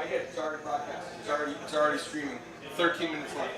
I did. It's already broadcast. It's already streaming. 13 minutes left.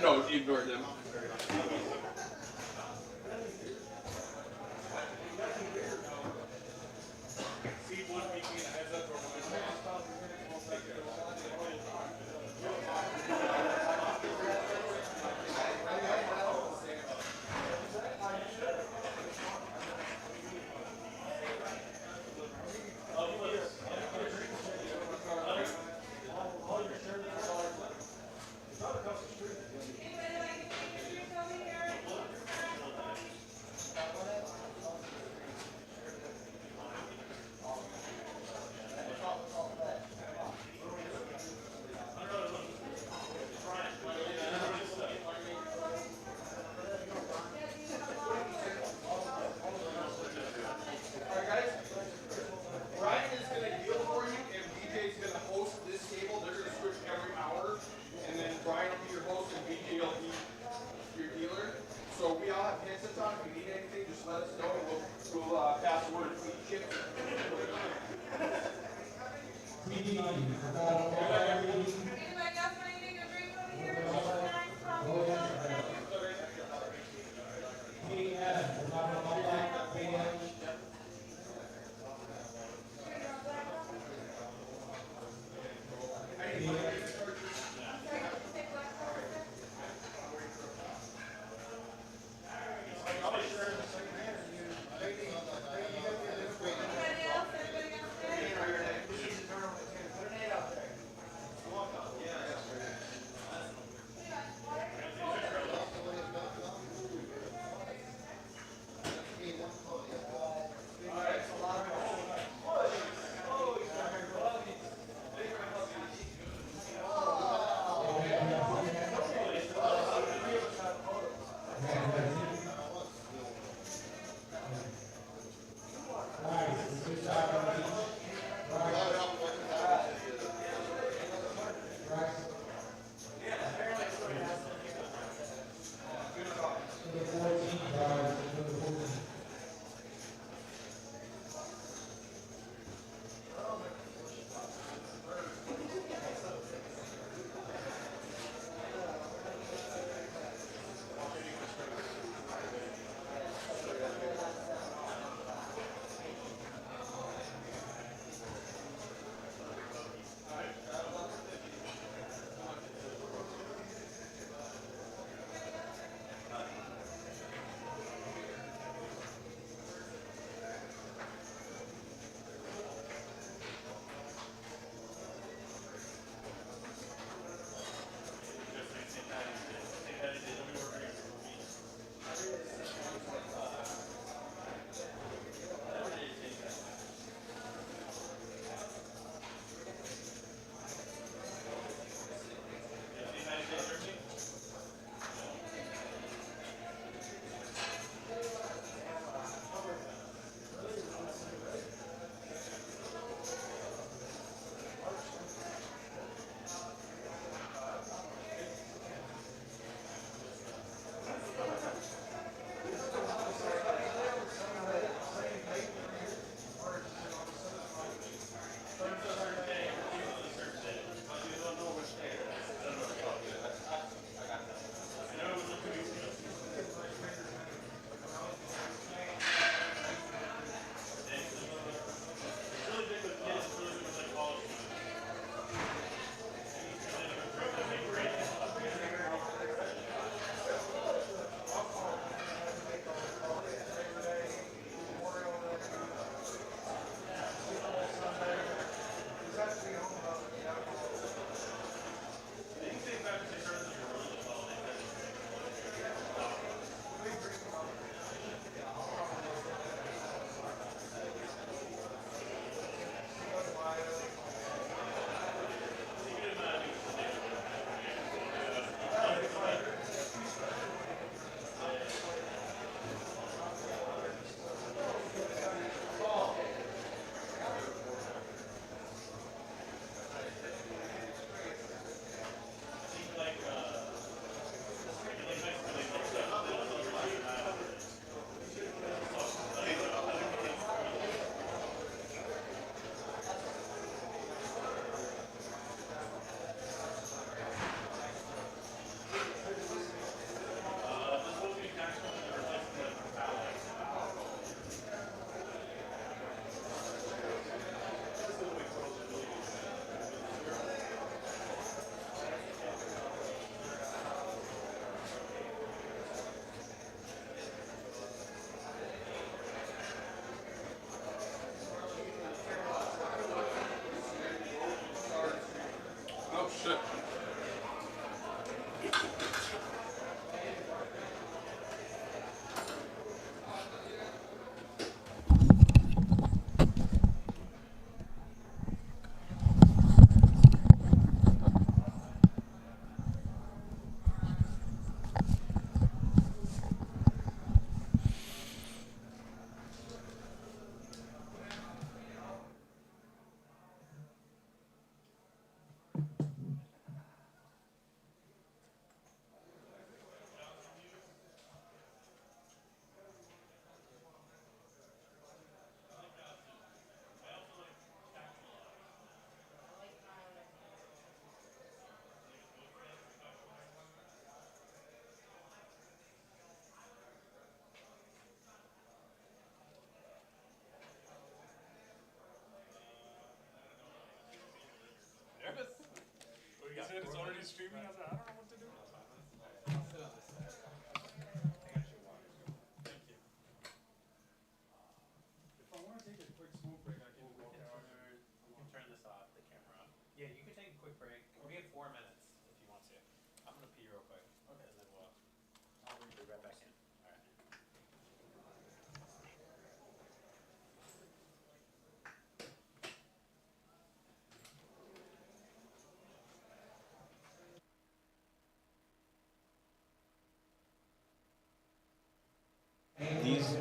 No, ignore them. already streaming? I was like, I don't know what to do. Thank you. If I want to take a quick smoke break, I can walk out. We can turn this off, the camera off. Yeah, you can take a quick break. We have 4 minutes if you want to. I'm going to pee real quick. Okay. And then I'll be right back in. All right. These.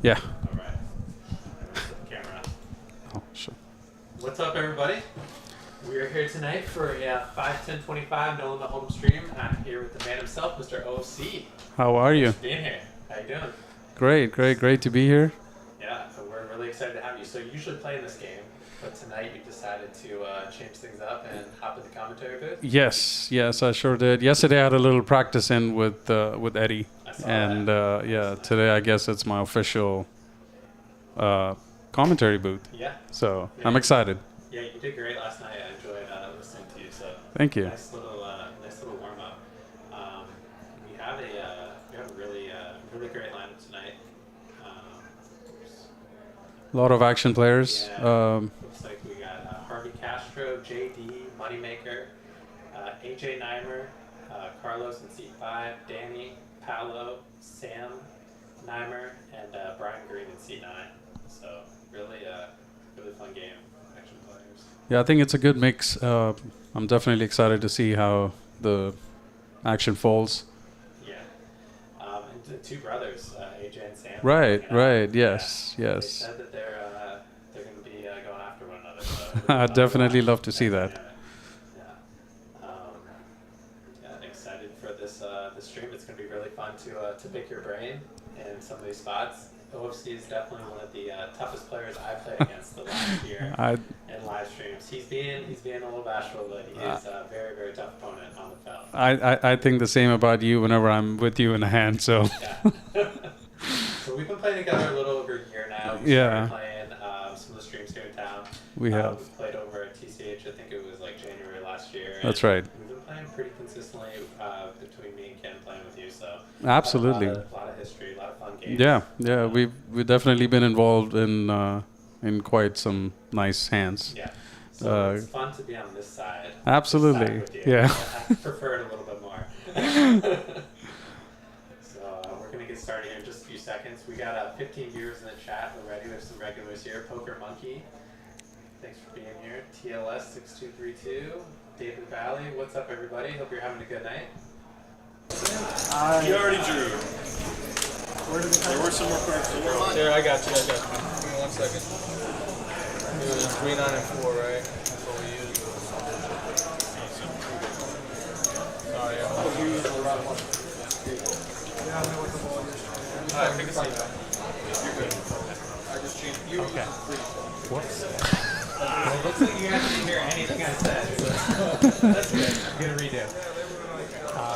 Yeah. All right. Camera. Oh, sure. What's up, everybody? We are here tonight for a 5-10-25 No Limit Hold'em stream. I'm here with the man himself, Mr. OFC. How are you? Being here. How you doing? Great to be here. Yeah, so we're really excited to have you. So you usually play in this game, but tonight you decided to change things up and hop in the commentary booth. Yes, I sure did. Yesterday I had a little practice in with Eddie, and yeah, today I guess it's my official commentary booth. Yeah. So yeah. I'm excited. Yeah, you did great last night. I enjoyed listening to you. So thank you. Nice little warm up. We have a really great lineup tonight. A lot of action players. Yeah, looks like we got Harvey Castro, JD, Moneymaker, AJ Nimer, Carlos in seat 5, Danny, Paolo, Sam Nimer, and Brian Green in seat 9. So really fun game. Action players. Yeah, I think it's a good mix. I'm definitely excited to see how the action falls. Yeah. And the two brothers, AJ and Sam. Right. Yes. They said that they're going to be going after one another. So I'd definitely love to see that. Yeah, excited for this stream. It's going to be really fun to pick your brain in some of these spots. OFC is definitely one of the toughest players I've played against the last year in live streams. He's being a little bashful, but he is a very tough opponent on the felt. I think the same about you whenever I'm with you in a hand. So. Yeah. So we've been playing together a little over a year now. We started playing some of the streams here in town. We have. We played over at TCH. I think it was like January last year. That's right. We've been playing pretty consistently between me and Ken playing with you. So absolutely. A lot of history, a lot of fun games. Yeah. We've definitely been involved in quite some nice hands. Yeah. So it's fun to be on this side. Absolutely. This side with you. Yeah. I prefer it a little bit more. So we're going to get started here in just a few seconds. We got 15 viewers in the chat already. We have some regulars here. Poker Monkey, thanks for being here. TLS 6232, David Valley. What's up, everybody? Hope you're having a good night. You already drew. There were some more cards to draw. Here, I got you. Give me 1 second. It was 3, 9, and 4, right? That's what we used. Sorry, Alright, take a seat. You're good. I just changed. Okay. Whoops. Well, it looks like you guys didn't hear anything I said, so that's good. I'm gonna redo.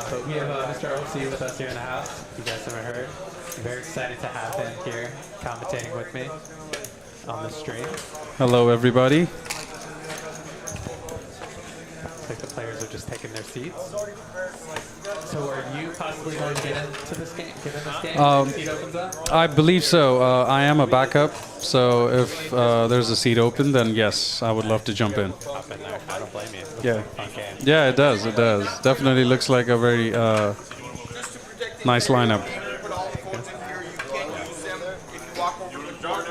But we have Mr. OC with us here in the house. You guys haven't heard. I'm very excited to have him here commentating with me on the stream. Hello, everybody. Looks like the players are just taking their seats. So are you possibly going to get into this game? Get in this game when the seat opens up? I believe so. I am a backup, so if there's a seat open, then yes, I would love to jump in. Hop in there. I don't blame you. Looks Yeah. like a fun game. Yeah, it does. It does. Definitely looks like a very nice lineup. Put all the phones in here. You can't use them if you walk over to the door.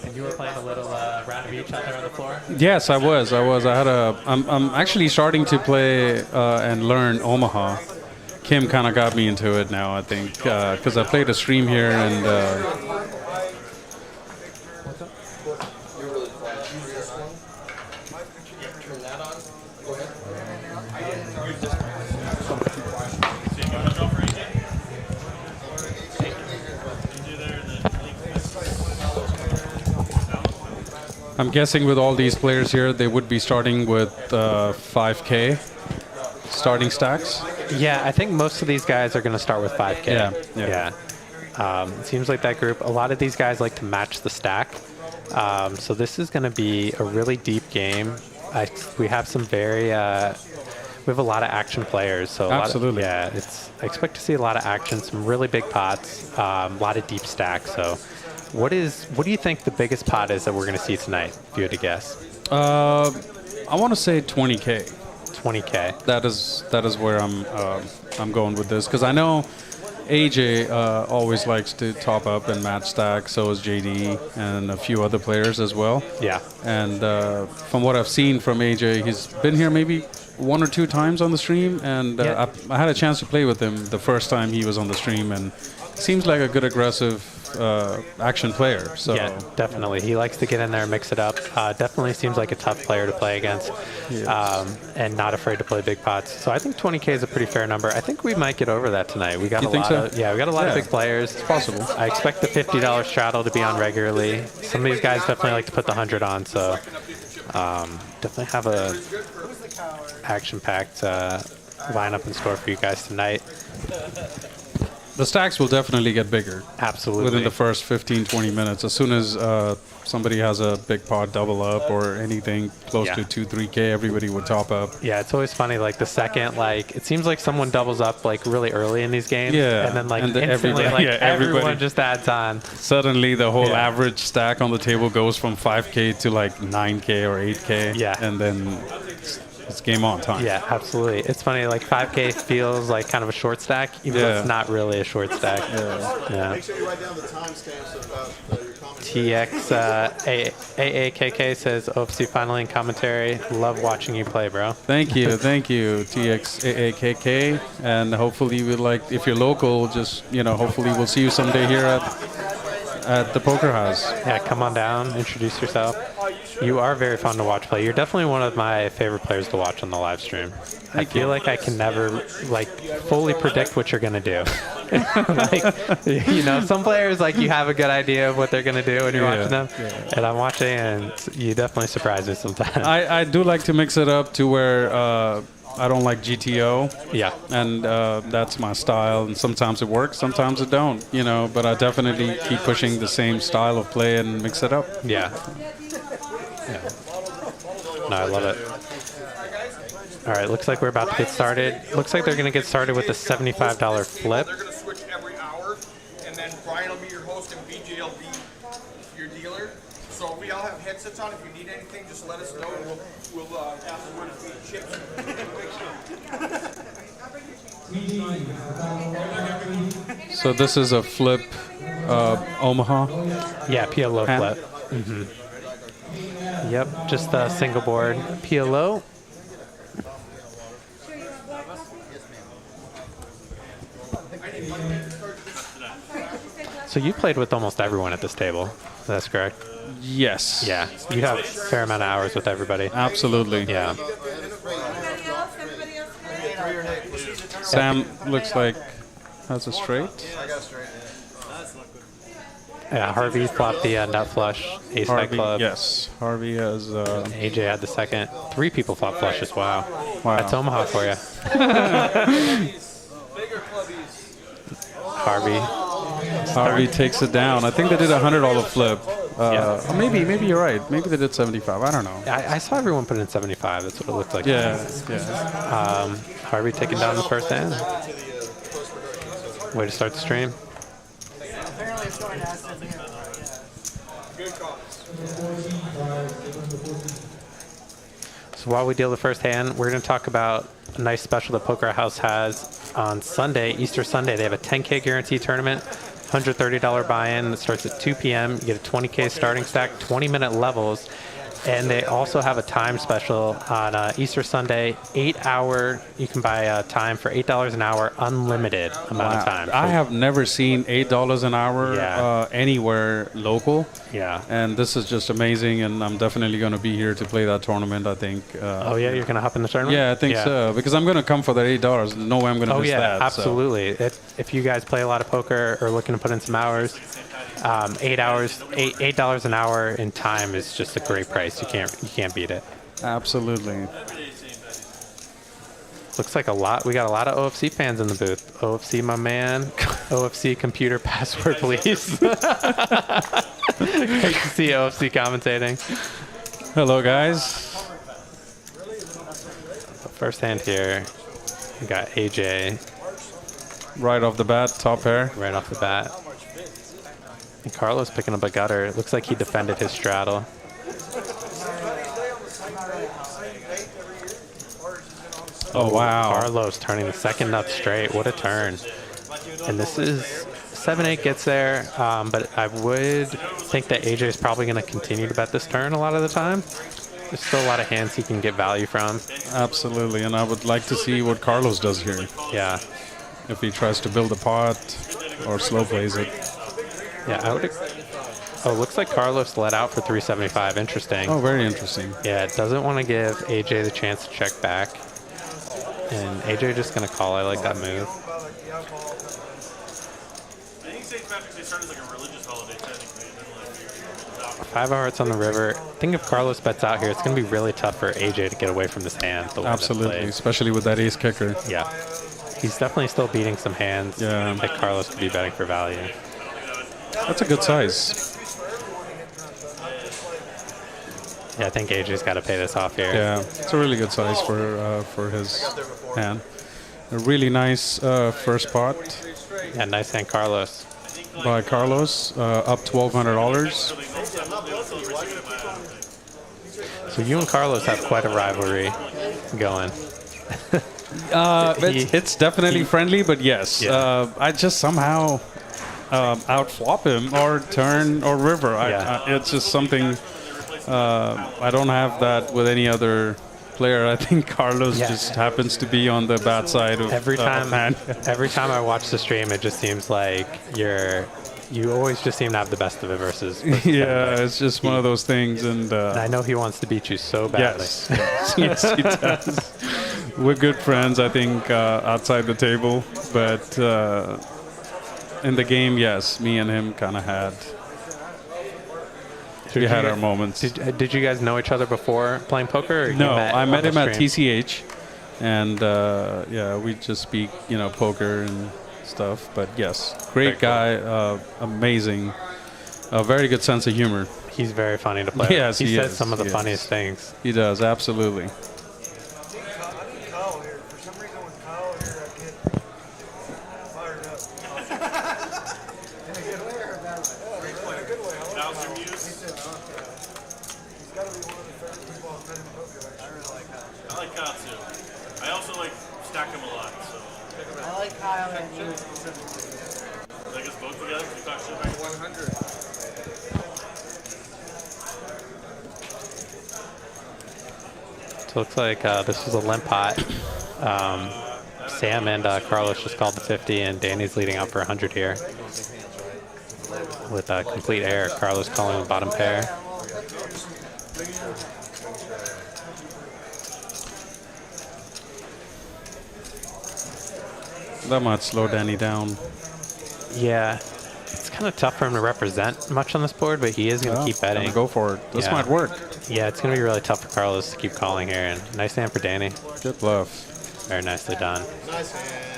And you were playing a little round of each out there on the floor? Yes, I was. I had a. I'm actually starting to play and learn Omaha. Kim kind of got me into it now, I think, because I played a stream here and. Turn that on. Go ahead. I'm guessing with all these players here, they would be starting with 5K starting stacks. Yeah, I think most of these guys are going to start with 5K. Yeah. It seems like that group, a lot of these guys like to match the stack. So this is going to be a really deep game. We have some very, we have a lot of action players. So Absolutely. I expect to see a lot of action, some really big pots, a lot of deep stacks. So what do you think the biggest pot is that we're going to see tonight, if you had to guess? I want to say 20K. 20K. That is where I'm going with this, because I know AJ always likes to top up and match stack. So is JD and a few other players as well. Yeah. And from what I've seen from AJ, he's been here maybe 1 or 2 times on the stream, and I had a chance to play with him the first time he was on the stream, and seems like a good aggressive action player. So yeah, definitely. He likes to get in there and mix it up. Definitely seems like a tough player to play against, and not afraid to play big pots. So I think 20K is a pretty fair number. I think we might get over that tonight. We got You think so? we got a lot of big players. It's possible. I expect the $50 straddle to be on regularly. Some of these guys definitely like to put the 100 on. So definitely have a action-packed lineup in store for you guys tonight. the stacks will definitely get bigger. Absolutely. Within the first 15, 20 minutes. As soon as somebody has a big pot double up or anything close to 2, 3K, everybody would top up. Yeah, it's always funny. Like the second, like it seems like someone doubles up like really early in these games. Yeah. And then like And instantly, everybody- like everybody everyone just adds on. Suddenly, the whole average stack on the table goes from 5K to like 9K or 8K. Yeah. And then it's game on time. Yeah, absolutely. It's funny. Like 5K feels like kind of a short stack, even though it's not really a short stack. Yeah. Make sure you write down the timestamps of your comments. AAKK says OFC finally in commentary. Love watching you play, bro. Thank you, TXAAKK, and hopefully we if you're local, just hopefully we'll see you someday here at the Poker House. Yeah, come on down, introduce yourself. You are very fun to watch play. You're definitely one of my favorite players to watch on the live stream. I feel like I can never fully predict what you're gonna do. Some players you have a good idea of what they're gonna do when you're watching them, and I'm watching and you definitely surprise me sometimes. I do like to mix it up to where I don't like GTO. Yeah. And that's my style, and sometimes it works, sometimes it don't. But I definitely keep pushing the same style of play and mix it up. Yeah. No, I love it. All right, looks like we're about to get started. Looks like they're going to get started with a $75 flip. They're going to switch every hour, and then Brian will be your host and BJ will be your dealer. So we all have headsets on. If you need anything, just let us know, and we'll ask where to feed chips. So this is a flip Omaha. Yeah, PLO flip. Mm-hmm. Yep, just a single board PLO. So you played with almost everyone at this table. That's correct. Yes. Yeah, you have a fair amount of hours with everybody. Absolutely. Yeah. Sam looks like has a straight. I got straight. Yeah, Harvey flopped the nut flush, ace high Harvey, club. yes. Harvey has. AJ had the second. 3 people flop flushes. Wow. Wow. That's Omaha for you. Bigger clubbies. Harvey. Takes it down. I think they did a $100 flip. Yeah. Or maybe you're right. Maybe they did 75. I don't know. I saw everyone put in 75. That's what it looked like. Yeah. Yeah. Harvey taking down the first hand. Way to start the stream. So while we deal the first hand, we're going to talk about a nice special that Poker House has on Sunday, Easter Sunday. They have a 10K guarantee tournament, $130 buy-in that starts at 2 p.m. You get a 20K starting stack, 20-minute levels. And they also have a time special on Easter Sunday, 8-hour. You can buy time for $8 an hour, unlimited amount of time. I have never seen $8 an hour Yeah. Anywhere local. Yeah. And this is just amazing, and I'm definitely going to be here to play that tournament, I think. Oh, yeah? You're going to hop in the tournament? Yeah, I think so. Because I'm going to come for that $8. No way I'm going to miss that. Oh, yeah, absolutely. If you guys play a lot of poker or looking to put in some hours, $8 an hour in time is just a great price. You can't beat it. Absolutely. Looks like we got a lot of OFC fans in the booth. OFC, my man. OFC computer password, please. Great to see OFC commentating. Hello, guys. First hand here, we got AJ Right off the bat, top pair. right off the bat. And Carlos picking up a gutter. It looks like he defended his straddle. Oh, wow. Carlos turning the second nut straight. What a turn. And this is 7-8 gets there, but I would think that AJ is probably going to continue to bet this turn a lot of the time. There's still a lot of hands he can get value from. Absolutely, and I would like to see what Carlos does here. Yeah. If he tries to build a pot or slow plays it. Yeah, I would. Oh, looks like Carlos let out for 375. Interesting. Oh, very interesting. Yeah, it doesn't want to give AJ the chance to check back. And AJ just going to call. I like that move. I think St. Patrick's Day started like a religious holiday, technically. And then, like, 5 hearts on the river. I think if Carlos bets out here, it's going to be really tough for AJ to get away from this hand. The way that Absolutely, plays. especially with that ace kicker. Yeah. He's definitely still beating some hands that Carlos could be betting for value. That's a good size. Yeah, I think AJ's got to pay this off here. Yeah, it's a really good size for his hand. A really nice first pot Yeah, nice hand, Carlos. by Carlos, up $1,200. So you and Carlos have quite a rivalry going. It's definitely friendly, but yes, Yeah. I just somehow outflop him or turn or river. Yeah. It's just something. I don't have that with any other player. I think Carlos just happens to be on the bad side of Every time, hand. every time I watch the stream, it just seems like you always just seem to have the best of it versus Yeah, it's just one of those things, and I know he wants to beat you so badly. yes, he does. We're good friends, I think, outside the table, but in the game, yes, me and him kind of had. We had our moments. Did you guys know each other before playing poker? Or you No, I met on him the at stream? TCH, and yeah, we just speak, poker and stuff. But yes, great guy, amazing, a very good sense of humor. He's very funny to play. Yes, he he says is, some of the he funniest is. things. He does, absolutely. I like Kyle too. I also like stack him a lot, so. I like Kyle and you. I guess both together, you talk shit about 100. So it looks like this was a limp pot. Sam and Carlos just called the 50, and Danny's leading out for 100 here. with a complete air. Carlos calling the bottom pair. That might slow Danny down. Yeah, it's kind of tough for him to represent much on this board, but he is going to keep betting. Go for it. This Yeah. might work. Yeah, it's going to be really tough for Carlos to keep calling here. And nice hand for Danny. Good bluff. Very nicely done. Nice hand.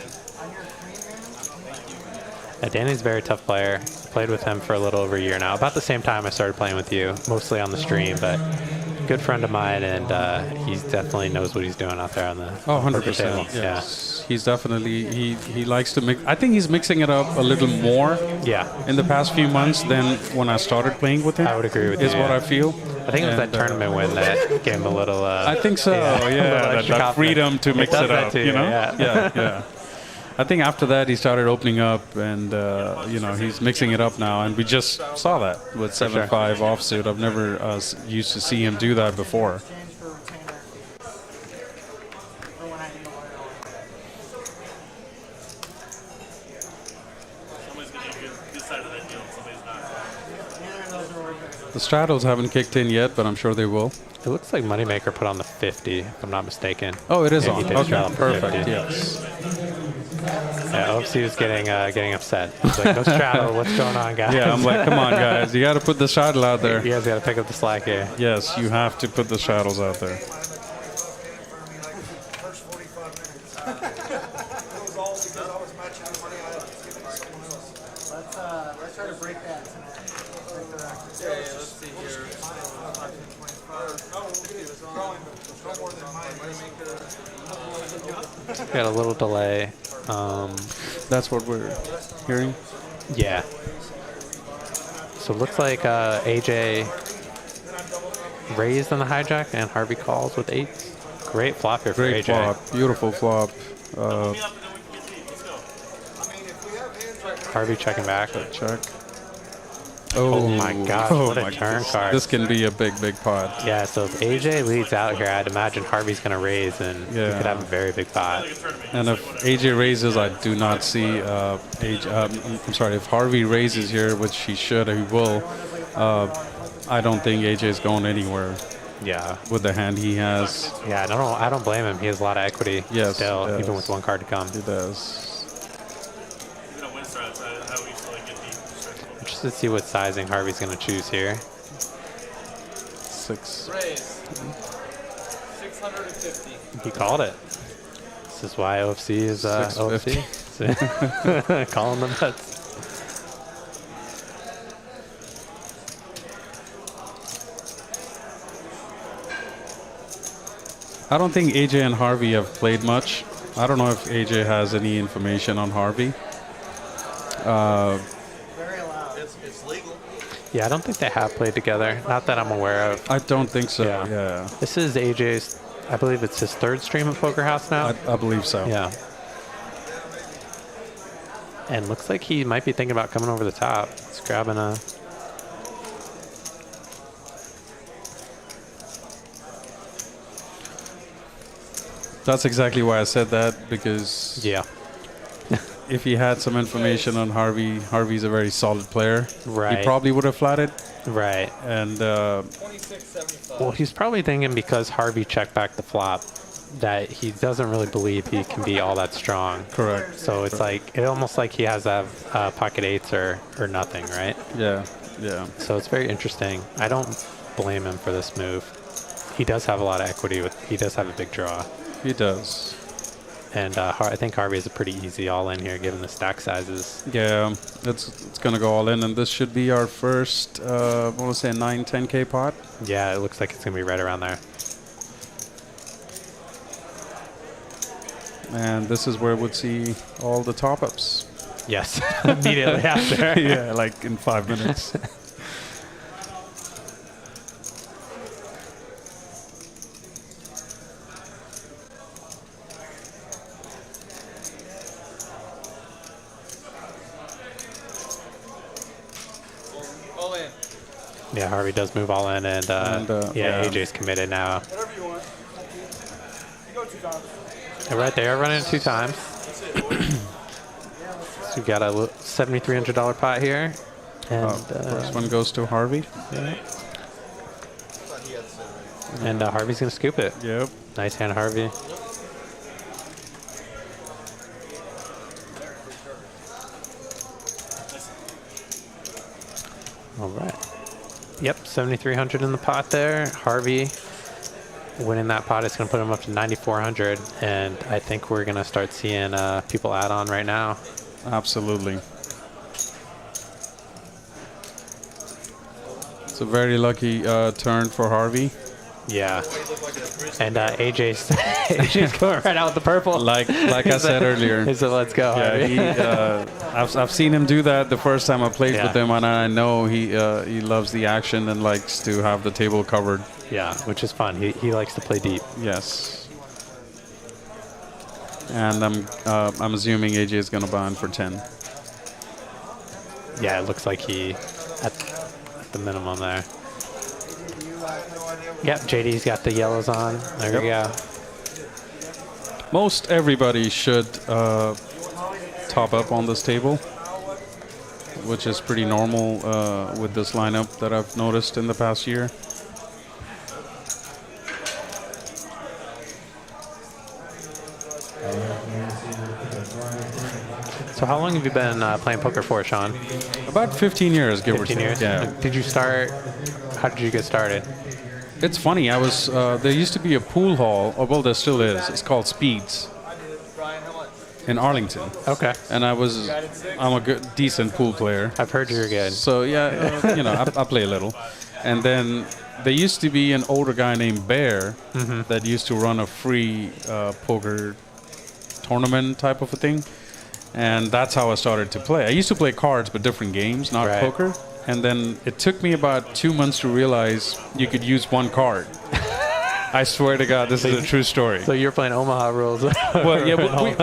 Yeah, Danny's a very tough player. Played with him for a little over a year now. About the same time I started playing with you, mostly on the stream, but good friend of mine, and he definitely knows what he's doing out there on the Oh, poker 100%. table. Yes. He's definitely, he likes to mix. I think he's mixing it up a little more Yeah, in the past few months than when I started playing with him. I would agree with you. Is what I feel. I think it was that And, tournament win that gave him a little. I think so. Yeah, a little that extra freedom to mix does it that up. too, You know. yeah. Yeah. I think after that he started opening up, and you know, he's mixing it up now, and we just saw that with 7-5 offsuit. I've never used to see him do that before. Change for retainer. For when I do Somebody's going to get good side of that deal, and somebody's not. Neither of those are working. The straddles haven't kicked in yet, but I'm sure they will. It looks like Moneymaker put on the 50, if I'm not mistaken. Oh, it is Yeah, on. he did Okay, straddle for perfect. 50. Yes. Yeah, OFC was getting upset. He's like, no straddle, what's going on, guys? Yeah, I'm like, come on, guys, you got to put the straddle out there. You guys got to pick up the slack here. Yes, you have to put the straddles out there. Let's try to break that tonight. Break the record. Yeah, let's see here. Got a little delay. That's what we're hearing. Yeah. So it looks like AJ raised on the hijack and Harvey calls with 8s. Great flop here for Great AJ. flop, beautiful flop. Me up, and then we can get deep. Let's go. Harvey checking back. Check. Oh my gosh, what a turn card. This can be a big, big pot. Yeah, so if AJ leads out here, I'd imagine Harvey's going to raise, and we Yeah. could have a very big pot. And if AJ raises, I do not see AJ. I'm sorry, if Harvey raises here, which he should, he will. I don't think AJ is going anywhere Yeah. with the hand he has. Yeah, I don't blame him. He has a lot of equity Yes, still, yes. even with one card to come. He does. Even a win strat, that's how we used to like get deep. Interested to see what sizing Harvey's going to choose here. 6. Raise. 650. He called it. This is why OFC is 650. OFC. Calling the bets. I don't think AJ and Harvey have played much. I don't know if AJ has any information on Harvey. Very loud. It's legal. Yeah, I don't think they have played together. Not that I'm aware of. I don't think so. Yeah. Yeah, This is AJ's, I believe it's his 3rd stream at Poker House now. I believe so. Yeah. And looks like he might be thinking about coming over the top. He's grabbing a... That's exactly why I said that, because Yeah. if he had some information on Harvey, Harvey's a very solid player. Right. He probably would have flatted. Right. And 2675. Well, he's probably thinking because Harvey checked back the flop that he doesn't really believe he can be all that strong. correct. So it's like, it almost like he has to have pocket 8s or nothing, right? Yeah, yeah. So it's very interesting. I don't blame him for this move. He does have a lot of equity. He does have a big draw. He does. And I think Harvey is a pretty easy all-in here, given the stack sizes. Yeah, it's gonna go all in, and this should be our first, I want to say 9-10K pot. Yeah, it looks like it's going to be right around there. And this is where we'd see all the top-ups. Yes, immediately after. Yeah, like in 5 minutes. All in. Yeah, Harvey does move all in, and, yeah. AJ's committed now. Whatever you want. You go 2 times. And right there, running it 2 times. So we got a $7,300 pot here. And First one goes to Harvey. yeah. And Harvey's gonna scoop it. Yep. Nice hand, Harvey. All right. Yep, 7,300 in the pot there. Harvey winning that pot is going to put him up to 9,400, and I think we're going to start seeing people add on right now. Absolutely. It's a very lucky turn for Harvey. Yeah. And AJ's going right out with the purple. Like I said earlier. He said, let's go, Harvey. Yeah, I've seen him do that the first time I played with him, and I know he loves the action and likes to have the table covered. Yeah, which is fun. He likes to play deep. Yes. And I'm assuming AJ is gonna buy in for 10. Yeah, it looks like he at the minimum there. Yep, JD's got the yellows on. There we go. Most everybody should top up on this table, which is pretty normal with this lineup that I've noticed in the past year. So how long have you been playing poker for, Sean? About 15 years, give or 15 take. years? Yeah. Did you start, how did you get started? It's funny. I was there used to be a pool hall. Oh, well, there still is. It's called Speeds in Arlington. Okay. And I'm a good, decent pool player. I've heard you're good. So yeah, I play a little. And then there used to be an older guy named Bear that used to run a free poker tournament type of a thing. And that's how I started to play. I used to play cards, but different games, not poker. And then it took me about 2 months to realize you could use one card. I swear to God, this is a true story. So you're playing Omaha rules. Well, yeah,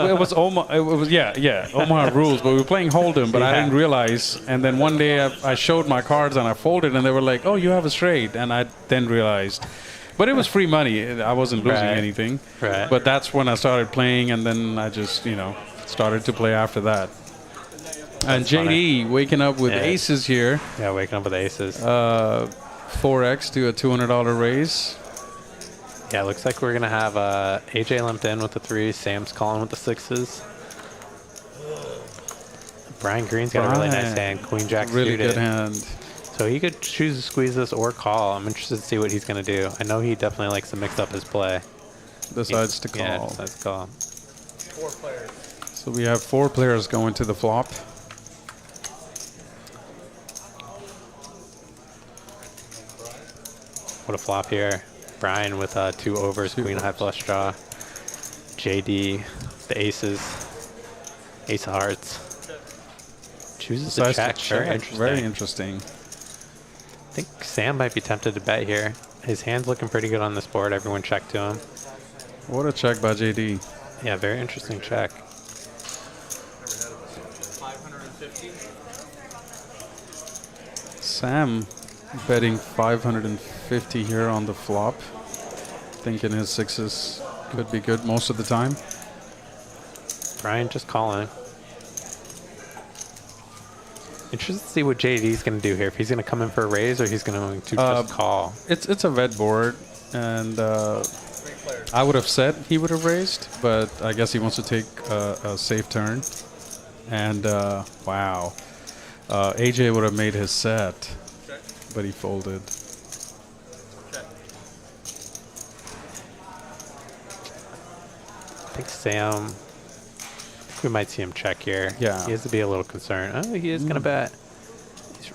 it was Omaha rules, but we were playing Hold'em, but I didn't realize. And then one day I showed my cards and I folded, and they were like, "Oh, you have a straight," and I then realized. But it was free money. I wasn't losing anything. Right. But that's when I started playing, and then I just, started to play after that. And JD waking up with aces here. Yeah, waking up with aces. 4x to a $200 raise. Yeah, looks like we're going to have AJ limped in with the 3s. Sam's calling with the 6s. Brian Green's got a really nice hand. Queen Jack suited. Really good hand. So he could choose to squeeze this or call. I'm interested to see what he's going to do. I know he definitely likes to mix up his play. Decides to call. Yeah, decides to call. 4 players. So we have 4 players going to the flop. What a flop here. Brian with 2 overs, queen high flush draw. JD, the aces. Ace of hearts. Chooses to check. Very interesting. Very interesting. I think Sam might be tempted to bet here. His hand's looking pretty good on this board. Everyone checked to him. What a check by JD. Yeah, very interesting check. 550. Sam betting 550 here on the flop. Thinking his 6s could be good most of the time. Brian just calling. Interested to see what JD's going to do here. If he's going to come in for a raise or he's going to just call. It's a vet board, and I would have said he would have raised, but I guess he wants to take a safe turn. And wow, AJ would have made his set, but he folded. I think Sam, we might see him check here. Yeah. He has to be a little concerned. Oh, he is going to bet. It's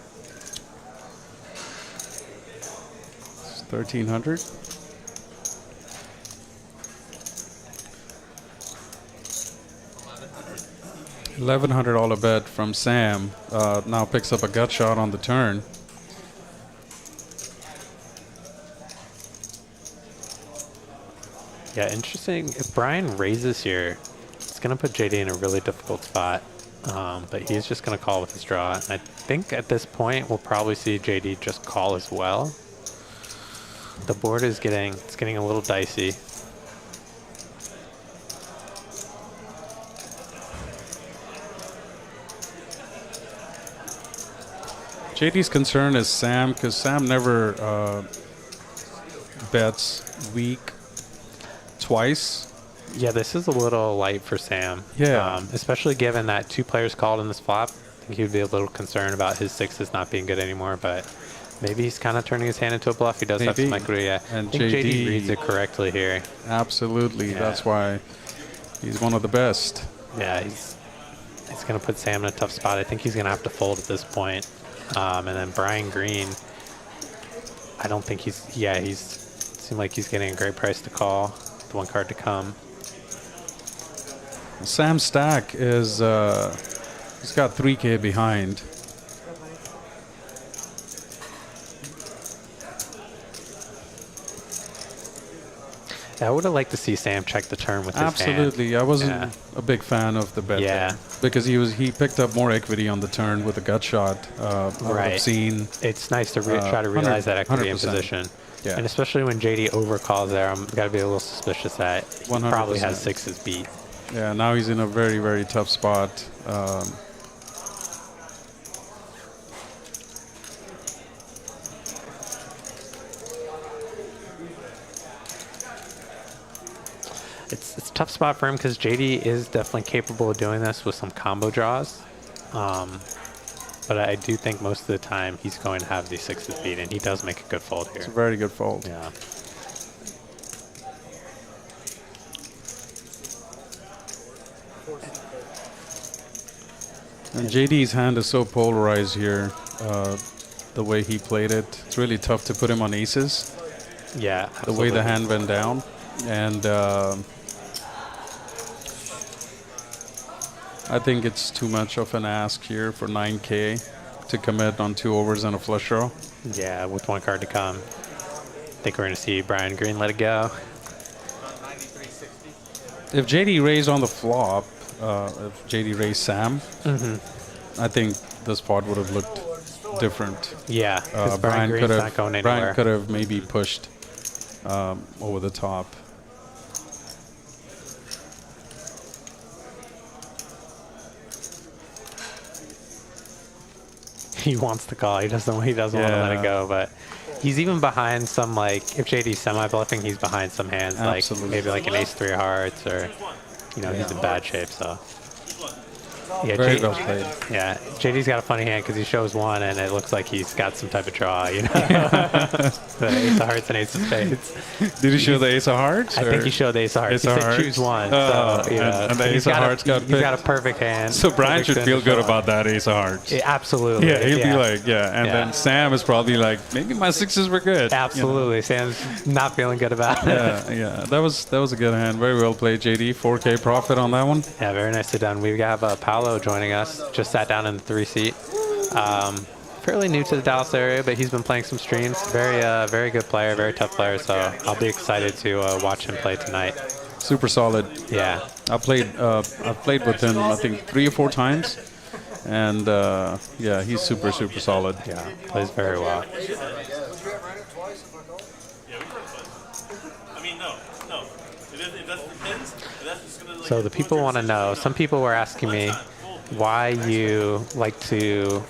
1,300. $1,100 bet from Sam. Now picks up a gut shot on the turn. Yeah, interesting. If Brian raises here, it's going to put JD in a really difficult spot. But he's just going to call with his draw. And I think at this point, we'll probably see JD just call as well. The board is getting a little dicey. JD's concern is Sam, because Sam never bets weak twice. Yeah, this is a little light for Sam. Yeah. Especially given that 2 players called in this flop. I think he would be a little concerned about his 6s not being good anymore, but maybe he's kind of turning his hand into a bluff. He does have some equity, yeah. And I think JD reads it correctly here. Absolutely. Yeah. That's why he's one of the best. Yeah, he's going to put Sam in a tough spot. I think he's going to have to fold at this point. And then Brian Green, I don't think seemed like he's getting a great price to call. The 1 card to come. Sam Stack is, he's got 3K behind. I would have liked to see Sam check the turn with his Absolutely. hand. I wasn't a big fan of the bet there, because he picked up more equity on the turn with a gut shot. I've seen. It's nice to try to realize that equity in 100%. position. Yeah. And especially when JD overcalls there, I'm got to be a little suspicious that he 100%. probably has 6s beat. Yeah, now he's in a very, very tough spot. It's a tough spot for him because JD is definitely capable of doing this with some combo draws. But I do think most of the time he's going to have these 6s beat, and he does make a good fold here. It's a very good fold. Yeah. And JD's hand is so polarized here, the way he played it. It's really tough to put him on aces. Yeah, The way the hand went down. And I think it's too much of an ask here for 9K to commit on 2 overs and a flush draw. Yeah, with 1 card to come. I think we're going to see Brian Green let it go. If JD raised on the flop, if JD raised Sam, I think this pot would have looked different. Yeah, because Brian Green's not going anywhere. Brian could have maybe pushed over the top. He wants to call. He doesn't want to let it go, but he's even behind some, like, if JD's semi-bluffing, he's behind some hands, Absolutely. like maybe like an ace-3 of hearts, or, you know, he's in bad shape, so. Yeah, Very well played. Yeah, JD's got a funny hand because he shows 1 and it looks like he's got some type of draw, you know? The ace of hearts and ace of spades. Did he show the ace of hearts? I think he showed the ace of hearts. He said choose 1. So, you know, and the ace of hearts got picked. He's got a perfect hand. So Brian should feel good about about that ace of hearts. it. Absolutely. Yeah, he'll be like, and then Sam is probably like, maybe my 6s were good. Absolutely. Sam's not feeling good about it. Yeah. That was a good hand. Very well played, JD. 4K profit on that one. Yeah, very nicely done. We have Paolo joining us. Just sat down in the 3 seat. Fairly new to the Dallas area, but he's been playing some streams. Very good player, very tough player. So I'll be excited to watch him play tonight. Super solid. Yeah. I've played with him, I think 3 or 4 times, and yeah, he's super solid. Yeah, plays very well. Yeah, we run it twice. I mean, no. If that's the pins, if that's just gonna, like, So the people want to know. Some people were asking me why you like to,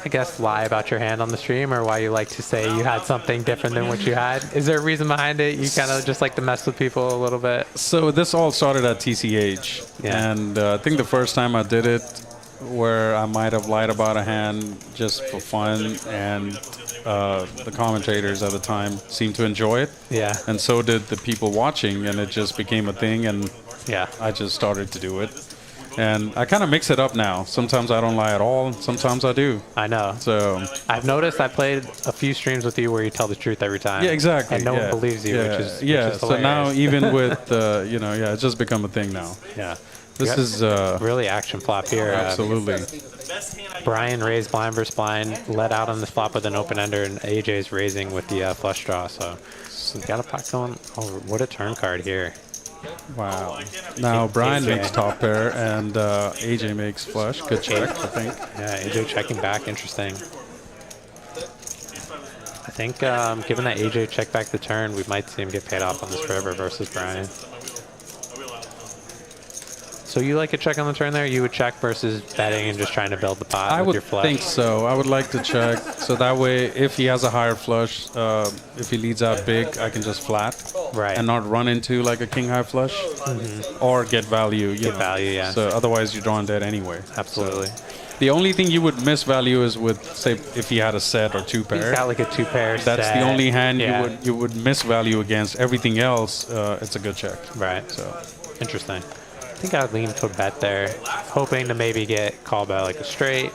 I guess, lie about your hand on the stream, or why you like to say you had something different than what you had. Is there a reason behind it? You kind of just like to mess with people a little bit? So this all started at TCH, and I think the first time I did it, where I might have lied about a hand just for fun, and the commentators at the time seemed to enjoy it. Yeah. And so did the people watching, and it just became a thing, and Yeah. I just started to do it. And I kind of mix it up now. Sometimes I don't lie at all, and sometimes I do. I know. So I've noticed I played a few streams with you where you tell the truth every time. yeah, exactly. And no one believes you, which is so now even with it's just become a thing now. Yeah. This is Really action flop here. absolutely. Brian raised blind versus blind, let out on this flop with an open ender, and AJ's raising with the flush draw. So we got a pot going. Oh, what a turn card here. Wow. Now Brian makes top pair and AJ makes flush. Good check, I think. Yeah, AJ checking back. Interesting. I think given that AJ checked back the turn, we might see him get paid off on this river versus Brian. So you like a check on the turn there? You would check versus betting and just trying to build the pot I with would your flush? think so. I would like to check. So that way, if he has a higher flush, if he leads out big, I can just flat. Right. And not run into like a king high flush. Or get value. You know. Value, yeah. So otherwise, you're drawing dead anyway. Absolutely. The only thing you would miss value is with, say, if he had a set or two pair. He's got like a 2-pair That's set. the only hand Yeah. you would miss value against. Everything else, it's a good check. Right. So Interesting. I think I would lean to a bet there, hoping to maybe get called by like a straight.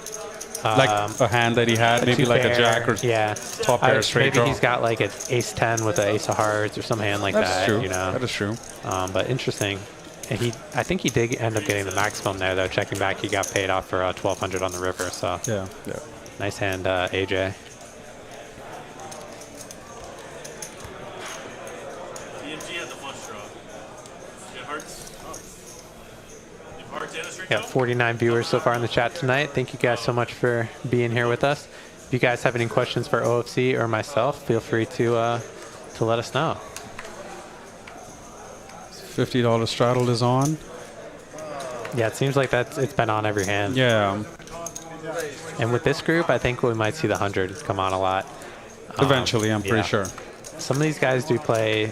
like a hand that he had, maybe like a jack or yeah. top pair straight maybe draw. he's got like an ace-10 with an ace of hearts or some hand like That's that. true. You know. That is true. But interesting. And I think he did end up getting the maximum there though. Checking back, he got paid off for 1,200 on the river. So Yeah. nice hand, AJ. DMG had the flush draw. You got hearts? You have hearts and a straight Got draw? 49 viewers so far in the chat tonight. Thank you guys so much for being here with us. If you guys have any questions for OFC or myself, feel free to let us know. $50 straddle is on. Yeah, it seems like it's been on every hand. Yeah. And with this group, I think we might see the 100 come on a lot. Eventually, I'm pretty sure. Some of these guys do play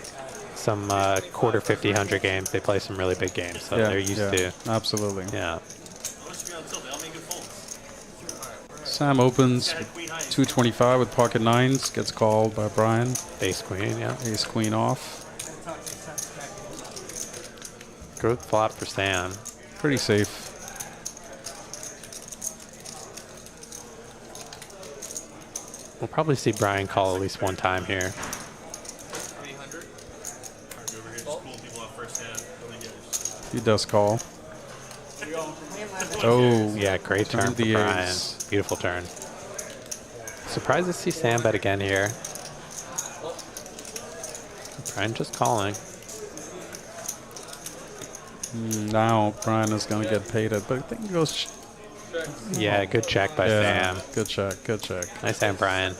some quarter 50, 100 games. They play some really big games, so they're used to. Absolutely. Yeah. Unless you be on tilt, they all make good folds. Sam opens 225 with pocket nines, gets called by Brian. Ace queen, yeah. Ace queen off. Good flop for Sam. Pretty safe. We'll probably see Brian call at least one time here. 300. Trying to go over here, just pulling people off first hand. Don't get it. He does call. Oh, Yeah, great turn Turn for the Brian. ace. Beautiful turn. Surprised to see Sam bet again here. Brian just calling. Now Brian is going to get paid it, but I think it goes. Yeah, good check by Yeah, Sam. good check, good check. Nice hand, Brian.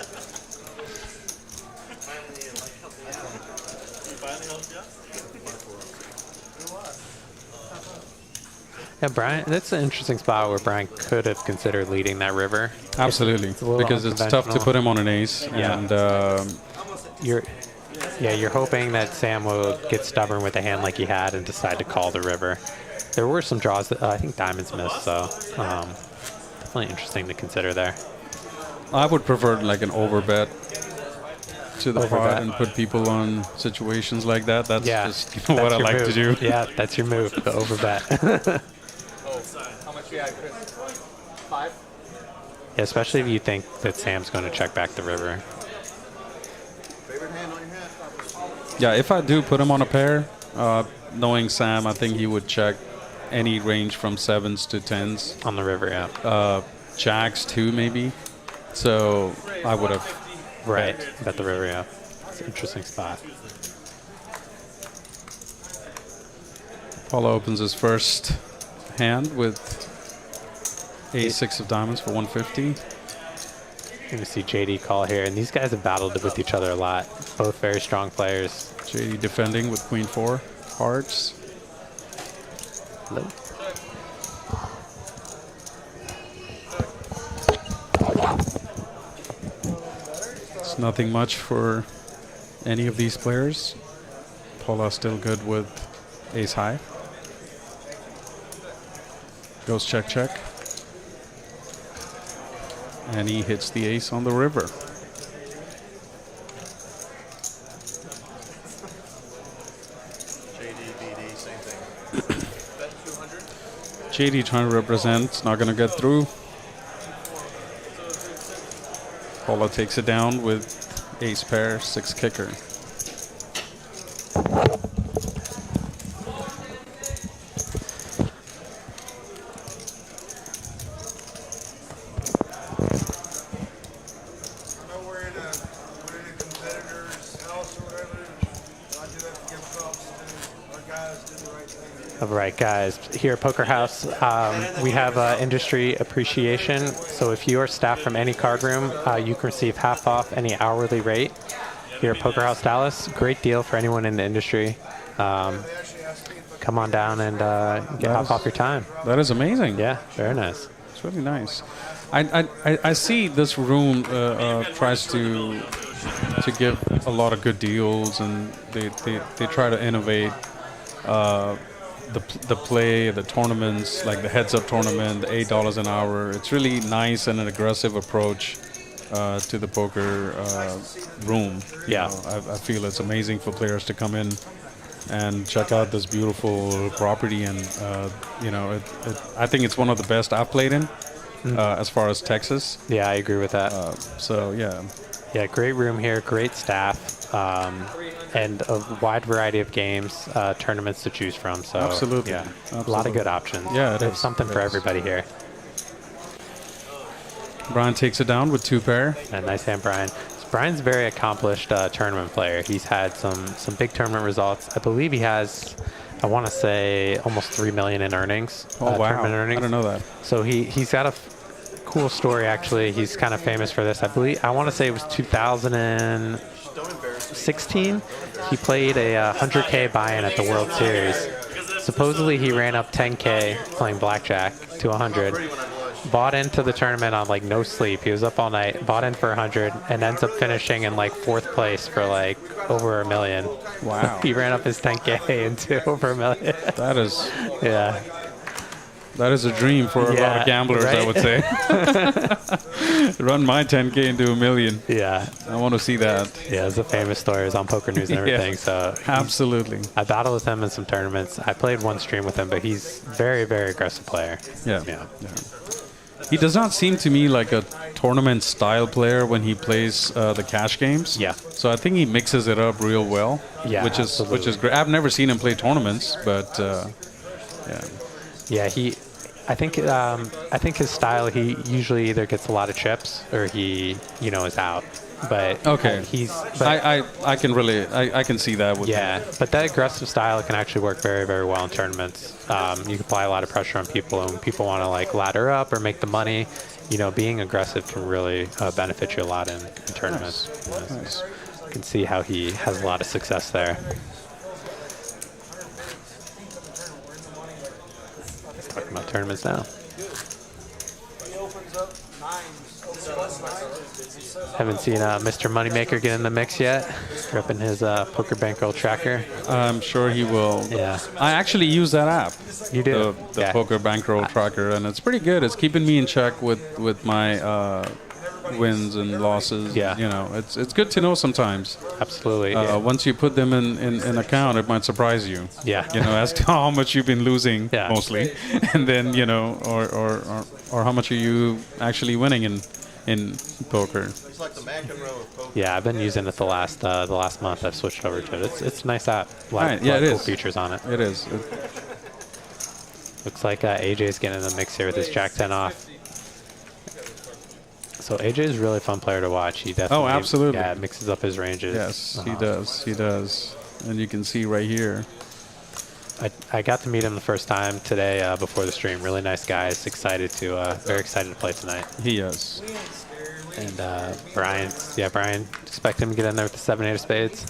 Yeah, Brian, that's an interesting spot where Brian could have considered leading that river. Absolutely, It's a little because it's tough to unconventional. put him on an ace. Yeah. And You're hoping that Sam will get stubborn with a hand like he had and decide to call the river. There were some draws that I think diamonds missed, so definitely interesting to consider there. I would prefer like an overbet to the pot Overbet. and put people on situations like that. That's Yeah, just what that's I your like move. to do. Yeah, that's your move, the overbet. How much you had, Chris? 5? Yeah, especially if you think that Sam's going to check back the river. Favorite hand on your hand? Yeah, if I do put him on a pair, knowing Sam, I think he would check any range from 7s to 10s. On the river, yeah. Jacks too, maybe. So I would have. Right, bet the river, yeah. It's an interesting spot. Paulo opens his first hand with a6 of diamonds for 150. You're going to see JD call here, and these guys have battled with each other a lot. Both very strong players. JD defending with queen 4 hearts. Hello. It's nothing much for any of these players. Paula still good with ace high. Goes check, check. And he hits the ace on the river. JD trying to represent, it's not going to get through. Paula takes it down with ace pair, 6 kicker. We're in a competitor's house or whatever. I do have to give props to our guys do the right thing. All right, guys. Here at Poker House, we have industry appreciation. So if you are staff from any card room, you can receive half off any hourly rate. here at Poker House Dallas. Great deal for anyone in the industry. Come on down and hop off your time. That is amazing. Yeah, very nice. It's really nice. I see this room tries to give a lot of good deals, and they try to innovate the play, the tournaments, like the heads-up tournament, the $8 an hour. It's really nice and an aggressive approach to the poker room. Yeah. I feel it's amazing for players to come in and check out this beautiful property, and I think it's one of the best I've played in as far as Texas. Yeah, I agree with that. So yeah. Yeah, great room here, great staff, and a wide variety of games, tournaments to choose from. So Absolutely. yeah, Absolutely. a lot of good options. Yeah, There's something for everybody here. Brian takes it down with 2 pair. And nice hand, Brian. So Brian's a very accomplished tournament player. He's had some big tournament results. I believe he has, I want to say, almost $3 million in earnings. Oh wow! Tournament earnings. I don't know that. So he's got a cool story, actually. He's kind of famous for this. I want to say it was 2016. He played a 100K buy-in at the World Series. Supposedly he ran up 10K playing blackjack to 100. Bought into the tournament on like no sleep. He was up all night, bought in for 100, and ends up finishing in like 4th place for like over $1 million. Wow. He ran up his 10K into over $1 million. That is. Yeah. That is a dream for a lot of gamblers, right? I would say. Run my 10K into $1 million. Yeah. I want to see that. Yeah, it's a famous story. It's on Poker News and everything. Yeah, so absolutely. I battled with him in some tournaments. I played one stream with him, but he's very, very aggressive player. Yeah. Yeah. He does not seem to me like a tournament style player when he plays the cash games. Yeah. So I think he mixes it up real well. Yeah, which is absolutely. great. I've never seen him play tournaments, but yeah. Yeah, I think his style, he usually either gets a lot of chips or he, is out. But Okay. I can really I can see that with him. yeah, but that aggressive style can actually work very, very well in tournaments. You can apply a lot of pressure on people, and when people want to like ladder up or make the money, being aggressive can really benefit you a lot in tournaments. Nice. You can see how he has a lot of success there. Talking about tournaments now. Haven't seen Mr. Moneymaker get in the mix yet. Repping his poker bankroll tracker. I'm sure he will. Yeah. I actually use that app. You do? The Yeah. poker bankroll tracker, and it's pretty good. It's keeping me in check with my wins and losses. Yeah. It's good to know sometimes. Absolutely. Yeah. Once you put them in account, it might surprise you. Yeah. As to how much you've been losing Yeah. mostly, and then or how much are you actually winning in poker. It's like the McEnroe of poker. Yeah, I've been using it the last month. I've switched over to it. It's a nice app. A lot Right, of yeah, it cool is. features on it. It is. Looks like AJ's getting in the mix here with his Jack 10 off. So AJ is a really fun player to watch. He definitely absolutely. Yeah, mixes up his ranges. Yes, he does. He does. And you can see right here. I got to meet him the first time today before the stream. Really nice guy. Very excited to play tonight. He is. And Brian, expect him to get in there with the 7-8 of spades.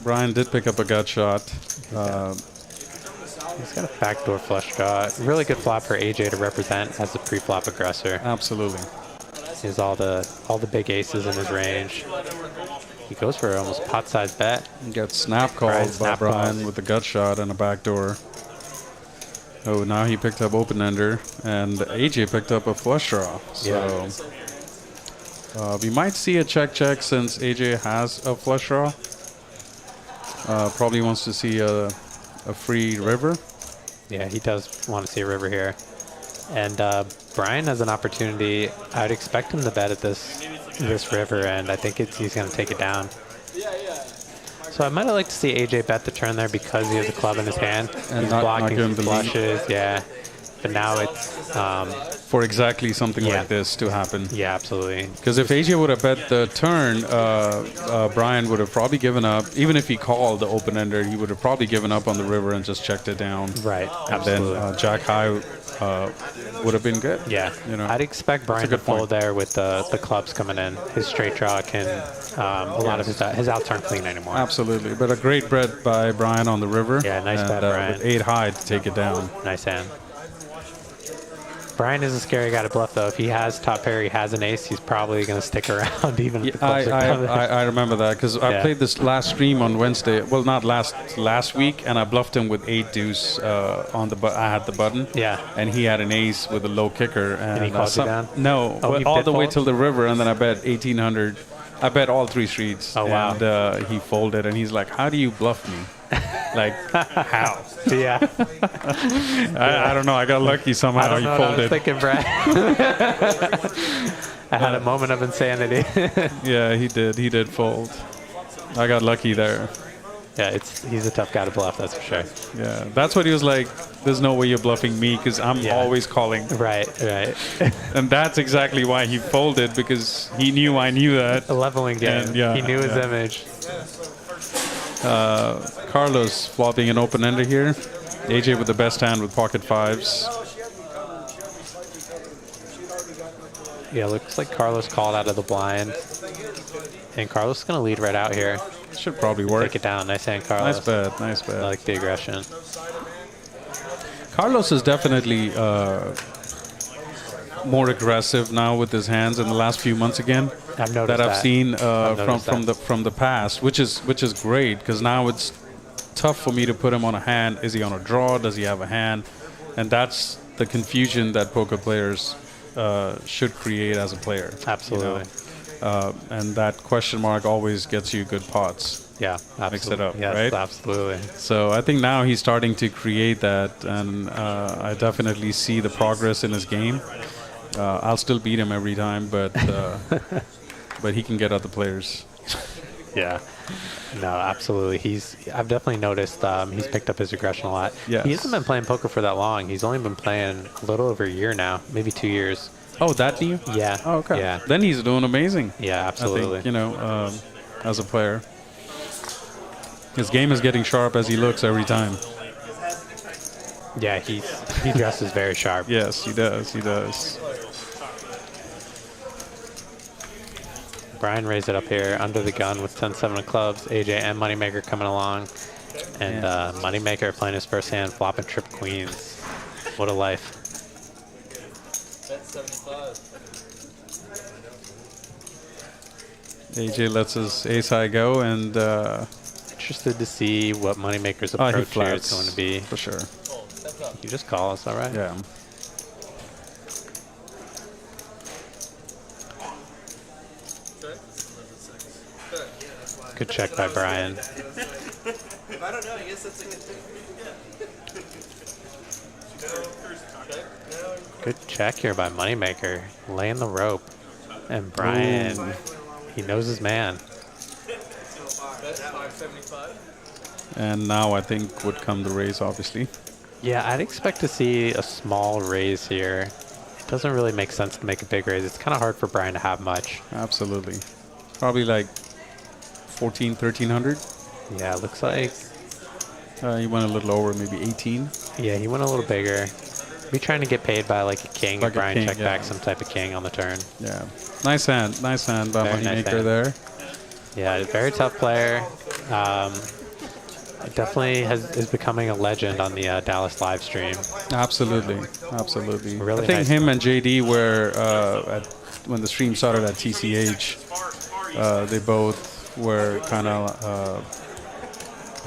Brian did pick up a gut shot. He's got a backdoor flush draw. Really good flop for AJ to represent as a pre-flop aggressor. Absolutely. He has all the big aces in his range. He goes for almost pot-sized bet. He gets snap called by Brian with a gut shot and a backdoor. Oh, now he picked up open ender, and AJ picked up a flush draw. So we might see a check since AJ has a flush draw. Probably wants to see a free river. Yeah, he does want to see a river here. And Brian has an opportunity. I'd expect him to bet at this river, and I think he's going to take it down. So I might have liked to see AJ bet the turn there because he has a club in his hand. And He's not blocking give him some the lead. flushes. Yeah. but now it's for exactly something Yeah. like this to happen. yeah, absolutely. Because if AJ would have bet the turn, Brian would have probably given up. Even if he called the open ender, he would have probably given up on the river and just checked it down. Right, And absolutely. then Jack High would have been good. Yeah, You know, I'd expect Brian to good point. fold there with the clubs coming in. His straight draw can a lot of his outs aren't clean anymore. Absolutely. But a great bet by Brian on the river. Yeah, nice and, bet, Brian. With 8 high to take it down. Nice hand. Brian is a scary guy to bluff though. If he has top pair, he has an ace, he's probably going to stick around even if the clubs are coming. I remember that because I Yeah. played this last stream on Wednesday. Well, not last week, and I bluffed him with 8 deuce on the I had the button. Yeah. And he had an ace with a low kicker. And he called you down? No, Oh, he all did the way fold? till the river, and then I bet 1800. I bet all 3 streets. Oh, wow. And he folded, and he's like, "How do you bluff me?" Like, how? Yeah. I don't know. I got lucky somehow. I don't He know what I was folded. thinking, Brad. I had a moment of insanity. Yeah, he did. He did fold. I got lucky there. Yeah, he's a tough guy to bluff, that's for sure. Yeah, that's what he was like. There's no way you're bluffing me because I'm Yeah. always calling. Right. And that's exactly why he folded, because he knew I knew that. A leveling game. And, yeah, he knew his yeah. image. Carlos flopping an open ender here. AJ with the best hand with pocket 5s. Yeah, looks like Carlos called out of the blind. And Carlos is going to lead right out here. Should probably work. Take it down. Nice hand, Carlos. Nice bet. Nice bet. I like the aggression. Carlos is definitely more aggressive now with his hands in the last few months again. I've noticed that I've that. seen noticed from the past, which is great, because now it's tough for me to put him on a hand. Is he on a draw? Does he have a hand? And that's the confusion that poker players should create as a player. Absolutely. You know? And that question mark always gets you good pots. Yeah, absolutely. Mix it up, yes, right? absolutely. So I think now he's starting to create that, and I definitely see the progress in his game. I'll still beat him every time, but but he can get other players. Yeah. No, absolutely. I've definitely noticed he's picked up his aggression a lot. Yes. He hasn't been playing poker for that long. He's only been playing a little over a year now, maybe 2 years. Oh, that new? Yeah. Oh, okay. Yeah. Then he's doing amazing. Yeah, I absolutely. think, you know, as a player. His game is getting sharp as he looks every time. Yeah, he dresses very sharp. Yes, he does. He does. Brian raised it up here under the gun with 10-7 of clubs. AJ and Moneymaker coming along. And Moneymaker playing his first hand, flopping trip queens. What a life. Bet 75. AJ lets his ace high go, and Interested to see what Moneymaker's he approach here is flats going to be. for sure. You just call us, all right? Yeah. Good check by Brian. If I don't know, I guess that's a good thing. Good check here by Moneymaker, laying the rope. And Brian, he knows his man. Bet 575. And now I think would come the raise, obviously. Yeah, I'd expect to see a small raise here. It doesn't really make sense to make a big raise. It's kind of hard for Brian to have much. Absolutely. Probably like 14, 1300. Yeah, it looks like, He went a little over, maybe 18. yeah, he went a little bigger. Be trying to get paid by like a king. Like a Brian king, check yeah. back some type of king on the turn. Yeah. Nice hand. Nice hand by Very nice Moneymaker hand. there. Yeah, very tough player. Definitely is becoming a legend on the Dallas live stream. Absolutely. Absolutely. Really I think nice. him and JD were, when the stream started at TCH, they both were kind of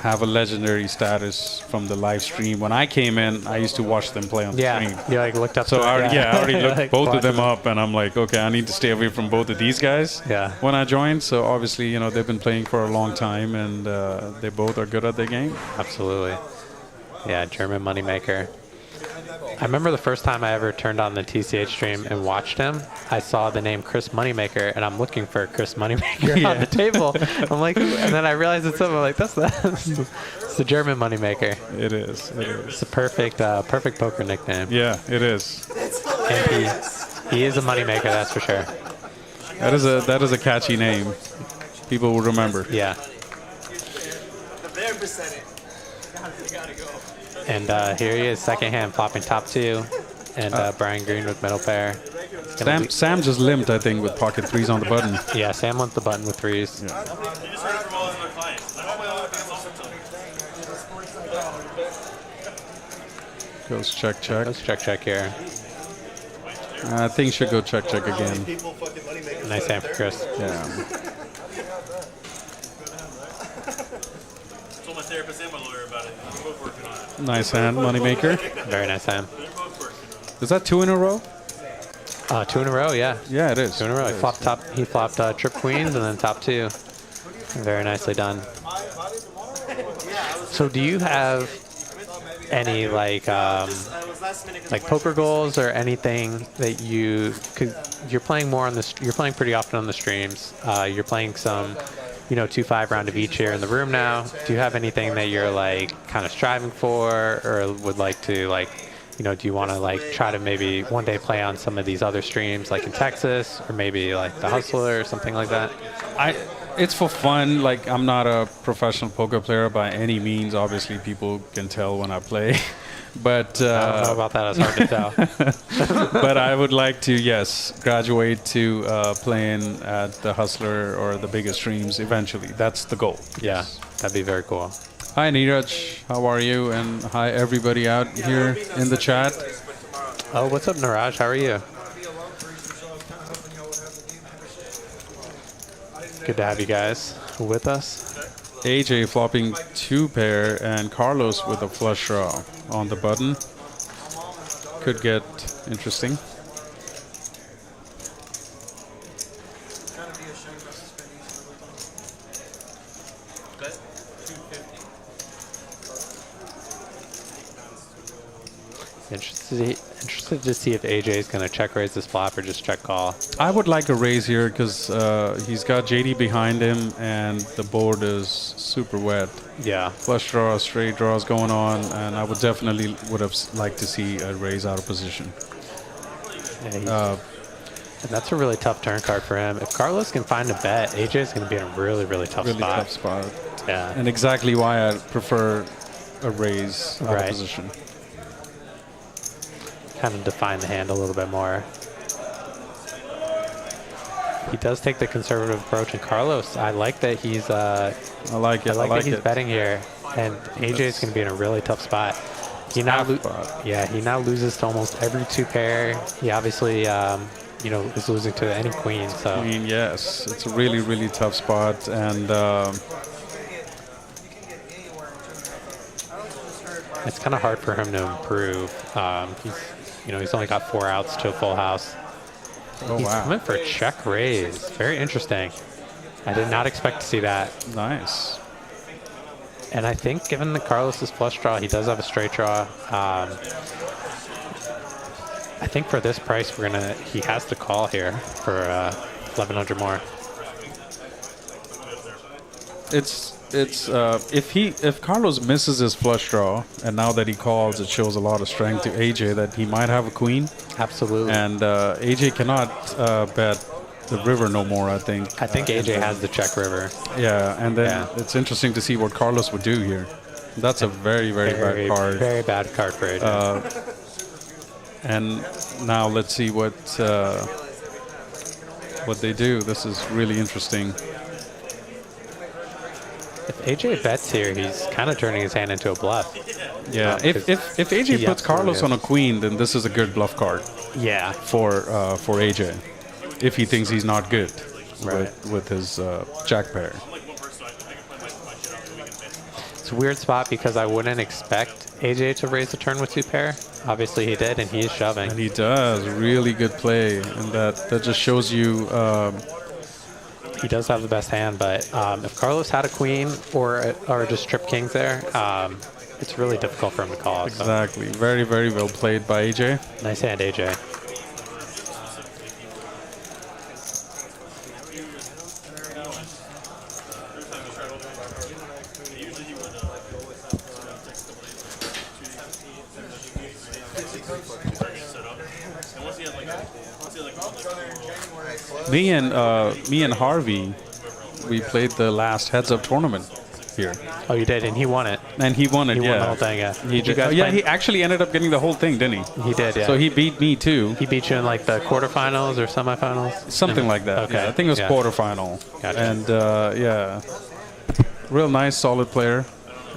have a legendary status from the live stream. When I came in, I used to watch them play on the Yeah, stream. you like looked up. So to I it, already looked Like, both of them watching up, and I'm like, okay, I need to stay away from both of these guys. Yeah. When I joined, so obviously, you know, they've been playing for a long time, and they both are good at their game. Absolutely. Yeah, German Moneymaker. I remember the first time I ever turned on the TCH stream and watched him, I saw the name Chris Moneymaker, and I'm looking for Chris Moneymaker on the table. I'm like, and then I realized it's him. I'm like, it's the German Moneymaker. It is. It is. It's a perfect poker nickname. Yeah, it is. And he is a moneymaker, that's for sure. That is a catchy name. People will remember. Yeah. The bear percentage. You gotta go. And here he is, second hand, flopping top 2, and Brian Green with middle pair. Sam just limped, I think, with pocket 3s on the button. Yeah, Sam wants the button with 3s. You Yeah. just heard it from all of our clients. I hope my other clients also Goes check, check. Let's check here. I think should go check, check again. People fucking money makers. Nice hand for Chris. Yeah. told my therapist and my lawyer about it. We're both working on it. Nice hand, Moneymaker. Very nice hand. They're both working on it. Is that 2 in a row? 2 in a row, yeah. Yeah, it is. 2 in a row. He flopped trip queens and then top 2. Very nicely done. So do you have any like poker goals or anything that you're playing more on you're playing pretty often on the streams. You're playing some 2-5 round of each here in the room now. Do you have anything that you're like kind of striving for, or would like to do you want to try to maybe one day play on some of these other streams like in Texas, or maybe like the Hustler or something like that? It's for fun. Like, I'm not a professional poker player by any means. Obviously, people can tell when I play. But I don't know about that. It's hard to tell. but I would like to, yes, graduate to playing at the Hustler or the bigger streams eventually. That's the goal. Yeah, that'd be very cool. Hi, Neeraj. How are you? And hi, everybody out here in the chat. Oh, what's up, Niraj? How are you? Good to have you guys with us. AJ flopping 2 pair and Carlos with a flush draw on the button. Could get interesting. Interested to see if AJ is going to check raise this flop or just check call. I would like a raise here because he's got JD behind him and the board is super wet. Yeah. Flush draws, straight draws going on, and I would definitely would have liked to see a raise out of position. Yeah, and that's a really tough turn card for him. If Carlos can find a bet, AJ is going to be in a really, really tough spot. Tough spot. Yeah. And exactly why I prefer a raise out of position. Kind of define the hand a little bit more. He does take the conservative approach, and Carlos, I like that he's I like it. I like that he's betting here, and AJ is going to be in a really tough spot. He now loses to almost every 2 pair. He obviously is losing to any queen. So I mean, yes, it's a really, really tough spot, and it's kind of hard for him to improve. He's only got 4 outs to a full house. oh He's wow, coming for a check raise. Very interesting. I did not expect to see that. nice. And I think given the Carlos's flush draw, he does have a straight draw. I think for this price, he has to call here for 1,100 more. It's if Carlos misses his flush draw, and now that he calls, it shows a lot of strength to AJ that he might have a queen. Absolutely. And AJ cannot bet the river no more, I think. I think AJ has the check river. Yeah, and then it's interesting to see what Carlos would do here. That's a very, very bad card. Very bad card for AJ. And now let's see what they do. This is really interesting. If AJ bets here, he's kind of turning his hand into a bluff. Yeah, if AJ puts Carlos on a queen, then this is a good bluff card. Yeah. For AJ, if he thinks he's not good with his jack pair. It's a weird spot because I wouldn't expect AJ to raise the turn with 2 pair. Obviously he did, and he's shoving. And he does. Really good play. And that just shows you he does have the best hand, but if Carlos had a queen or just trip kings there, it's really difficult for him to call. Exactly. So. Very, very well played by AJ. Nice hand, AJ. Me and Harvey, we played the last heads-up tournament here. Oh, you did, and he won it. And he won it, He yeah. won the whole thing, yeah. He did. Yeah, he actually ended up getting the whole thing, didn't he? He did, yeah. So he beat me too. He beat you in like the quarterfinals or semifinals? Something like that. Okay. Yeah, I think it was quarterfinal. Gotcha. And yeah, real nice, solid player.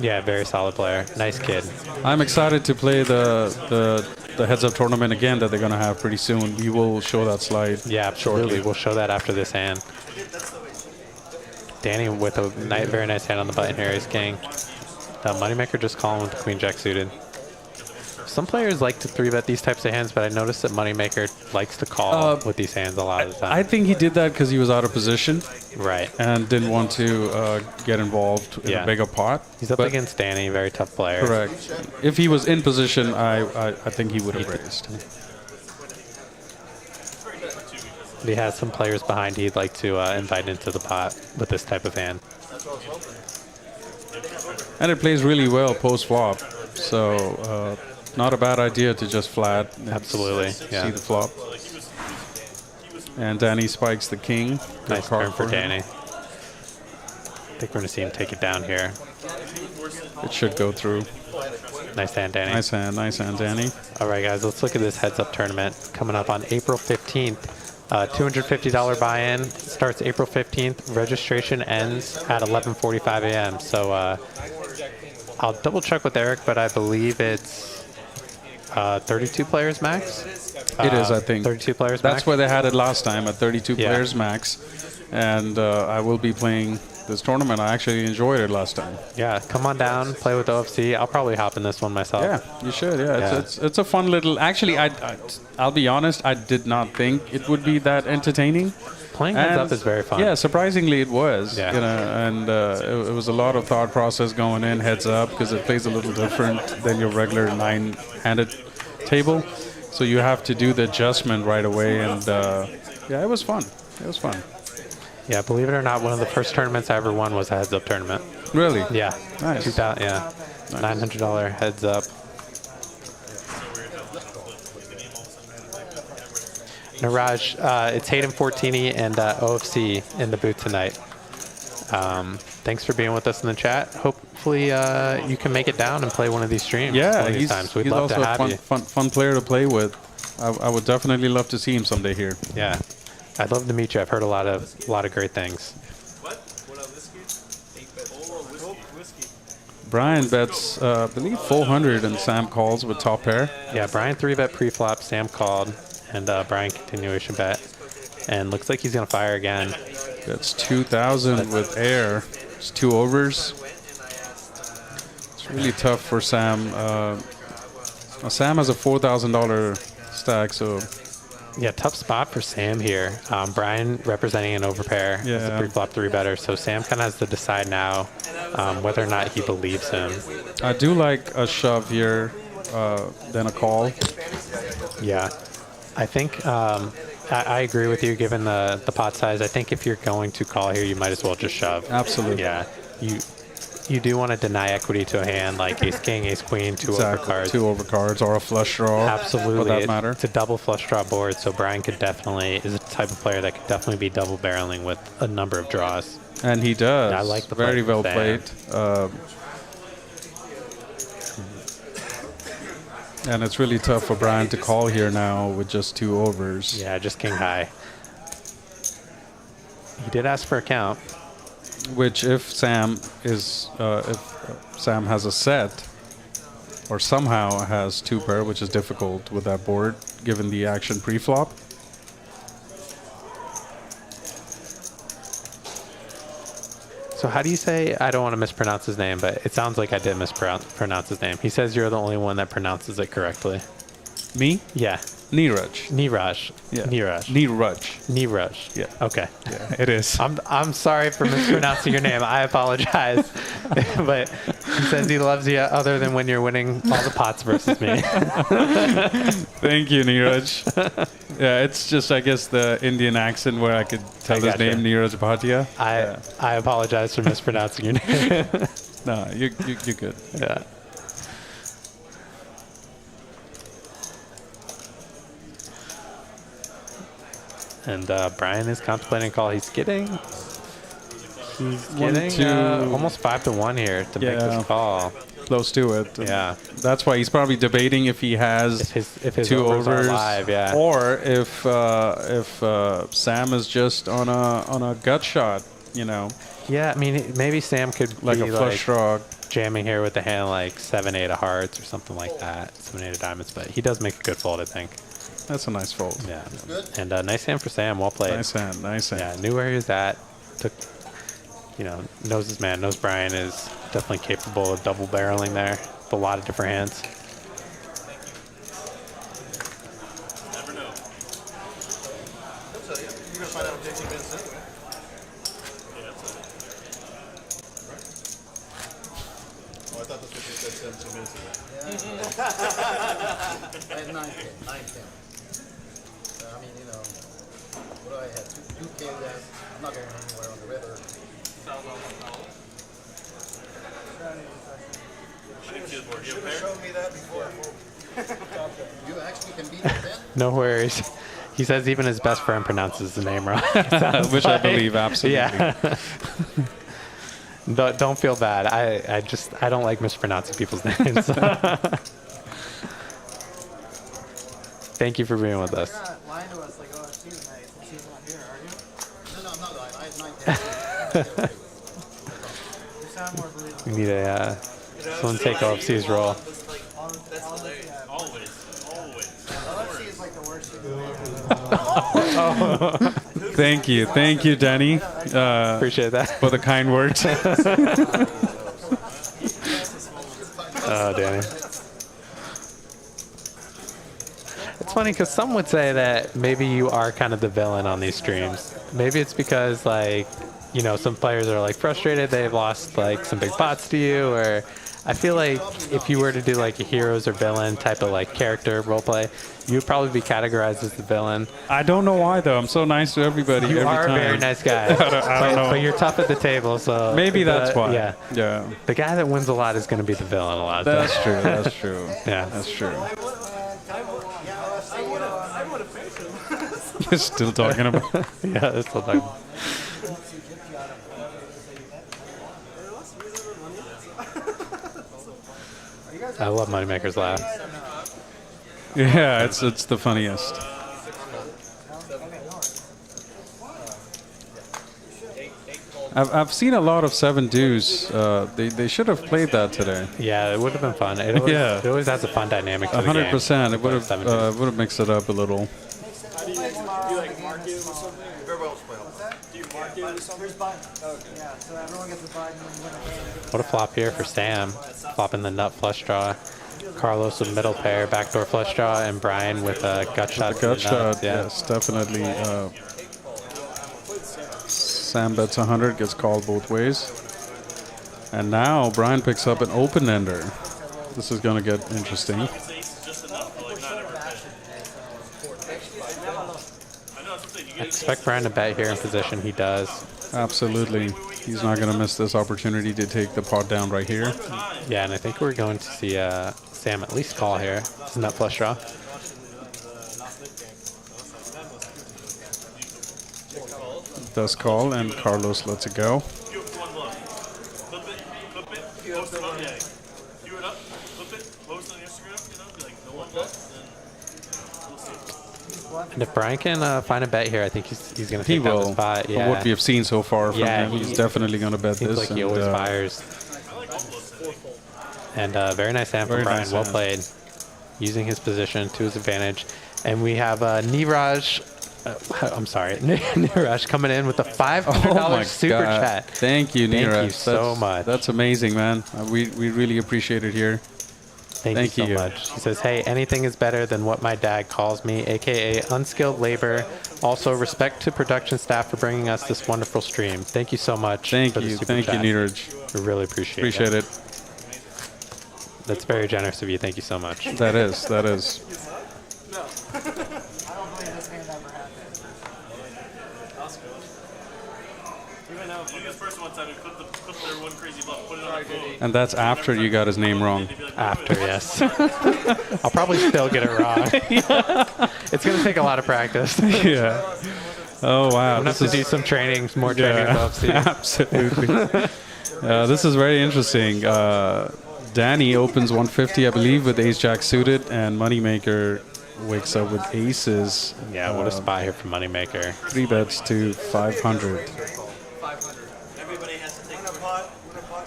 Yeah, very solid player. Nice kid. I'm excited to play the heads-up tournament again that they're gonna have pretty soon. We will show that slide. Yeah, absolutely. Shortly. We'll show that after this hand. Danny with a very nice hand on the button here. Ace king. Moneymaker just calling with the queen jack suited. Some players like to 3-bet these types of hands, but I noticed that Moneymaker likes to call with these hands a lot of the time. I think he did that because he was out of position. Right. And didn't want to get involved in a bigger pot. He's up against Danny, very tough player. Correct. If he was in position, I think he would have raised. He has some players behind he'd like to invite into the pot with this type of hand. And it plays really well post-flop. So not a bad idea to just flat. Absolutely. Yeah. See the flop. And Danny spikes the king. Nice turn for Danny. I think we're going to see him take it down here. It should go through. Nice hand, Danny. Nice hand, Danny. All right, guys, let's look at this heads-up tournament coming up on April 15th. $250 buy-in. Starts April 15th. Registration ends at 11:45 a.m. So I'll double-check with Eric, but I believe it's 32 players max. It is, I think. 32 players That's max. where they had it last time, at 32 players max. And I will be playing this tournament. I actually enjoyed it last time. Yeah, come on down, play with OFC. I'll probably hop in this one myself. Yeah, you should. Yeah, it's a fun little. Actually, I'll be honest. I did not think it would be that entertaining. Playing heads up is very fun. Yeah, surprisingly it was. Yeah. You know, and it was a lot of thought process going in heads up because it plays a little different than your regular 9-handed table. So you have to do the adjustment right away, and yeah, it was fun. It was fun. Yeah, believe it or not, one of the first tournaments I ever won was a heads-up tournament. Really? Yeah. Nice. 2000, yeah. Nice. $900 heads-up. Niraj, it's Hayden Fortini and OFC in the booth tonight. Thanks for being with us in the chat. Hopefully you can make it down and play one of these streams. Yeah, one of these times. We'd love also to have a you. fun player to play with. I would definitely love to see him someday here. Yeah, I'd love to meet you. I've heard a lot of great things. Brian bets, I believe, 400, and Sam calls with top pair. Yeah, Brian 3-bet pre-flop, Sam called, and Brian continuation bet. And looks like he's going to fire again. That's 2,000 with air. It's 2 overs. It's really tough for Sam. Sam has a $4,000 stack, so... Yeah, tough spot for Sam here. Brian representing an overpair as a pre-flop 3-better, so Sam kind of has to decide now whether or not he believes him. I do like a shove here, then a call. Yeah, I think I agree with you given the pot size. I think if you're going to call here, you might as well just shove. Absolutely. Yeah, you do want to deny equity to a hand like ace king, ace queen, 2 overcards. 2 overcards or a flush draw. Absolutely. For that matter. It's a double flush draw board, so Brian is the type of player that could definitely be double barreling with a number of draws. And he does. I like the very well played. And it's really tough for Brian to call here now with just 2 overs. Yeah, just king high. He did ask for a count. Which, if Sam has a set, or somehow has 2 pair, which is difficult with that board, given the action pre-flop. So how do you say, I don't want to mispronounce his name, but it sounds like I did mispronounce his name. He says you're the only one that pronounces it correctly. Me? Yeah. Niraj. Niraj. Yeah. Niraj. Niraj. Yeah. Yeah. Okay. Yeah, it is. I'm sorry for mispronouncing your name. I apologize. But he says he loves you other than when you're winning all the pots versus me. Thank you, Niraj. Yeah, it's just, I guess, the Indian accent where I could tell his gotcha. name, Niraj Bhatia. I apologize for mispronouncing your name. No, you're good. Yeah. And Brian is contemplating a call. He's getting almost 5-1 here to make this call. Close to it. And Yeah. that's why he's probably debating if he has If his two overs are overs, live, yeah. or if Sam is just on a gut shot, you know, Yeah, I mean, maybe Sam could like be a flush draw. jamming here with a hand like 7-8 of hearts or something like that, 7-8 of diamonds. But he does make a good fold, I think. That's a nice fold. Yeah, and nice hand for Sam. Well played. Nice hand. Nice hand. Yeah, knew where he was at. Took, knows his man. Knows Brian is definitely capable of double barreling there with a lot of different hands. Never know. So, yeah, you're gonna find out in 15 minutes anyway. Yeah, that's it. Oh, I thought this was just 17 minutes ago. I had 9-10. I mean, what do I have? Two KDS. I'm not going anywhere on the river. Should have shown me that before. You actually can beat it then? No worries. He says even his best friend pronounces the name wrong. Which I believe, absolutely. Yeah. Don't feel bad. I don't like mispronouncing people's names. Thank you for being with us. You're not lying to us like OFC tonight since he's not here, are you? No, I'm not lying. I had 9-10. You sound more believable. We need someone take OFC's role. Always. OFC is like the worst thing. Thank you, Danny, Appreciate that. for the kind words. Oh, Danny. It's funny because some would say that maybe you are kind of the villain on these streams. Maybe it's because, like, some players are like frustrated they've lost like some big pots to you, or I feel like if you were to do like a heroes or villain type of like character roleplay, you would probably be categorized as the villain. I don't know why though. I'm so nice to everybody. You every are time. a very nice guy, I don't know. but you're tough at the table, so Maybe that's why. Yeah, Yeah. the guy that wins a lot is going to be the villain a lot of That's times. true. That's true. Yeah, That's true. I would have paid him. You're still talking about. yeah, that's what I'm. I love Moneymaker's laugh. Yeah, it's the funniest. I've seen a lot of 7 dues. They should have played that today. Yeah, it would have been fun. It always has a fun dynamic to the game. 100%. It would have 7 dues. would have mixed it up a little. Do you like mark it or something? Very well played. What's that? Do you mark it or something? There's buttons. Okay. Yeah, so everyone gets a button when you win a hand. What a flop here for Sam. Flopping the nut flush draw. Carlos with middle pair, backdoor flush draw, and Brian with a gut shot. The gut to the nuts. shot, yes, definitely. Sam bets 100, gets called both ways. And now Brian picks up an open ender. This is going to get interesting. I expect Brian to bet here in position. He does. Absolutely. He's not going to miss this opportunity to take the pot down right here. Yeah, and I think we're going to see Sam at least call here. It's a nut flush draw. Does call, and Carlos lets it go. And if Brian can find a bet here, I think he's going to He take down the will. spot. From Yeah. what we have seen so far from Yeah, him, he's definitely going to bet Seems this. like he always fires. And very nice hand from Very Brian. nice Well hand. played. Using his position to his advantage. And we have Niraj. I'm sorry, Niraj coming in with a $500 super chat. Thank you, Niraj. Thank you so much. That's amazing, man. We really appreciate it here. Thank you so much. He says, hey, anything is better than what my dad calls me, aka unskilled labor. Also, respect to production staff for bringing us this wonderful stream. Thank you so much. Thank you, Neeraj. We really appreciate it. it. That's very generous of you. Thank you so much. That is. No. I don't believe this hand ever happened. That's good. Even now, you guys first one time we clip their one crazy bluff, put it on the phone. And that's after you got his name wrong. After, yes. I'll probably still get it wrong. It's going to take a lot of practice. Yeah. Oh, wow. I'm going to have to do some training, more training with OFC. Absolutely. This is very interesting. Danny opens 150, I believe, with ace-jack suited, and Moneymaker wakes up with aces. Yeah, what a spot here for Moneymaker. 3 bets to 500. 500. Everybody has to take a pot.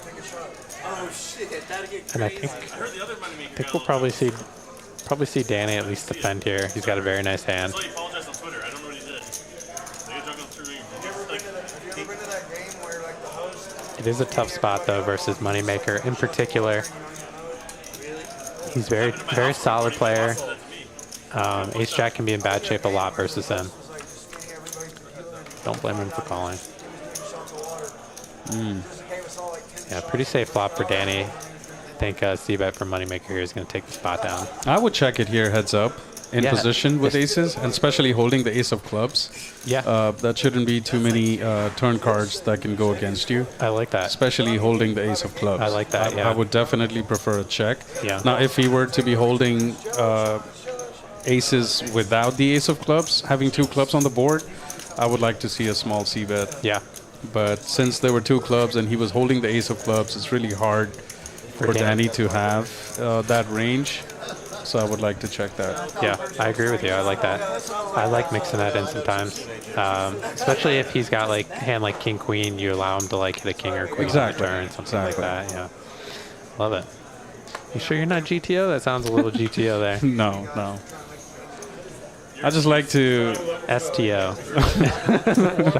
Take a shot. Oh shit, that'd get crazy. And I heard the other Moneymaker. think we'll probably see Danny at least defend here. He's got a very nice hand. So he apologized on Twitter. I don't know what he did. They got drunk on through. Have you ever been to that game where like the host? It is a tough spot though versus Moneymaker in particular. He's very solid player. Ace Jack can be in bad shape a lot versus him. Don't blame him for calling. Yeah, pretty safe flop for Danny. I think C-bet for Moneymaker here is going to take the spot down. I would check it here heads up in position with aces, and especially holding the ace of clubs. Yeah. That shouldn't be too many turn cards that can go against you. I like that. Especially holding the ace of clubs. I like that, yeah. I would definitely prefer a check. Yeah. Now, if he were to be holding aces without the ace of clubs, having 2 clubs on the board, I would like to see a small c-bet. Yeah. But since there were 2 clubs and he was holding the ace of clubs, it's really hard for Danny to have that range. So I would like to check that. Yeah, I agree with you. I like that. I like mixing that in sometimes. Especially if he's got like a hand like king queen, you allow him to like hit a king or queen on the turn, something like that. Yeah. Love it. You sure you're not GTO? That sounds a little GTO there. No. I just like to STO.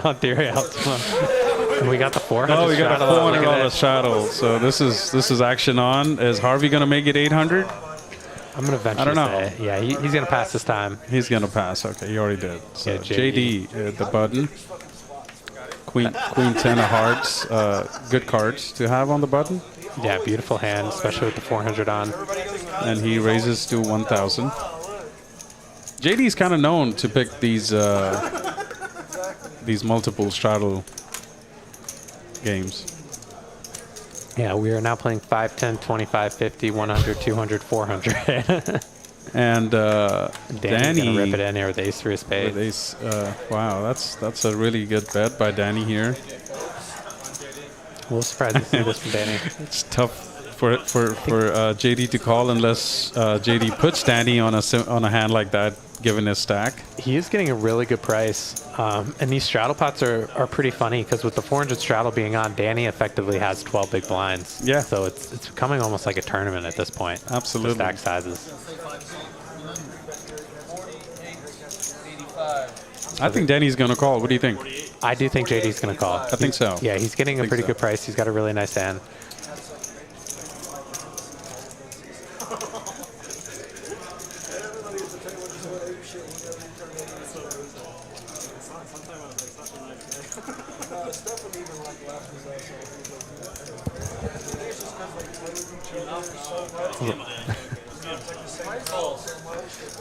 On theory, and we got the 400. Oh, we got a $400 shadow. So this is action on. Is Harvey gonna make it 800? I'm gonna venture to say, yeah, he's gonna pass this time. He's gonna pass. Okay, he already did. So Yeah, JD the button. Queen 10 of hearts. Good cards to have on the button. Yeah, beautiful hand, especially with the 400 on. And he raises to 1,000. JD's kind of known to pick these multiple straddle games. Yeah, we are now playing 5, 10, 25, 50, 100, 200, 400. And Danny's Danny gonna rip it in here with ace through a spade. with ace, wow, that's a really good bet by Danny here. A little surprised to see this from Danny. It's tough for JD to call unless JD puts Danny on a hand like that, given his stack. He is getting a really good price, and these straddle pots are pretty funny because with the 400 straddle being on, Danny effectively has 12 big blinds. Yeah. So it's becoming almost like a tournament at this point. Absolutely. The stack sizes. I think Danny's gonna call. What do you think? I do think JD's going to call. I think so. Yeah, he's getting a pretty so. good price. He's got a really nice hand.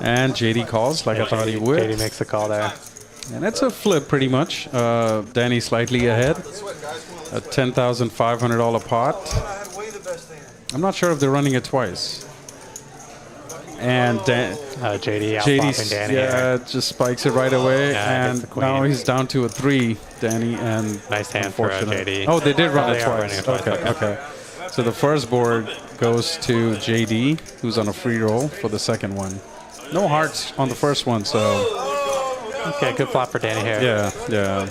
And JD calls like I thought he would. JD makes the call there. And it's a flip pretty much. Danny slightly ahead. A $10,500 pot. I'm not sure if they're running it twice. And JD out-flopping Danny here. just spikes it right away. Yeah, and now he's down to a 3, Danny. And nice hand for JD. Oh, they did run it They are twice. running it twice, Okay. So the first board goes to JD, who's on a free roll for the second one. No hearts on the first one, so... Okay, good flop for Danny here. Yeah.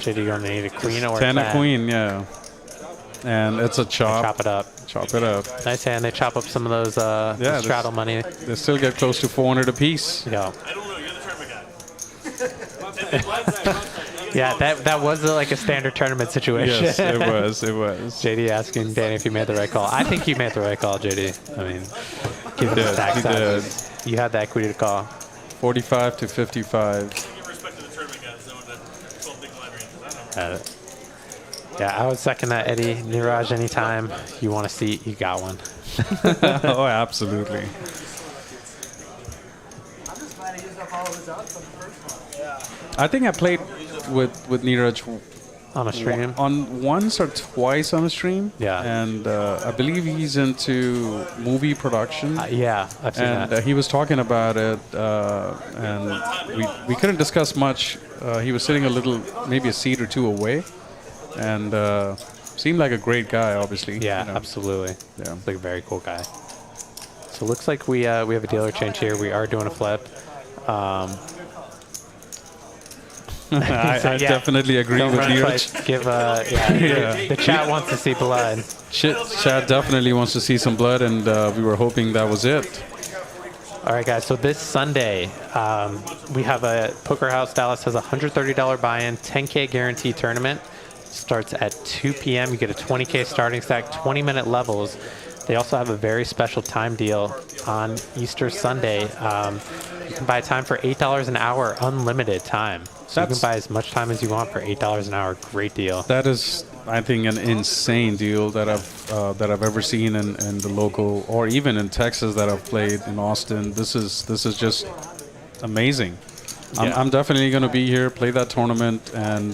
JD gonna need a queen or 10 a queen, yeah. And it's a chop. Chop it up. Chop it up. Nice hand. They chop up some of those the straddle money. They still get close to 400 apiece. Yeah. I don't know. You're the tournament guy. Yeah, that was like a standard tournament situation. Yes, it was. It was. JD asking Danny if you made the right call. I think you made the right call, JD. I mean, given the stack He did. size, you had the equity to call. 45 to 55. Give respect to the tournament guys, knowing that 12 big blind ranges. Yeah, I would second that, Eddie. Niraj, anytime you want a seat, you got one. Oh, absolutely. I'm just glad he used up all of his odds on the first one. I think I played with Neeraj On a stream? on once or twice on a stream. Yeah. And I believe he's into movie production. Yeah, I've seen And that. he was talking about it, and we couldn't discuss much. He was sitting a little, maybe a seat or two away, and seemed like a great guy, obviously. Yeah, you know. absolutely. Yeah. Like a very cool guy. So it looks like we have a dealer change here. We are doing a flip. I definitely agree Don't with run Neeraj. twice. Give Yeah. the chat wants to see blood. Chad definitely wants to see some blood, and we were hoping that was it. All right, guys. So this Sunday, we have a Poker House Dallas has a $130 buy-in, 10K guarantee tournament. Starts at 2 p.m. You get a 20K starting stack, 20-minute levels. They also have a very special time deal on Easter Sunday. You can buy time for $8 an hour, unlimited time. So you can buy as much time as you want for $8 an hour. Great deal. That is, I think, an insane deal that I've ever seen in the local, or even in Texas that I've played in Austin. This is just amazing. Yeah. I'm definitely going to be here, play that tournament, and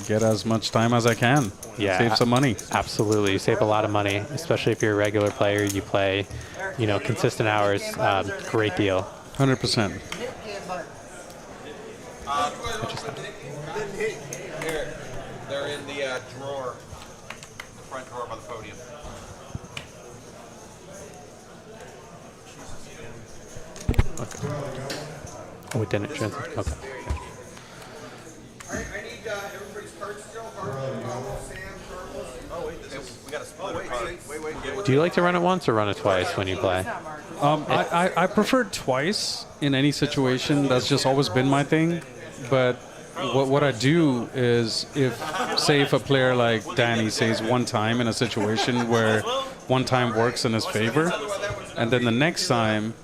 get as much time as I can. Yeah, Save some money. Absolutely. You save a lot of money, especially if you're a regular player. You play, consistent hours. Great deal. 100%. Here, they're in the drawer, the front drawer by the podium. Oh, it didn't translate. Okay. I need everybody's cards still. Harvey, Sam, Carlos. Oh, wait, we got to split wait. Do you like to run it once or run it twice when you play? I prefer twice in any situation. That's just always been my thing. But what I do is, if a player like Danny says one time in a situation where one time works in his favor, and then the next time,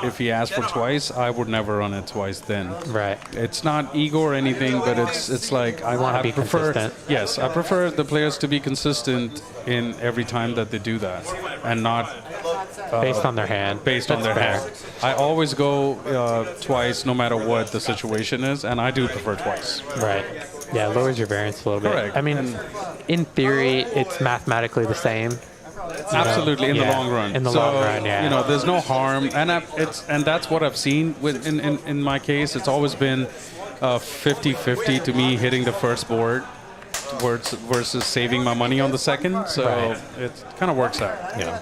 if he asks for twice, I would never run it twice then. Right. It's not ego or anything, but it's like wanna be prefer, consistent. Yes, I prefer the players to be consistent in every time that they do that, and not Based on their hand. based on their fair. hand. I always go twice, no matter what the situation is, and I do prefer twice. Right. Yeah, it lowers your variance a little bit. Correct. I mean, in theory, it's mathematically the same. Absolutely, in the Yeah, long run. in the long run, yeah. There's no harm, and that's what I've seen in my case. It's always been 50-50 to me hitting the first board versus saving my money on the second. So Right. it kind of works out. Yeah.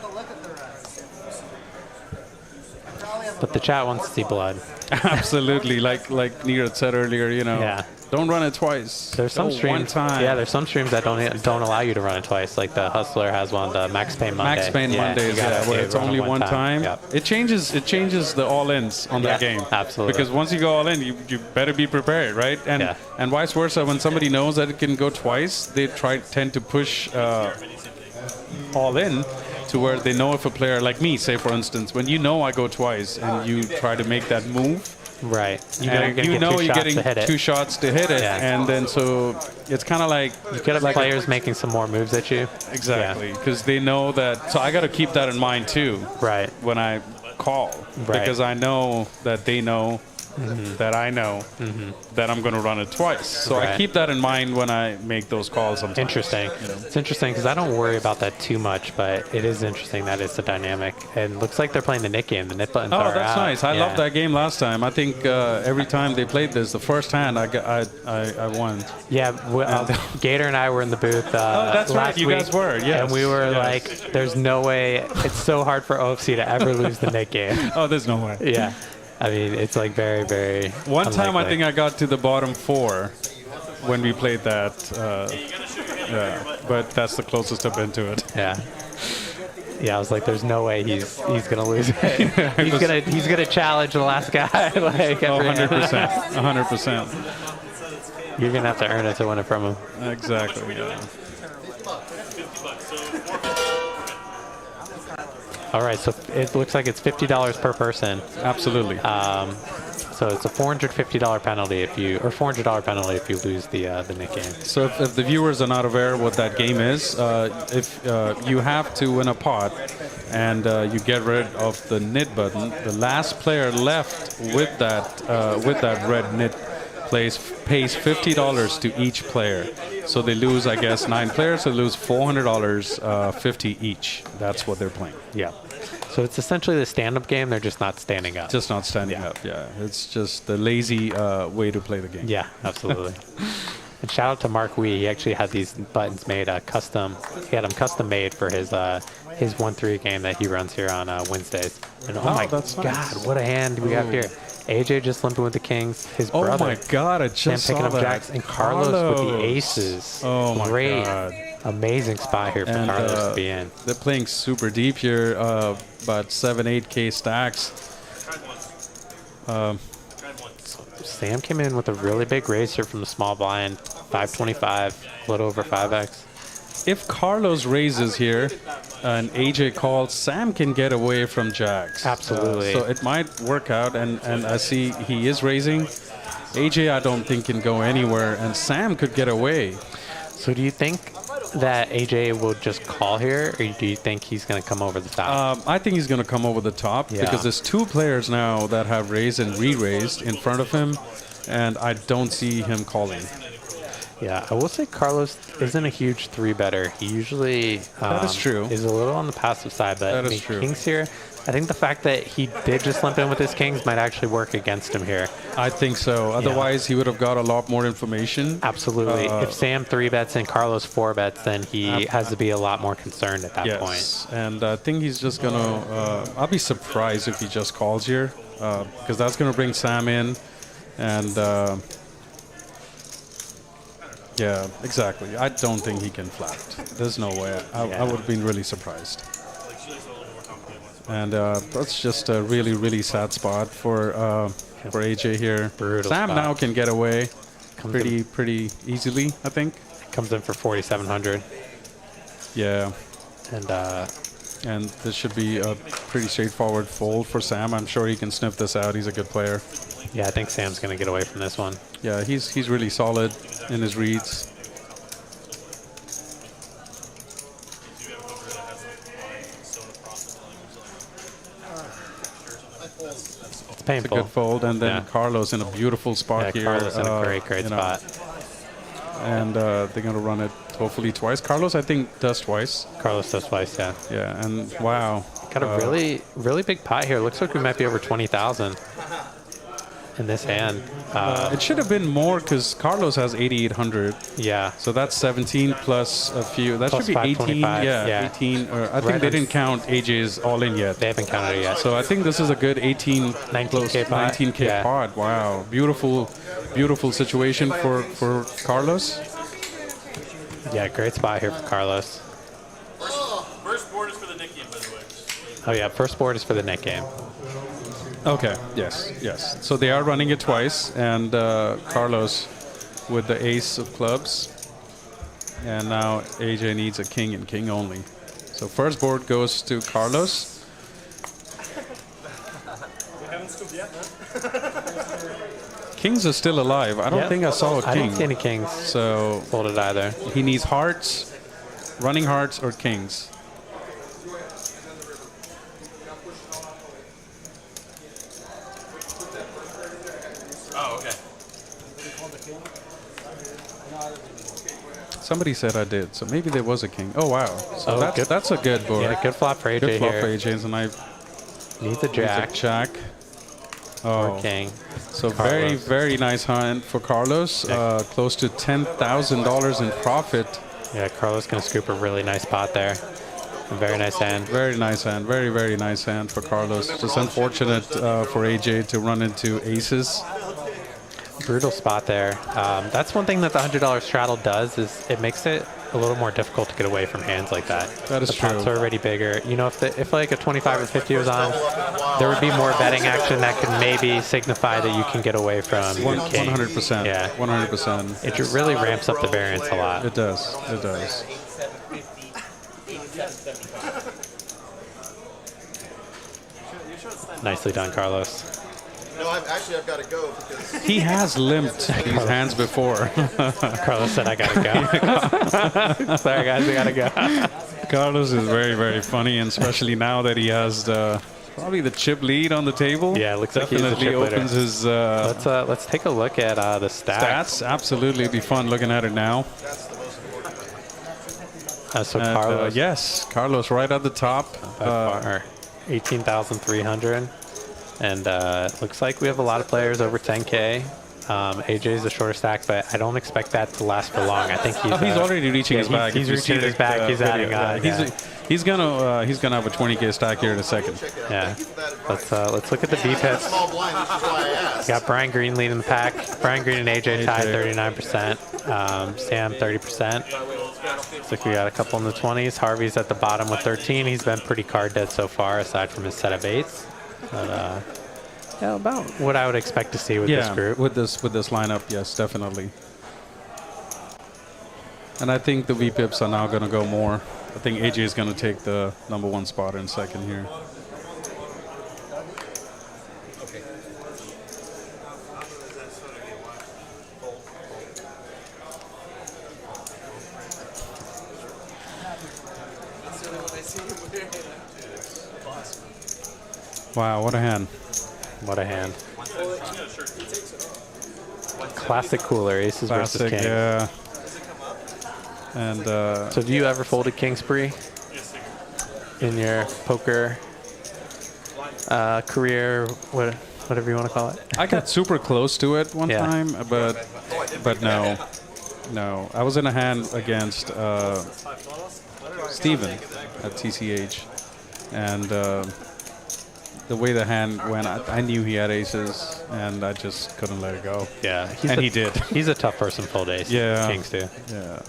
But the chat wants to see blood. Absolutely, like Neeraj said earlier, Yeah. don't run it twice. There's some Go streams. one time. Yeah, there's some streams that don't allow you to run it twice. Like the Hustler has one, the Max Payne Monday. Max Payne Mondays, you gotta where it's run it only one time. Yep. It changes the all-ins on that Yeah, game. absolutely. Because once you go all in, you better be prepared, right? And Yeah. and vice versa. When somebody knows that it can go twice, they tend to push all in to where they know if a player like me, say for instance, when I go twice and you try to make that move. Right. You know And you're you're getting getting 2 shots to hit it, Yeah. and then so it's kind of like You could have players making some more moves at you. exactly because they know that. So I got to keep that in mind too. Right. When I call, Right. because I know that they know that I know that I'm going to run it twice. So I Right. keep that in mind when I make those calls sometimes. Interesting. It's interesting because I don't worry about that too much, but it is interesting that it's a dynamic. And it looks like they're playing the Nick game. The Nick buttons Oh, are that's out. nice. I loved that game last time. I think every time they played this, the first hand I won. Yeah, Gator and I were in the booth that's right. last You week, guys were, yes. and we were Yes. like, "There's no way." It's so hard for OFC to ever lose the Nick game. Oh, there's no way. Yeah, I mean, it's like very, very. One time I unlikely. think I got to the bottom 4 when we played that. Yeah, but that's the closest I've been to it. Yeah. Yeah, I was like, "There's no way he's gonna lose it. he's gonna challenge the last guy." Like Oh, every 100%. 100%. You're gonna have to earn it to win it from him. Exactly. Yeah. 50 bucks. So All right, so it looks like it's $50 per person. Absolutely. So it's a $450 penalty if you, or $400 penalty if you lose the Nick game. So if the viewers are not aware what that game is, if you have to win a pot and you get rid of the nit button, the last player left with that red nit pays $50 to each player. So they lose, I guess, 9 players, so they lose $400, 50 each. That's what they're playing. Yeah. So it's essentially the stand-up game. They're just not standing up. Just not standing up. Yeah. It's just the lazy way to play the game. Yeah, absolutely. And shout out to Mark Wee. He actually had these buttons made custom. He had them custom made for his 1-3 game that he runs here on Wednesdays. And oh my that's God, nice. what a hand we have here. AJ just limping with the kings. His brother. Oh my God, I just picking saw up that. jacks, and Carlos with the aces. Oh my Great. God. Amazing spot here for And, Carlos to be in. They're playing super deep here, about 7-8K stacks. Sam came in with a really big raise here from the small blind, 525, a little over 5x. If Carlos raises here and AJ calls, Sam can get away from jacks. Absolutely. So it might work out, and I see he is raising. AJ, I don't think, can go anywhere, and Sam could get away. So do you think that AJ will just call here, or do you think he's going to come over the top? I think he's going to come over the top because there's 2 players now that have raised and re-raised in front of him, and I don't see him calling. Yeah, I will say Carlos isn't a huge 3-better. He usually that is true. Is a little on the passive side, but That is true. Kings here, I think the fact that he did just limp in with his kings might actually work against him here. I think so. Otherwise, he would have got a lot more information. Absolutely. If Sam 3-bets and Carlos 4-bets, then he has to be a lot more concerned at that point. And I think he's just going to... I'll be surprised if he just calls here, because that's going to bring Sam in. And... yeah, exactly. I don't think he can flat. There's no way. I would have been really surprised. And that's just a really, really sad spot for AJ here. Brutal Sam spot. now can get away pretty easily, I think. Comes in for 4,700. Yeah. And this should be a pretty straightforward fold for Sam. I'm sure he can sniff this out. He's a good player. yeah, I think Sam's going to get away from this one. Yeah, he's really solid in his reads. It's painful. It's a good fold, and then Carlos in a beautiful spot here. Carlos in a great spot. And they're going to run it hopefully twice. Carlos, I think, does twice. Carlos does twice, yeah. Yeah, and wow. Got a really big pot here. Looks like we might be over 20,000 in this hand. It should have been more because Carlos has 8,800. Yeah. So that's 17 plus a few. That Plus should be 18. 525, Yeah, 18. Or I think they didn't count AJ's all in yet. They haven't counted it yet. So I think this is a good 19K pot. 19K pot. Wow. Beautiful situation for Carlos. Yeah, great spot here for Carlos. First board is for the Nick game, by the way. Oh yeah, first board is for the Nick game. Okay. Yes. So they are running it twice, and Carlos with the ace of clubs, and now AJ needs a king and king only. So first board goes to Carlos. We haven't scooped yet, huh? Kings are still alive. I don't think I saw a king. I didn't see any kings So folded either. he needs hearts, running hearts, or kings. Oh, okay. Somebody said I did, so maybe there was a king. Oh wow! So that's a good board. Yeah, good flop for AJ Good flop here. for AJ, and I Needs a jack jack. or king. So Carlos. very nice hand for Carlos. Close to $10,000 in profit. Yeah, Carlos gonna scoop a really nice pot there. A very nice hand. Very nice hand. Very nice hand for Carlos. Just unfortunate for AJ to run into aces. Brutal spot there. That's one thing that the $100 straddle does is it makes it a little more difficult to get away from hands like that. That is the true. pots are already bigger. You know, if like a 25 or 50 was on, there would be more betting action that could maybe signify that you can get away from king. 100%. Yeah. 100%. It really ramps up the variance a lot. It does. It does. Nicely done, Carlos. No, I've got to go because He has limped these hands before. Carlos said, I gotta go. Sorry, guys, we gotta go. Carlos is very, very funny, and especially now that he has probably the chip lead on the table. Yeah, it looks like he's the definitely chip leader. opens his Let's take a look at the stats. stats. Absolutely, it'd be fun looking at it now. So And, Carlos, yes, Carlos right at the top. by far, 18,300. And looks like we have a lot of players over 10K. AJ's the shorter stack, but I don't expect that to last for long. I think He's already reaching his bag. He's If you reaching see his the, bag. He's adding video, on. yeah. He's gonna have a 20K stack here in a second. Yeah. Let's look at the B pips. small blind, which is why I asked. Got Brian Green leading the pack. Brian Green and AJ tied 39%. Sam 30%. Looks like we got a couple in the 20s. Harvey's at the bottom with 13. He's been pretty card dead so far, aside from his set of 8s. But yeah, about what I would expect to see with this group. with this lineup, yes, definitely. And I think the V pips are now gonna go more. I think AJ is gonna take the #1 spot in second here. Wow, what a hand. What a hand. Classic cooler, aces versus Classic, kings. yeah. And So do you ever fold a king spree in your poker career, whatever you want to call it? I got super close to it one Yeah. time, but no. I was in a hand against Steven at TCH, and the way the hand went, I knew he had aces, and I just couldn't let it go. Yeah, He did. He's a tough person to fold ace. Yeah. Kings do. Yeah.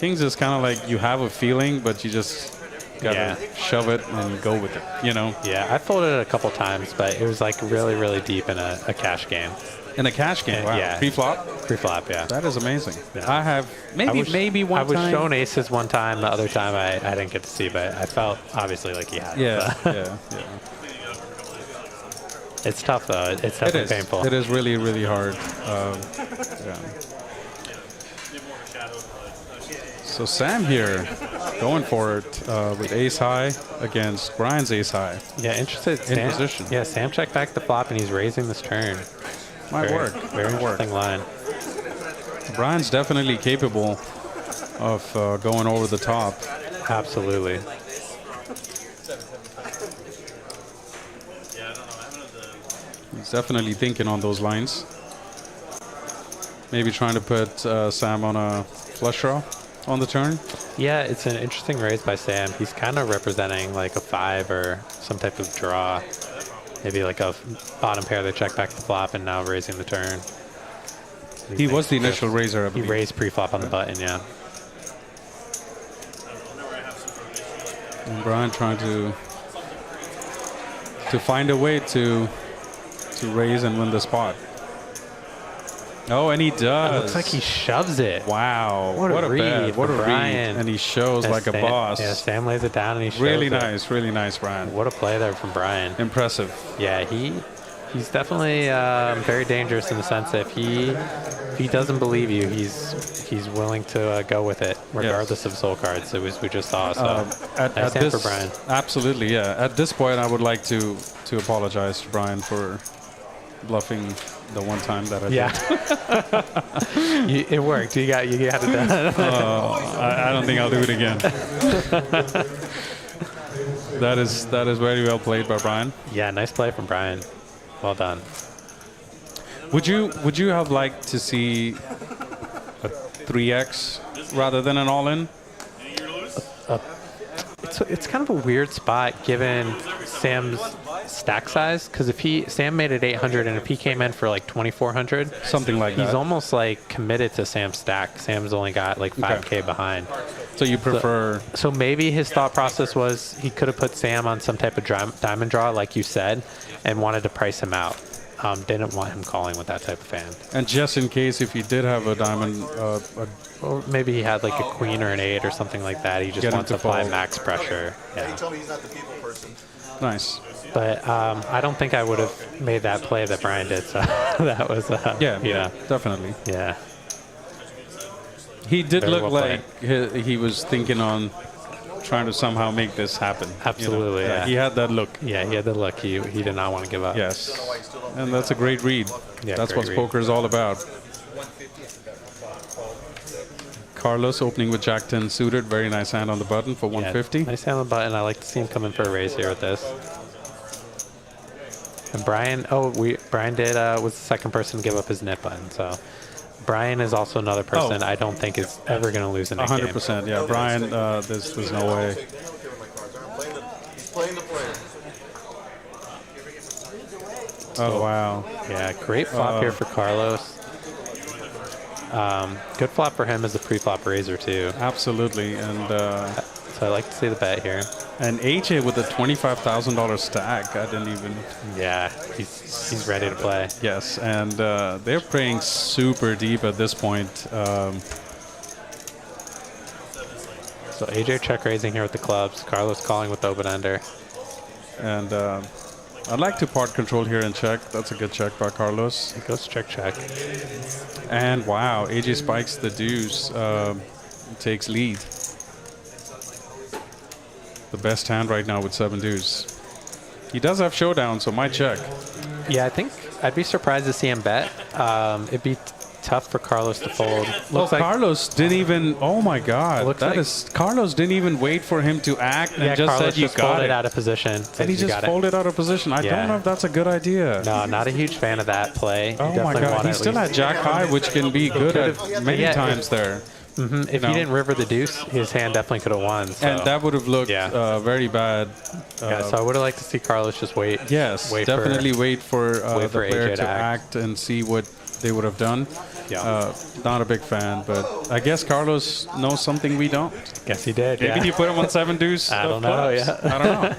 Kings is kind of like you have a feeling, but you just gotta shove it and go with it, you know? Yeah, I folded it a couple times, but it was like really, really deep in a cash game. In a cash game, wow. Yeah. Pre-flop? Pre-flop, yeah. That is amazing. Yeah. I have maybe one I was time. shown aces one time. The other time I didn't get to see, but I felt obviously like he had. Yeah, But yeah. it's tough though. It's It definitely is. painful. It is really, really hard. Yeah. So Sam here, going for it with ace high against Brian's ace high. Yeah, interested. In position. Yeah, Sam checked back the flop and he's raising this turn. Might work. Very Might work. interesting line. Brian's definitely capable of going over the top. Absolutely. He's definitely thinking on those lines. Maybe trying to put Sam on a flush draw on the turn. Yeah, it's an interesting raise by Sam. He's kind of representing like a 5 or some type of draw. Maybe like a bottom pair that checked back the flop and now raising the turn. He was the initial raiser, I He believe. raised pre-flop on the button, yeah. And Brian trying to find a way to raise and win the spot. Oh, and he does. It looks like he shoves it. Wow. What a read bet. What for a read. Brian. And he shows Yeah, like a Sam- boss. Yeah, Sam lays it down and he shows Really it. nice. Really nice, Brian. What a play there from Brian. Impressive. Yeah, he's definitely very dangerous in the sense that if he doesn't believe you, he's willing to go with it regardless of soul cards. We just saw. So At nice hand this, for Brian. Absolutely, yeah. At this point, I would like to apologize to Brian for bluffing the one time that I did. It worked. You got it done. I don't think I'll do it again. That is very well played by Brian. Yeah, nice play from Brian. Well done. Would you have liked to see a 3x rather than an all-in? It's kind of a weird spot given Sam's stack size, because if Sam made it 800 and if he came in for like 2,400, Something like that. he's almost like committed to Sam's stack. Sam's only got like 5K behind. So you prefer... So maybe his thought process was he could have put Sam on some type of diamond draw, like you said, and wanted to price him out. Didn't want him calling with that type of hand. And just in case if he did have a diamond... Or maybe he had like a queen or an 8 or something like that. He just Get him wants to to apply fold. max pressure. He Yeah. told me he's not the people person. Nice. But I don't think I would have made that play that Brian did. So that was... Yeah, definitely. Yeah. He did Very look well like he was thinking on trying to somehow make this happen. Absolutely, You know? yeah. He had that look. Yeah, he had the look. He did not want to give up. Yes. And that's a great read. Yeah, That's great what read. poker is all about. Carlos opening with Jack 10 suited. Very nice hand on the button for 150. Yeah, nice hand on the button. I like to see him come in for a raise here with this. And Brian, Brian did was the second person to give up his net button. So Brian is also another person I don't think is ever going to lose a net game. 100%. Yeah, Brian, there's no way. He's playing the player. Oh, wow. Yeah, great flop here for Carlos. Good flop for him as a pre-flop raiser too. Absolutely. And So I like to see the bet here. and AJ with a $25,000 stack. I didn't even... Yeah, he's ready to play. Yes, and they're playing super deep at this point. So AJ check raising here with the clubs. Carlos calling with the open ender. And I'd like to part control here and check. That's a good check by Carlos. It goes check check. And wow, AJ spikes the deuce. Takes lead. The best hand right now with 7 deuce. He does have showdown, so might check. Yeah, I think I'd be surprised to see him bet. It'd be tough for Carlos to fold. Looks like Carlos didn't even. Oh my God, Looks that like- is Carlos didn't even wait for him to act and yeah, just Carlos said you just got folded it. out of position. And Said he you just got it. folded out of position. I Yeah. don't know if that's a good idea. No, not a huge fan of that play. You Oh my definitely God, want he at still least- had Jack High, which can be good at many Yeah, times there. If No. he didn't river the deuce, his hand definitely could have won. So. And that would have looked Yeah. very bad. Yeah, so I would have liked to see Carlos just wait. Yes, wait definitely wait for wait the for player AJ to to act and see what they would have done. Yeah. Not a big fan, but I guess Carlos knows something we don't. Guess he did. Maybe yeah. he put him on 7 deuce. I of don't know, clubs. yeah. I don't know.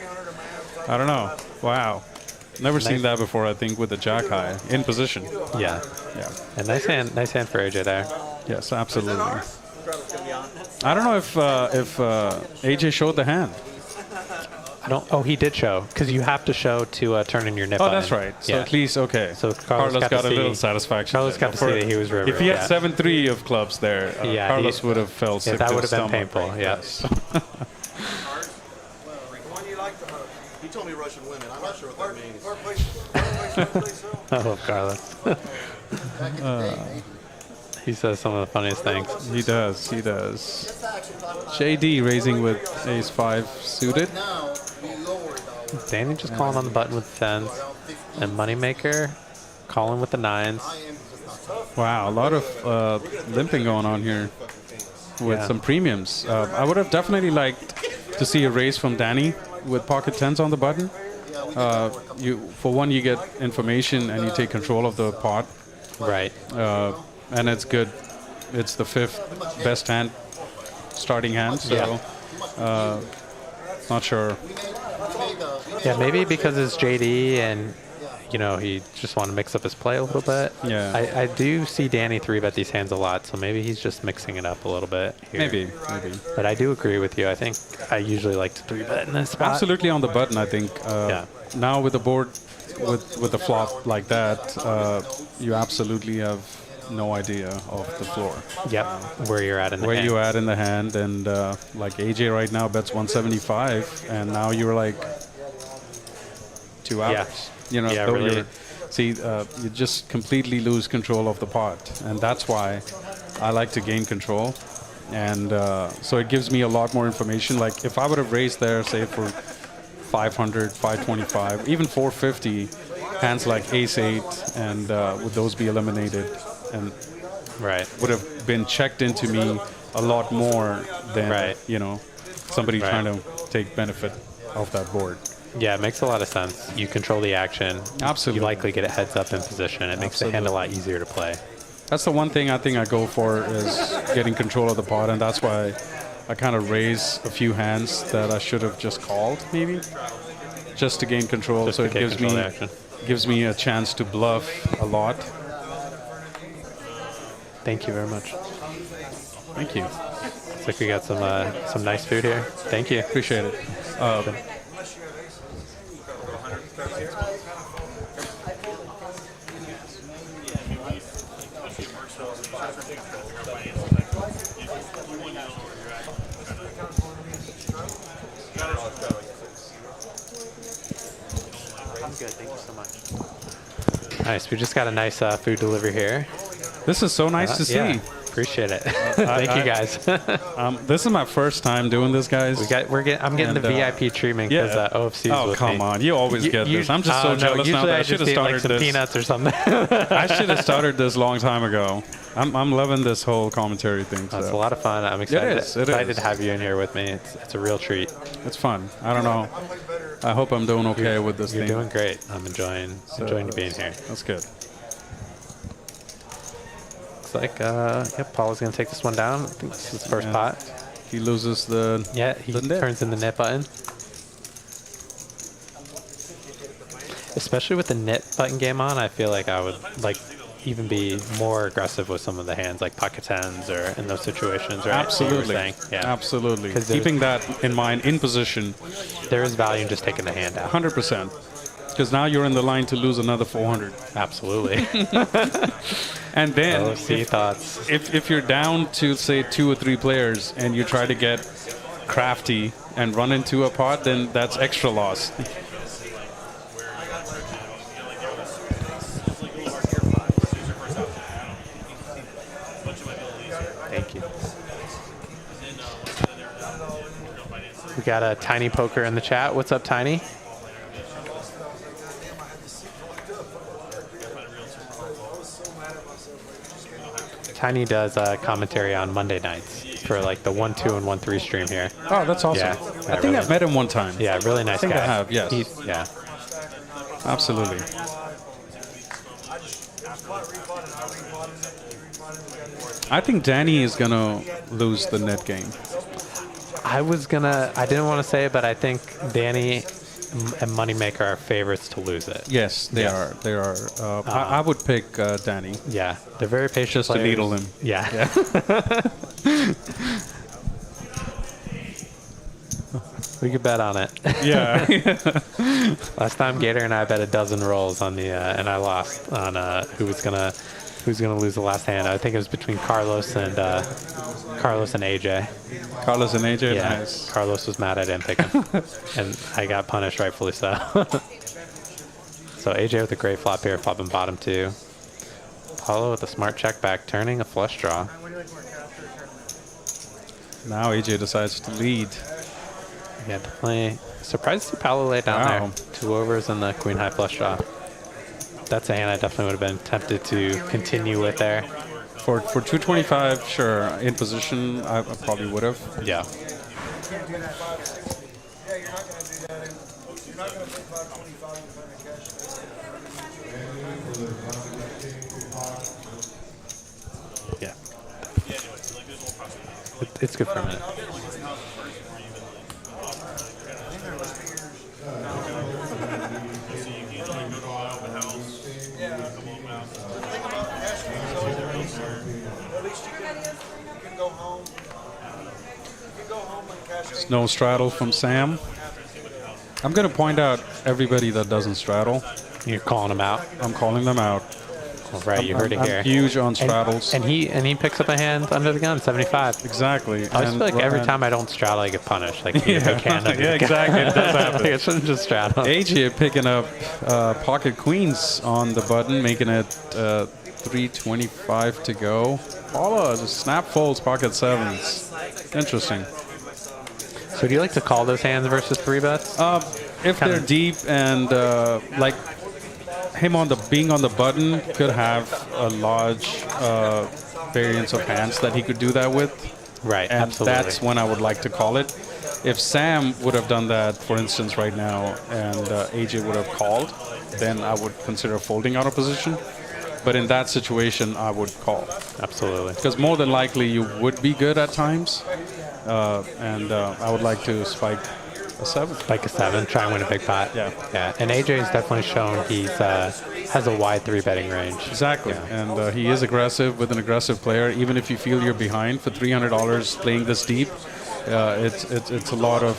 I don't know. Wow. Never seen that before, I think, with the Jack High in position. Yeah. Yeah. And nice hand for AJ there. Yes, absolutely. I don't know if AJ showed the hand. I don't. Oh, he did show because you have to show to turn in your nip. Oh, button. that's right. So Yeah. at least, okay. So Carlos got got to a see- little satisfaction. Carlos got to see that he was river. If he had yeah. 7-3 of clubs there, Yeah, Carlos he- would have felt sick Yeah, that to would his have been stomach. painful. Yes. One you like the most? He told me Russian women. I'm not sure what that means. Our place, I love Carlos. Back in the day, maybe. He says some of the funniest things. He does. He does. JD raising with Ace 5 suited. Now, we lowered our Danny just calling on the button with the 10s. And Moneymaker calling with the 9s. Wow, a lot of limping going on here with Yeah. some premiums. I would have definitely liked to see a raise from Danny with pocket 10s on the button. For one, you get information and you take control of the pot. Right. And it's good. It's the 5th best hand, starting hand. So, not sure. Yeah, maybe because it's JD and, you know, he just want to mix up his play a little bit. Yeah. I do see Danny 3-bet these hands a lot, so maybe he's just mixing it up a little bit here. Maybe. But I do agree with you. I think I usually like to 3-bet in this spot. Absolutely on the button, I think. Yeah. Now with the board, with the flop like that, you absolutely have no idea of the floor. Yep, where you're at in the Where hand. you at in the hand, and like AJ right now bets 175, and now you're like 2 hours. Yeah. You know, Yeah, though really. you just completely lose control of the pot, and that's why I like to gain control. And so it gives me a lot more information. Like if I would have raised there, say for 500, 525, even 450, hands like Ace 8, and would those be eliminated? And Right. would have been checked into me a lot more than Right. somebody Right. trying to take benefit of that board. Yeah, it makes a lot of sense. You control the action. Absolutely. You likely get it heads up in position. It makes the hand a lot easier to play. That's the one thing I think I go for is getting control of the pot, and that's why I kind of raise a few hands that I should have just called, maybe, just to gain control. Just so to it gain gives control me of the action. gives me a chance to bluff a lot. Thank you very much. Thank you. Looks like we got some nice food here. Thank you. Appreciate it. I'm good. Thank you so much. Nice. We just got a nice food delivery here. This is so nice to see. Yeah, appreciate it. Thank you guys. This is my first time doing this, guys. I'm getting the VIP treatment because OFC's Oh, with come me. on. You always get this. I'm just so jealous now usually that I I should just have eat started like some this. peanuts or something. I should have started this a long time ago. I'm loving this whole commentary thing. It's So. a lot of fun. I'm excited. It excited is. to have you in here with me. It's a real treat. It's fun. I don't know. I hope I'm doing okay with this You're thing. doing great. I'm enjoying you being here. That's good. Looks like Paul's gonna take this one down. I think this is his first pot. He loses the He the nip. turns in the nip button. Especially with the nip button game on, I feel like I would even be more aggressive with some of the hands like pocket tens or in those situations. Right? Absolutely. Yeah. Absolutely. 'Cause Keeping that in mind in position, There is value in just taking the hand out. 100%. Because now you're in the line to lose another 400. Absolutely. And then OFC thoughts. if you're down to say 2 or 3 players and you try to get crafty and run into a pot, then that's extra loss. Thank you. We got a Tiny Poker in the chat. What's up, Tiny? Tiny does commentary on Monday nights for like the 1, 2, and 1, 3 stream here. Oh, that's awesome. Yeah. I think I've met him one time. Yeah, really nice think guy. I have, yes. Yeah. Absolutely. I think Danny is going to lose the net game. I didn't want to say it, but I think Danny and Moneymaker are favorites to lose it. Yes, they are. They are. I would pick Danny. Yeah, they're very patient Just to players. needle him. Yeah. We could bet on it. Yeah. Last time Gator and I bet a dozen rolls on the and I lost on who was gonna lose the last hand. I think it was between Carlos and AJ. Carlos and AJ, Yeah, nice. Carlos was mad I didn't pick him, and I got punished, rightfully so. So AJ with a great flop here, flopping bottom 2. Paulo with a smart check back, turning a flush draw. Now AJ decides to lead. Yeah, definitely surprised to see Paulo lay down Wow. there. 2 overs and the queen high flush draw. That's a hand I definitely would have been tempted to continue with there. For 225, sure. In position, I probably would have. Yeah. Yeah, you're not going to do that. You're not going to put 525 in front of cash. Yeah. It's good for a minute. At least you can go home. You can go home and cash. There's no straddle from Sam. I'm going to point out everybody that doesn't straddle. You're calling him out. I'm calling them out. All right, you heard it I'm here. huge on straddles. And he picks up a hand under the gun, 75. Exactly. I just feel like every time I don't straddle, I get punished. Like, you Yeah, big hand under yeah, the gun. exactly. It does happen. Like, I shouldn't just straddle. AJ picking up pocket queens on the button, making it 325 to go. Paula just snap folds pocket 7s. Interesting. So do you like to call those hands versus 3 bets? If they're deep and like him being on the button could have a large variance of hands that he could do that with. Right, And absolutely. that's when I would like to call it. if Sam would have done that, for instance, right now, and AJ would have called, then I would consider folding out of position. But in that situation, I would call. Absolutely. Because more than likely, you would be good at times. And I would like to spike a 7. Spike a 7, try and win a big pot. Yeah. Yeah. And AJ's definitely shown he's has a wide 3-betting range. Exactly. Yeah. And he is aggressive with an aggressive player. Even if you feel you're behind for $300 playing this deep, it's a lot of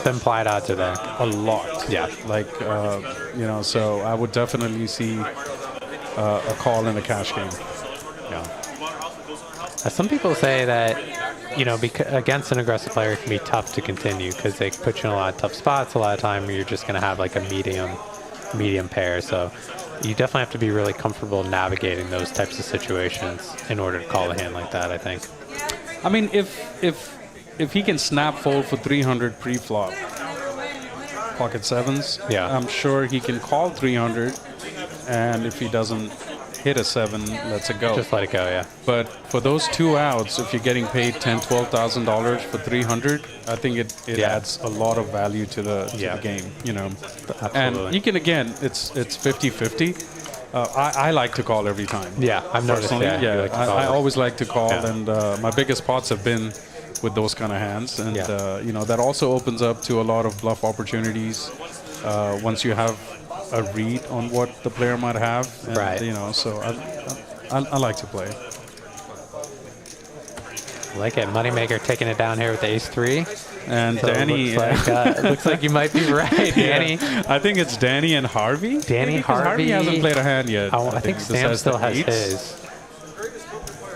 The implied odds are there. a lot. Yeah. Like so I would definitely see a call in a cash game. Yeah. Some people say that, you know, against an aggressive player, it can be tough to continue because they put you in a lot of tough spots. A lot of time where you're just going to have like a medium pair. So you definitely have to be really comfortable navigating those types of situations in order to call a hand like that, I think. I mean, if he can snap fold for 300 pre-flop, pocket 7s, Yeah. I'm sure he can call 300, and if he doesn't hit a 7, lets it go. Just let it go, yeah. But for those 2 outs, if you're getting paid $10,000-$12,000 for 300, I think it Yeah. adds a lot of value to the game, you know. Absolutely. And you can, again, it's 50-50. I like to call every time. Yeah, I've noticed Personally, that. yeah, You like to call I it. always like to call, Yeah. and my biggest pots have been with those kind of hands, and Yeah. you know, that also opens up to a lot of bluff opportunities once you have a read on what the player might have, and, Right. you know, so I like to play. Like it. Moneymaker taking it down here with the ace-3. And So Danny, looks like you might be right, Danny. I think it's Danny and Harvey. Danny, Maybe, 'cause Harvey Harvey hasn't played a hand yet. I think this Sam has still the has eights. his.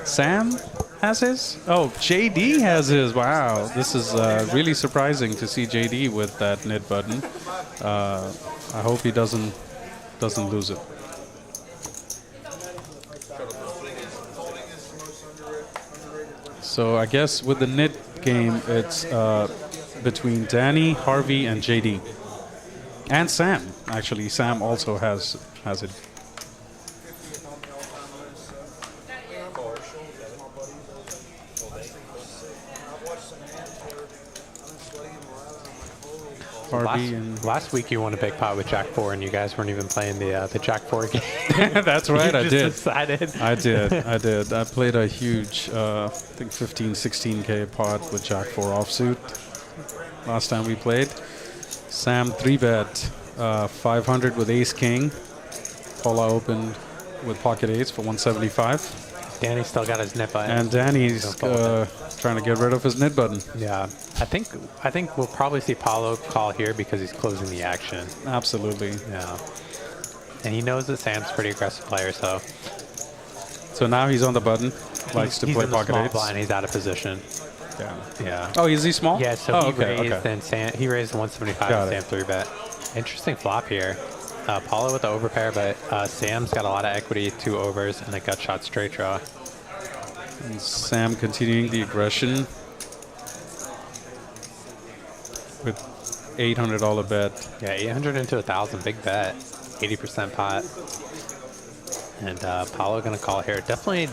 Sam has his? Oh, JD has his. Wow. This is really surprising to see JD with that knit button. I hope he doesn't lose it. So I guess with the knit game, it's between Danny, Harvey, and JD. And Sam, actually. Sam also has it. Harvey and Last week you won a big pot with Jack 4, and you guys weren't even playing the Jack 4 game. that's right, You I just did. decided. I did. I played a huge, I think 15, 16K pot with Jack 4 offsuit last time we played. Sam 3-bet 500 with Ace King. Paula opened with pocket 8s for 175. Danny still got his nip button. And Danny's trying to get rid of his knit button. Yeah, I think we'll probably see Paulo call here because he's closing the action. Absolutely. Yeah, and he knows that Sam's a pretty aggressive player, so So now he's on the button. Likes to he's play in the pocket small 8s. blind. He's out of position. Yeah. Yeah. Oh, is he small? Yeah. So oh, he raised okay. and Sam he raised 175 Got and Sam 3-bet. Interesting flop here. Paulo with the overpair, but Sam's got a lot of equity, 2 overs, and a gut shot straight draw. And Sam continuing the aggression with $800 bet. Yeah, 800 into 1,000, big bet, 80% pot. And Paulo gonna call here. Definitely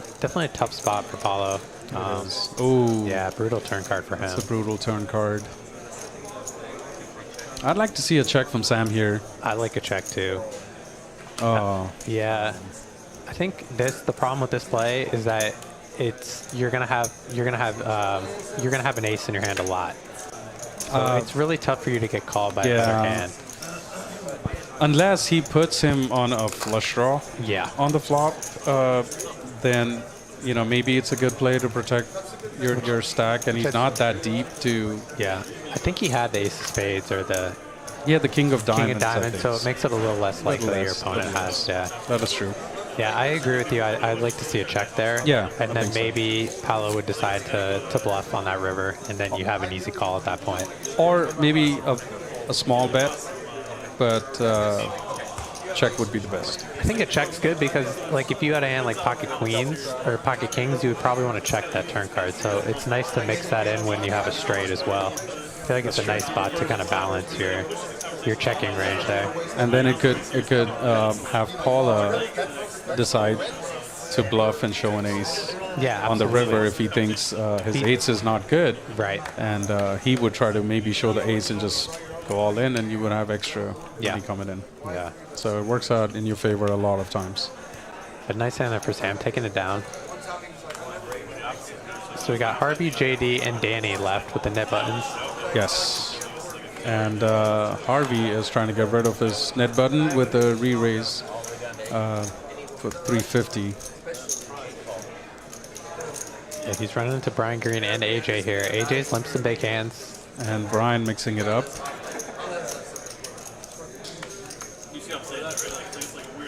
a tough spot for Paulo. Oh, Yeah, brutal turn card for him. it's a brutal turn card. I'd like to see a check from Sam here. I like a check too. Oh, Yeah, I think the problem with this play is that you're gonna have an ace in your hand a lot. So it's really tough for you to get called by a better hand. unless he puts him on a flush draw Yeah. on the flop, then you know maybe it's a good play to protect your stack, and he's not that deep to. Yeah. I think he had the ace of spades or the Yeah, the king of diamonds. king of I diamonds, so think. it makes it a little less likely your less, opponent little has. less. Yeah. That is true. Yeah, I agree with you. I'd like to see a check there. Yeah, And I then think so. maybe Paulo would decide to bluff on that river, and then you have an easy call at that point. Or maybe a small bet, but check would be the best. I think a check's good because, like, if you had a hand like pocket queens or pocket kings, you would probably want to check that turn card. So it's nice to mix that in when you have a straight as well. I feel like it's a nice spot to kind of balance your checking range there. And then it could have Paula decide to bluff and show an ace Yeah, on the absolutely. river if he thinks his eights is not good. Right. And he would try to maybe show the ace and just go all in, and you would have extra money coming in. Yeah. So it works out in your favor a lot of times. A nice hand there for Sam, taking it down. So we got Harvey, JD, and Danny left with the net buttons. Yes. And Harvey is trying to get rid of his net button with a re-raise for 350. Yeah, he's running into Brian Green and AJ here. AJ's limps and big hands. And Brian mixing it up.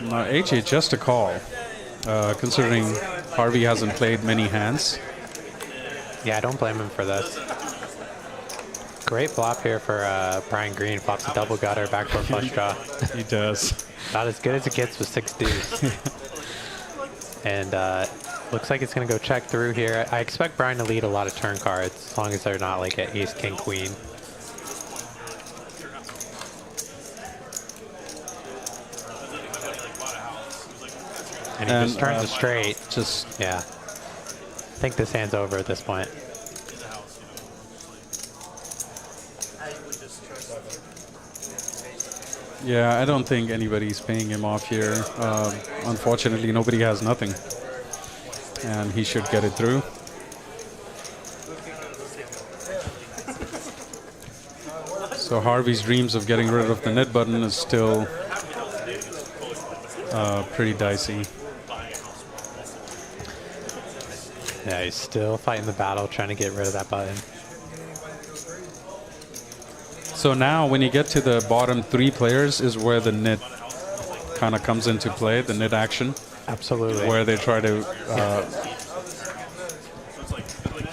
Now AJ just a call, considering Harvey hasn't played many hands. Yeah, I don't blame him for this. Great flop here for Brian Green. Flops a double gutter, backdoor flush draw. He does. Not as good as it gets with 6 deuce. And looks like it's going to go check through here. I expect Brian to lead a lot of turn cards, as long as they're not like an ace, king, queen. And he just turns a straight. Just yeah. I think this hand's over at this point. Yeah, I don't think anybody's paying him off here. Unfortunately, nobody has nothing. And he should get it through. So Harvey's dreams of getting rid of the net button is still pretty dicey. Yeah, he's still fighting the battle, trying to get rid of that button. So now when you get to the bottom 3 players is where the nit kind of comes into play, the nit action. Absolutely. Where they try to,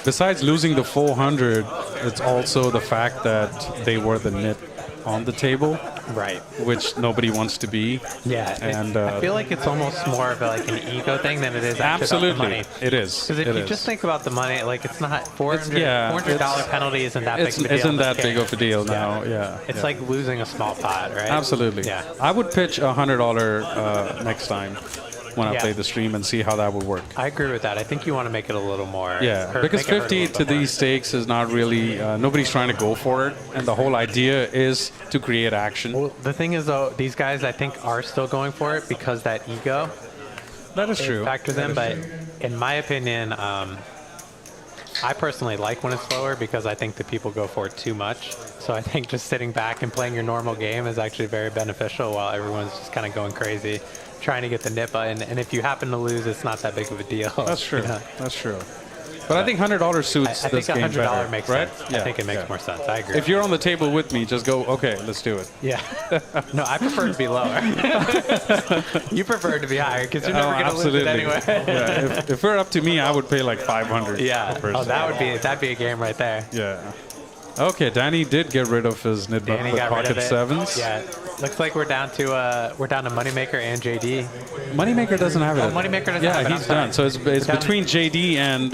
besides losing the 400, it's also the fact that they were the nit on the table. Right. Which nobody wants to be. Yeah. And I feel like it's almost more of like an ego thing than it is actually absolutely about the money. it is. Because if you just think about the money, like it's not $400 penalty isn't that big of a deal. Isn't that big of a deal now? Yeah. It's like losing a small pot, right? Absolutely. Yeah. I would pitch $100 next time when I play the stream and see how that would work. I agree with that. I think you want to make it a little more. Yeah, because 50 to these stakes is not really, nobody's trying to go for it. And the whole idea is to create action. Well, the thing is, though, these guys, I think, are still going for it because that ego. That is true. Factors in, but in my opinion, I personally like when it's slower because I think that people go for it too much. So I think just sitting back and playing your normal game is actually very beneficial while everyone's just kind of going crazy, trying to get the nip button. And if you happen to lose, it's not that big of a deal. That's true. You know? That's true. But I think $100 suits this game better. I think $100 makes right? sense. Yeah. I think it makes more sense. I agree. If you're on the table with me, just go, okay, let's do it. Yeah. No, I prefer to be lower. You prefer to be higher because you're never going to lose it anyway. Yeah. If it were up to me, I would pay like 500. Yeah. Oh, that'd be a game right there. Yeah. Okay, Danny did get rid of his nit button with pocket 7s. Yeah. Looks like we're down to Moneymaker and JD. Moneymaker doesn't have it. Oh, Moneymaker doesn't have it. Yeah, he's done. So it's between JD and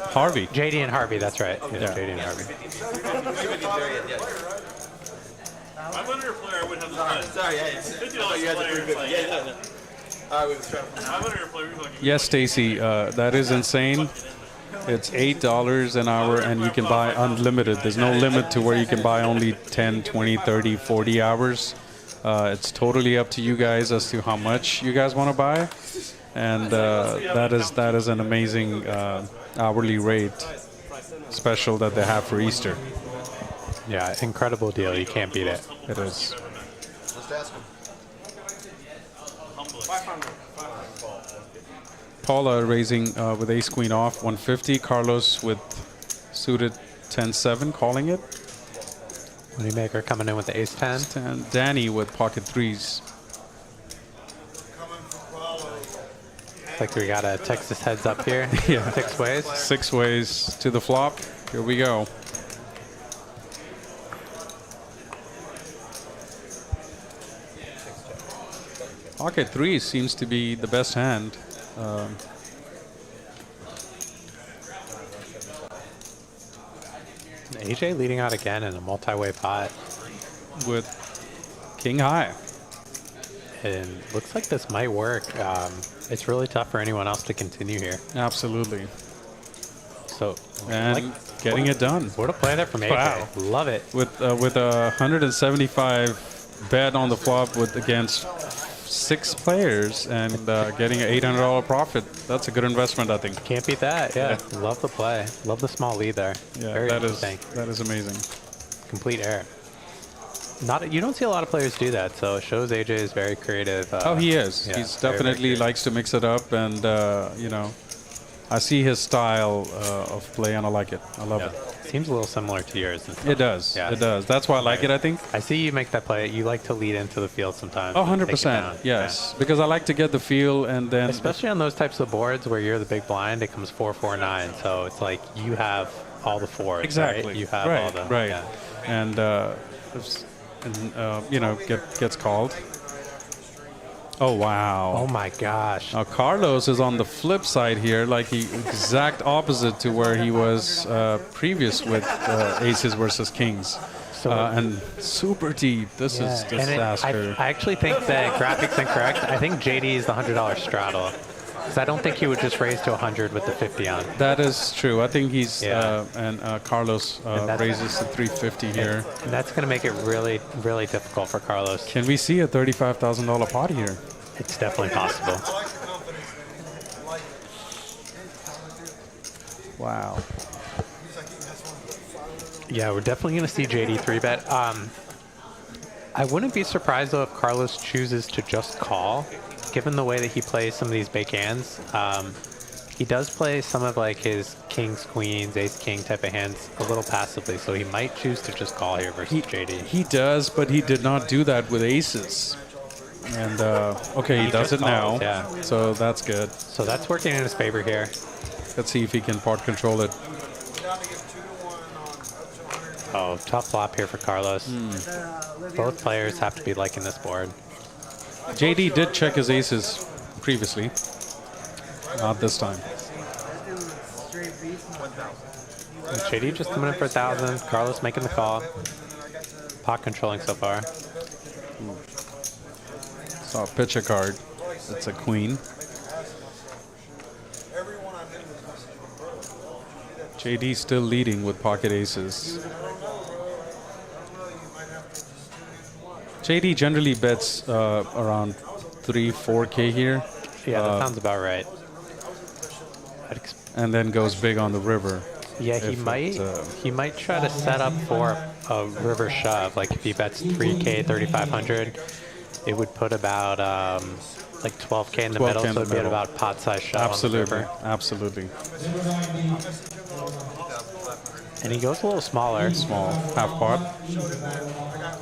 Harvey. JD and Harvey, that's right. Yeah. JD and Harvey. $500 player would have the fun. Sorry, yeah. $50 You had the player. 350. Yeah, no. All right, we was trying to. $500 player. Yes, Stacy, that is insane. It's $8 an hour, and you can buy unlimited. There's no limit to where you can buy only 10, 20, 30, 40 hours. It's totally up to you guys as to how much you guys want to buy. And that is an amazing hourly rate special that they have for Easter. Yeah, incredible deal. You can't beat it. It is. Let's ask him. Paula raising with ace queen off 150. Carlos with suited 10-7 calling it. Moneymaker coming in with the ace 10. Danny with pocket 3s. Looks like we got a Texas heads up here. Yeah. 6 ways. 6 ways to the flop. Here we go. Pocket 3 seems to be the best hand. AJ leading out again in a multi-way pot. With king high. and looks like this might work. It's really tough for anyone else to continue here. Absolutely. So, And getting it done. What a play there from AJ. Wow. Love it. With a 175 bet on the flop against 6 players and getting an $800 profit. That's a good investment, I think. Can't beat that. Yeah. Love the play. Love the small lead there. Yeah, Very that is interesting. amazing. Complete error. You don't see a lot of players do that, so it shows AJ is very creative. Oh, he is. Yeah, He's very, definitely very likes to mix it up, and you know, I see his style of play, and I like it. I love it. Seems a little similar to yours. It does. Yeah. It does. That's why I like it, I think. I see you make that play. You like to lead into the field sometimes. Oh, and take it 100%. down. Yes. Because I like to get the feel, and then Especially on those types of boards where you're the big blind, it comes 4-4-9. So it's like you have all the fours. exactly. Right? You have right, all the right. Yeah. And you know, gets called. Oh wow. Oh my gosh. Now Carlos is on the flip side here, like the exact opposite to where he was previous with aces versus kings. And super deep. This is And disaster. I actually think the graphic's incorrect. I think JD is the $100 straddle. Because I don't think he would just raise to 100 with the 50 on. That is true. I think he's Yeah. and Carlos raises to 350 here. And that's going to make it really, really difficult for Carlos. Can we see a $35,000 pot here? It's definitely possible. I like the confidence. I like it. Wow. He's like, he has one. Yeah, we're definitely going to see JD 3-bet. I wouldn't be surprised, though, if Carlos chooses to just call, given the way that he plays some of these big hands. He does play some of like his kings, queens, ace, king type of hands a little passively, so he might choose to just call here versus JD. He does, but he did not do that with aces. And okay, he does it now. Yeah. So that's good. So that's working in his favor here. Let's see if he can pot control it. Down to get 2-1 on up to 100. Oh, tough flop here for Carlos. Both players have to be liking this board. JD did check his aces previously. Not this time. And JD just coming in for 1,000. Carlos making the call. Pot controlling so far. Saw a pitch a card. It's a queen. JD still leading with pocket aces. JD generally bets around 3-4K here. Yeah, that sounds about right. And then goes big on the river. Yeah, he might try to set up for a river shove. Like if he bets 3K, 3,500, it would put about like 12K in the middle, so it'd be at about pot size shove. Absolutely, on the river. absolutely. And he goes a little smaller. Small, half pot.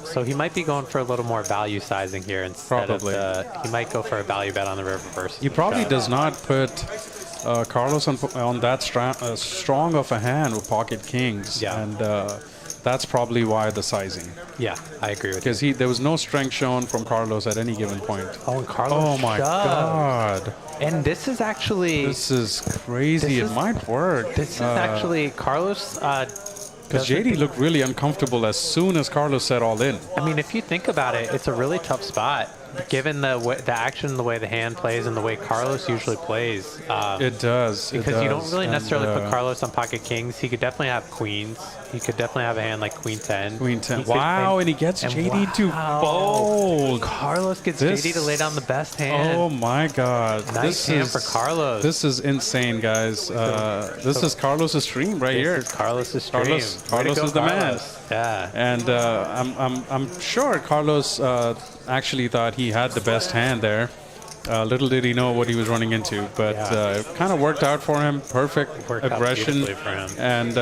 So he might be going for a little more value sizing here instead Probably. of he might go for a value bet on the river versus He the probably shove. does not put Carlos on that strong of a hand with pocket kings. Yeah. And that's probably why the sizing. Yeah, I agree with you. Because there was no strength shown from Carlos at any given point. Oh, and Carlos Oh my shoved. God. And this is actually This is crazy. It might work. this is actually Carlos. Because JD looked really uncomfortable as soon as Carlos said all in. I mean, if you think about it, it's a really tough spot, given the action, the way the hand plays, and the way Carlos usually plays. It does. Because you don't really And, necessarily put Carlos on pocket kings. He could definitely have queens. He could definitely have a hand like queen 10. Queen 10. He could- Wow, and he gets JD to fold. Carlos gets This- JD to lay down the best hand. Oh my God. Nice hand for Carlos. This is insane, guys. This is Carlos' stream right here. This is Carlos' stream. Carlos Way to go, is the man. Carlos. Yeah. And I'm sure Carlos actually thought he had the best hand there. Little did he know what he was running into, but it kind of worked out for him. Perfect Worked out aggression, beautifully for him. and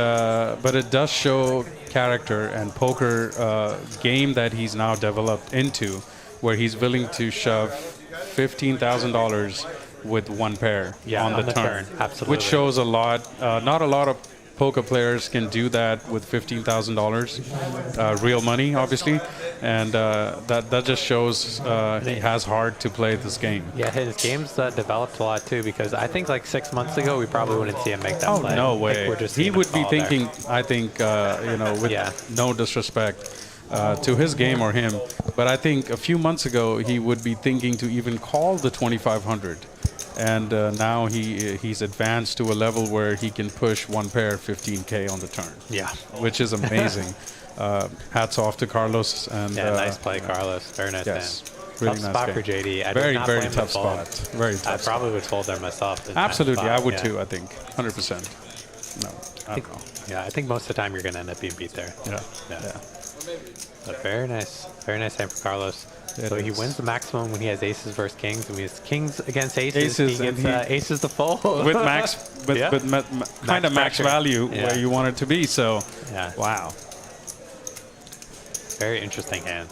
but it does show character and poker game that he's now developed into, where he's willing to shove $15,000 with one pair on the turn. Absolutely. Which shows a lot. Not a lot of poker players can do that with $15,000, real money, obviously, and that just shows he has heart to play this game. Yeah, his game's developed a lot too, because I think like 6 months ago we probably wouldn't see him make that Oh play. no I think way! we're just He seeing him would be fall there. thinking, I think, with no disrespect, to his game or him. But I think a few months ago he would be thinking to even call the 2500, and now he's advanced to a level where he can push one pair 15K on the turn. Yeah, which is amazing. Hats off to Carlos. And nice play, Carlos. Very nice yes, hand. really Tough nice spot game. for JD. I Very, did not very blame tough the fold. spot. Very tough. I probably would fold there myself. this Absolutely, spot, I would yeah. too. I think 100%. No, I don't know. Yeah, I think most of the time you're going to end up being beat there. Yeah. But very nice hand for Carlos. So he wins the maximum when he has aces versus kings. When he has kings against aces, he gets aces to fold. With max, kind of max pressure. value Yeah. where you want it to be. So, Yeah. wow. Very interesting hand.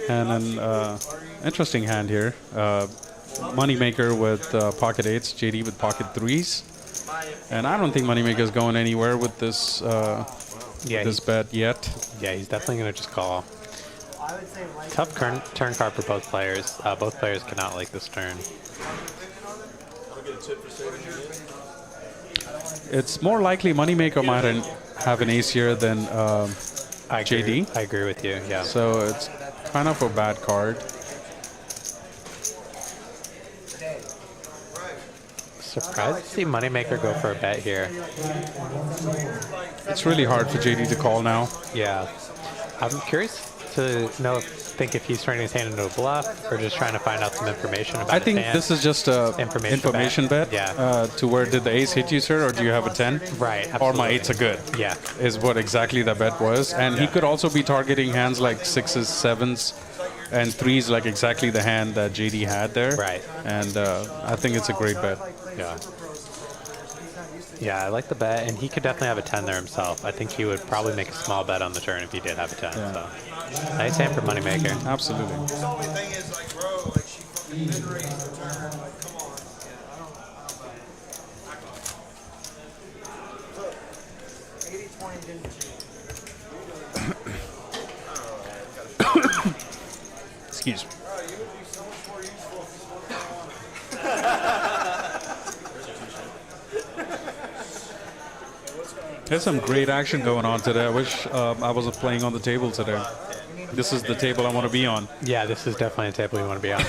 And an interesting hand here. Moneymaker with pocket eights, JD with pocket threes. And I don't think Moneymaker is going anywhere with this this bet yet. Yeah, he's definitely going to just call. Tough turn card for both players. Both players cannot like this turn. It's more likely Moneymaker might have an ace here than JD. I agree with you, yeah. So it's kind of a bad card. Surprised to see Moneymaker go for a bet here. It's really hard for JD to call now. Yeah. I'm curious to think if he's turning his hand into a bluff or just trying to find out some information about I think his hand. this is just a information bet. Yeah. To where did the ace hit you, sir, or do you have a 10? Right. Or my absolutely. eights are good. Yeah. Is what exactly the bet was. And he could also be targeting hands like sixes, sevens, and threes, like exactly the hand that JD had there. Right. And I think it's a great bet. Yeah. Yeah, I like the bet, and he could definitely have a 10 there himself. I think he would probably make a small bet on the turn if he did have a 10. Yeah. So nice hand for Moneymaker. Absolutely. The only thing is, like, bro, like, she fucking mid-raised the turn. Like, come on. Yeah, I don't Look, 80-20 didn't cheat. Excuse me. Bro, you would be so much more useful if you spoke marijuana. There's some great action going on today. I wish I was playing on the table today. This is the table I want to be on. Yeah, this is definitely a table you want to be on.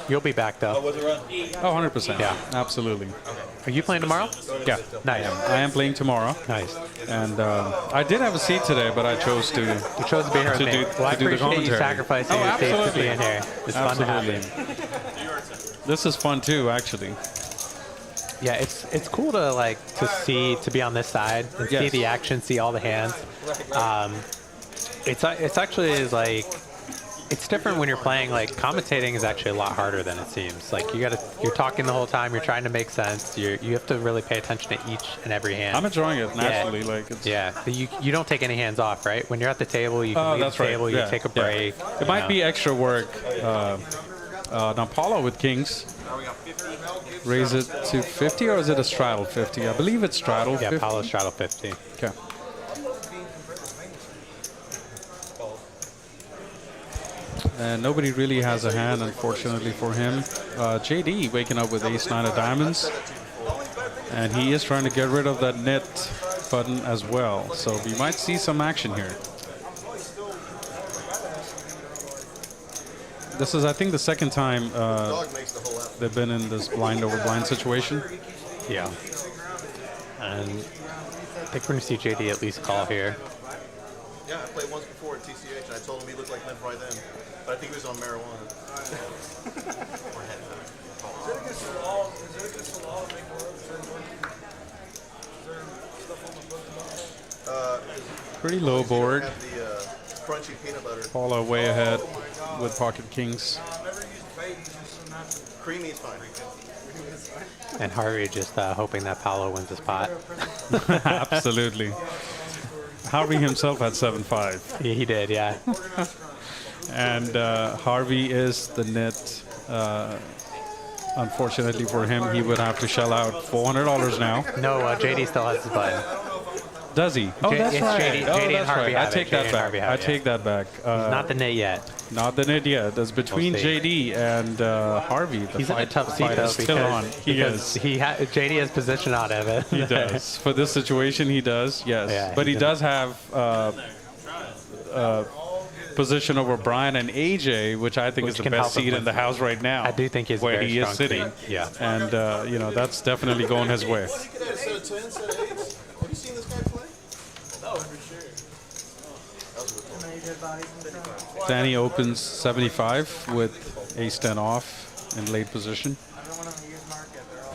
You'll be back, though. Oh, 100%. Yeah. Absolutely. Are you playing tomorrow? Yeah. Nice. I am playing tomorrow. Nice. And I did have a seat today, but I chose to You chose to be here with To me. do- Well, I to do the appreciate you commentary. sacrificing Oh, your seats to absolutely. be in here. It's fun to have you. This is fun too, actually. Yeah, it's cool to to be on this side and see Yes. the action, see all the hands. It's actually like it's different when you're playing. Like commentating is actually a lot harder than it seems. Like you're talking the whole time. You're trying to make sense. You have to really pay attention to each and every hand. I'm enjoying it naturally. Yeah. Like it's, Yeah, but you don't take any hands off, right? When you're at the table, you can leave that's the right. table. Yeah. You take a Yeah. break. It might be extra work. Now Paulo with kings. Raise it to 50, or is it a straddle 50? I believe it's straddle 50. Yeah, Paulo straddle 50. Okay. And nobody really has a hand, unfortunately for him. JD waking up with ace-9 of diamonds. And he is trying to get rid of that net button as well. So we might see some action here. This is, I think, the second time they've been in this blind over blind situation. Yeah. And I think we're going to see JD at least call here. Yeah, I played once before at TCH, and I told him he looked like Memphis right then. But I think he was on marijuana. Pretty low board. Have the crunchy peanut butter. Paulo way ahead with pocket kings. Creamy is fine. And Harvey just hoping that Paulo wins the spot. Absolutely. Harvey himself had 7-5. Yeah, he did, yeah. And Harvey is the net. Unfortunately for him, he would have to shell out $400 now. No, JD still has his button. Does he? Oh, that's it's right. JD Oh, and that's Harvey right. I have take it. that JD and back. Harvey I have it, take that back. He's not the nit yet. Not the nit yet. That's between We'll see. JD and Harvey. The He's in a fight, tough seat fight though is still on. because, He because is. JD has position on him. He does. For this situation, he does. Yes, Yeah, but he he's does have position over Brian and AJ, which I think Which is the can best help him seat in with- the house right now. I do think he's a where very he is strong sitting. seat. Yeah. And that's definitely going his way. What, he could have a set of 10s, set of 8s. Have you seen this guy play? No, for sure. Danny opens 75 with ace 10 off in late position. I don't want to use market. They're all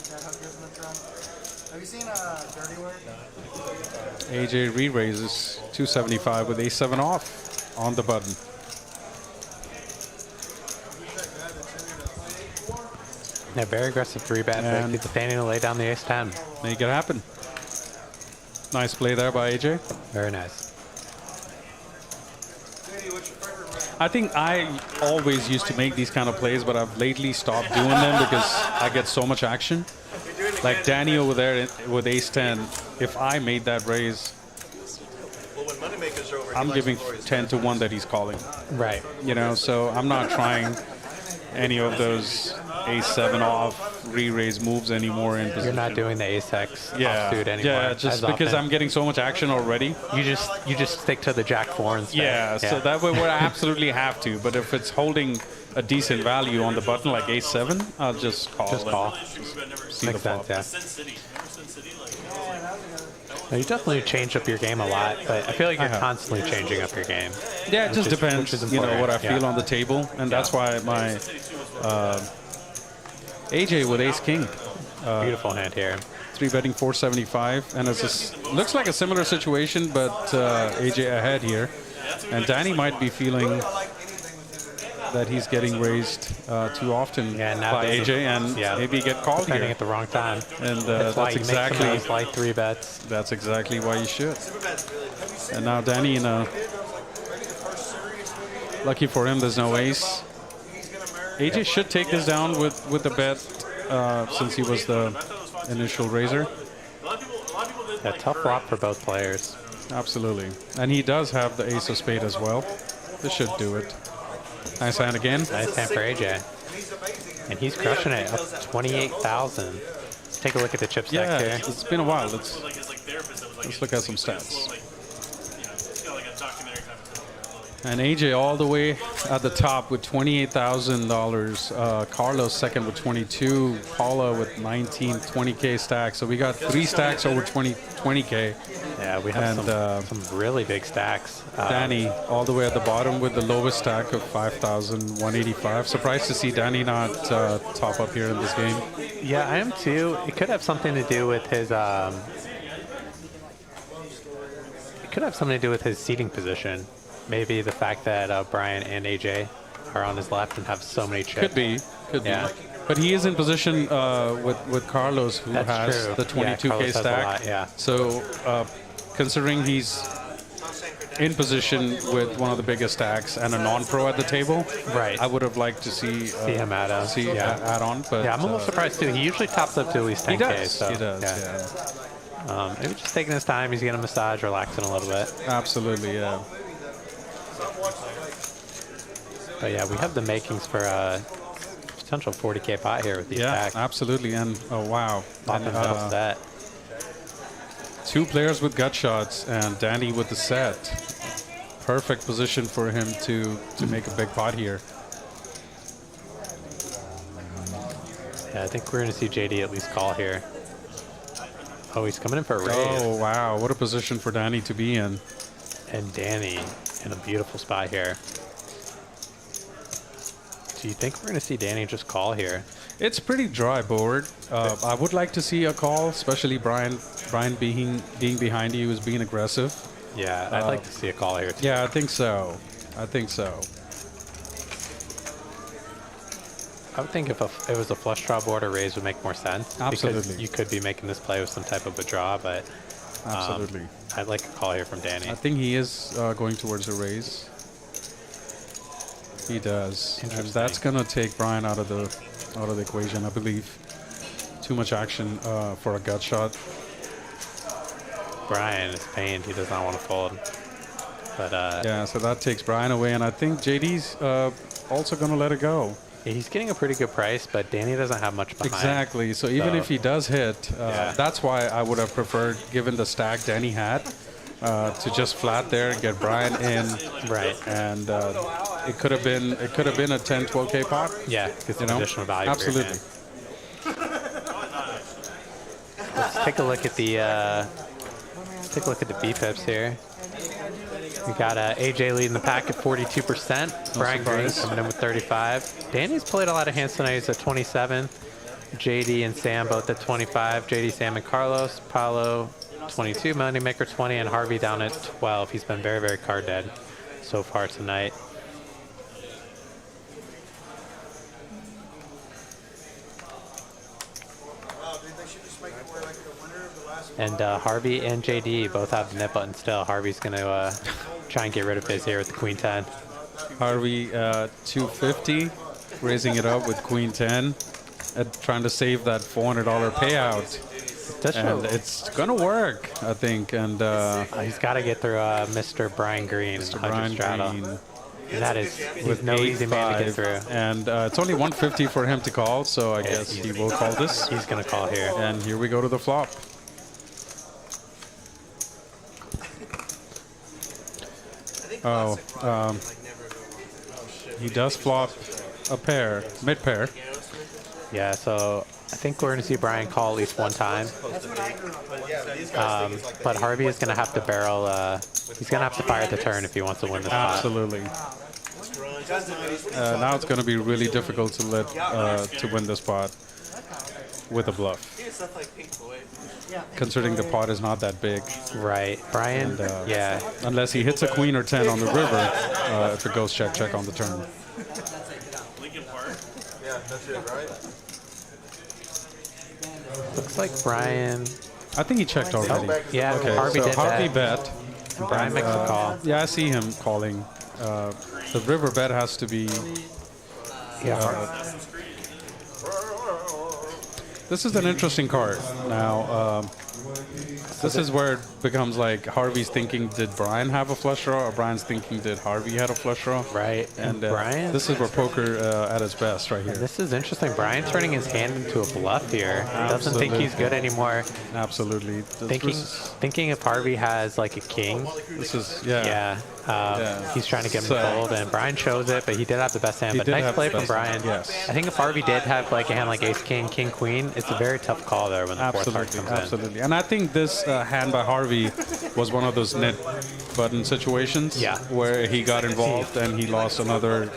dead hookers in the drum. Have you seen Dirty Work? AJ re-raises 275 with ace 7 off on the button. Yeah, very aggressive 3-bet. And- He's planning to lay down the ace 10. Make it happen. Nice play there by AJ. Very nice. I think I always used to make these kind of plays, but I've lately stopped doing them because I get so much action. Like Danny over there with ace 10, if I made that raise, Well, when Moneymakers are over, I'm giving 10 to 1 that he's calling. Right. So I'm not trying any of those ace 7 off re-raise moves anymore in position. You're not doing the ace X offsuit anymore. Yeah, just as because often. I'm getting so much action already. You just stick to the Jack 4 instead. Yeah, so that way where I absolutely have to. But if it's holding a decent value on the button like ace 7, I'll just call. Just call. See the Makes flop. sense, yeah. Sin City. Remember Sin City? No, you definitely changed up your game a lot, but I feel like you're constantly changing up your game. Yeah, it just which depends, is what I important. feel Yeah. on the table, and that's why my AJ with ace king, Beautiful hand here. 3-betting 475, and looks like a similar situation, but AJ ahead here, and Danny might be feeling that he's getting raised too often now by this is- AJ, and maybe get called Betting here. at the wrong time. And That's why that's you make some exactly of those like 3-bets. that's exactly why you should. And now Danny in a lucky for him, there's no ace. AJ should take this down with the bet since he was the initial raiser. A tough flop for both players. Absolutely, and he does have the ace of spade as well. This should do it. Nice hand again. Nice hand for AJ. And he's crushing it, up 28,000. Let's take a look at the chip stack Yeah, here. it's been a while. Let's therapist that was let's look at some stats. it's got like a documentary type of thing. And AJ all the way at the top with $28,000. Carlos second with 22. Paula with 19, 20K stacks. So we got 3 stacks over 20K. Yeah, we have And, some really big stacks. Danny all the way at the bottom with the lowest stack of 5,185. Surprised to see Danny not top up here in this game. Yeah, I am too. It could have something to do with his. It could have something to do with his seating position. Maybe the fact that Brian and AJ are on his left and have so many chips. Could be. Yeah. But he is in position with Carlos, who That's has true. the Yeah, 22K Carlos has a stack. lot, yeah. So considering he's in position with one of the biggest stacks and a non-pro at the table, Right. I would have liked to see him add on. add on. But Yeah, I'm a little surprised too. He usually tops up to at least 10K. he does. So, he does. Yeah. Maybe just taking his time. He's getting a massage, relaxing a little bit. Absolutely. Yeah. But yeah, we have the makings for a potential 40K pot here with these stacks. Absolutely. And oh wow. Flop and middle set. 2 players with gut shots and Danny with the set. Perfect position for him to make a big pot here. Yeah, I think we're going to see JD at least call here. Oh, he's coming in for a raise. Oh wow, what a position for Danny to be in. And Danny in a beautiful spot here. Do you think we're going to see Danny just call here? It's pretty dry board. I would like to see a call, especially Brian being behind you is being aggressive. Yeah, I'd like to see a call here too. Yeah, I think so. I would think if it was a flush draw board, a raise would make more sense. Absolutely. Because you could be making this play with some type of a draw, but Absolutely. I'd like a call here from Danny. I think he is going towards a raise. He does. And that's going to take Brian out of the equation, I believe. Too much action for a gut shot. Brian is pained. He does not want to fold. But yeah, so that takes Brian away, and I think JD's also going to let it go. he's getting a pretty good price, but Danny doesn't have much behind. Exactly. So even if he does hit, that's why I would have preferred, given the stack Danny had, to just flat there and get Brian in. Right. And it could have been a 10, 12K pot. Yeah, get some additional value. Absolutely. For your hand. Let's take a look at the B pips here. We got AJ leading the pack at 42%. Brian Green coming in with 35. Danny's played a lot of hands tonight. He's at 27. JD and Sam both at 25. JD, Sam, and Carlos. Paolo 22. Moneymaker 20, and Harvey down at 12. He's been very, very card dead so far tonight. And Harvey and JD both have the net button still. Harvey's going to try and get rid of his here with the Queen 10. Harvey 250, raising it up with Queen 10, trying to save that $400 payout. And it's going to work, I think. And he's got to get through Mr. Brian Green. Mr. Brian Green. And that is with no easy man to get through. And it's only 150 for him to call, so I guess he will call this. He's going to call here. And here we go to the flop. He does flop a pair, mid pair. Yeah, so I think we're going to see Brian call at least one time. But Harvey is going to have to barrel. He's going to have to fire the turn if he wants to win this pot. Absolutely. Now it's going to be really difficult to win this pot with a bluff. Considering the pot is not that big. Right. Brian, yeah. Unless he hits a queen or 10 on the river, if it goes check, check on the turn. Lincoln Park. Yeah, that's it, right? Looks like Brian. I think he checked already. Yeah, okay, Harvey so did Harvey that. bet. Brian makes a call. Yeah, I see him calling. The river bet has to be. This is an interesting card. Now, this is where it becomes like Harvey's thinking, did Brian have a flush draw? Or Brian's thinking, did Harvey have a flush draw? Right. And Brian. this is where poker at its best right here. This is interesting. Brian turning his hand into a bluff here. He doesn't think he's good anymore. Absolutely. Thinking if Harvey has like a king. This is, he's trying to get him to fold, and Brian shows it, but he did have the best hand. But nice play from Brian. Yes. I think if Harvey did have like a hand like ace king, king queen, it's a very tough call there when the fourth card comes in. Absolutely. And I think this hand by Harvey was one of those net button situations where he got involved and he lost another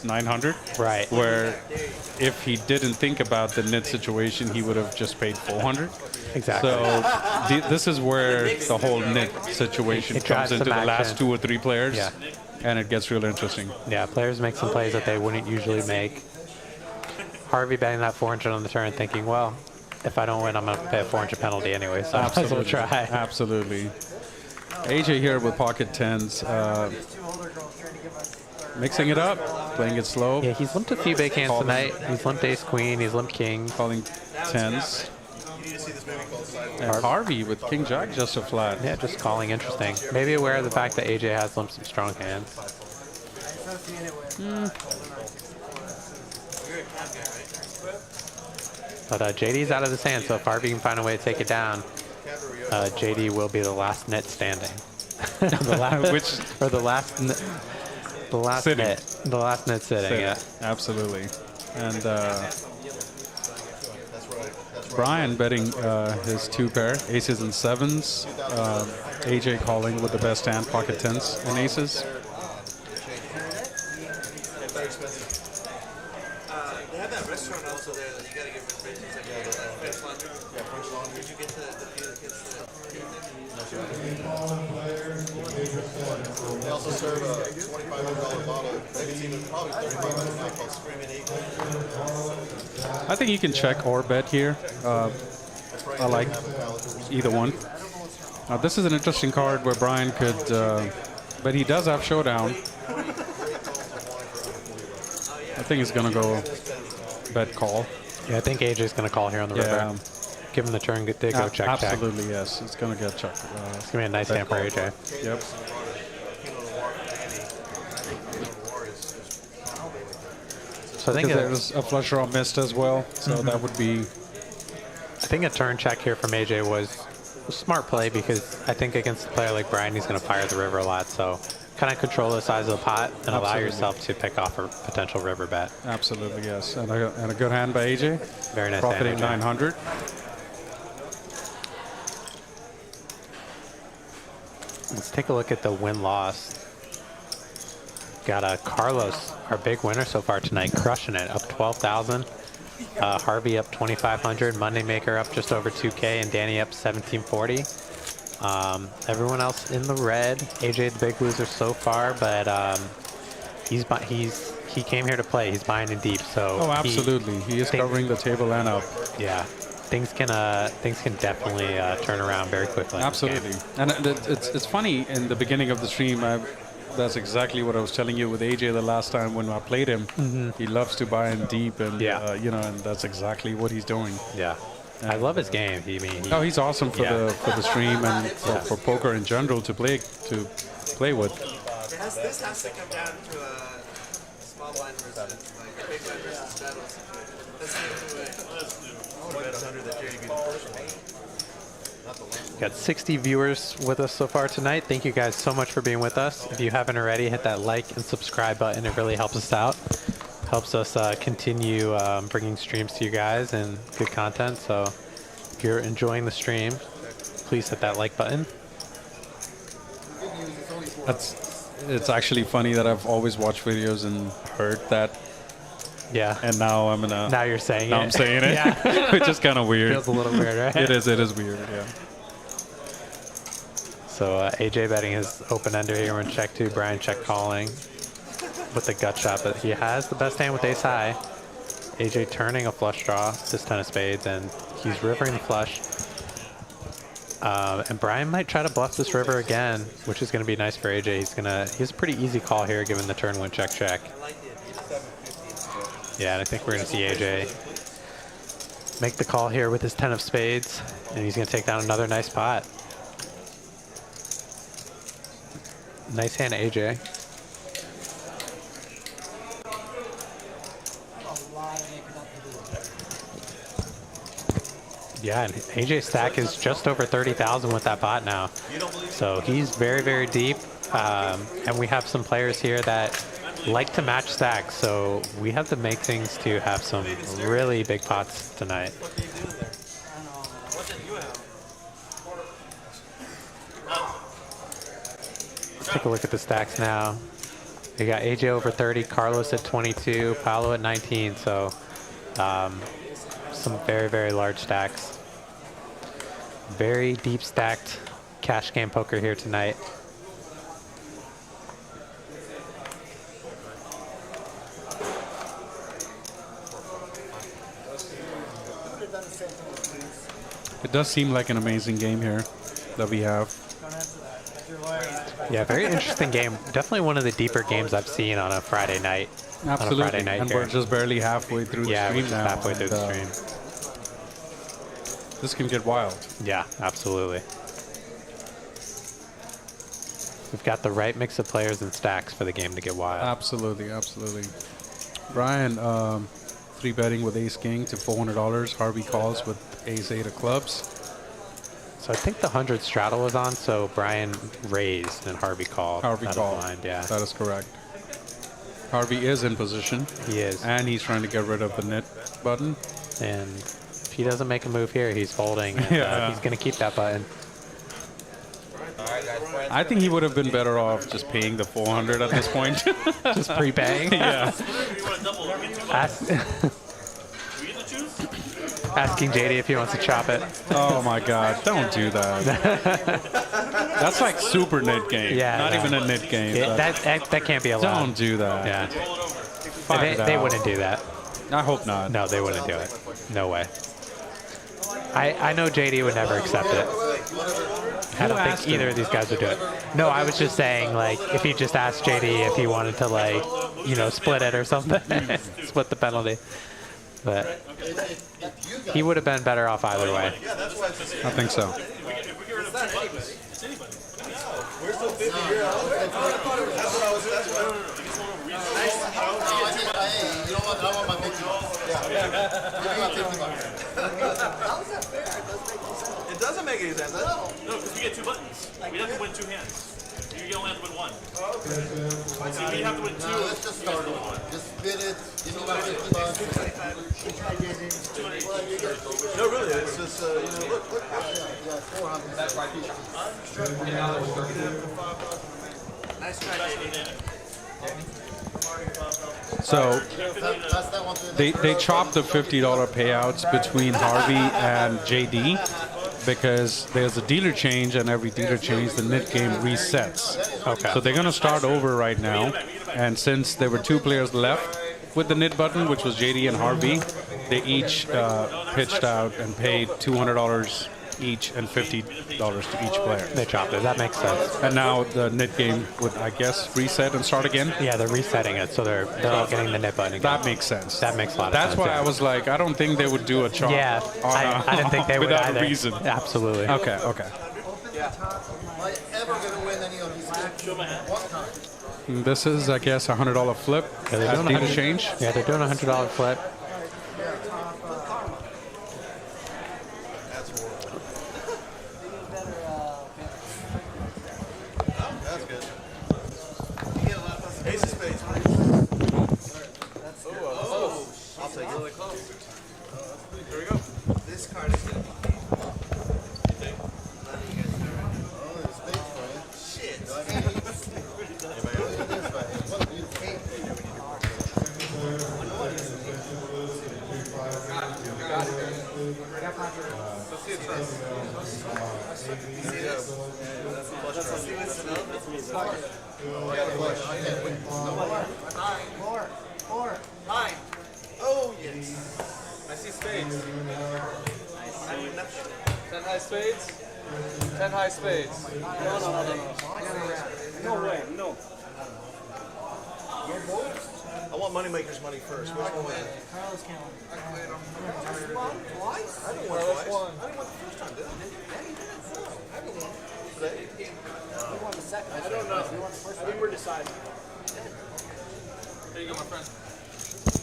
900. Right. Where if he didn't think about the net situation, he would have just paid 400. Exactly. So this is where the whole net situation comes into the last 2 or 3 players. Yeah. And it gets really interesting. Yeah, players make some plays that they wouldn't usually make. Harvey betting that 400 on the turn, thinking, well, if I don't win, I'm going to pay a 400 penalty anyway, so I might as well try. Absolutely. AJ here with pocket 10s. Mixing it up, playing it slow. Yeah, he's limped a few big hands tonight. He's limped ace queen, he's limped king. Calling 10s. And Harvey with king jack just a flat. Yeah, just calling interesting. Maybe aware of the fact that AJ has limped some strong hands. But JD's out of this hand, so if Harvey can find a way to take it down, JD will be the last net standing. The last net sitting. Yeah, absolutely. And Brian betting his 2 pair, aces and 7s. AJ calling with the best hand, pocket 10s and aces. They have that restaurant also there that you gotta get reservations. French Laundry. Yeah, French Laundry. Did you get the view that gets the... They also serve a $2,500 bottle. It's even probably $3,500 now called Screaming Eagle. I think you can check or bet here. I like either one. This is an interesting card where Brian could, but he does have showdown. I think he's going to go bet call. Yeah, I think AJ's going to call here on the river. give him the turn to go check. Absolutely, yes. It's going to get checked. It's going to be a nice hand for AJ. Yep. So I think there's a flush draw missed as well, so that would be... I think a turn check here from AJ was a smart play because I think against a player like Brian, he's going to fire the river a lot. So kind of control the size of the pot and allow yourself to pick off a potential river bet. Absolutely, yes. And a good hand by AJ. Very nice Profiting hand, 900. Let's take a look at the win-loss. Got Carlos, our big winner so far tonight, crushing it, up 12,000. Harvey up 2,500, Moneymaker up just over 2K, and Danny up 1,740. Everyone else in the red. AJ the big loser so far, but he came here to play. He's buying in deep, so absolutely, he is covering the table and up. Yeah, things can definitely turn around very quickly. Absolutely, and it's funny. In the beginning of the stream, that's exactly what I was telling you with AJ the last time when I played him. He loves to buy in deep, and and that's exactly what he's doing. Yeah, I love his game. He's awesome for the stream and for poker in general to play with. This has to come down to a small blind versus like big blind versus battles. That's the only way. That's under the JDB the first one. Got 60 viewers with us so far tonight. Thank you guys so much for being with us. If you haven't already, hit that like and subscribe button. It really helps us out. Helps us continue bringing streams to you guys and good content. So if you're enjoying the stream, please hit that like button. It's actually funny that I've always watched videos and heard that. Yeah. And now now you're saying it. Now I'm saying it. Yeah. Which is kind of weird. Feels a little weird, right? It is weird, yeah. So AJ betting his open ender here in check 2. Brian check calling with the gut shot, but he has the best hand with ace high. AJ turning a flush draw, this 10 of spades, and he's rivering the flush. And Brian might try to bluff this river again, which is going to be nice for AJ. He has a pretty easy call here given the turn win check check. Yeah, and I think we're going to see AJ make the call here with his 10 of spades, and he's going to take down another nice pot. Nice hand, AJ. Yeah, and AJ's stack is just over 30,000 with that pot now. So he's very, very deep. And we have some players here that like to match stacks, so we have to make things to have some really big pots tonight. Let's take a look at the stacks now. We got AJ over 30, Carlos at 22, Paolo at 19, so some very, very large stacks. Very deep stacked cash game poker here tonight. It does seem like an amazing game here that we have. Yeah, very interesting game. Definitely one of the deeper games I've seen on a Friday night. Absolutely, on a Friday night and here. we're just barely halfway through the stream now. Halfway through the stream. This can get wild. Yeah, absolutely. We've got the right mix of players and stacks for the game to get wild. Absolutely, absolutely. Brian, 3-betting with ace king to $400. Harvey calls with ace 8 of clubs. So I think the 100 straddle was on, so Brian raised and Harvey called. Harvey called. Yeah, that is correct. Harvey is in position. He is. And he's trying to get rid of the knit button. And if he doesn't make a move here, he's folding. And, he's going to keep that button. I think he would have been better off just paying the 400 at this point. Just prepaying? Yeah. Asking JD if he wants to chop it. Oh my God, don't do that. That's like super nit game. Yeah, not even a nit game. Yeah, that can't be allowed. Don't do that. Yeah. They wouldn't do that. I hope not. No, they wouldn't do it. No way. I know JD would never accept it. I don't think either of these guys would do it. No, I was just saying, like, if you just asked JD if he wanted to, like, you know, split it or something, split the penalty. But If you got he would have been better off either way. Yeah, that's why it's I think so. If we get rid of 2 buttons, it's anybody. we're still 50 here. That's what I was. That's what. hey, you know what? I want my 50 bucks. Yeah. Give me 50 bucks. How is that fair? It doesn't make any sense. It doesn't make any sense. No, because we get 2 buttons. We have to win 2 hands. You only have to win 1. See, we have to win 2. No, let's just start it. Just spit it. Give me my 50 bucks. No, really. It's just look. Yeah, 400. Nice try, JD. So That's that one thing. they chopped the $50 payouts between Harvey and JD because there's a dealer change, and every dealer change, the net game resets. Okay. So they're going to start over right now. And since there were 2 players left with the knit button, which was JD and Harvey, they each pitched out and paid $200 each and $50 to each player. They chopped it. That makes sense. And now the knit game would, I guess, reset and start again. Yeah, they're resetting it, so they're all getting the nip button again. That makes sense. That makes a lot of That's sense. why yeah. I was like, I don't think they would do a chop. Yeah, I didn't think they would without either. a reason. Absolutely. Okay. Am I ever going to win any of these games? One time. This is, I guess, $100 flip. Yeah, they're doing dealer 100 change. Yeah, they're doing a $100 flip. That's good. Ace of spades, please. I'll take it. Really close. Here we go. This card is gonna be. Oh, it's big for you. Shit. What do you think? Nine. Oh, yes. I see spades. 10 high spades. 10 high spades. No way, no. I want Moneymaker's money first. Which one win? Carlos can't win. Twice? I didn't win twice. I didn't win the first time, did I? I haven't won. Today? We won the second. I don't know. We won the first I think we're deciding. There you go, my friend.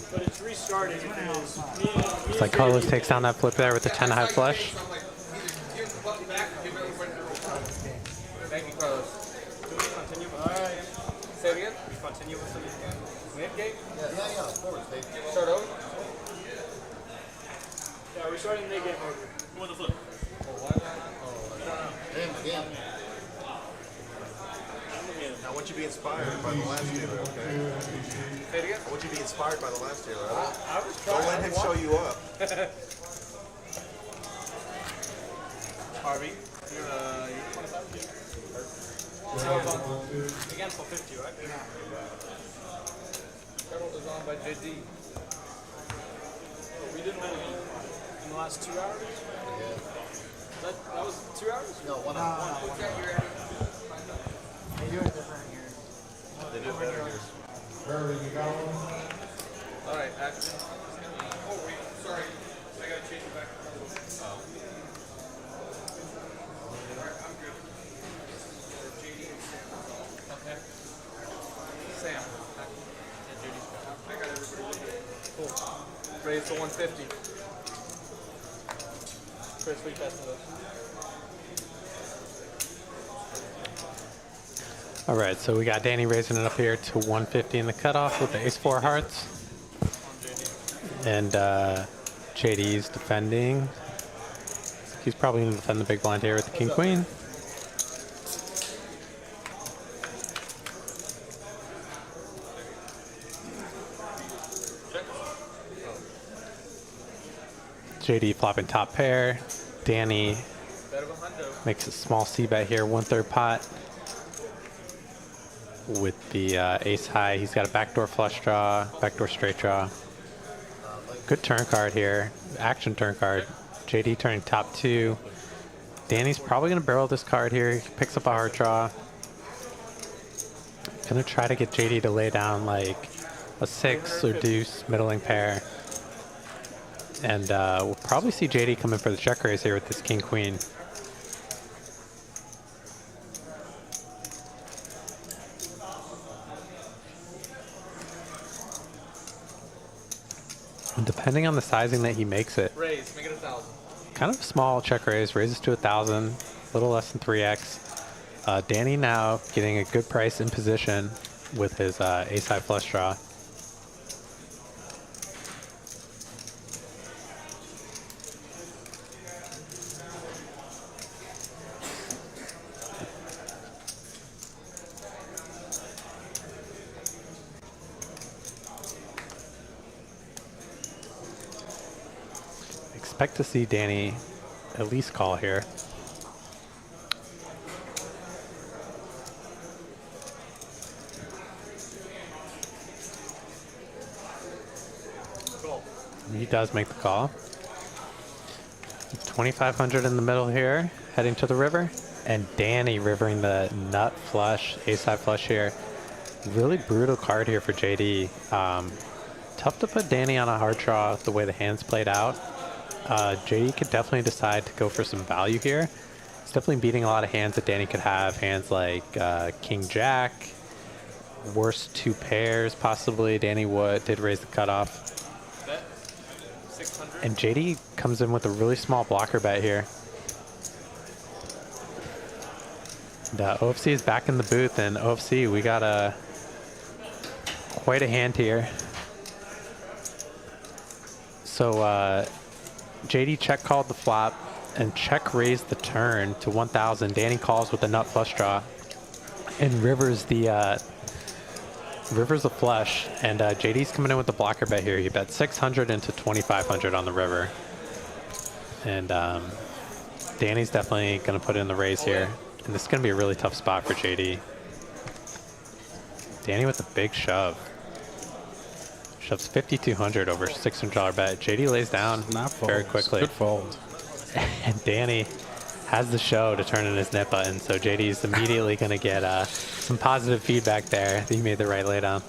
But it's restarting. It's like Carlos takes down that flip there with the 10 high flush. Thank you, Carlos. Do we continue with Alright. Say it again? We continue with the Mid game? Yeah, of course, baby. Start over? Yeah, we're starting mid game order. Who won the flip? Damn. I want you to be inspired by the last dealer, okay? Say it again? I want you to be inspired by the last dealer. I was Don't let him show you up. Harvey, you're 25? Again for 50, right? Kettle is on by JD. We didn't win again in the last 2 hours? That was 2 hours? No, 1 hour. They do it different here. They do it better here. Alright, action. Oh, wait, sorry. I gotta change it back. Oh. Alright, I'm good. JD and Sam. Okay. Sam. And JD. I got everybody. Cool. Raise to 150. Chris, we pass those. All right, so we got Danny raising it up here to 150 in the cutoff with the ace-4 hearts. And JD's defending. He's probably going to defend the big blind here with the king-queen. JD flopping top pair. Danny makes a small c-bet here, 1/3 pot. With the ace high, he's got a backdoor flush draw, backdoor straight draw. Good turn card here, action turn card. JD turning top 2. Danny's probably gonna barrel this card here. He picks up a heart draw. Gonna try to get JD to lay down like a 6 or deuce, middling pair. And we'll probably see JD come in for the check raise here with this king queen. And depending on the sizing that he makes it, Raise, make it 1,000. kind of a small check raise, raises to 1,000, a little less than 3x. Danny now getting a good price in position with his ace-high flush draw. Expect to see Danny at least call here. He does make the call. 2,500 in the middle here, heading to the river. And Danny rivering the nut flush, ace-high flush here. Really brutal card here for JD. Tough to put Danny on a hard draw the way the hand's played out. JD could definitely decide to go for some value here. It's definitely beating a lot of hands that Danny could have. Hands like King Jack, worst two pairs possibly. Danny did raise the cutoff. Bet 600. And JD comes in with a really small blocker bet here. And, OFC is back in the booth, and OFC, we got quite a hand here. So JD check called the flop and check raised the turn to 1,000. Danny calls with the nut flush draw and rivers the flush. And JD's coming in with the blocker bet here. He bet 600 into 2,500 on the river. And Danny's definitely going to put in the raise here. And this is going to be a really tough spot for JD. Danny with a big shove. Shoves 5,200 over $600 bet. JD lays down very quickly. Good fold. And Danny has the show to turn in his net button, so JD's immediately going to get some positive feedback there that he made the right laydown.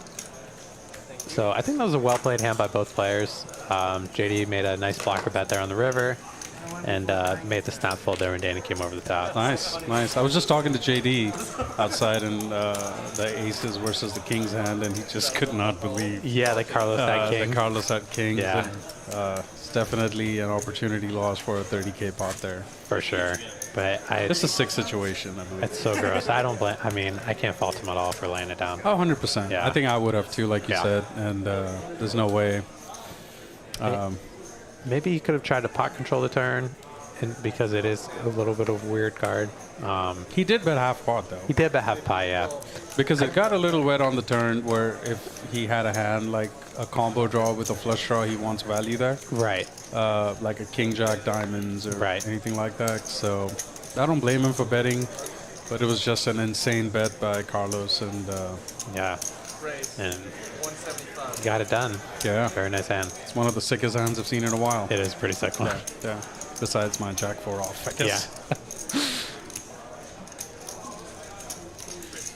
So I think that was a well-played hand by both players. JD made a nice blocker bet there on the river and made the snap fold there when Danny came over the top. Nice, nice. I was just talking to JD outside in the aces versus the kings hand, and he just could not believe. Yeah, that Carlos had king. The Carlos had king. Yeah. It's definitely an opportunity loss for a 30K pot there. For sure. But It's a sick situation. I mean. It's so gross. I don't blame. I mean, I can't fault him at all for laying it down. Oh, 100%. Yeah. I think I would have too, like you said, and there's no way. Maybe he could have tried to pot control the turn, because it is a little bit of a weird card. He did bet half pot though. He did bet half pie, yeah. Because it got a little wet on the turn where if he had a hand like a combo draw with a flush draw, he wants value there. Right. Like a king jack diamonds or Right. anything like that. So I don't blame him for betting, but it was just an insane bet by Carlos, and Yeah. Raise. And 175. got it done. yeah, Very nice hand. it's one of the sickest hands I've seen in a while. It is pretty sick one. Yeah, yeah. Besides my jack 4 off, I guess.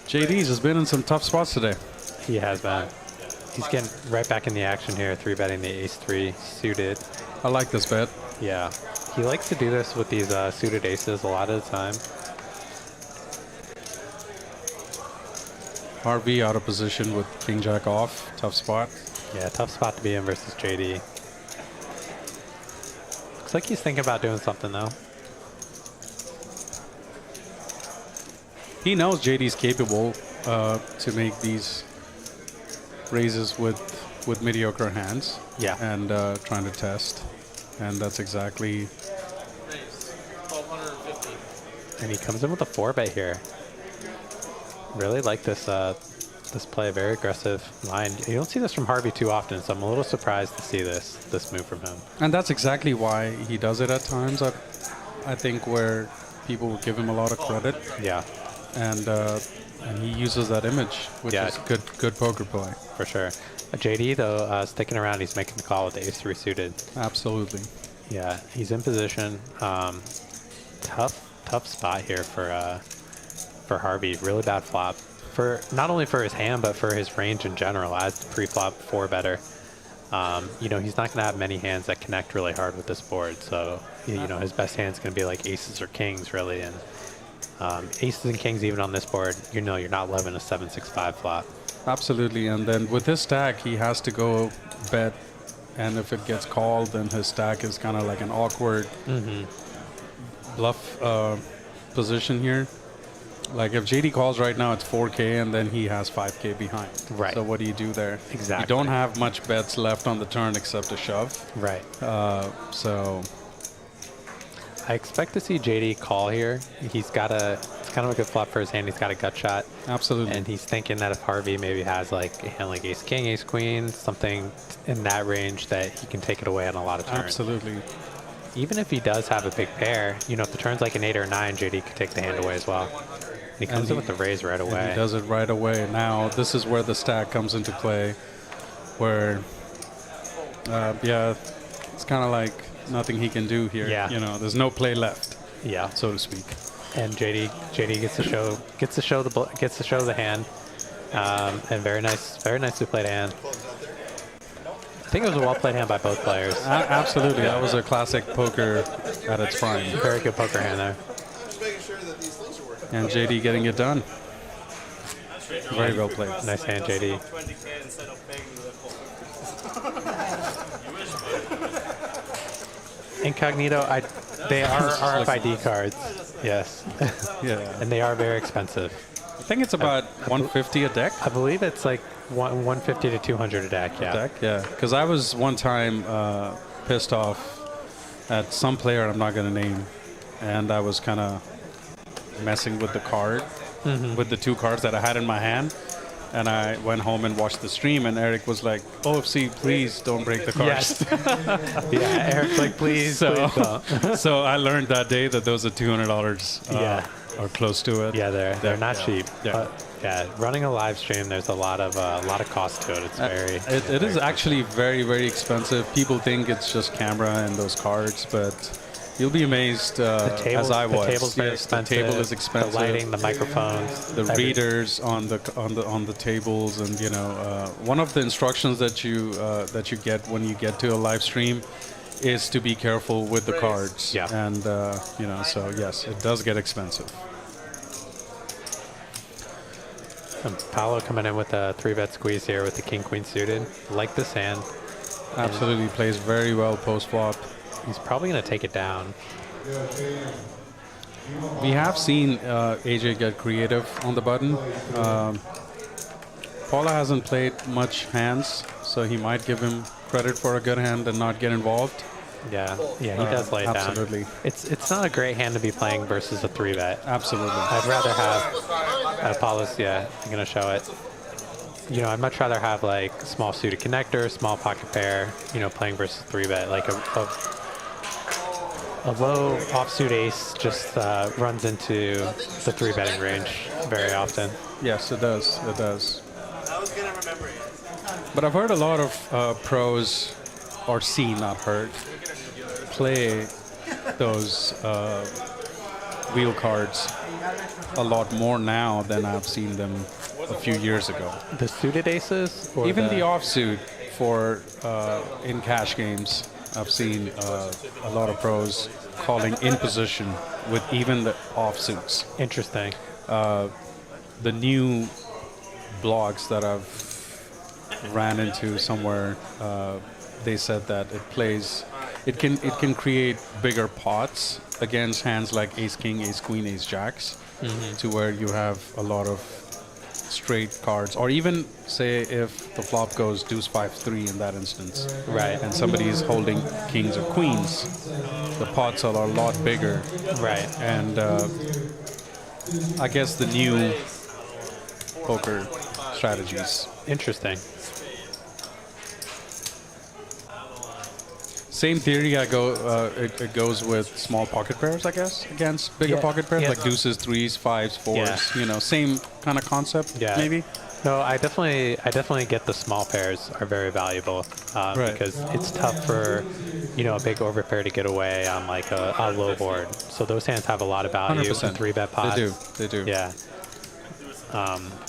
JD's has been in some tough spots today. He has been. He's getting right back in the action here, 3-betting the ace-3 suited. I like this bet. Yeah. He likes to do this with these suited aces a lot of the time. Harvey out of position with king jack off. Tough spot. Yeah, tough spot to be in versus JD. Looks like he's thinking about doing something, though. He knows JD's capable to make these raises with mediocre hands. Yeah. And trying to test. And that's exactly... Raise. 1,250. And he comes in with a 4-bet here. Really like this this play, very aggressive line. You don't see this from Harvey too often, so I'm a little surprised to see this move from him. And that's exactly why he does it at times. I think where people will give him a lot of credit. Yeah. And he uses that image, which is good poker play. For sure. JD, though, sticking around, he's making the call with the ace-3 suited. Absolutely. Yeah, he's in position. Tough spot here for Harvey. Really bad flop. For not only for his hand, but for his range in general as the pre-flop 4-better. You know, he's not going to have many hands that connect really hard with this board. So, you know, his best hand's going to be like aces or kings, really. And aces and kings, even on this board, you know, you're not loving a 7-6-5 flop. Absolutely. And then with his stack, he has to go bet. And if it gets called, then his stack is kind of like an awkward bluff position here. Like if JD calls right now, it's 4K, and then he has 5K behind. Right. So what do you do there? Exactly. You don't have much bets left on the turn except a shove. Right. So I expect to see JD call here. He's got it's kind of a good flop for his hand. He's got a gut shot. Absolutely. And he's thinking that if Harvey maybe has like a hand like ace king, ace queen, something in that range, that he can take it away on a lot of turns. Absolutely. Even if he does have a big pair, you know, if the turn's like an 8 or 9, JD could take the hand away as well. And he comes in with the raise right away. He does it right away. Now, this is where the stack comes into play, where, yeah, it's kind of like nothing he can do here. Yeah. You know, there's no play left. Yeah, so to speak. And JD gets to show the hand, and very nicely played hand. I think it was a well-played hand by both players. Absolutely. That was a classic poker at its prime. Very good poker hand there. And JD getting it done. Very well played. Nice hand, JD. Incognito, they are RFID cards. Yes. Yeah. And they are very expensive. I think it's about 150 a deck. I believe it's like 150 to 200 a deck. Yeah. Yeah. Because I was one time pissed off at some player I'm not going to name, and I was kind of messing with the card, with the 2 cards that I had in my hand. And I went home and watched the stream, and Eric was like, "OFC, please don't break the cards." Yes. Yeah, Eric's like, please don't. So I learned that day that those are $200 or close to it. Yeah, they're not cheap. Yeah. Yeah, running a live stream, there's a lot of cost to it. It's very it is actually very, very expensive. People think it's just camera and those cards, but you'll be amazed, as I was. The table's very expensive. The table is expensive. The lighting, the microphones, the readers on the tables, and you know, one of the instructions that you get when you get to a live stream is to be careful with the cards. Yeah. And you know, so yes, it does get expensive. And Paolo coming in with a 3-bet squeeze here with the king queen suited. Like this hand. Absolutely plays very well post flop. He's probably going to take it down. We have seen AJ get creative on the button. Paula hasn't played much hands, so he might give him credit for a good hand and not get involved. Yeah, he does lay it down. Absolutely. It's not a great hand to be playing versus a 3-bet. Absolutely. I'd rather have Apollo's, I'm going to show it. You know, I'd much rather have like small suited connector, small pocket pair, you know, playing versus 3-bet. Like a low offsuit ace just runs into the 3-betting range very often. Yes, it does. It does. I was going to remember it. But I've heard a lot of pros, or seen, not heard, play those wheel cards a lot more now than I've seen them a few years ago. The suited aces? Or even the offsuit for in cash games, I've seen a lot of pros calling in position with even the offsuits. Interesting. The new blogs that I've ran into somewhere, they said that it can create bigger pots against hands like ace king, ace queen, ace jacks, to where you have a lot of straight cards, or even say if the flop goes deuce 5-3 in that instance, right, and somebody is holding kings or queens, the pots are a lot bigger, right, and I guess the new poker strategies. Interesting. Same theory. It goes with small pocket pairs, I guess, against bigger pocket pairs like deuces, threes, fives, fours. You know, same kind of concept. Yeah. Maybe. No, I definitely get the small pairs are very valuable because it's tough for, you know, a big overpair to get away on like a low board. So those hands have a lot of value. 100%. 3-bet pots. They do. Yeah.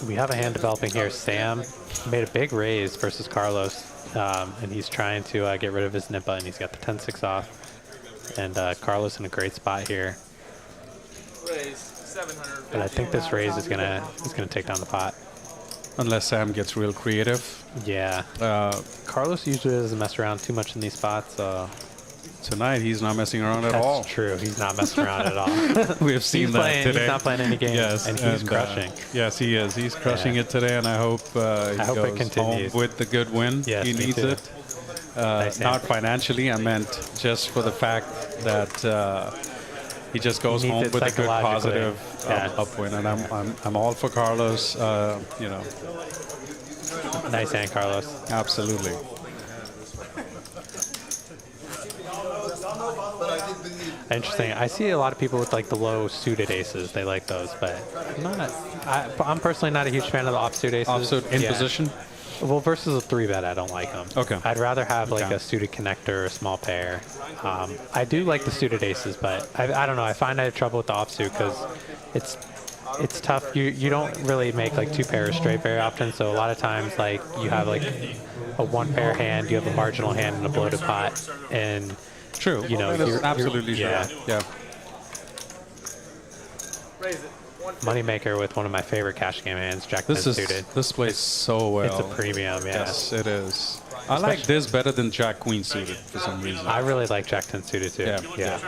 We have a hand developing here. Sam made a big raise versus Carlos, and he's trying to get rid of his nip button. He's got the 10-6 off, and Carlos in a great spot here. Raise 750. But I think this raise is gonna take down the pot. Unless Sam gets real creative. Yeah. Carlos usually doesn't mess around too much in these spots. Tonight he's not messing around at all. That's true. He's not messing around at all. We have seen that today. He's not playing any games, yes, and he's crushing. Yes, he is. He's crushing it today, and I hope he hope it goes continues. home with the good win. Yes, he me needs too. it. Nice Not hand. financially. I meant just for the fact that he just goes home it with a good psychologically. positive upwin, and I'm all for Carlos. You know, Nice hand, Carlos. absolutely. Interesting. I see a lot of people with like the low suited aces. They like those, but I'm personally not a huge fan of the offsuit aces. Offsuit in Yeah. position. Well, versus a 3-bet, I don't like them. Okay. I'd rather have like Okay. a suited connector or a small pair. I do like the suited aces, but I don't know. I find I have trouble with the offsuit because it's tough. You don't really make like two pairs straight very often. So a lot of times, like you have like a one pair hand, you have a marginal hand in a bloated pot, and True. You know, That is you're- absolutely true. yeah. Yeah. Raise it. Moneymaker with one of my favorite cash game hands, Jack 10 This suited. plays so well. It's a premium, yeah. Yes, it is. I like this better than Jack Queen suited for some reason. I really like Jack 10 suited too. Yeah. Yeah.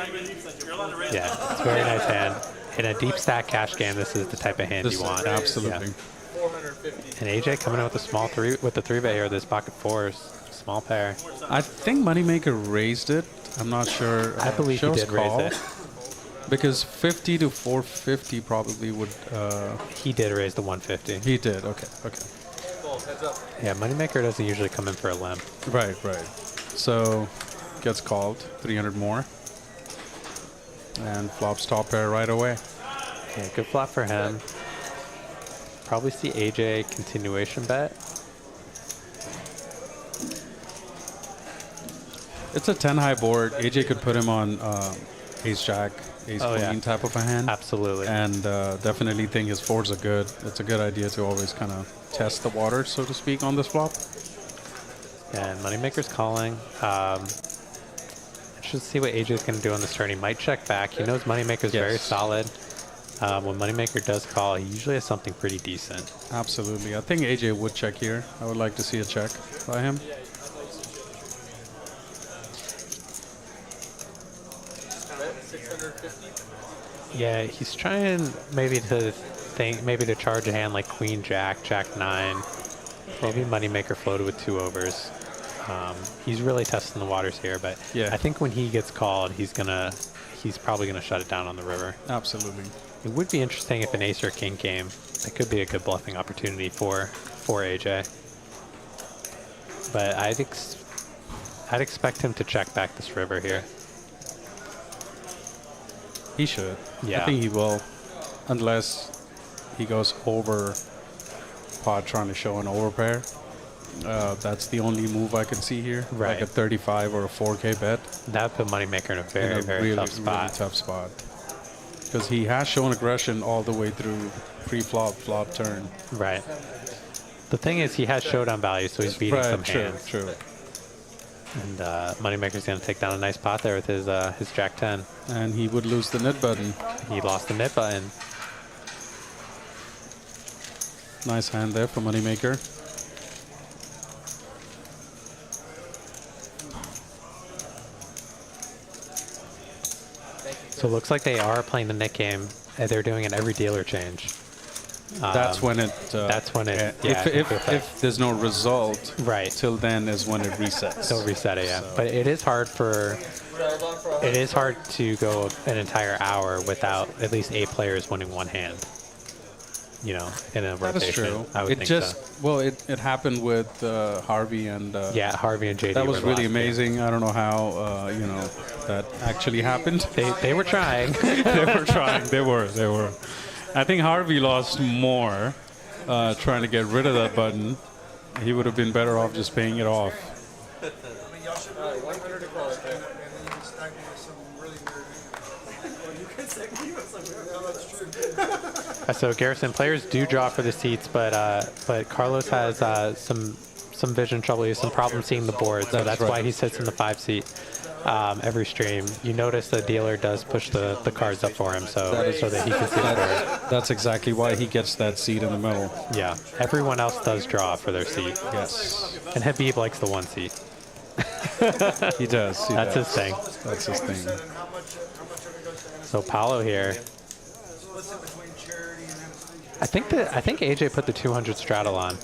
Yeah. It's a very nice hand. In a deep stack cash game, this is the type of hand This you want. absolutely. Yeah. 450. And AJ coming in with a small with the 3-bet here, this pocket fours, small pair. I think Moneymaker raised it. I'm not sure. I believe he shows did raise call, it. because 50 to 450 probably would. He did raise the 150. He did. Okay. Okay. Full, heads up. Yeah, Moneymaker doesn't usually come in for a limp. Right. Right. So gets called 300 more, and flops top pair right away. Yeah, good flop for him. Probably see AJ continuation bet. It's a 10 high board. AJ could put him on ace jack, ace Oh, queen yeah. type of a hand. Absolutely. And definitely think his fours are good. It's a good idea to always kind of test the water, so to speak, on this flop. And Moneymaker's calling. Should see what AJ's going to do on this turn. He might check back. He knows Moneymaker's very Yes. solid. When Moneymaker does call, he usually has something pretty decent. Absolutely. I think AJ would check here. I would like to see a check by him. Bet 650. Yeah, he's trying maybe to charge a hand like Queen Jack, Jack 9. Maybe Moneymaker floated with 2 overs. He's really testing the waters here, but Yeah. I think when he gets called, he's probably gonna shut it down on the river. Absolutely. It would be interesting if an ace or king came. That could be a good bluffing opportunity for AJ. But I'd expect him to check back this river here. He should. Yeah. I think he will, unless he goes over pot trying to show an overpair. That's the only move I could see here. Right. Like a 35 or a 4K bet. That would put Moneymaker in a very, in a very really, tough spot. Really tough spot. Because he has shown aggression all the way through pre-flop, flop turn. Right. The thing is, he has showdown value, so he's beating some true, hands. true. And Moneymaker's going to take down a nice pot there with his Jack 10. And he would lose the nit button. He lost the nip button. Nice hand there for Moneymaker. So it looks like they are playing the nit game. And they're doing an every dealer change. That's when it. That's when it. Yeah, if there's no result, right, till then is when it resets. They'll reset it, yeah. So. But it is hard to go an entire hour without at least 8 players winning one hand. You know, in a rotation. That is true. I would think so. Well, it happened with Harvey and. Yeah, Harvey and JD. That was were really last amazing. game. I don't know how that actually happened. They were trying. They were trying. They were. I think Harvey lost more trying to get rid of that button. He would have been better off just paying it off. I mean, y'all should really 100 to call it, man. And then you can stack me with some really weird hands. So Garrison, players do draw for the seats, but Carlos has some vision trouble. He has some problem seeing the board, so that's why he sits in the 5 seat every stream. You notice the dealer does push the cards up for him, so that he can see the board. That's exactly why he gets that seat in the middle. Yeah, everyone else does draw for their seat. Yes. And Habib likes the 1 seat. He does. That's his thing. That's his thing. So Paulo here. I think AJ put the 200 straddle on,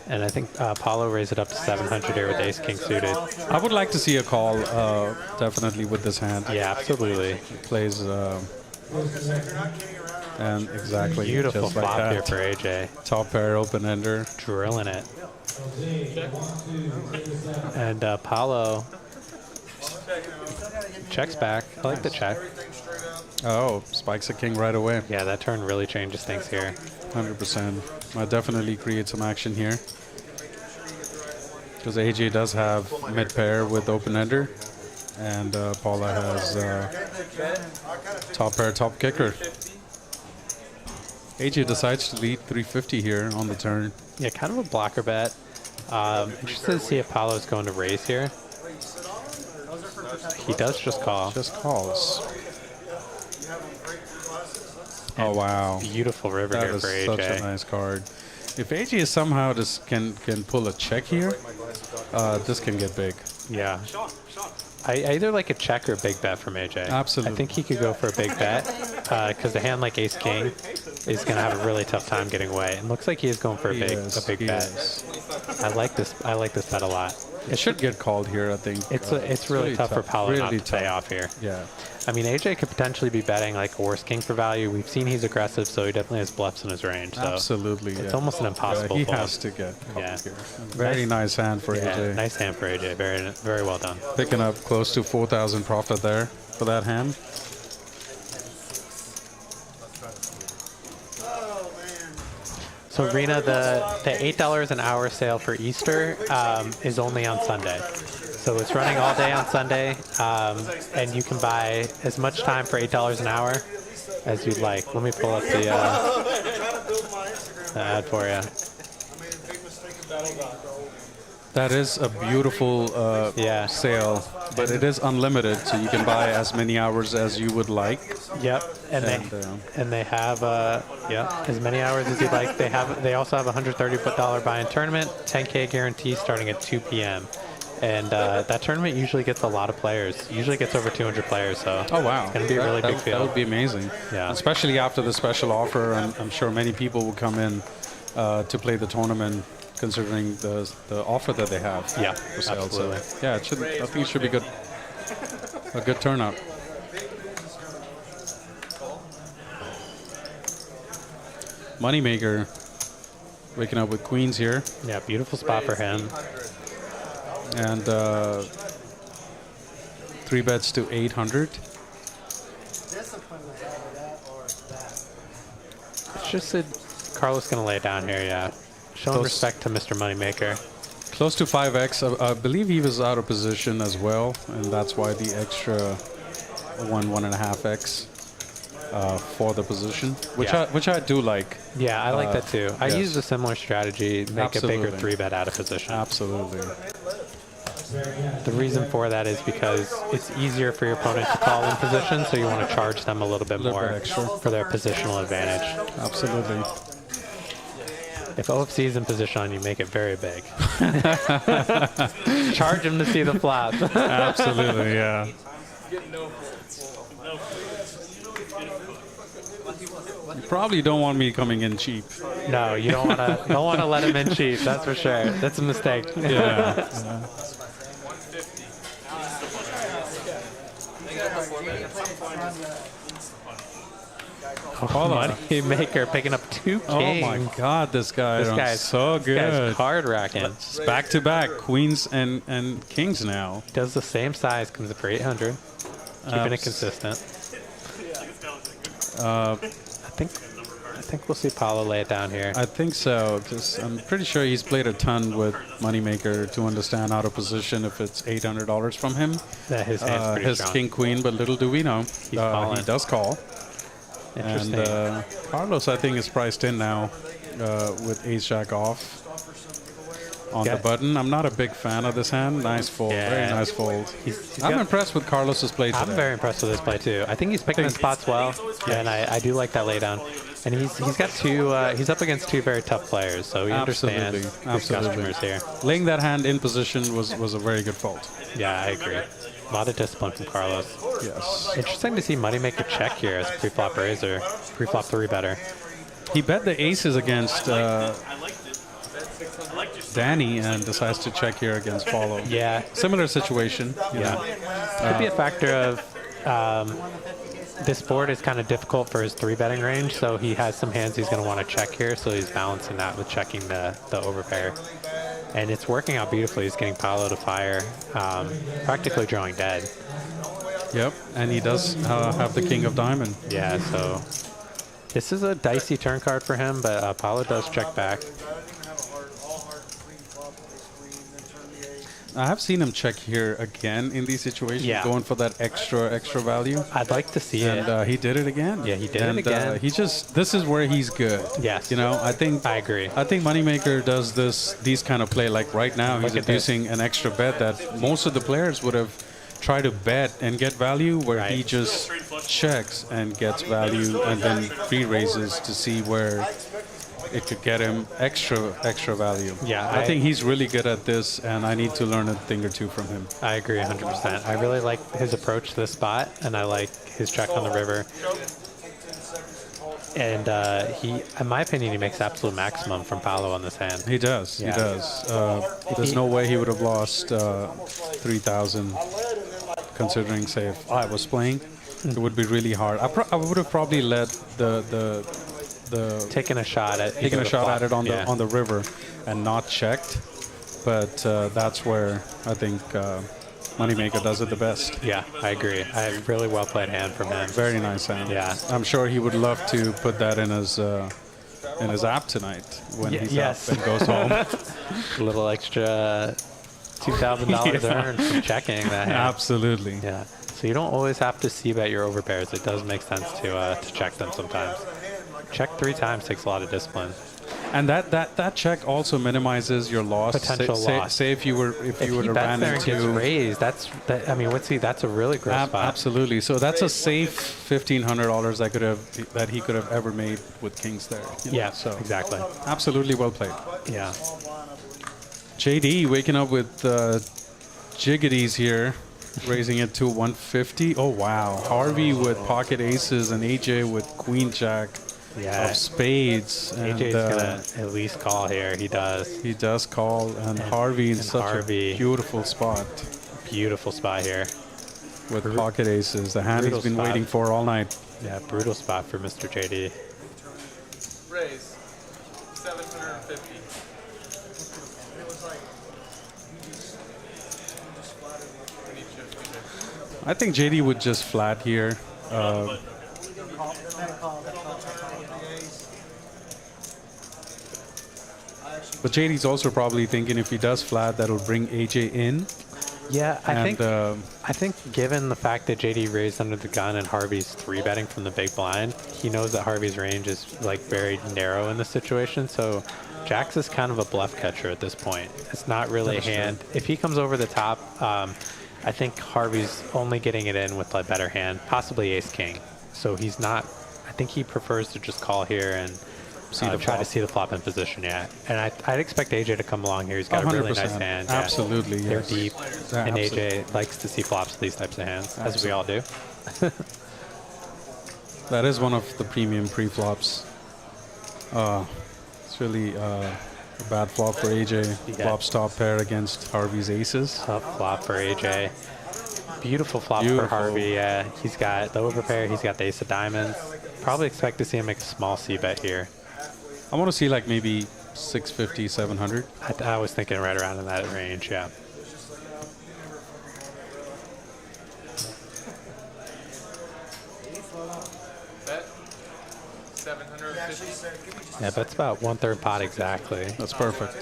and I think Paulo raised it up to 700 here with Ace King suited. I would like to see a call, definitely with this hand. Yeah, absolutely. He plays, and exactly Beautiful just like flop that. here for AJ. Top pair, open ender, drilling it. And Paulo checks back. I like the check. Oh, spikes a king right away. Yeah, that turn really changes things here. 100%. Might definitely create some action here. Because AJ does have mid pair with open ender, and Paula has top pair, top kicker. AJ decides to lead 350 here on the turn. Yeah, kind of a blocker bet. Interested to see if Paulo's going to raise here. He does just call. Just calls. Oh wow! Beautiful river that here is for AJ. Such a nice card. If AJ somehow just can pull a check here, this can get big. Yeah. I either like a check or a big bet from AJ. Absolutely. I think he could go for a big bet because a hand like Ace King is going to have a really tough time getting away. It looks like he is going for a big bet. I like this bet a lot. It should get called here, I think. It's really tough for Paulo not to pay off here. Yeah. I mean, AJ could potentially be betting like a worse king for value. We've seen he's aggressive, so he definitely has bluffs in his range. So Absolutely. It's almost an impossible He fold. has to get called here. Very nice hand for AJ. Nice hand for AJ. Very, very well done. Picking up close to 4,000 profit there for that hand. So Rena, the $8 an hour sale for Easter is only on Sunday. So it's running all day on Sunday, and you can buy as much time for $8 an hour as you'd like. Let me pull up the ad for you. That is a beautiful sale, but it is unlimited, so you can buy as many hours as you would like. Yep, and they have as many hours as you'd like. They also have a $130 buy-in tournament, 10K guarantee starting at 2 p.m. And that tournament usually gets a lot of players. Usually gets over 200 players. So oh wow, it's gonna be a really big field. That would be amazing. Yeah, especially after the special offer. I'm sure many people will come in to play the tournament, considering the offer that they have. Yeah, for sale. absolutely. So, yeah, I think it should be good. A good turnout. Moneymaker waking up with queens here. Yeah, beautiful spot for him. And 3 bets to 800. It's just that Carlos gonna lay it down here. Yeah, showing respect to Mr. Moneymaker. Close to 5x. I believe he was out of position as well, and that's why the extra 1.5x for the position, which I do like. Yeah, I like that too. I used a similar strategy, make Absolutely. a bigger 3-bet out of position. Absolutely. The reason for that is because it's easier for your opponent to call in position, so you want to charge them a little bit more for their positional advantage. Absolutely. If OFC is in position on you, make it very big. Charge him to see the flop. Absolutely, yeah. You probably don't want me coming in cheap. No, you don't want to let him in cheap. That's for sure. That's a mistake. Yeah. Moneymaker picking up 2 kings. Oh my God, this guy is so good. This guy's card racking. Back to back, queens and kings now. Does the same size, comes up for 800. Keeping it consistent. I think we'll see Paulo lay it down here. I think so, because I'm pretty sure he's played a ton with Moneymaker to understand out of position if it's $800 from him. Yeah, his hand's pretty his strong. king queen, but little do we know, he does call. And Interesting. Carlos, I think, is priced in now with ace jack off on the button. I'm not a big fan of this hand. Nice fold, very nice fold. I'm impressed with Carlos's play today. I'm very impressed with his play too. I think he's picking his spots well, and I do like that laydown. And he's got two. He's up against two very tough players, so he understands his customers here. Laying that hand in position was a very good fold. Yeah, I agree. A lot of discipline from Carlos. Yes. Interesting to see Moneymaker check here as pre-flop raiser, pre-flop 3-better. He bet the aces against Danny and decides to check here against follow. Yeah. Similar situation. Yeah. Could be a factor of this board is kind of difficult for his 3-betting range, so he has some hands he's going to want to check here, so he's balancing that with checking the overpair. And it's working out beautifully. He's getting Paolo to fire, practically drawing dead. Yep, and he does have the king of diamond. Yeah, so this is a dicey turn card for him, but Paolo does check back. I have seen him check here again in these situations, going for that extra value. I'd like to see it. it. And he did it again. Yeah, he did it again. This is where he's good. Yes. You know, I agree. I think Moneymaker does these kind of play. Like right now, he's abusing an extra bet that most of the players would have tried to bet and get value, where he just checks and gets value and then free raises to see where it could get him extra value. Yeah, I think he's really good at this, and I need to learn a thing or two from him. I agree 100%. I really like his approach to this spot, and I like his check on the river. And he, in my opinion, he makes absolute maximum from Paolo on this hand. He does. Yeah. He does. There's no way he would have lost 3,000, considering, say, if I was playing. It would be really hard. I would have probably led the taking a shot at it on the river and not checked, but that's where I think Moneymaker does it the best. Yeah, I agree. A really well played hand from him. Very nice hand. Yeah, I'm sure he would love to put that in his app tonight when he's up and goes home. A little extra $2,000 earned from checking that hand. Absolutely. Yeah. So you don't always have to c-bet your overpairs. It does make sense to check them sometimes. Check 3 times takes a lot of discipline. And that check also minimizes your loss. Potential loss. Say if you were to ran into gets raised, I mean, that's a really great spot. Absolutely. So that's a safe $1,500 that he could have ever made with kings there. Yeah. So exactly. Absolutely well played. Yeah. JD waking up with jiggities here, raising it to 150. Oh wow. Harvey with pocket aces and AJ with queen jack. Yeah. Of spades. AJ's gonna at least call here. He does. He does call, and Harvey in such a beautiful spot. Beautiful spot here. With pocket aces. The hand he's been waiting for all night. Yeah, brutal spot for Mr. JD. Raise 750. I think JD would just flat here. But JD's also probably thinking if he does flat, that'll bring AJ in. Yeah, I think given the fact that JD raised under the gun and Harvey's 3-betting from the big blind, he knows that Harvey's range is like very narrow in this situation. So Jax is kind of a bluff catcher at this point. It's not really a hand. If he comes over the top, I think Harvey's only getting it in with a better hand, possibly ace king. So he's not. I think he prefers to just call here and try to see the flop in position, And I'd expect AJ to come along here. He's got 100%. A really nice hand. Absolutely, They're deep, and AJ likes to see flops of these types of hands, as we all do. That is one of the premium pre-flops. It's really a bad flop for AJ. Flops top pair against Harvey's aces. Tough flop for AJ. Beautiful flop for Harvey. He's got the overpair. He's got the ace of diamonds. Probably expect to see him make a small c-bet here. I want to see like maybe 650, 700. I was thinking right around in that range, yeah. Bet 750. Yeah, that's about 1/3 pot exactly. That's perfect.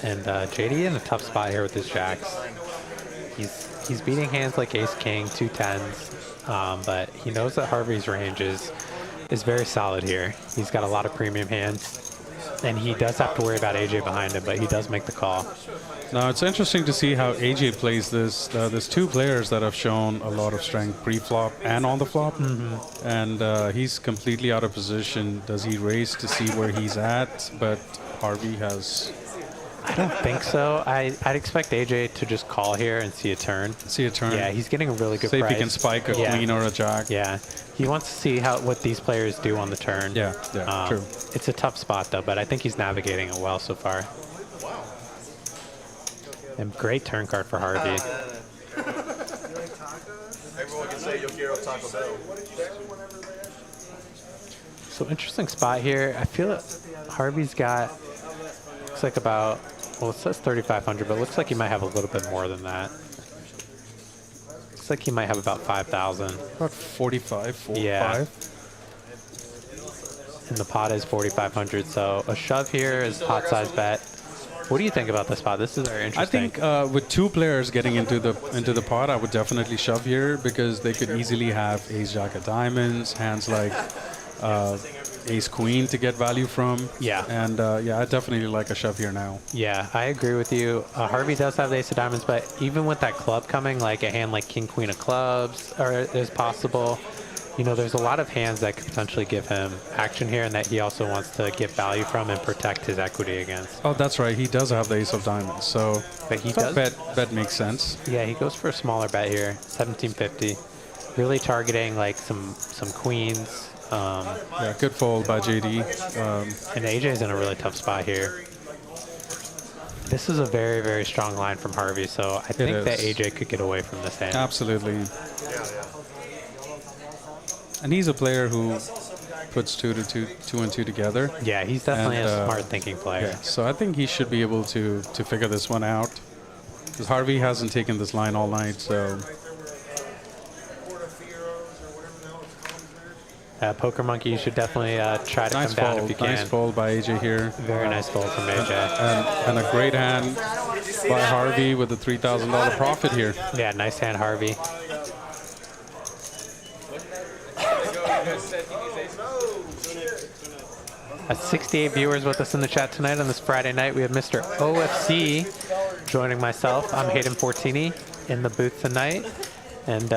And JD in a tough spot here with his jacks. He's beating hands like ace king, 2 10s, but he knows that Harvey's range is is very solid here. He's got a lot of premium hands, and he does have to worry about AJ behind him, but he does make the call. Now, it's interesting to see how AJ plays this. There's two players that have shown a lot of strength pre-flop and on the flop, and he's completely out of position. Does he raise to see where he's at? But Harvey has... I don't think so. I'd expect AJ to just call here and see a turn. See a turn? Yeah, he's getting a really good See price. if he can spike a queen or a jack. Yeah, he wants to see what these players do on the turn. Yeah, true. It's a tough spot, though, but I think he's navigating it well so far. And great turn card for Harvey. Everyone can say yo quiero Taco Bell. So interesting spot here. I feel Harvey's got, looks like about, well, it says 3,500, but it looks like he might have a little bit more than that. Looks like he might have about 5,000. About 45, 45. Yeah. And the pot is 4,500, so a shove here is pot size bet. What do you think about this spot? This is very interesting. I think with two players getting into the pot, I would definitely shove here because they could easily have ace jack of diamonds, hands like ace queen to get value from. Yeah. And yeah, I definitely like a shove here now. Yeah, I agree with you. Harvey does have the ace of diamonds, but even with that club coming, like a hand like king queen of clubs is possible. You know, there's a lot of hands that could potentially give him action here and that he also wants to get value from and protect his equity against. Oh, that's right. He does have the ace of diamonds, so but he does does bet makes sense. Yeah, he goes for a smaller bet here, 1750. Really targeting like some queens. Yeah, good fold by JD. And AJ's in a really tough spot here. This is a very, very strong line from Harvey, so I think that AJ could get away from this hand. Absolutely. And he's a player who puts two and two together. Yeah, he's definitely a smart thinking player. Yeah, so I think he should be able to figure this one out. Because Harvey hasn't taken this line all night, so... Poker Monkey, you should definitely try to nice come down fold, if you can. Nice fold by AJ here. Very nice fold from AJ. And a great hand by Harvey with a $3,000 profit here. Yeah, nice hand, Harvey. At 68 viewers with us in the chat tonight on this Friday night. We have Mr. OFC joining myself. I'm Hayden Fortini in the booth tonight. And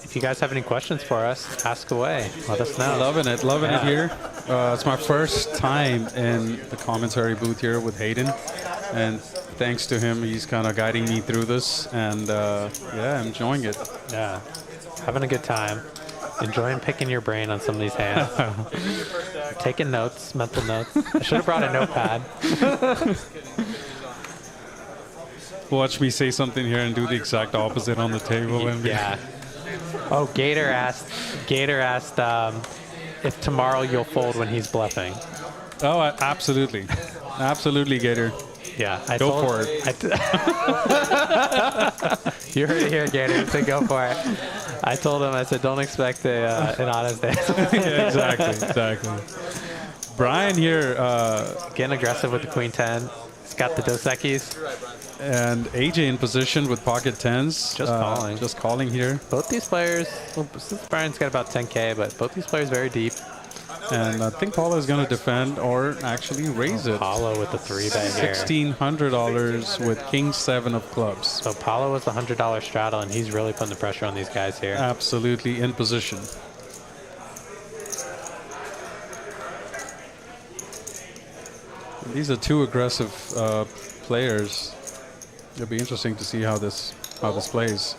if you guys have any questions for us, ask away. Let us know. Loving it here. It's my first time in the commentary booth here with Hayden. And thanks to him, he's kind of guiding me through this. And yeah, I'm enjoying it. Yeah, having a good time. Enjoying picking your brain on some of these hands. Taking notes, mental notes. I should have brought a notepad. Watch me say something here and do the exact opposite on the table. And yeah. Oh, Gator asked if tomorrow you'll fold when he's bluffing. Oh, absolutely. Absolutely, Gator. Yeah. Go for it. You heard it here, Gator, so go for it. I told him, I said, don't expect an honest answer. Yeah, exactly. Brian here. Getting aggressive with the queen 10. He's got the Dos Equis. And AJ in position with pocket tens. Just calling here. Both these players, well, since Brian's got about 10K, but both these players very deep. And I think Paulo is going to defend or actually raise it. Paulo with the 3-bet here. $1,600 with king 7 of clubs. So Paulo was the $100 straddle, and he's really putting the pressure on these guys here. Absolutely in position. These are two aggressive players. It'll be interesting to see how this plays.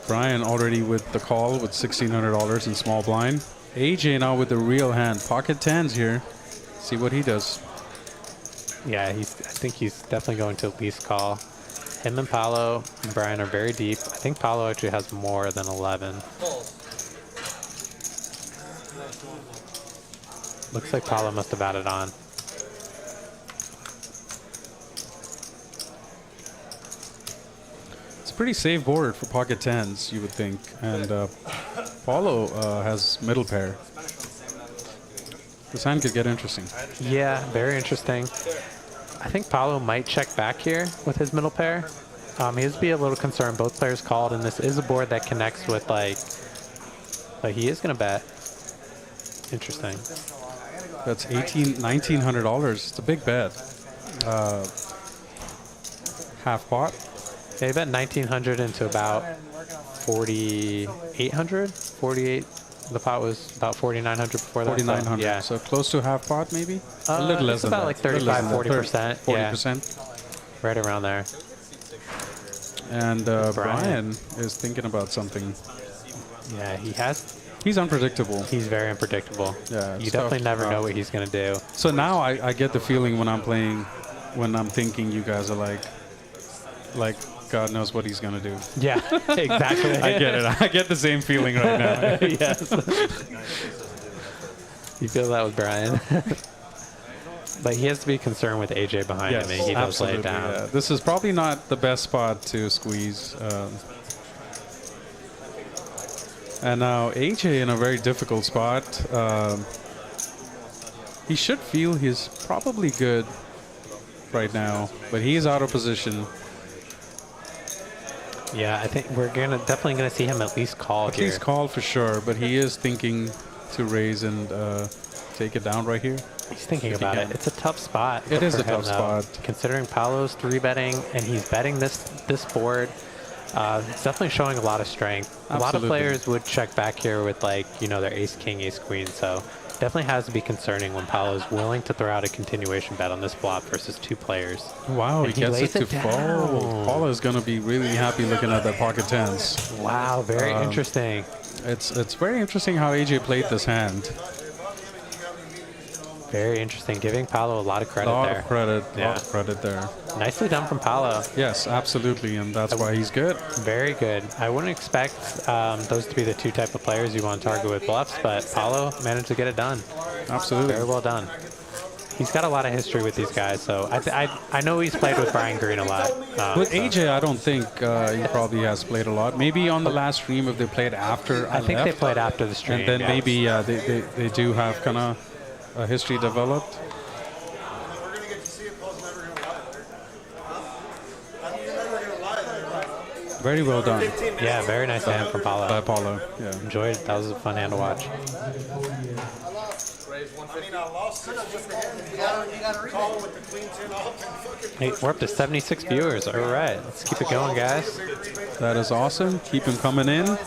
Brian already with the call with $1,600 in small blind. AJ now with the real hand, pocket tens here. See what he does. Yeah, I think he's definitely going to at least call. Him and Paulo and Brian are very deep. I think Paulo actually has more than 11. Looks like Paulo must have added on. Pretty safe board for pocket tens, you would think. And Paulo has middle pair. This hand could get interesting. Yeah, very interesting. I think Paulo might check back here with his middle pair. He has to be a little concerned. Both players called, and this is a board that connects with, like, but he is going to bet. Interesting. That's $1,900. It's a big bet. Half pot. Yeah, you bet 1,900 into about 4,800. 48. The pot was about 4,900 before that. 4,900. Yeah. So close to half pot, maybe. A little less it's than about that. like 35, 40%. 40%. Right around there. And Brian is thinking about something. Yeah, He's unpredictable. He's very unpredictable. Yeah, you definitely never know what he's gonna do. So now I get the feeling when I'm playing, when I'm thinking you guys are like God knows what he's gonna do. Yeah, exactly. I get it. I get the same feeling right now. Yes. You feel that with Brian. But he has to be concerned with AJ behind him, and he does lay it down. Yeah. This is probably not the best spot to squeeze. And now AJ in a very difficult spot. He should feel he's probably good right now, but he's out of position. Yeah, I think we're definitely gonna see him at least call At here. least call for sure, but he is thinking to raise and take it down right here. He's thinking about it. It's a tough spot. It is for a tough him, though, spot. considering Paolo's 3-betting and he's betting this board. It's definitely showing a lot of strength. A lot of players would check back here with their ace king, ace queen. So definitely has to be concerning when Paolo's willing to throw out a continuation bet on this flop versus 2 players. Wow, And he gets it to down. fold. Paula is going to be really happy looking at that pocket tens. Wow, very interesting. It's very interesting how AJ played this hand. Very interesting. Giving Paolo a lot of credit Lot there. of credit there. Nicely done from Paolo. Yes, absolutely, and that's why he's good. Very good. I wouldn't expect those to be the 2 type of players you want to target with bluffs, but Paolo managed to get it done. Absolutely. Very well done. He's got a lot of history with these guys, so I know he's played with Brian Green a lot. With AJ, I don't think he probably has played a lot. Maybe on the last stream if they played after I think left, they played after the stream. and then yeah. maybe they do have kind of a history developed. We're going to get to see if Paul's never going to lie there. I mean, you're never going to lie there, right? Very well done. Yeah, very nice hand from Paolo. By Paulo. Yeah. Enjoyed it. That was a fun hand to watch. I mean, I lost 6 different hands. You got to call with the queen 10 off and fucking Hey, we're up to 76 viewers. All right, let's keep it going, guys. That is awesome. Keep him coming in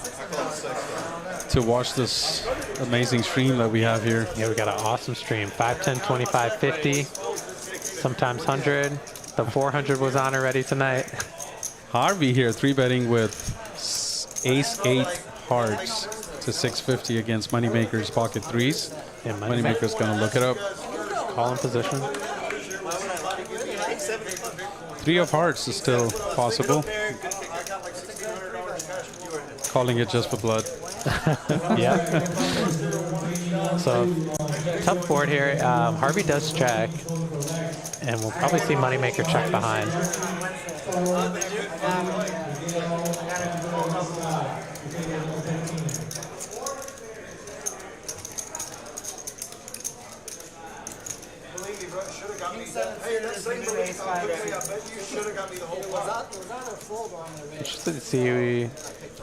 to watch this amazing stream that we have here. Yeah, we got an awesome stream. 5, 10, 25, 50, sometimes 100. The 400 was on already tonight. Harvey here 3-betting with ace-8 hearts to 650 against Moneymaker's pocket 3s. Yeah, Moneymaker's going to look it up. Call in position. 3 of hearts is still possible. Calling it just for blood. Yeah. So, tough board here. Harvey does check. And we'll probably see Moneymaker check behind. Interested to see.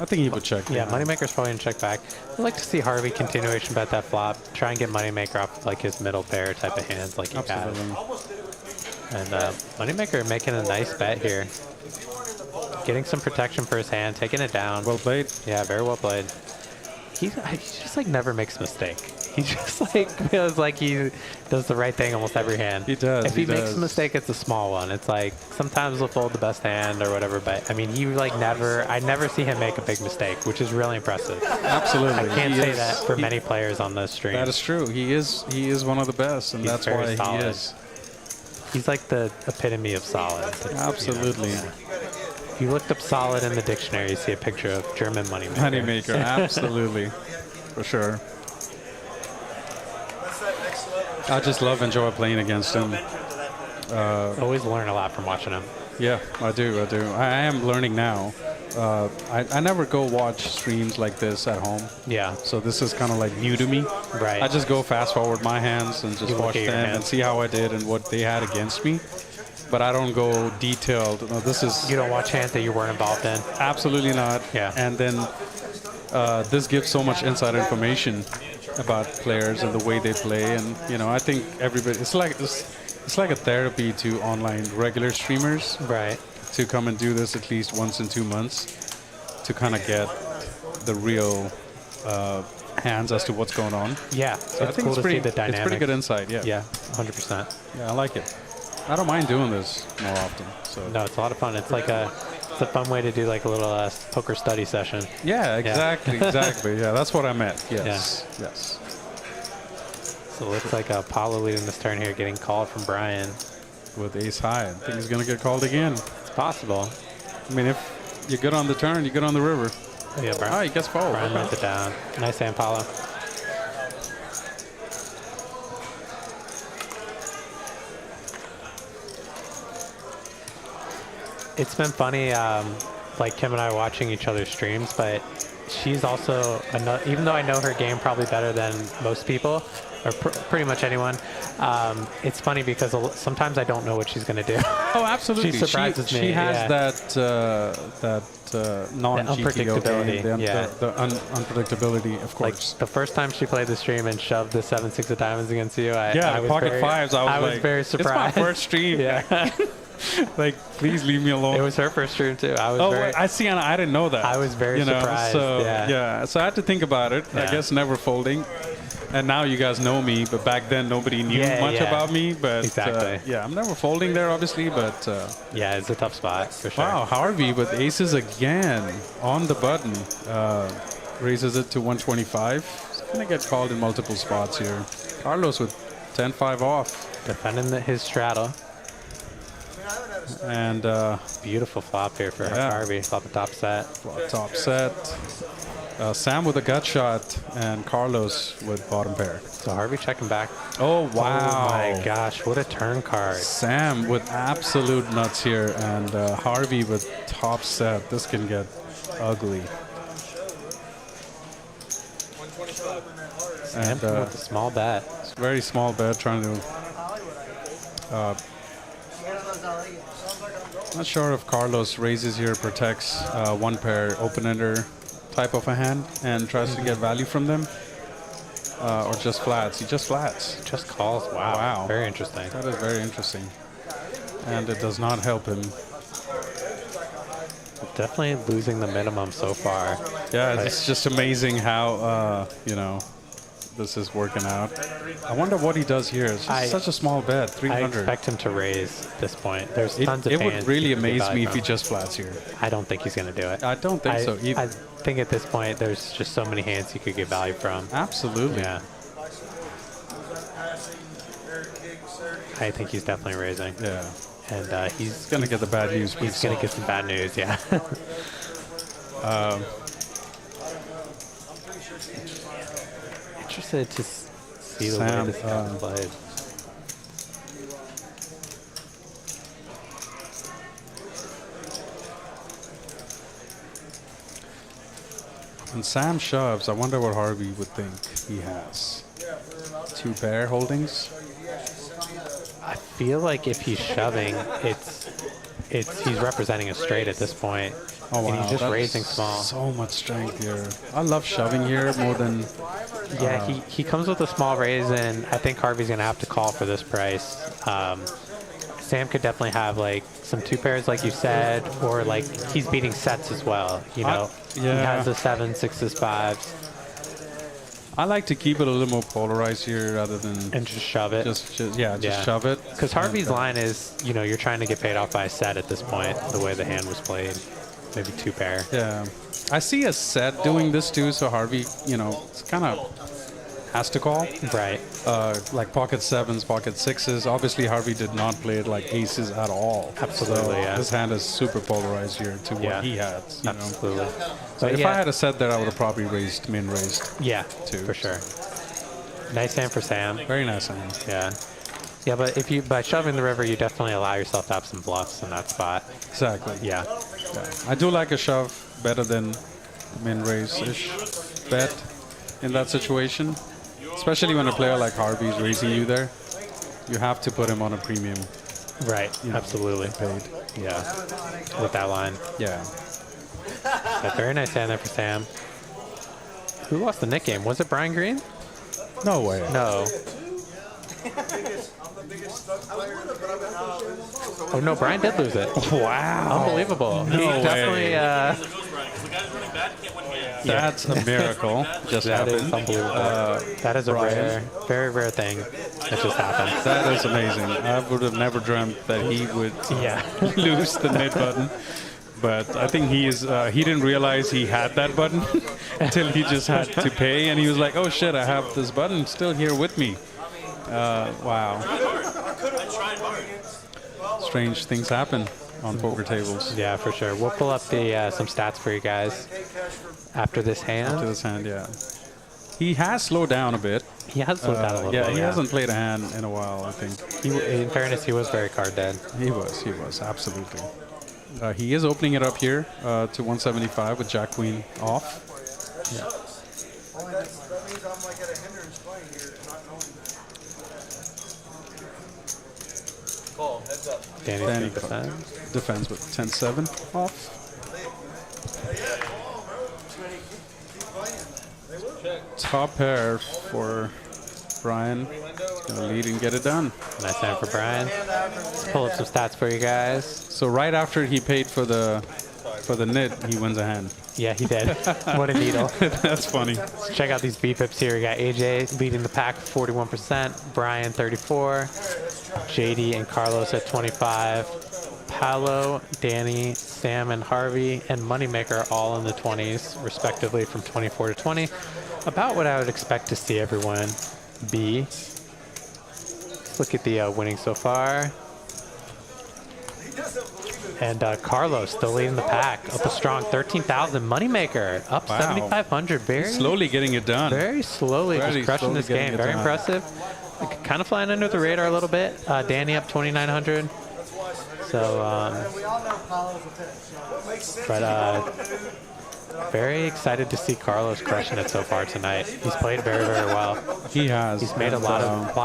I think he would check. Yeah, Moneymaker's probably gonna check back. I'd like to see Harvey continuation bet that flop. Try and get Moneymaker off like his middle pair type of hands like he has. And Moneymaker making a nice bet here. Getting some protection for his hand, taking it down. Well played. Yeah, very well played. He just like never makes a mistake. He just like feels like he does the right thing almost every hand. He does. If he makes a mistake, it's a small one. It's like sometimes he'll fold the best hand or whatever, but I mean, he like I never see him make a big mistake, which is really impressive. Absolutely. I can't say that for many players on this stream. That is true. He is one of the best, and He's that's very why solid. he is. He's like the epitome of solid. Absolutely. If you looked up solid in the dictionary, you see a picture of German Moneymaker. Moneymaker, absolutely. For sure. I just enjoy playing against him. Always learn a lot from watching him. Yeah, I do. I am learning now. I never go watch streams like this at home. Yeah. So this is kind of like new to me. Right. I just go fast forward my hands and just You look watch at your them and hands. see how I did and what they had against me. But I don't go detailed. No, this is You don't watch hands that you weren't involved in. absolutely not. Yeah. And then this gives so much inside information about players and the way they play, and I think everybody. It's like a therapy to online regular streamers, Right. to come and do this at least once in 2 months, to kind of get the real hands as to what's going on. Yeah. So I It's think cool to see the it's dynamic. pretty good insight. Yeah. Yeah, 100%. Yeah, I like it. I don't mind doing this more often. So No, it's a lot of fun. It's a fun way to do like a little poker study session. yeah, exactly, exactly. Yeah, that's what I meant. Yes, yes. So it looks like Apollo leading this turn here, getting called from Brian. With ace high, I think he's gonna get called again. It's possible. I mean, if you're good on the turn, you're good on the river. Yeah, Brian. Oh, he gets fold. Brian lets it down. Nice hand, Apollo. It's been funny, like Kim and I watching each other's streams, but she's also, even though I know her game probably better than most people, or pretty much anyone, it's funny because sometimes I don't know what she's going to do. Oh, absolutely. She surprises me. She has that unpredictability. The unpredictability, of course. Like the first time she played the stream and shoved the 7-6 of diamonds against you, I was pocket fives. I was very surprised. It's my first stream. Yeah. Like, please leave me alone. It was her first stream too. I see, and I didn't know that. I was very surprised. So so I had to think about it. I guess never folding. And now you guys know me, but back then nobody knew much about me. But exactly. I'm never folding there, obviously. But yeah, it's a tough spot for sure. Wow, Harvey with aces again on the button, raises it to 125. He's gonna get called in multiple spots here. Carlos with 10-5 off, defending his straddle. And beautiful flop here for Harvey. Flop a top set. Top set. Sam with a gut shot, and Carlos with bottom pair. So Harvey checking back. Oh, wow. Oh my gosh, what a turn card. Sam with absolute nuts here, and Harvey with top set. This can get ugly. And with a small bet. It's a very small bet, trying to... not sure if Carlos raises here, protects one pair open-ender type of a hand and tries to get value from them, or just flats. He just flats. Just calls. Wow. Very interesting. That is very interesting. And it does not help him. Definitely losing the minimum so far. Yeah, it's just amazing how, this is working out. I wonder what he does here. It's just such a small bet, 300. I expect him to raise at this point. There's tons of hands. It would really amaze me if he just flats here. I don't think he's going to do it. I don't think so either. I think at this point there's just so many hands he could get value from. Absolutely. Yeah. I think he's definitely raising. Yeah. And he's going to get the bad news. He's going to get some bad news, yeah. Interested to see the way this is played. When Sam shoves, I wonder what Harvey would think he has. 2 pair holdings. I feel like if he's shoving, he's representing a straight at this point. Oh wow, and he's just raising small. So much strength here. I love shoving here more than. Yeah, he comes with a small raise, and I think Harvey's gonna have to call for this price. Sam could definitely have like some 2 pairs, like you said, or like he's beating sets as well. He has the 7s, 6s, 5s. I like to keep it a little more polarized here rather than and just shove it. Just shove it. Because Harvey's line is, you're trying to get paid off by a set at this point. The way the hand was played, maybe 2 pair. Yeah, I see a set doing this too. So Harvey, it's kind of has to call. Right. Like pocket 7s, pocket 6s. Obviously, Harvey did not play it like aces at all. Absolutely, so His hand is super polarized here to what he has. Absolutely. So if I had a set there, I would have probably min raised. Yeah, too. For sure. Nice hand for Sam. Very nice hand. Yeah. Yeah, but by shoving the river, you definitely allow yourself to have some bluffs in that spot. Exactly. Yeah. I do like a shove better than min raise-ish bet in that situation. Especially when a player like Harvey is raising you there, you have to put him on a premium. Right, absolutely. Paid. Yeah, with that line. Yeah. Very nice hand there for Sam. Who lost the Nick game? Was it Brian Green? No way. No. Oh no, Brian did lose it. Wow. Unbelievable. No He way. definitely. The guy's running bad, can't win hands. That's a miracle. Just That is happened. unbelievable. That is a rare, very rare thing that just happened. That is amazing. I would have never dreamt that he would Yeah. lose the mid button. But I think he didn't realize he had that button until he just had to pay, and he was like, "Oh shit, I have this button still here with me." Wow. I tried hard. Strange things happen on poker tables. Yeah, for sure. We'll pull up the some stats for you guys after this hand. After this hand, yeah. He has slowed down a bit. He has slowed down a little Yeah, bit. he hasn't played a hand in a while, I think. In fairness, he was very card dead. He was, absolutely. He is opening it up here to 175 with Jack Queen off. Yeah. That means I'm like at a hindrance playing here, not knowing that. Call, heads up. Danny's Danny going to defend. defends with 10-7 off. Top pair for Brian. He's gonna lead and get it done. Nice hand for Brian. Let's pull up some stats for you guys. So right after he paid for the nit, he wins a hand. Yeah, he did. What a needle. That's funny. Let's check out these VPIPs here. We got AJ leading the pack 41%, Brian 34, JD and Carlos at 25, Paolo, Danny, Sam, and Harvey, and Moneymaker all in the 20s, respectively, from 24 to 20. About what I would expect to see everyone be. Let's look at the winnings so far. And Carlos still leading the pack, up a strong 13,000. Moneymaker up Wow. 7,500. Very Slowly getting it done. very slowly, Very just crushing slowly this getting game. it Very done. impressive. Kind of flying under the radar a little bit. Danny up 2,900. So, We all know Paolo's a pitch. but very excited to see Carlos crushing it so far tonight. He's played very, very well. He has. He's made a lot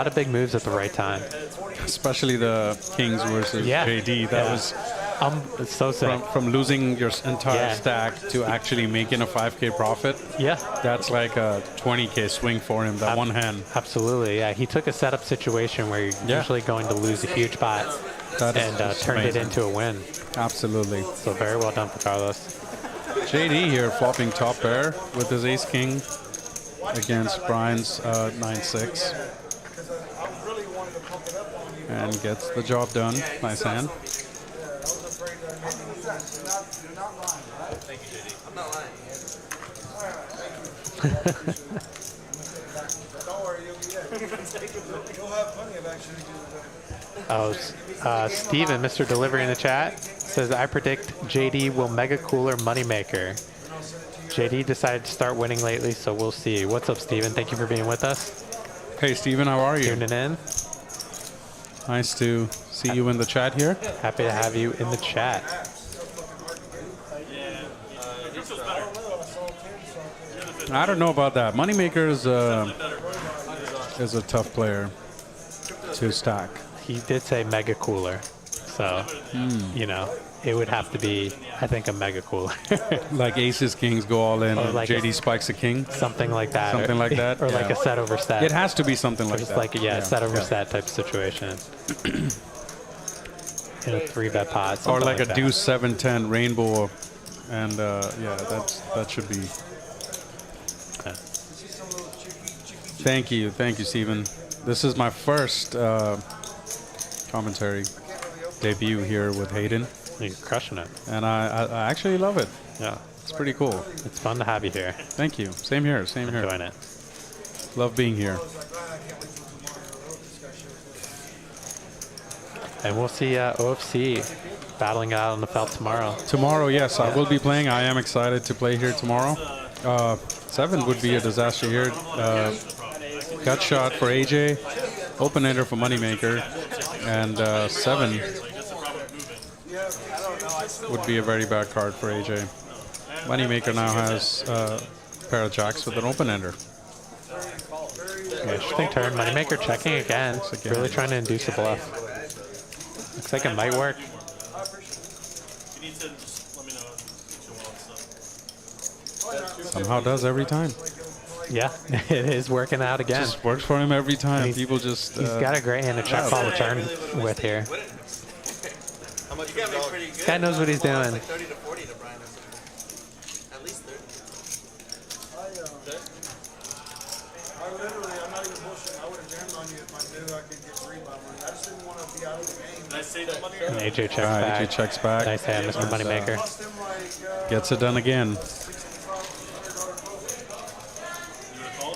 of big moves at the right time. Especially the Kings versus Yeah. JD. That Yeah. was It's so sick. from losing your entire Yeah. stack to actually making a 5K profit. Yeah. That's like a 20K swing for him, that one hand. Absolutely, yeah. He took a setup situation where you're Yeah. usually going to lose a huge pot That is and just turned it amazing. into a win. Absolutely. So very well done for Carlos. JD here flopping top pair with his ace king against Brian's 9-6 and gets the job done. Nice hand. Thank you, JD. I'm not lying. Don't worry, you'll be there. You'll have plenty of action to do. Oh, Steven, Mr. Delivery in the chat, says, I predict JD will mega cooler Moneymaker. JD decided to start winning lately, so we'll see. What's up, Steven? Thank you for being with us. Hey, Steven, how are you? Tuning in. Nice to see you in the chat here. Happy to have you in the chat. I don't know about that. Moneymaker is a tough player to stack. He did say mega cooler, so, you know, it would have to be, I think, a mega cooler. Like aces, kings go all in. Or like JD spikes a king. Something like that. Something like that, Or like yeah. a set over set. It has to be something Or like just that. like, yeah, set over set type of situation. In a 3-bet pot. Or something like a that. deuce 7-10 rainbow, and yeah, that should be. Thank you, Stephen. This is my first commentary debut here with Hayden, You're crushing it. and I actually love it. Yeah. It's pretty cool. It's fun to have you here. Thank you. Same here. Same here. Enjoying it. Love being here. And we'll see OFC battling it out on the felt tomorrow. Tomorrow, yes, I will be playing. I am excited to play here tomorrow. 7 would be a disaster here. Gut shot for AJ, open ender for Moneymaker, and 7 would be a very bad card for AJ. Moneymaker now has a pair of jacks with an open ender. Interesting turn. Moneymaker checking again. Really trying to induce a bluff. Looks like it might work. You need to just let me know what you want. Somehow does every time. Yeah, it is working out again. Just works for him every time. He's- People just. He's got a great hand to check call the turn with here. How much you got me pretty good. This guy knows what he's doing. Like 30 to 40 to Brian or something. At least 30. I literally, I'm not even bullshitting. I would have jammed on you if I knew I could get 3 by money. I just didn't want to be out of the game. Did I say that money? And AJ checks Alright, back. AJ checks back. Nice hand, Mr. Moneymaker. Cost him like Gets it done again. $6,500 poker. You would call?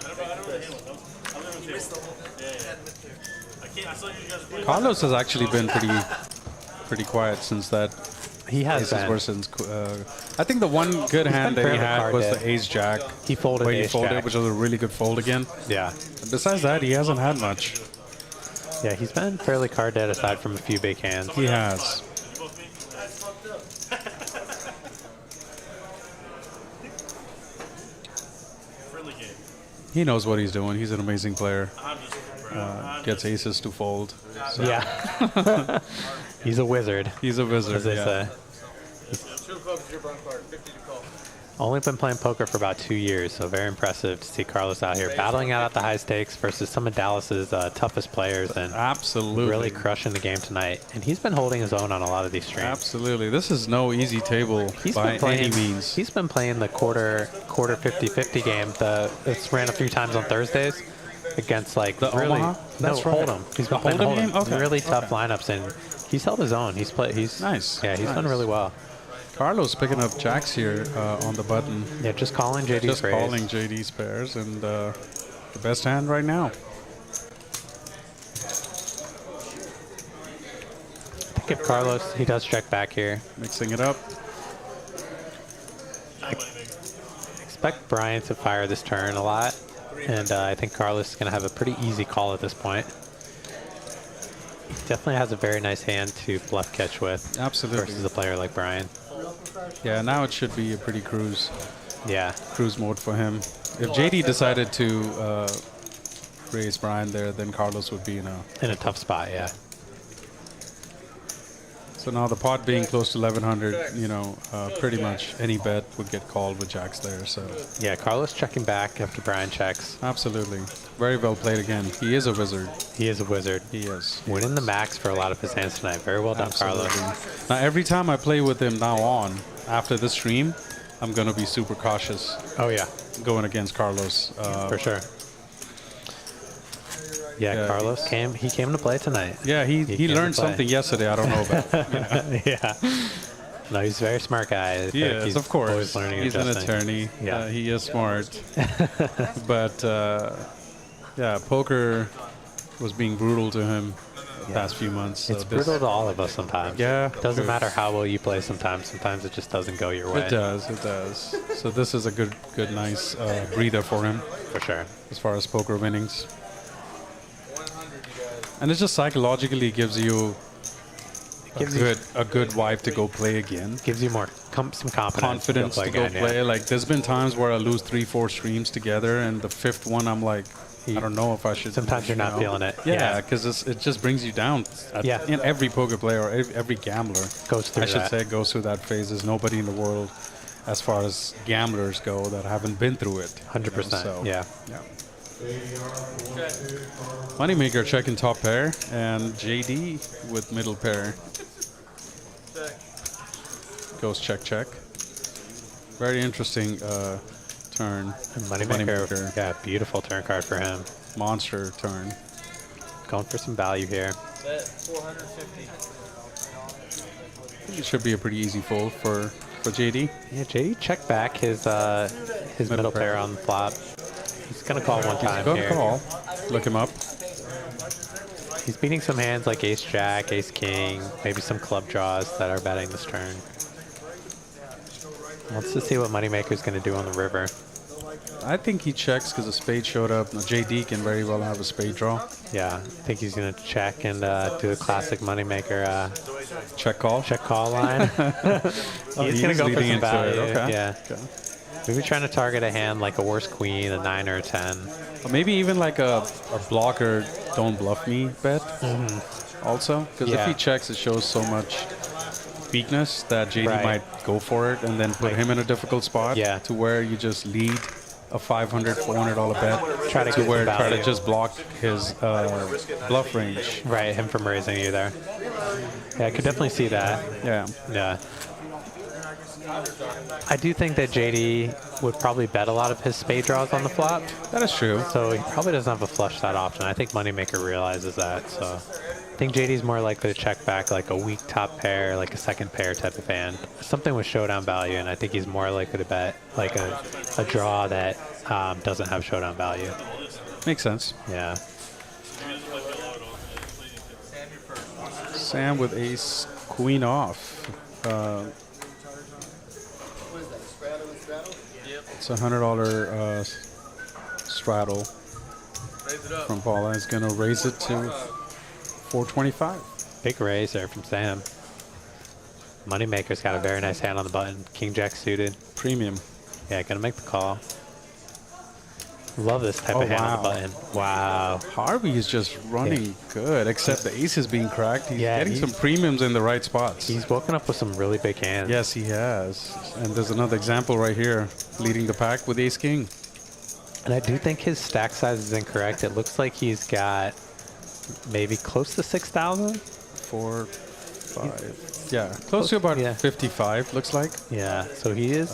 I don't really hit one. I was on the table. Yeah. I can't. I saw you guys play. Carlos has actually been pretty quiet since that. He has Aces been. versus. I think the one good hand that he fairly had was card the Ace Jack. He folded where he ace folded, jack. which was a really good fold again. Yeah. And besides that, he hasn't had much. Yeah, he's been fairly card dead aside from a few big hands. He has. You both me? Friendly game. He knows what he's doing. He's an amazing player. I'm just bro. Gets aces to fold. So Yeah. He's a wizard, he's a wizard. as they Yeah. say. 2 clubs is your blunt card. 50 to call. Only been playing poker for about 2 years, so very impressive to see Carlos out here battling out at the high stakes versus some of Dallas's toughest players and Absolutely. really crushing the game tonight. And he's been holding his own on a lot of these streams. Absolutely. This is no easy table He's by been playing, any means. He's been playing the quarter 50-50 game. It's ran a few times on Thursdays against like The really Omaha? That's right. Hold'em. He's been The playing Hold'em Hold'em. game? Okay. Really tough lineups, and he's held his own. He's Nice. Yeah, he's done Nice. really well. Carlos picking up jacks here on the button. Yeah, just calling JD's Just raise. calling JD's pairs and the best hand right now. I think if Carlos, he does check back here. Mixing it up. Expect Brian to fire this turn a lot, and I think Carlos is going to have a pretty easy call at this point. He definitely has a very nice hand to bluff catch with. Absolutely. Versus a player like Brian. Yeah, now it should be a pretty cruise Yeah. mode for him. If JD decided to raise Brian there, then Carlos would be in a tough spot, yeah. So now the pot being close to 1100, you know, pretty much any bet would get called with jacks there. So Yeah, Carlos checking back after Brian checks. absolutely, very well played again. He is a wizard. He is a wizard. He is. Winning the max for a lot of his hands tonight. Very well done, Carlos. Now every time I play with him now on after the stream, I'm gonna be super cautious Oh yeah, going against Carlos. for sure. Yeah, Yeah. Carlos came to play tonight. Yeah, he came to learned play. something yesterday. I don't know about. Yeah. No, he's a very smart guy. I feel like Yes, he's of course. always learning and He's an adjusting. attorney. Yeah. He is smart. But yeah, poker was being brutal to him the past few months. So It's brutal to all of us sometimes. Yeah, Doesn't true. matter how well you play sometimes. Sometimes it just doesn't go your way. It does. It does. So this is a good, nice breather for him For sure. as far as poker winnings. And it just psychologically gives you a good vibe to go play again. Gives you more some confidence To go play. Like there's been times where I lose 3-4 streams together, and the 5th one I'm like, I don't know if I should. Sometimes you're not feeling it. Yeah, because it just brings you down. Yeah. And every poker player or every gambler Goes through I should that. say goes through that phase. There's nobody in the world, as far as gamblers go, that haven't been through it. 100%. So, Yeah. Moneymaker checking top pair, and JD with middle pair. Goes check, check. Very interesting turn. And Moneymaker, yeah, beautiful turn card for him. Monster turn. Going for some value here. Bet 450. It should be a pretty easy fold for JD. Yeah, JD checked back his middle pair on the flop. He's gonna call one time Good here. call. Look him up. He's beating some hands like Ace Jack, Ace King, maybe some club draws that are betting this turn. Let's just see what Moneymaker's gonna do on the river. I think he checks because a spade showed up. Now, JD can very well have a spade draw. Yeah, I think he's gonna check and do the classic Moneymaker Check call. check call line. He's gonna go for leading some into value. it. Okay. Yeah. Okay. Maybe trying to target a hand like a worse queen, a 9 or a 10. Or maybe even like a blocker, don't bluff me bet. Also, because if Yeah. he checks, it shows so much weakness that JD Right. might go for it and then put him in a difficult spot. Yeah. To where you just lead a $500, $400 bet. Try to to get where some try to value. just block his bluff range. Right, him from raising you there. Yeah, I could definitely see that. Yeah. Yeah. I do think that JD would probably bet a lot of his spade draws on the flop. That is true. So he probably doesn't have a flush that often. I think Moneymaker realizes that. So I think JD's more likely to check back like a weak top pair, like a second pair type of hand. Something with showdown value, and I think he's more likely to bet like a draw that doesn't have showdown value. Makes sense. Yeah. Sam with ace queen off. What is that? Straddle and straddle? It's a $100 straddle Raise it up. from Paula. He's gonna raise it to 425. Big raise there from Sam. Moneymaker's got a very nice hand on the button. King Jack suited. Premium. Yeah, gonna make the call. Love this type Oh, of hand on the wow. button. Wow. Harvey is just running good, except the ace is being cracked. He's Yeah, getting some premiums in the right spots. He's woken up with some really big hands. Yes, he has. And there's another example right here, leading the pack with ace king. And I do think his stack size is incorrect. It looks like he's got maybe close to 6,000. 4, 5. Yeah, close to about 55, looks like. Yeah, so he is.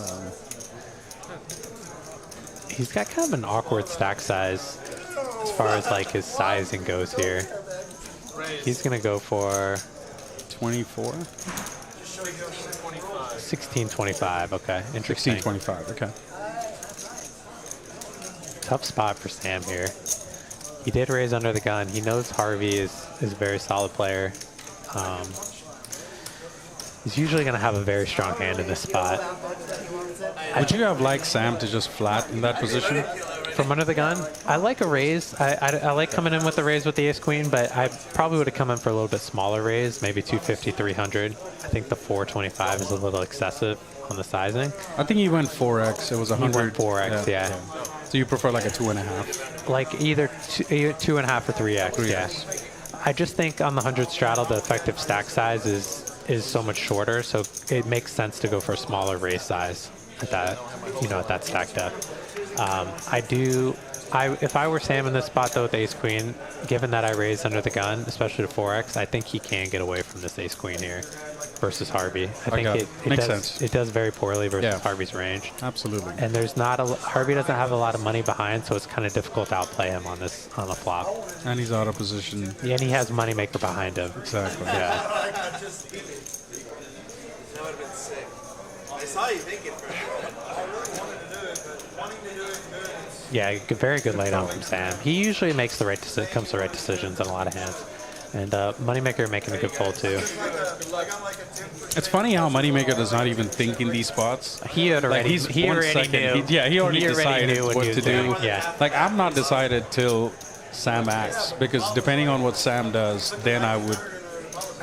He's got kind of an awkward stack size as far as like his sizing goes here. He's gonna go for 24. 1625. Okay, interesting. 1625. Okay. Tough spot for Sam here. He did raise under the gun. He knows Harvey is a very solid player. He's usually going to have a very strong hand in this spot. Would you have liked Sam to just flat in that position? From under the gun, I like a raise. I like coming in with a raise with the ace queen, but I probably would have come in for a little bit smaller raise, maybe 250, 300. I think the 425 is a little excessive on the sizing. I think he went 4x. It was 100. He went 4x, yeah. So you prefer like a 2.5? Like either 2.5 or 3x, yeah. I just think on the 100 straddle, the effective stack size is so much shorter, so it makes sense to go for a smaller raise size at that, at that stack depth. If I were Sam in this spot though with ace queen, given that I raised under the gun, especially to 4x, I think he can get away from this ace queen here versus Harvey. I think it makes does, sense. It does very poorly versus Harvey's range. Absolutely. And there's not Harvey doesn't have a lot of money behind, so it's kind of difficult to outplay him on the flop. And he's out of position. Yeah, and he has Moneymaker behind him. Exactly. Yeah. That would have been sick. I saw you thinking for a Yeah, very good laydown from Sam. He usually makes the right comes to the right decisions in a lot of hands. And Moneymaker making a good fold too. It's funny how Moneymaker does not even think in these spots. He had already, like he already knew. He already decided knew what he was to do. doing. Yeah. Like I'm not decided till Sam acts, because depending on what Sam does, then I would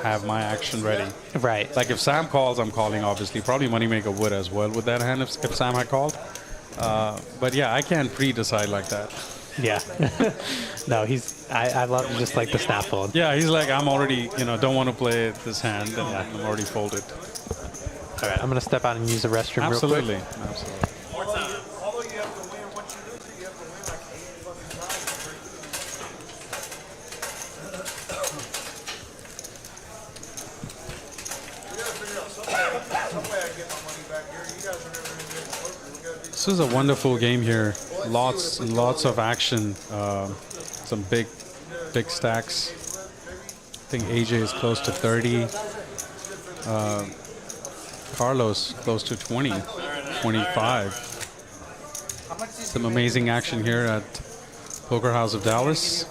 have my action ready. Right. Like if Sam calls, I'm calling obviously. Probably Moneymaker would as well with that hand if Sam had called. But yeah, I can't pre-decide like that. Yeah. No, I love just like the snap fold. Yeah, he's like, I'm already, don't want to play this hand, and I'm already folded. All right, I'm going to step out and use the restroom Absolutely. real quick. Absolutely. Although you have to win what you do, you have to win like 80 fucking times. We gotta figure out some way I can get my money back here. You guys are never gonna be able to poker. We gotta do This is a wonderful game here. Lots and lots of action. Some big stacks. I think AJ is close to 30. Carlos close to 20, 25. Some amazing action here at Poker House of Dallas.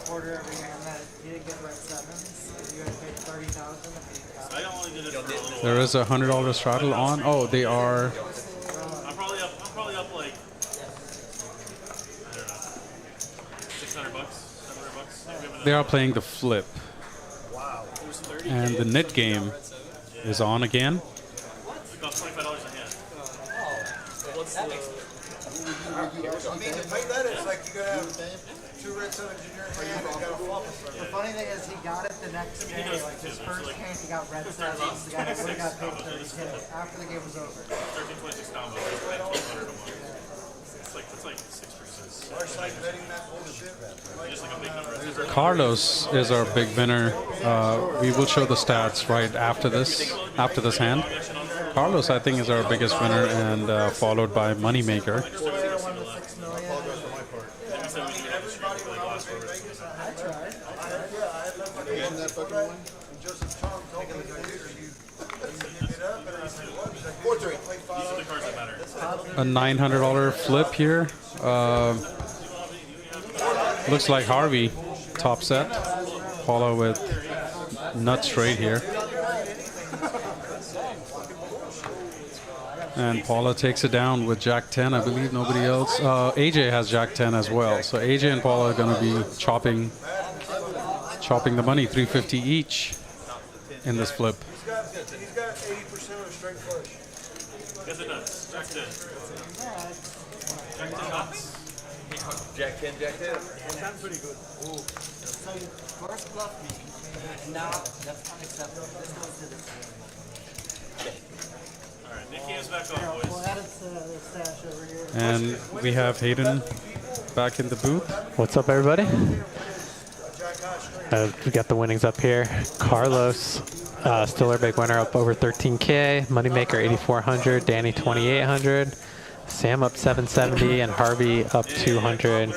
There is a $100 straddle on. Oh, they are. I'm probably up like, I don't know, $600, $700. They are playing the flip. And the net game is on again. It costs $25 a hand. I mean, to pay that, it's like you gotta have 2 red sevens in your hand and got a flop in front of The you. funny thing is, he got it the next day. Like his first hand, he got red sevens. The guy would have got paid 30K after the game was over. 1326 combo. It's like 6%. Mark's like betting that bullshit. Like, Carlos is our big winner. We will show the stats right after this hand. Carlos, I think, is our biggest winner, and followed by Moneymaker. Player won the 6 million. I tried. won that fucking one. And Joseph Tom told me, like, dude, are you give it up? And I said, what? He's like, 4-3. These are the cards that matter. A $900 flip here. Looks like Harvey top set. Paula with nut straight here. And Paula takes it down with Jack 10. I believe nobody else. AJ has Jack 10 as well. So AJ and Paula are going to be chopping the money, $350 each in this flip. He's got 80% of a straight flush. Yes, it does. Jack 10. Jack 10 nuts. Jack 10, Jack 10. Sounds pretty good. So first bluff me. No, that's unacceptable. This goes to the Alright, Nick Cam's back on, We'll boys. add it to the stash over here. And we have Hayden back in the booth. What's up, everybody? We got the winnings up here. Carlos, still our big winner, up over 13K. Moneymaker 8,400. Danny 2,800. Sam up 770, and Harvey up 200.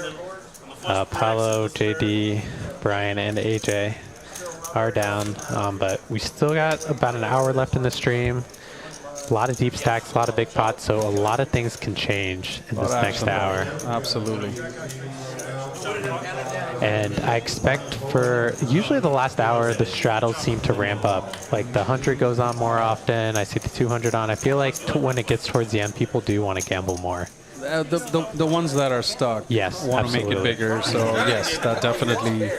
Paolo, JD, Brian, and AJ are down, but we still got about an hour left in the stream. A lot of deep stacks, a lot of big pots, so a lot of things can change in this next hour. Absolutely. And I expect for usually the last hour, the straddles seem to ramp up. Like the 100 goes on more often. I see the 200 on. I feel like when it gets towards the end, people do want to gamble more. The ones that are stuck, yes, want to make it bigger. So yes, that definitely.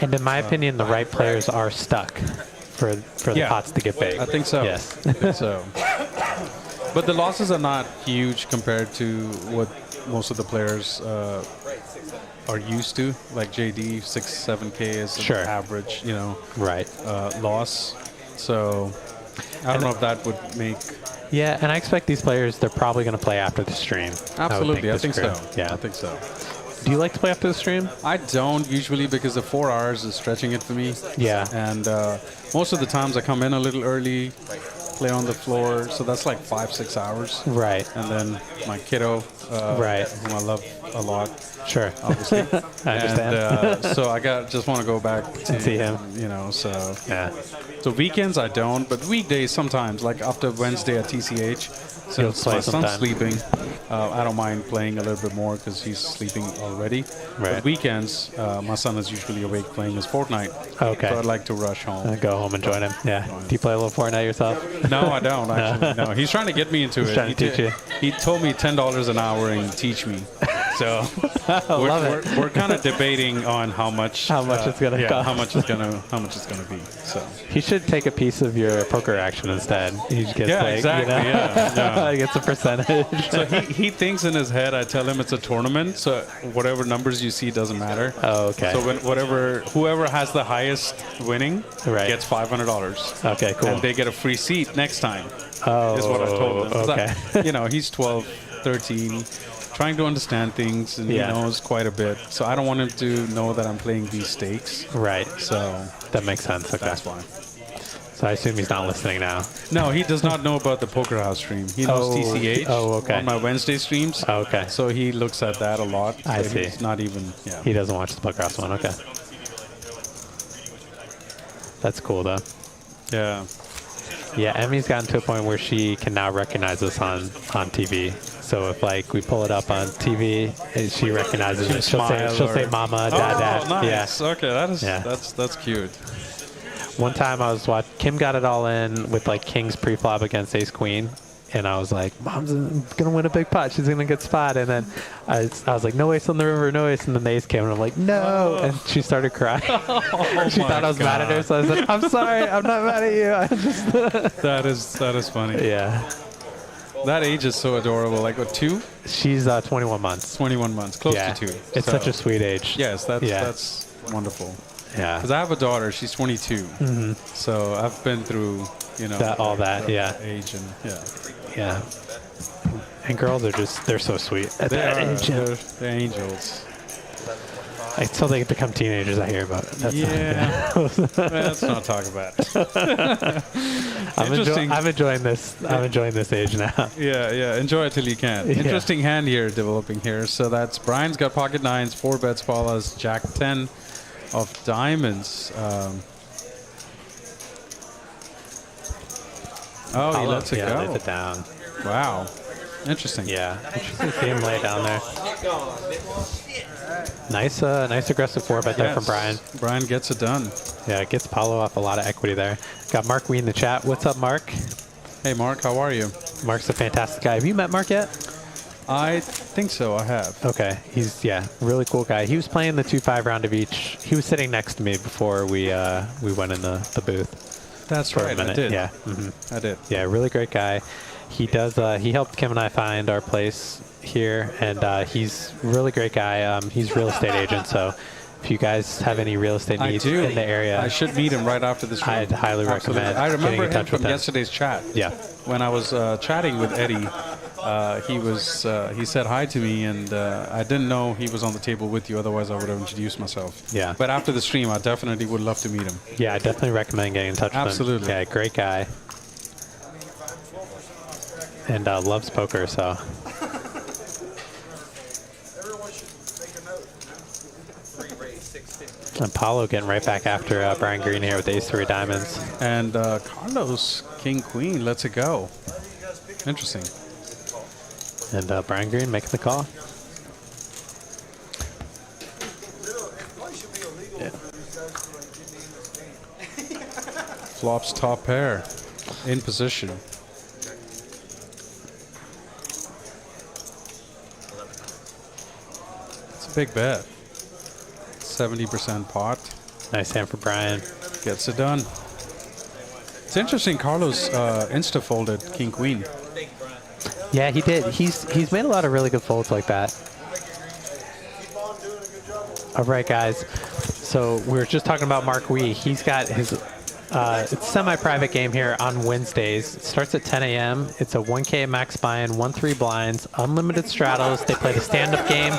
And in my opinion, the right players are stuck for the pots to get big. I think so. Yes. I think so. But the losses are not huge compared to what most of the players are used to. Like JD, 6-7K is the average, loss. So I don't know if that would make. Yeah, and I expect these players, they're probably going to play after the stream. Absolutely, I think so. Yeah, I think so. Do you like to play after the stream? I don't usually, because the 4 hours is stretching it for me. Yeah. And most of the times I come in a little early, play on the floor, so that's like 5-6 hours. Right. And then my kiddo, whom I love a lot. Sure. Obviously. I understand. And, so I just want to go back to see him. So yeah. So weekends I don't, but weekdays sometimes, like after Wednesday at TCH. Since my son's sleeping, I don't mind playing a little bit more because he's sleeping already. Right. But weekends, my son is usually awake playing his Fortnite. Okay. So I'd like to rush home. Go home and join him. Yeah. Do you play a little Fortnite yourself? No, I don't actually. No, he's trying to get me into it. Trying to teach you. He told me $10 an hour and teach me. So we're kind of debating on how much it's gonna cost. how much it's gonna be. So he should take a piece of your poker action instead. He gets exactly. He gets a percentage. So he thinks in his head. I tell him it's a tournament, so whatever numbers you see doesn't matter. Oh, okay. So whoever has the highest winning gets $500. Okay, cool. And they get a free seat next time. Oh, is what I told him. Okay. He's 12, 13. Trying to understand things, and he knows quite a bit. So I don't want him to know that I'm playing these stakes. Right. So that makes sense. Okay. That's fine. So I assume he's not listening now. No, he does not know about the Poker House stream. He knows TCH on my Wednesday streams. Oh, okay. So he looks at that a lot. I see. He's not even. Yeah. He doesn't watch the Poker House one. Okay. That's cool though. Yeah. Yeah, Emmy's gotten to a point where she can now recognize us on TV. So if we pull it up on TV, she recognizes it. She'll say mama, dad. Nice. Yeah. Okay, that's cute. One time I was watching, Kim got it all in with King's pre-flop against Ace Queen. And I was like, Mom's going to win a big pot. She's going to get spot. And then I was like, no ace on the river, no ace. And then the ace came, and I'm like, no. And she started crying. She thought I was mad at her. So I said, I'm sorry. I'm not mad at you. I just That is funny. Yeah. That age is so adorable. Like, what, 2? She's 21 months. 21 months, close Yeah. to 2. It's So, such a sweet age. Yes, that's wonderful. Yeah. Because I have a daughter. She's 22. So I've been through, all that, yeah. age and Yeah. And girls are they're so sweet at that age. They're angels. Until they become teenagers, I hear about it. That's Let's not talk about it. I'm enjoying this. I'm enjoying this age now. Yeah. Enjoy it till you can. Yeah. Interesting hand here developing here. So that's Brian's got pocket 9s, 4 bets, Paula's Jack 10 of diamonds. He lets it go. Lays it down. Wow. Interesting. Yeah. Interesting to see him lay down there. Nice aggressive 4 bet there from Brian. Brian gets it done. Yeah, gets Paulo off a lot of equity there. Got Mark Wee in the chat. What's up, Mark? Hey, Mark, how are you? Mark's a fantastic guy. Have you met Mark yet? I think so. I have. Okay. He's, really cool guy. He was playing the 2-5 round of each. He was sitting next to me before we went in the booth. That's for right. a minute. I did. Yeah. I did. Yeah, really great guy. He does. He helped Kim and I find our place here, and he's a really great guy. He's a real estate agent, so if you guys have any real estate needs in the area, I should meet him right after this. I'd highly recommend. I remember getting in him touch from with yesterday's chat. Yeah. When I was chatting with Eddie, he said hi to me, and I didn't know he was on the table with you. Otherwise, I would have introduced myself. Yeah. But after the stream, I definitely would love to meet him. Yeah, I definitely recommend getting in touch with him. Absolutely. Yeah, great guy. And loves poker, so. And Paulo getting right back after Brian Green here with ace-3 diamonds. And Carlos, king, queen, lets it go. Interesting. And Brian Green making the call. Yeah. Flops top pair in position. It's a big bet. 70% pot. Nice hand for Brian. Gets it done. It's interesting. Carlos insta folded king queen. Yeah, he did. He's made a lot of really good folds like that. All right, guys. So we were just talking about Mark Wee. He's got his it's a semi-private game here on Wednesdays. It starts at 10 a.m. It's a 1K max buy-in, 1-3 blinds, unlimited straddles. They play the stand-up game,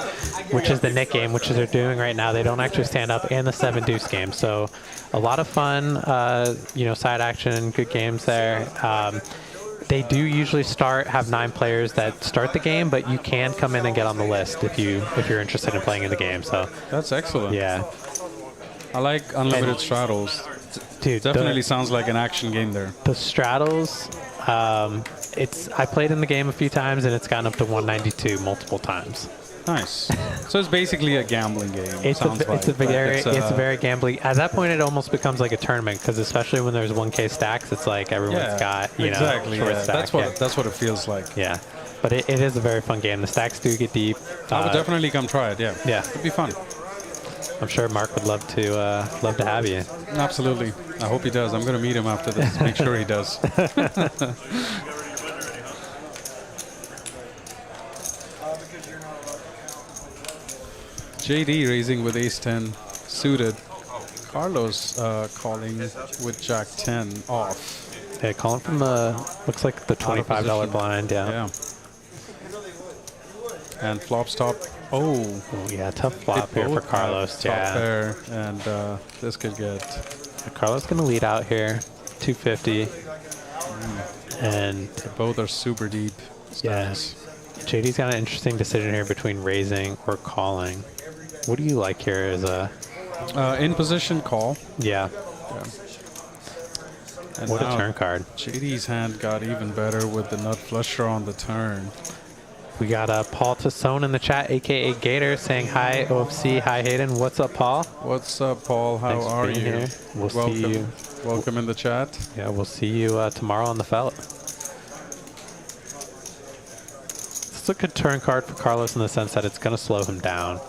which is the Nick game, which is they're doing right now. They don't actually stand up, and the 7 deuce game. So a lot of fun, side action, good games there. They do usually have 9 players that start the game, but you can come in and get on the list if you're interested in playing in the game. So that's excellent. Yeah, I like unlimited straddles. Dude, definitely sounds like an action game there. The straddles, I played in the game a few times and it's gotten up to 192 multiple times. Nice. So it's basically a gambling game. It's very gambling. At that point, it almost becomes like a tournament because especially when there's 1K stacks, it's like everyone's got exactly. Short stack. That's what it feels like. Yeah, but it is a very fun game. The stacks do get deep. I would definitely come try it. Yeah. Yeah, it'd be fun. I'm sure Mark would love to have you. Absolutely. I hope he does. I'm going to meet him after this. Make sure he does. JD raising with ace-10 suited. Carlos calling with jack-10 off. Yeah, calling from the, looks like the $25 blind, yeah. And flops top. Oh, yeah, tough flop here for Carlos. Top pair, and this could get. Carlos gonna lead out here, 250, and both are super deep. Yes, JD's got an interesting decision here between raising or calling. What do you like here as a in position call? Yeah. And what a turn card. JD's hand got even better with the nut flush draw on the turn. We got Paul Tassone in the chat, a.k.a. Gator, saying hi, OFC. Hi, Hayden. What's up, Paul? What's up, Paul? How are you? Here. We'll see you. Welcome in the chat. Yeah, we'll see you tomorrow on the felt. It's a good turn card for Carlos in the sense that it's going to slow him down.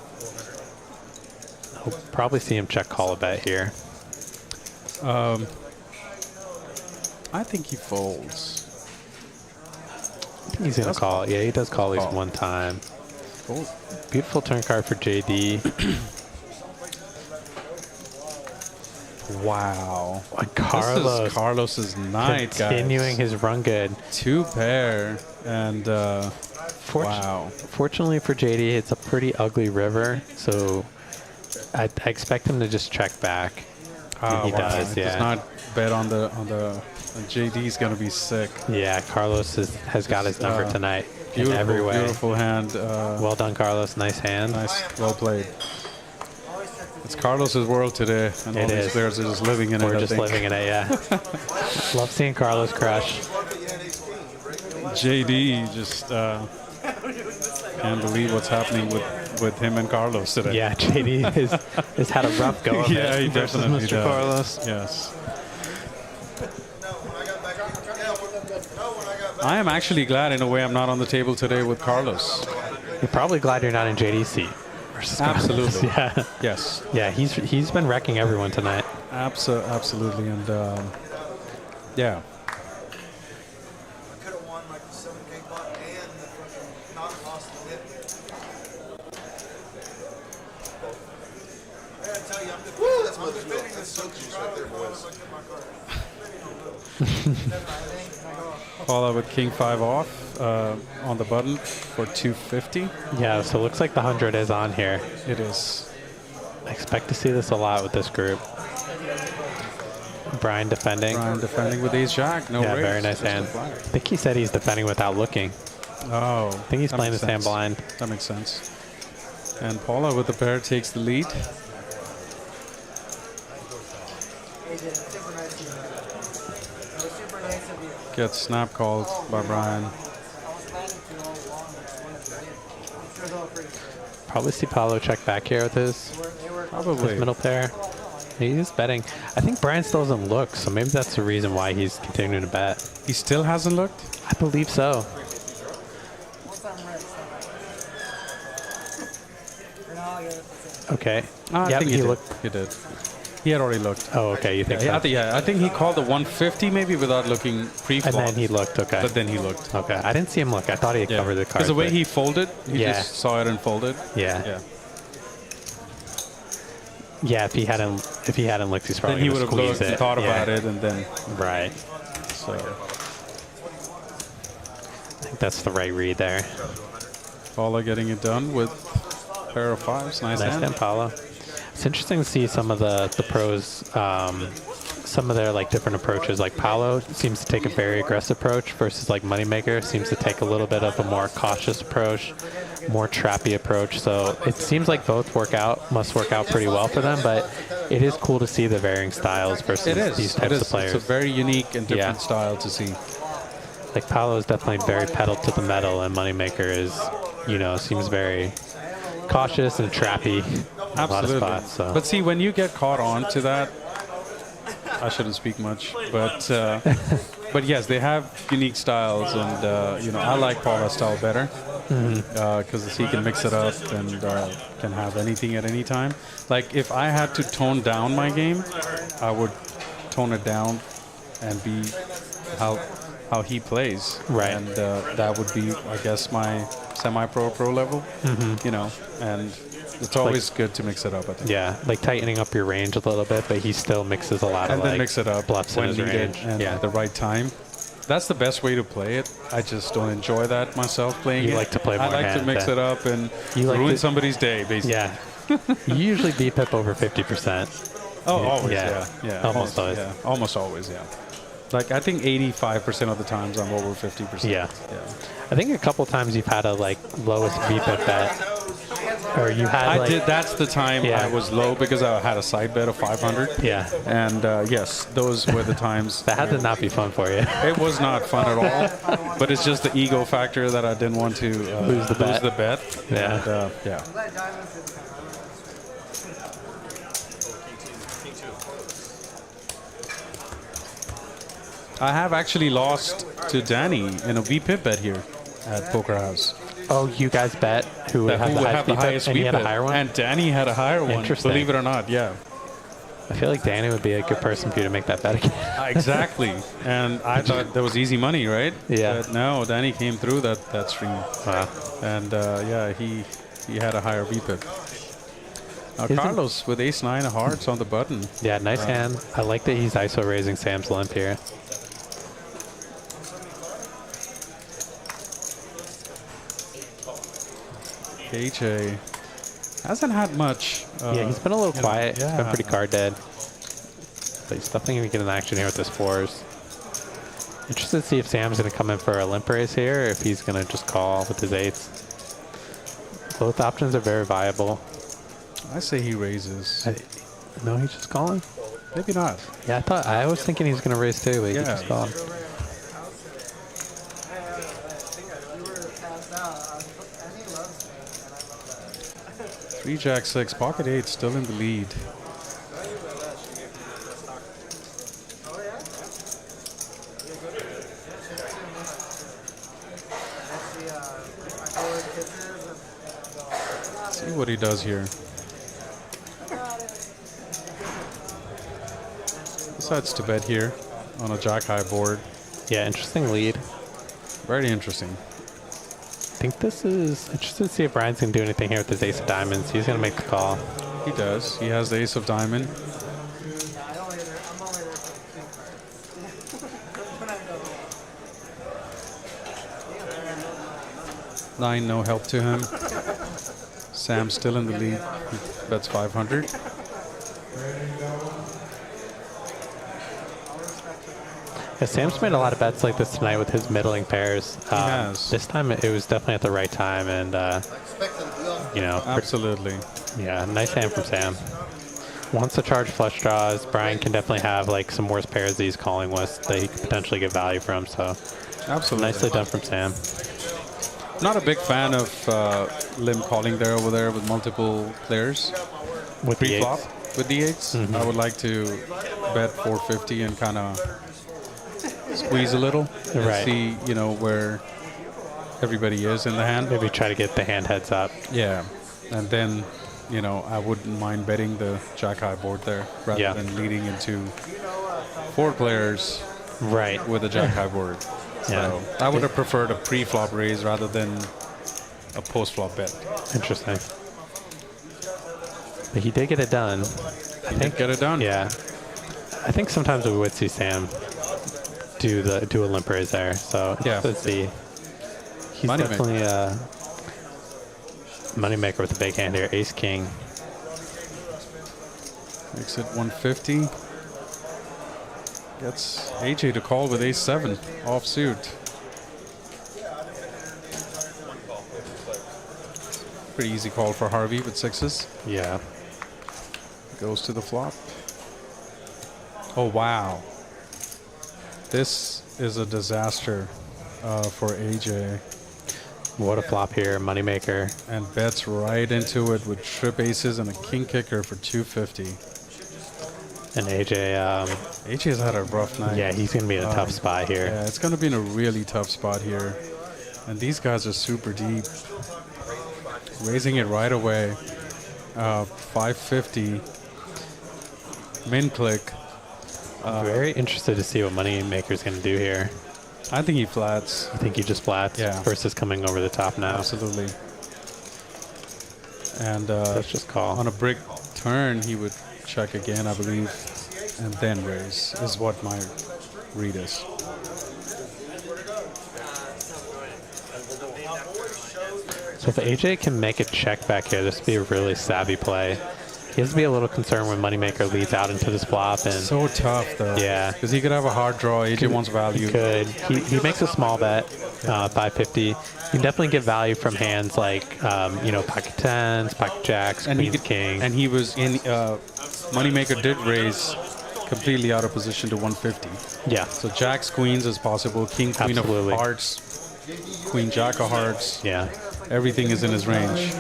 I'll probably see him check call a bet here. I think he folds. He's going to call. Yeah, he does call at least one time. Cool. Beautiful turn card for JD. Wow. Carlos. This is Carlos's night, continuing guys. his run good. 2 pair and wow. Fortunately for JD, it's a pretty ugly river, so I expect him to just check back. Oh, He does, yeah. Does not bet on the JD's gonna be sick. Yeah, Carlos has got his number tonight in every way. Beautiful hand. Well done, Carlos. Nice hand. Nice, well played. It's Carlos's world today, and all these players are just living in it. We're just living in it, yeah. Love seeing Carlos crush. JD just can't believe what's happening with him and Carlos today. Yeah, JD has had a rough go of yeah, it he versus definitely Mr. does. Carlos. Yes. I am actually glad, in a way, I'm not on the table today with Carlos. You're probably glad you're not in JD's seat. Absolutely. Yeah. Yes. Yeah, he's been wrecking everyone tonight. Absolutely, and yeah. I could have won like the 7K pot and the fucking not lost the hit. I gotta tell you, I'm debating this right there, boys. Paula with King 5 off on the button for 250. Yeah, so it looks like the 100 is on here. It is. I expect to see this a lot with this group. Brian defending. Brian defending with ace jack. No yeah, raise, very nice hand. I think he said he's defending without looking. Oh. I think he's playing the hand blind. That makes sense. And Paula with the pair takes the lead. Gets snap called by Brian. Probably see Paulo check back here with his middle pair. He's betting. I think Brian still doesn't look, so maybe that's the reason why he's continuing to bet. He still hasn't looked? I believe so. Okay. I think he looked. He did. He had already looked. Oh, okay. You think so? I think he called the 150 maybe without looking pre-flop. And then he looked, okay. But then he looked. Okay. I didn't see him look. I thought he had covered the card. Because the way he folded, he just saw it and folded. Yeah. Yeah, if he hadn't looked, he's probably then he would have looked and thought about it and then right. So I think that's the right read there. Paula getting it done with a pair of fives. Nice hand, Paula. It's interesting to see some of the pros, some of their like different approaches. Like Paolo seems to take a very aggressive approach versus like Moneymaker seems to take a little bit of a more cautious approach, more trappy approach. So it seems like both must work out pretty well for them. But it is cool to see the varying styles versus these types of players. It's a very unique and different style to see. Like Paolo is definitely very pedal to the metal, and Moneymaker is, seems very cautious and trappy. Absolutely. A lot of spots, so. But see, when you get caught on to that, I shouldn't speak much, but yes, they have unique styles, and I like Paula's style better because he can mix it up and can have anything at any time. Like if I had to tone down my game, I would tone it down and be how he plays, right? And that would be, I guess, my semi-pro level, and. It's always good to mix it up, I think. Yeah, like tightening up your range a little bit, but he still mixes a lot of then mix it up bluffs in his range. And at the right time. That's the best way to play it. I just don't enjoy that myself playing it. You like to play more I like to mix it up and ruin somebody's day, basically. Yeah. You usually beat Pip over 50%. Oh, always, yeah. Almost always. Yeah, almost always, yeah. Like, I think 85% of the times I'm over 50%. Yeah. I think a couple times you've had a, lowest VPIP bet. Or you had, that's the time I was low because I had a side bet of 500. Yeah. And, yes, those were the times. That had to not be fun for you. It was not fun at all. But it's just the ego factor that I didn't want to lose the bet. Yeah. And, I have actually lost to Danny in a VPIP bet here at Poker House. Oh, you guys bet who would have the highest VPIP, highest and he had a VPIP. higher one? And Danny had a higher one, Interesting. believe it or not, yeah. I feel like Danny would be a good person for you to make that bet again. Exactly. And I thought that was easy money, right? Yeah. But no, Danny came through that stream. Wow. And yeah, he had a higher VPIP. Now Carlos with ace-9 of hearts on the button. Yeah, nice hand. I like that he's ISO raising Sam's limp here. AJ hasn't had much. Yeah, he's been a little quiet. Yeah. He's been pretty card dead. But he's definitely going to get an action here with this 4s. Interested to see if Sam's going to come in for a limp raise here or if he's going to just call with his 8s. Both options are very viable. I say he raises. No, he's just calling? Maybe not. Yeah, I was thinking he was going to raise too, but he Yeah. just called. Three Jack 6, pocket 8, still in the lead. See what he does here. Decides to bet here on a Jack high board. Yeah, interesting lead. Very interesting. I think this is interested to see if Brian's going to do anything here with his ace of diamonds. He's going to make the call. He does. He has the ace of diamond. Nine, no help to him. Sam still in the lead. He bets 500. Yeah, Sam's made a lot of bets like this tonight with his middling pairs. He has. This time it was definitely at the right time, and you know, Absolutely. yeah, nice hand from Sam. Wants to charge flush draws. Brian can definitely have like some worse pairs that he's calling with that he could potentially get value from. So Absolutely. nicely done from Sam. Not a big fan of limb calling there over there with multiple players. With the Pre-flop eights. with the 8s. I would like to bet 450 and kind of squeeze a little and Right. see, you know, where everybody is in the hand. Maybe try to get the hand heads up. Yeah. And then, you know, I wouldn't mind betting the Jack high board there rather Yeah. than leading into 4 players Right. with a Jack high board. Yeah. So I would have preferred a pre-flop raise rather than a post-flop bet. Interesting. But he did get it done. I think. Get it done. Yeah. I think sometimes we would see Sam do a limp raise there. So Yeah. let's see. He's Moneymaker. definitely a moneymaker with a big hand here. Ace King. Makes it 150. Gets AJ to call with ace 7 offsuit. Pretty easy call for Harvey with 6s. Yeah. Goes to the flop. Oh, wow. This is a disaster for AJ. What a flop here. Moneymaker. And bets right into it with trip aces and a king kicker for 250. And AJ, AJ's had a rough night. yeah, he's going to be in a tough spot here. Yeah, it's going to be in a really tough spot here. And these guys are super deep. Raising it right away. 550. Min click. Very interested to see what Moneymaker's going to do here. I think he flats. I think he just flats Yeah. versus coming over the top now. Absolutely. And Let's just call. on a brick turn, he would check again, I believe, and then raise, is what my read is. So if AJ can make a check back here, this would be a really savvy play. He has to be a little concerned when Moneymaker leads out into this flop. And So tough, though. Yeah. Because he could have a hard draw. AJ wants value. he could. He makes a small bet, 550. You can definitely get value from hands like, you know, pocket tens, pocket jacks, And he queens, could, king. and he was in, Moneymaker did raise completely out of position to 150. Yeah, So jacks, queens is possible. King, queen Absolutely. of hearts, queen, jack of hearts. yeah. Everything is in his range.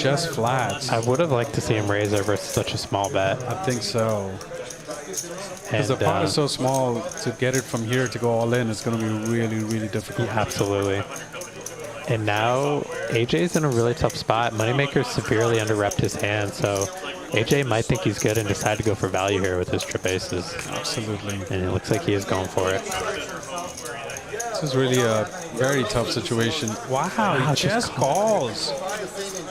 Just flats. I would have liked to see him raise there versus such a small bet. I think so. Because And, the pot is so small, to get it from here to go all in is going to be really, really difficult. Absolutely. And now AJ's in a really tough spot. Moneymaker severely under-repped his hand, so AJ might think he's good and decide to go for value here with his trip aces. Absolutely. And it looks like he is going for it. This is really a very tough situation. Wow, he just calls.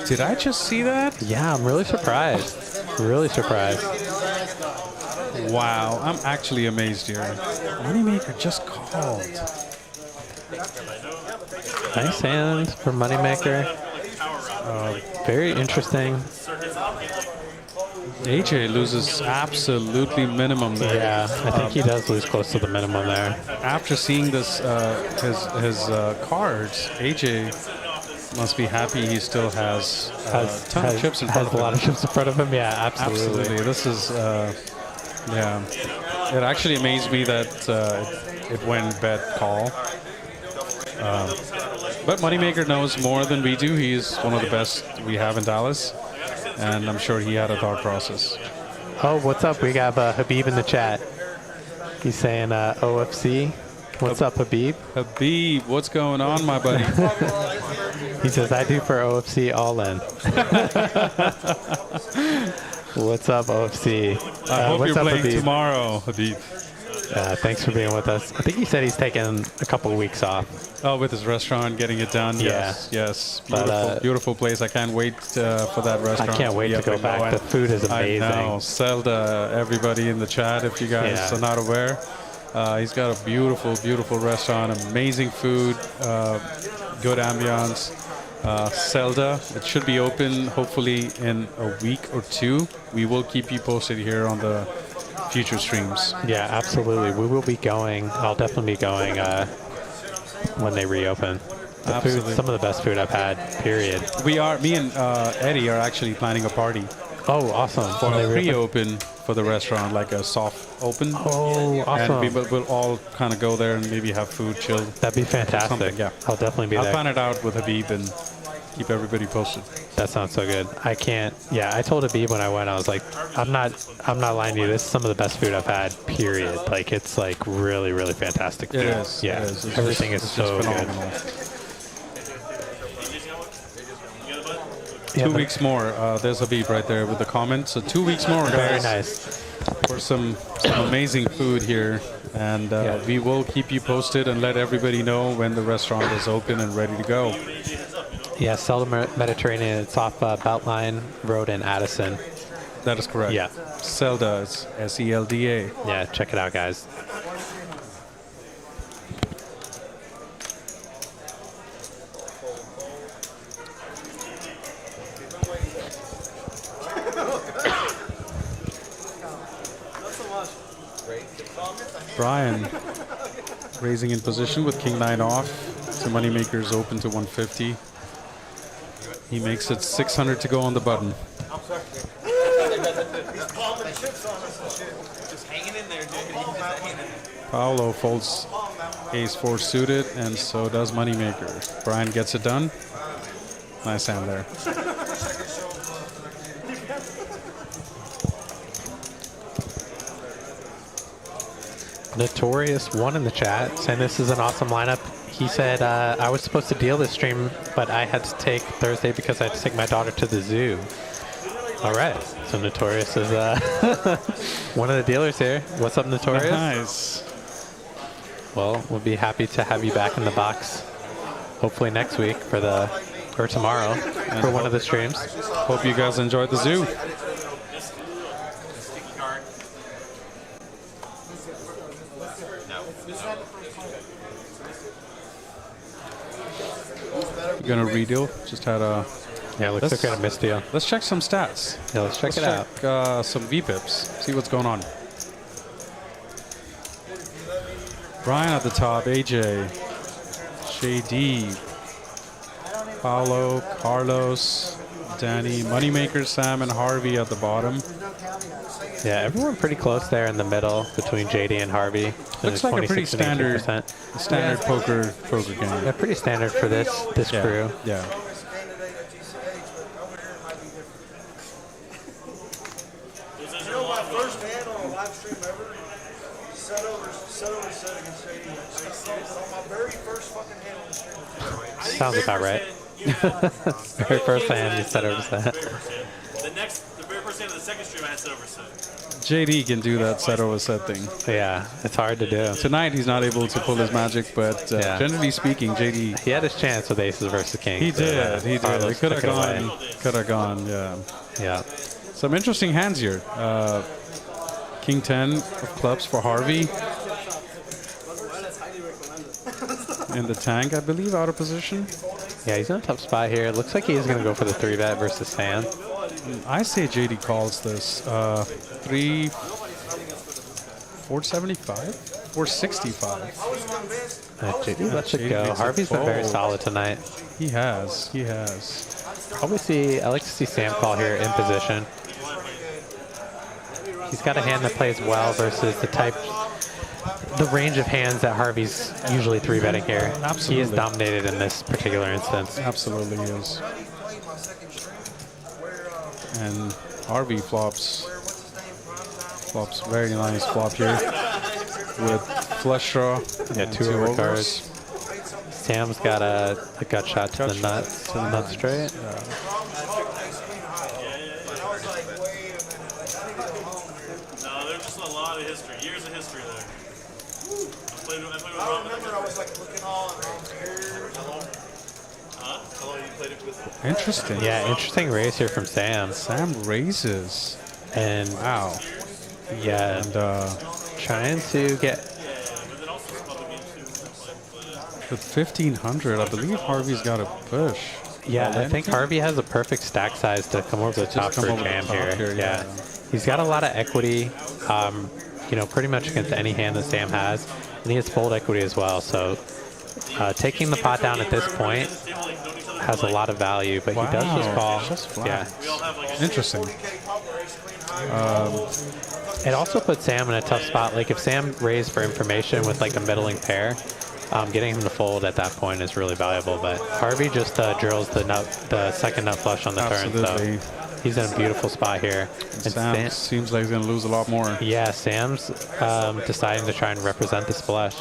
Did I just see that? Yeah, I'm really surprised. Really surprised. Wow, I'm actually amazed here. Moneymaker just called. Nice hand for Moneymaker. Very interesting. AJ loses absolutely minimum there. Yeah, I think he does lose close to the minimum there. After seeing this, his cards, AJ must be happy he still has a ton of chips in front of him. Has a lot of chips in front of him, yeah, absolutely. This is, yeah. It actually amazed me that it went bet call. But Moneymaker knows more than we do. He's one of the best we have in Dallas. And I'm sure he had a thought process. Oh, what's up? We got Habib in the chat. He's saying OFC. What's up, Habib? Habib, what's going on, my buddy? He says, I do for OFC all in. What's up, OFC? I hope what's you're up, playing Habib? tomorrow, Habib. Thanks for being with us. I think he said he's taking a couple of weeks off. Oh, with his restaurant, getting it done. Yes, yes. Beautiful, beautiful place. I can't wait for that restaurant. I can't wait to go back. The food is amazing. I know. Zelda, everybody in the chat, if you guys are not aware. He's got a beautiful, beautiful restaurant, amazing food, good ambiance. Zelda, it should be open hopefully in a week or two. We will keep you posted here on the future streams. Yeah, absolutely. We will be going. I'll definitely be going when they reopen. The food, some of the best food I've had, period. Me and Eddie are actually planning a party. Oh, awesome. For a pre-open for the restaurant, like a soft open. Oh, awesome. And we'll all kind of go there and maybe have food, chill. That'd be fantastic. Yeah. I'll definitely be there. I'll plan it out with Habib and keep everybody posted. That sounds so good. I can't. Yeah, I told Habib when I went, I was like, I'm not lying to you. This is some of the best food I've had. Period. Like it's like really, really fantastic food. It is. Yeah, it is. everything is so good. 2 weeks more. There's Habib right there with the comment. So 2 weeks more, guys. Very nice. For some amazing food here. And we will keep you posted and let everybody know when the restaurant is open and ready to go. Yeah, Zelda Mediterranean. It's off Beltline Road in Addison. That is correct. Yeah. Zelda is S-E-L-D-A. Yeah, check it out, guys. Brian raising in position with King 9 off. So Moneymaker's open to 150. He makes it 600 to go on the button. Just hanging in there, dude. Paolo folds ace-4 suited, and so does Moneymaker. Brian gets it done. Nice hand there. Notorious one in the chat saying this is an awesome lineup. He said I was supposed to deal this stream, but I had to take Thursday because I had to take my daughter to the zoo. All right, so Notorious is one of the dealers here. What's up, Notorious? Nice. Well, we'll be happy to have you back in the box. Hopefully next week or tomorrow for one of the streams. Hope you guys enjoyed the zoo. Gonna redeal. Just had a. Yeah, looks like I had a misdeal. Let's check some stats. Yeah, let's check it out. Some VPIPs. See what's going on. Brian at the top. AJ. JD. Paulo. Carlos. Danny. Moneymaker. Sam and Harvey at the bottom. Yeah, everyone pretty close there in the middle between JD and Harvey. Looks like a pretty standard poker game. Yeah, pretty standard for this crew. Yeah. You know, my first hand on a live stream ever, set over set against JD. On my very first fucking hand on the stream. Sounds about right. Very first hand, you set over set. The very first hand of the second JD can do that set over set thing. Yeah, it's hard to do. Tonight he's not able to pull his magic, but generally speaking, JD. He had his chance with aces versus kings. He did. He did. It could have gone. Could have gone. Yeah. Yeah. Some interesting hands here. King 10 of clubs for Harvey. In the tank, I believe, out of position. Yeah, he's in a tough spot here. Looks like he's going to go for the 3-bet versus Sam. I say JD calls this. 475? 465. JD lets it go. Harvey's been very solid tonight. He has. He has. I like to see Sam call here in position. He's got a hand that plays well versus the range of hands that Harvey's usually 3-betting here. Absolutely. He is dominated in this particular instance. Absolutely is. And Harvey flops very nice flop here with flush draw. Yeah, two overcards. Sam's got a gut shot to the nut straight. No, there's just a lot of history, years of history there. I remember I was like looking all how long you played it with? Interesting. Yeah, interesting raise here from Sam. Sam raises. And wow. Yeah, and trying to get with 1500. I believe Harvey's got a push. Yeah, I think Harvey has a perfect stack size to come over the top for a jam here. Yeah, he's got a lot of equity. You know, pretty much against any hand that Sam has, and he has fold equity as well. So taking the pot down at this point has a lot of value, but he does just call. Yeah, interesting. It also puts Sam in a tough spot. Like if Sam raised for information with like a middling pair, getting him to fold at that point is really valuable. But Harvey just drills the second nut flush on the turn, so he's in a beautiful spot here. And Sam seems like he's going to lose a lot more. Yeah, Sam's deciding to try and represent this flush.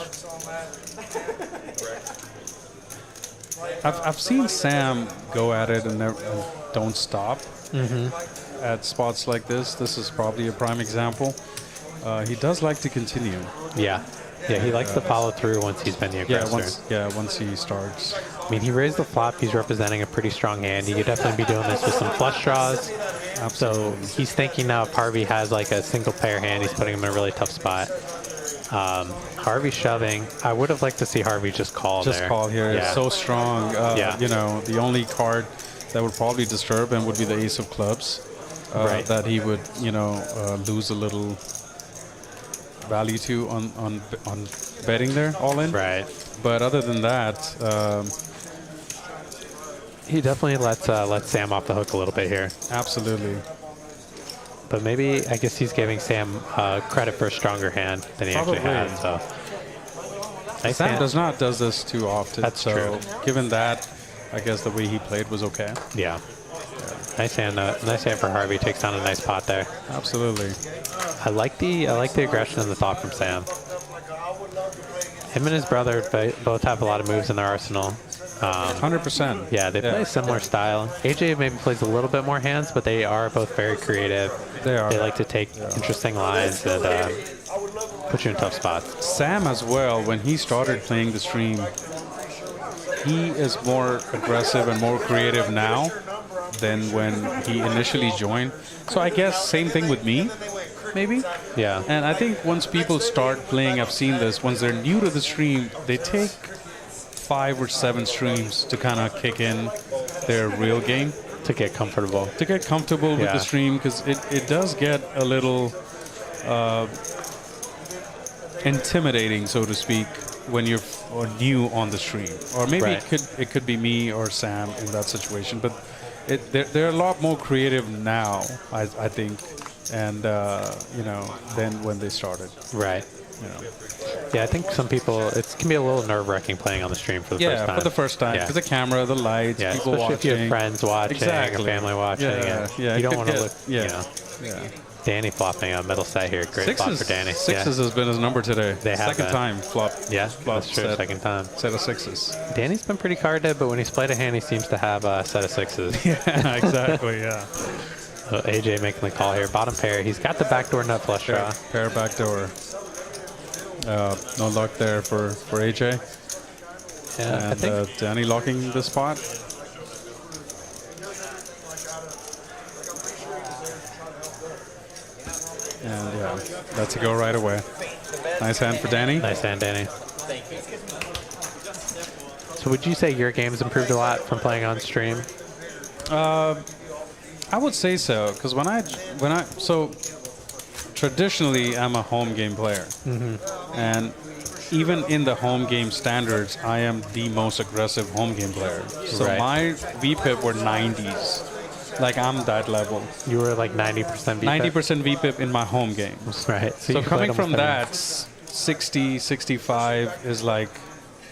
I've seen Sam go at it and don't stop at spots like this. This is probably a prime example. He does like to continue. Yeah, he likes to follow through once he's been the aggressor. Once he starts. I mean, he raised the flop. He's representing a pretty strong hand. He could definitely be doing this with some flush draws. Absolutely. So he's thinking now if Harvey has like a single pair hand, he's putting him in a really tough spot. Harvey shoving. I would have liked to see Harvey just call there. Just call here. It's so strong. You know, the only card that would probably disturb him would be the ace of clubs. That he would, you know, lose a little value to on betting there all in. Right. But other than that, he definitely lets Sam off the hook a little bit here. Absolutely. But maybe I guess he's giving Sam credit for a stronger hand than he actually had. So Sam does this too often. That's true. Given that, I guess the way he played was okay. Yeah. Nice hand for Harvey. Takes down a nice pot there. Absolutely. I like the aggression and the thought from Sam. Him and his brother both have a lot of moves in their arsenal. 100%. Yeah, they play a similar style. AJ maybe plays a little bit more hands, but they are both very creative. They are. They like to take interesting lines and put you in tough spots. Sam as well, when he started playing the stream, he is more aggressive and more creative now than when he initially joined. So I guess same thing with me, maybe. Yeah. And I think once people start playing, I've seen this, once they're new to the stream, they take 5 or 7 streams to kind of kick in their real game. To get comfortable. To get comfortable with the stream, because it does get a little intimidating, so to speak, when you're new on the stream. Or maybe it could be me or Sam in that situation. But they're a lot more creative now, I think, and you know, than when they started. Right. You know. Yeah, I think some people, it can be a little nerve-wracking playing on the stream for the first time. Yeah, for the first time. Because the camera, the lights, people especially watching. if you have friends watching, or family watching. Yeah, you don't want to look, you know. Yeah. Danny flopping a middle set here. Great flop for Danny. Sixes has been his number today. They have Second time flop. Yeah, that's true. Second time. Set of sixes. Danny's been pretty card dead, but when he's played a hand, he seems to have a set of sixes. Yeah, exactly, yeah. So AJ making the call here. Bottom pair. He's got the backdoor nut flush draw. Pair backdoor. No luck there for AJ. Yeah, I And think Danny locking the spot. And yeah, that's a go right away. Nice hand for Danny. nice hand, Danny. So would you say your game's improved a lot from playing on stream? I would say so, because so traditionally I'm a home game player, and even in the home game standards, I am the most aggressive home game player. So Right. my VPIP were 90s, like I'm that level. You were like 90% VPIP? 90% VPIP in my home game. Right. So you coming played from almost that, 60, 65 is like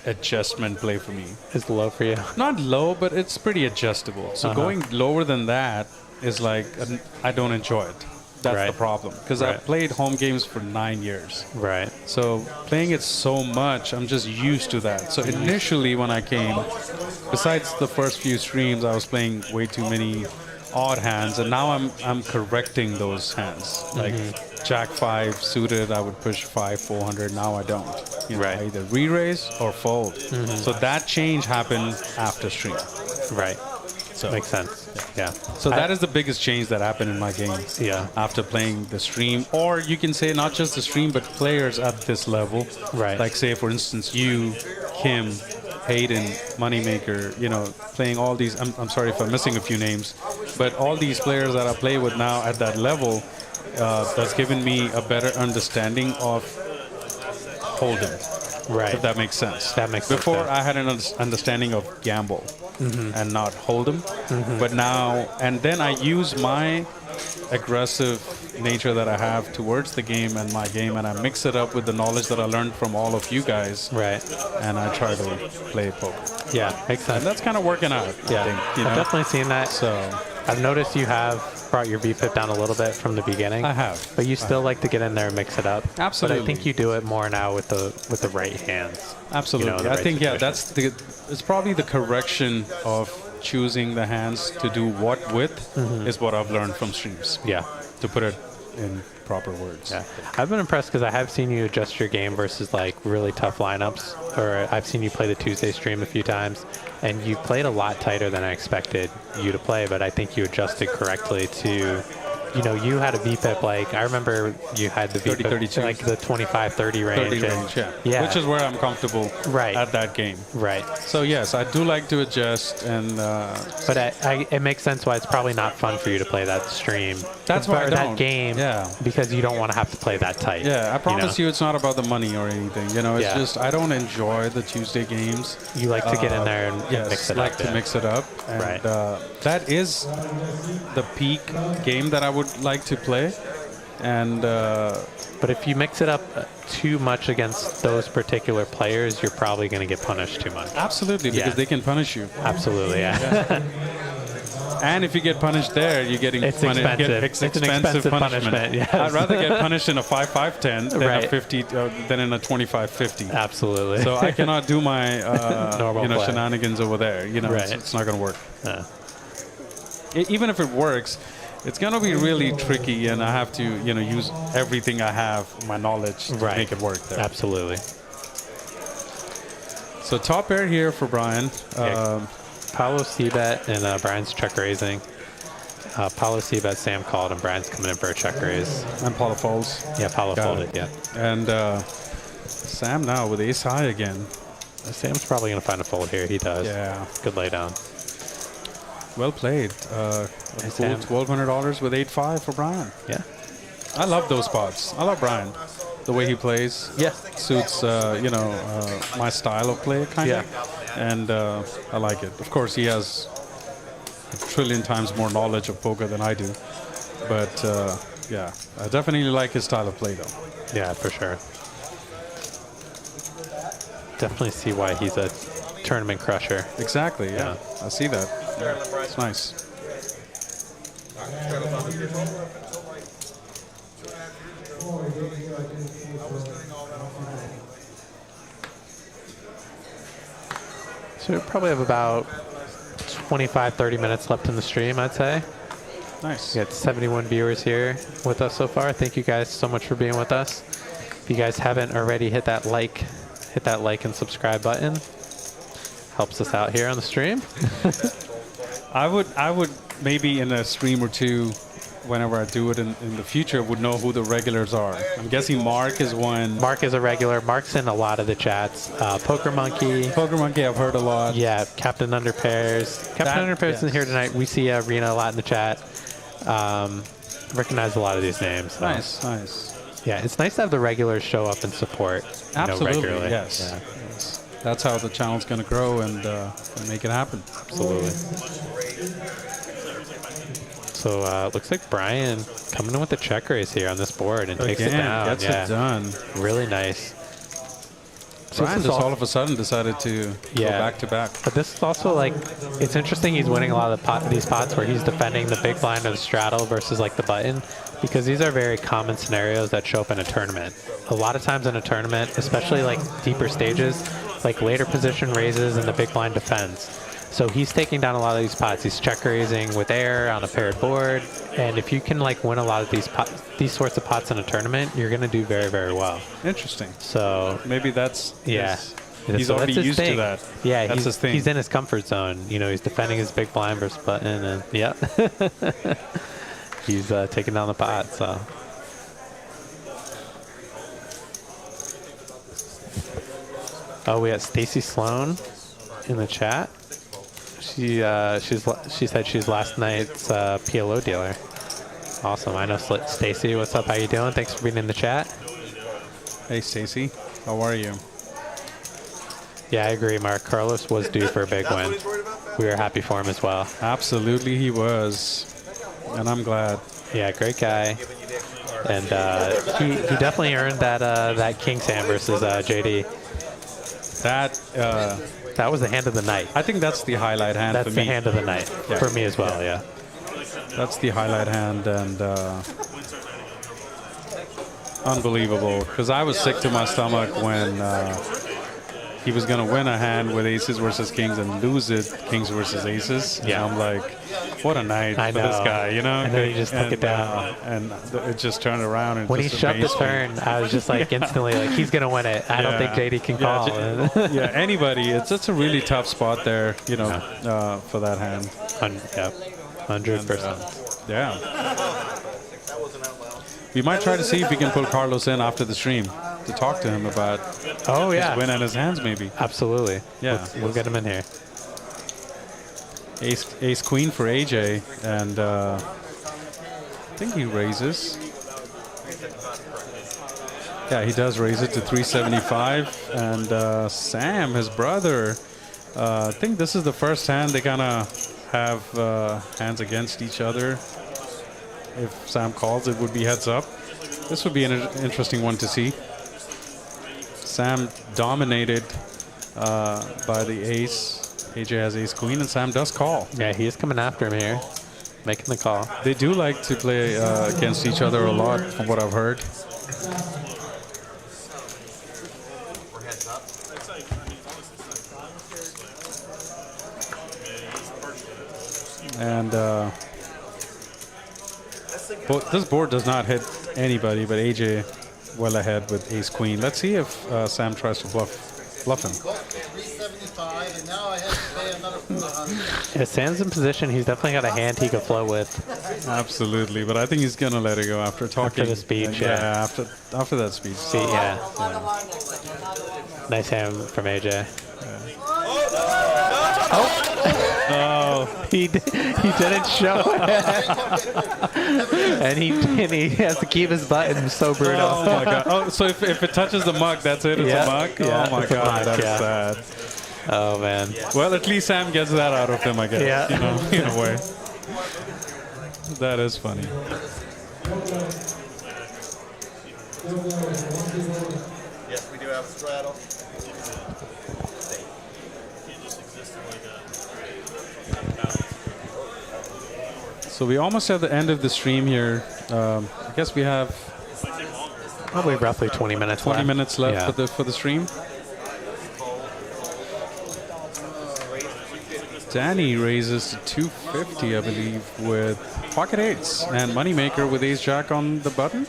adjustment play for me. Is low for you? Not low, but it's pretty adjustable. So going lower than that is like, I don't enjoy it. That's Right. the problem. Because Right. I've played home games for 9 years. Right. So playing it so much, I'm just used to that. So initially when I came, besides the first few streams, I was playing way too many odd hands. And now I'm correcting those hands. Like Jack 5 suited, I would push 5, 400. Now I don't. You know, Right. I either re-raise or fold. So that change happened after stream. Right. So Makes sense. Yeah. So that is the biggest change that happened in my game. Yeah. After playing the stream, or you can say not just the stream, but players at this level. Right. Like say, for instance, you, Kim, Hayden, Moneymaker, you know, playing all these. I'm sorry if I'm missing a few names, but all these players that I play with now at that level, that's given me a better understanding of hold'em. Right. If that makes sense. That makes sense, Before, yeah. I had an understanding of gamble and not hold'em, but now, and then I use my aggressive nature that I have towards the game and my game, and I mix it up with the knowledge that I learned from all of you guys, Right. and I try to play poker. Yeah. Makes And sense. that's kind of working out, Yeah. I think. You I've know? definitely seen that. So, I've noticed you have brought your VPIP down a little bit from the beginning. I have. But you still like to get in there and mix it up. Absolutely. But I think you do it more now with the right hands. Absolutely. You know, the I right think, yeah, situation. it's probably the correction of choosing the hands to do what with is what I've learned from streams, Yeah. to put it in proper words. Yeah. I've been impressed because I have seen you adjust your game versus like really tough lineups, or I've seen you play the Tuesday stream a few times, and you played a lot tighter than I expected you to play, but I think you adjusted correctly to, you know, you had a VPIP, like, I remember you had the 30, VPIP, 32. like the 25, 30 range. 30 and- range, yeah. Yeah. Which is where I'm comfortable Right. at that game. Right. So yes, I do like to adjust, and But it makes sense why it's probably not fun for you to play that stream. That's why I or don't. that game. Yeah. Because you don't want to have to play that tight. yeah, I promise you, it's not about the money or anything. You know, it's Yeah. just I don't enjoy the Tuesday games. You like to get in there and Yes, mix it like up. to yeah. mix it up, and Right. that is the peak game that I would like to play. And But if you mix it up too much against those particular players, you're probably going to get punished too much. absolutely, because Yeah. they can punish you. Absolutely, yeah. And if you get punished there, you're getting It's puni- expensive. Get It's an expensive expensive punishment. punishment, yes. I'd rather get punished in a 5-5-10 than a Right. 50 than in a 25-50. Absolutely. So I cannot do my Normal play. shenanigans over there. You know, Right. it's not going to work. Yeah. Even if it works, it's going to be really tricky, and I have to use everything I have, my knowledge, to Right. make it work there. Absolutely. So top pair here for Brian. Paulo C-bet and Brian's check raising. Paulo C-bet, Sam called, and Brian's coming in for a check raise. And Paulo folds. Yeah, Paulo Got folded, it. yeah. And Sam now with ace high again. Sam's probably going to find a fold here. He does. Yeah. Good laydown. Well played. Nice Cool hand. $1,200 with 8-5 for Brian. Yeah. I love those spots. I love Brian. The way he plays. Yeah. Suits, my style of play, kind of. Yeah. And I like it. Of course, he has a trillion times more knowledge of poker than I do. But, yeah, I definitely like his style of play, though. Yeah, for sure. Definitely see why he's a tournament crusher. Exactly, yeah. I see that. Yeah. It's nice. So we probably have about 25, 30 minutes left in the stream, I'd say. Nice. We got 71 viewers here with us so far. Thank you guys so much for being with us. If you guys haven't already, hit that like and subscribe button. Helps us out here on the stream. I would maybe in a stream or two, whenever I do it in the future, would know who the regulars are. I'm guessing Mark is one. Mark is a regular. Mark's in a lot of the chats. Poker Monkey, I've heard a lot. Yeah, Captain Under Pairs. Captain Under Pairs isn't here tonight. We see Rena a lot in the chat. Recognize a lot of these names. So. Nice. Yeah, it's nice to have the regulars show up and support. Absolutely, regularly. yes. Yeah. Yes. That's how the channel's going to grow and make it happen. Absolutely. So looks like Brian coming in with the check raise here on this board and takes it down. Gets it done. Really nice. Brian just all of a sudden decided to go back to back. But this is also like, it's interesting he's winning a lot of these pots where he's defending the big blind or the straddle versus like the button, because these are very common scenarios that show up in a tournament. A lot of times in a tournament, especially like deeper stages, like later position raises and the big blind defends. So he's taking down a lot of these pots. He's check raising with air on a paired board, and if you can like win a lot of these sorts of pots in a tournament, you're going to do very, very well. Interesting. So maybe that's he's already used to that. Yeah, that's his thing. He's in his comfort zone. You know, he's defending his big blind versus button, and he's taking down the pot. So. Oh, we got Stacy Sloan in the chat. She said she's last night's PLO dealer. Awesome. I know Stacy. What's up? How you doing? Thanks for being in the chat. Hey, Stacy. How are you? Yeah, I agree, Mark. Carlos was due for a big win. We were happy for him as well. Absolutely, he was, and I'm glad. Yeah, great guy. And he definitely earned that King's hand versus JD. That was the hand of the night. I think that's the highlight hand for me. That's the hand of the night for me as well, yeah. That's the highlight hand, and unbelievable. Because I was sick to my stomach when he was going to win a hand with aces versus kings and lose it, kings versus aces. Yeah. And I'm like, what a night for this guy, you know? And then he just took it down. And it just turned around. And when he shoved the turn, I was just like instantly like, he's going to win it. I don't think JD can call. Yeah, anybody. It's a really tough spot there, you know, for that hand. 100%. Yeah. We might try to see if we can pull Carlos in after the stream to talk to him about his win and his hands, maybe. Absolutely. Yeah. We'll get him in here. Ace Queen for AJ, and I think he raises. Yeah, he does raise it to 375. And Sam, his brother, I think this is the first hand they kind of have hands against each other. If Sam calls, it would be heads up. This would be an interesting one to see. Sam dominated by the ace. AJ has ace queen, and Sam does call. Yeah, he is coming after him here, making the call. They do like to play against each other a lot, from what I've heard. And this board does not hit anybody, but AJ well ahead with ace queen. Let's see if Sam tries to bluff him. 375, and now I have to pay another 400. If Sam's in position, he's definitely got a hand he could flow with. Absolutely, but I think he's gonna let it go after talking. After the speech, after that speech. See, yeah. Nice hand from AJ. Oh, he didn't show it. and he has to keep his button. So brutal. Oh my god. Oh, so if it touches the mug, that's it. It's a mug. Yeah, oh my god, that's sad. Oh man. Well, at least Sam gets that out of him, I guess. Yeah. You know, in a way. That is funny. Yes, we do have a straddle. So we almost at the end of the stream here. I guess we have probably roughly 20 minutes. 20 minutes left for the stream. Danny raises to 250, I believe, with pocket eights and Moneymaker with ace jack on the button.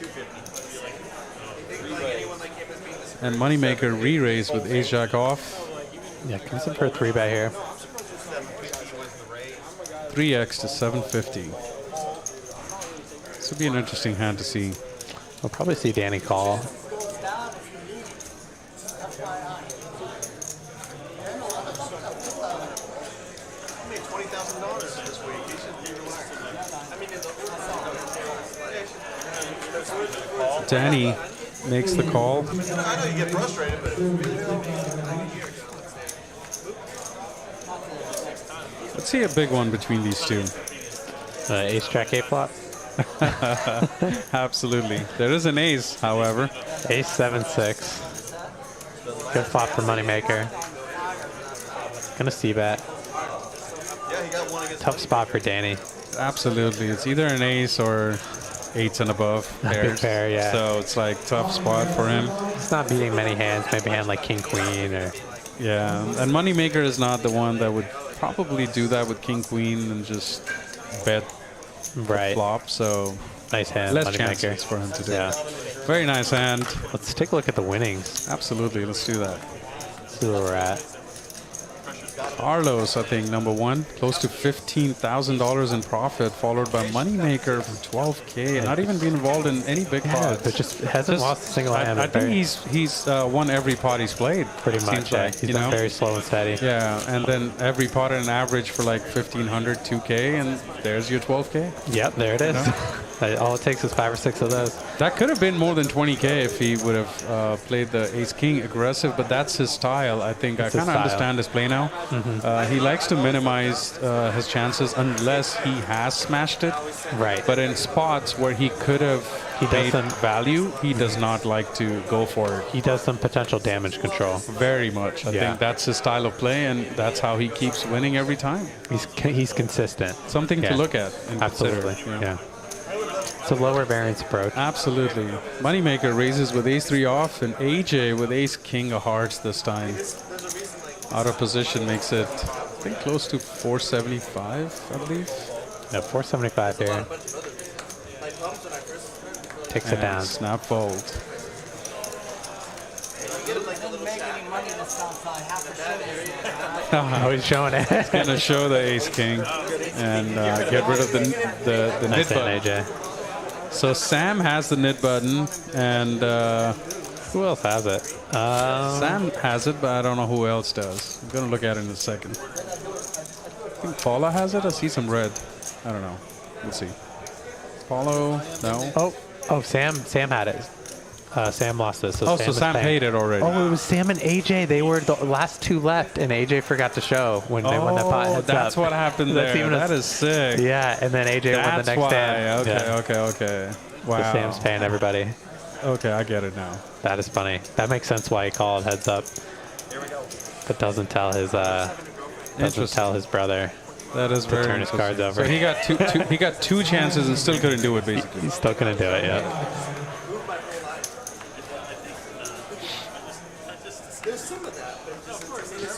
And Moneymaker re-raise with ace jack off. Yeah, comes in for a 3-bet here. 3x to 750. This would be an interesting hand to see. We'll probably see Danny call. Danny makes the call. I know you get frustrated, but Let's see a big one between these two. Ace jack A flop. Absolutely. There is an ace, however. Ace 7-6. Good flop for Moneymaker. Gonna c-bet. Tough spot for Danny. Absolutely. It's either an ace or eights and above pairs. Big pair, yeah. So it's like tough spot for him. It's not beating many hands. Maybe a hand like king queen or. Yeah, and Moneymaker is not the one that would probably do that with king queen and just bet right flop. So nice hand, less Moneymaker. chances for him to do. Yeah. Very nice hand. Let's take a look at the winnings. Absolutely, let's do that. See where we're at. Carlos, I think, number one, close to $15,000 in profit, followed by Moneymaker from 12K, not even being involved in any big pots. But just hasn't lost a single hand. I think he's won every pot he's played. Pretty much, seems yeah. like, He's been very slow and steady. Yeah, and then every pot at an average for like 1,500, 2K, and there's your 12K. Yep, there it is. All it takes is 5 or 6 of those. That could have been more than 20K if he would have played the ace-king aggressive, but that's his style. I think I kind of understand his play now. He likes to minimize his chances unless he has smashed it. Right. But in spots where he could have made value, he does not like to go for it. He does some potential damage control. Very much. I think that's his style of play, and that's how he keeps winning every time. He's consistent. Something to look at and Absolutely. consider. Yeah. It's a lower variance approach. Absolutely. Moneymaker raises with ace-3 off, and AJ with ace-king of hearts this time. Out of position makes it, I think, close to 475, I believe. Yeah, 475 here. Takes it down. Snap fold. Oh, he's showing it. He's going to show the ace-king and get rid of the nice nit button. AJ. So Sam has the nit button, and who else has it? Sam has it, but I don't know who else does. I'm going to look at it in a second. I think Paula has it. I see some red. I don't know. Let's see. Paulo, no. Oh, Sam had it. Sam lost it. So Sam paid it already. Oh, it was Sam and AJ. They were the last two left, and AJ forgot to show when they won that pot. Oh, that's what happened there. That is sick. Yeah, and then AJ won the next hand. Okay. Wow. So Sam's paying everybody. Okay, I get it now. That is funny. That makes sense why he called heads up. But doesn't tell his brother. That is very turn his cards over. So he got he got two chances and still couldn't do it, basically. He's still couldn't do it, yeah.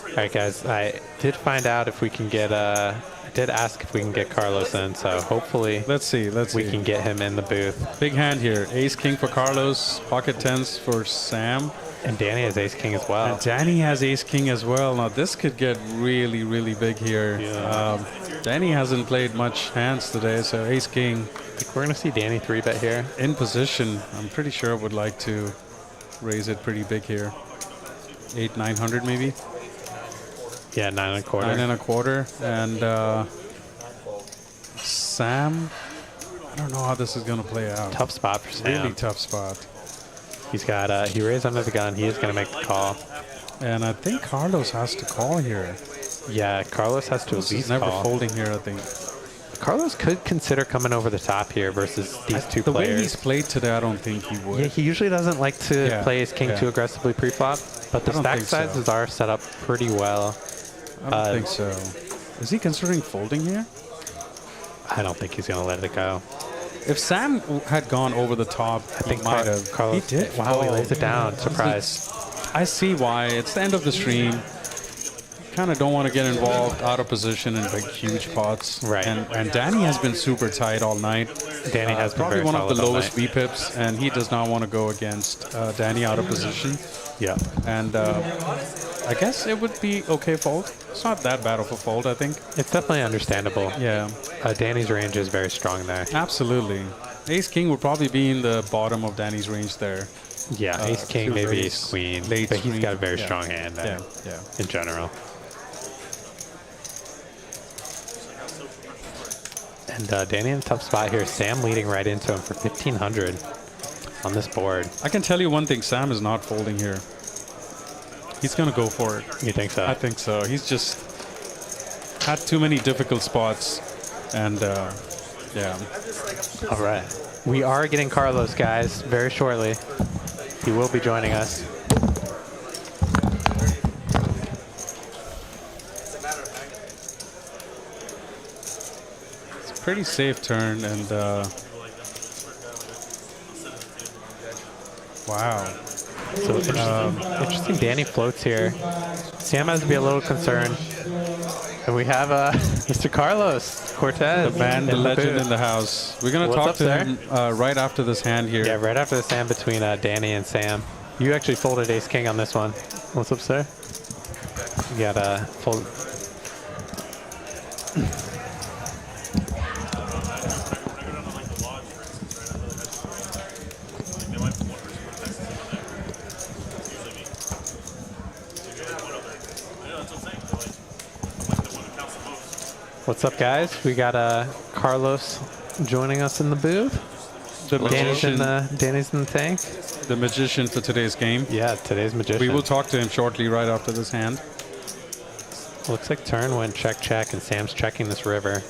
All right, guys. I did find out if we can get. I did ask if we can get Carlos in, so hopefully. Let's see. We can get him in the booth. Big hand here. Ace king for Carlos. Pocket tens for Sam. And Danny has ace king as well. And Danny has ace king as well. Now this could get really, really big here. Yeah. Danny hasn't played much hands today, so ace king. I think we're gonna see Danny 3-bet here. In position. I'm pretty sure would like to raise it pretty big here. 800-900 maybe. Yeah, 9 1/4. 9 1/4. And Sam, I don't know how this is going to play out. Tough spot for Sam. Really tough spot. He's got, he raised under the gun. He is going to make the call. And I think Carlos has to call here. Yeah, Carlos has to at least never call. folding here, I think. Carlos could consider coming over the top here versus these two players. The way he's played today, I don't think he would. Yeah, he usually doesn't like to play his king too aggressively pre-flop, but the stack sizes are set up pretty well. I don't think so. Is he considering folding here? I don't think he's going to let it go. If Sam had gone over the top, I think he might have. Carlos, he did. Wow, he lays it down. Surprise. I see why. It's the end of the stream. kind of don't want to get involved out of position in big, huge pots. Right. And Danny has been super tight all night. Danny has been probably very one of the solid all lowest night. VPIPs, and he does not want to go against Danny out of position. Yeah. And I guess it would be okay fold. It's not that bad of a fold, I think. It's definitely understandable. Yeah. Danny's range is very strong there. Absolutely. Ace King would probably be in the bottom of Danny's range there. Yeah, Ace King, maybe Ace Queen, late but he's screen. got a very Yeah. strong hand there. Yeah. In general. And Danny in a tough spot here. Sam leading right into him for 1,500 on this board. I can tell you one thing, Sam is not folding here. He's going to go for it. You think so? I think so. He's just had too many difficult spots. And, yeah. All right. We are getting Carlos, guys, very shortly. He will be joining us. It's a pretty safe turn. And, wow. So interesting. Danny floats here. Sam has to be a little concerned. And we have Mr. Carlos Cortez. The man, the in legend booth. in the house. We're going to What's talk up, to sir? him right after this hand here. Yeah, right after this hand between Danny and Sam. You actually folded Ace King on this one. What's up, sir? You got fold. What's up, guys? We got Carlos joining us in the booth. The magician, Danny's in the tank. the magician for today's game. Yeah, today's magician. We will talk to him shortly right after this hand. Looks like turn went check, and Sam's checking this river.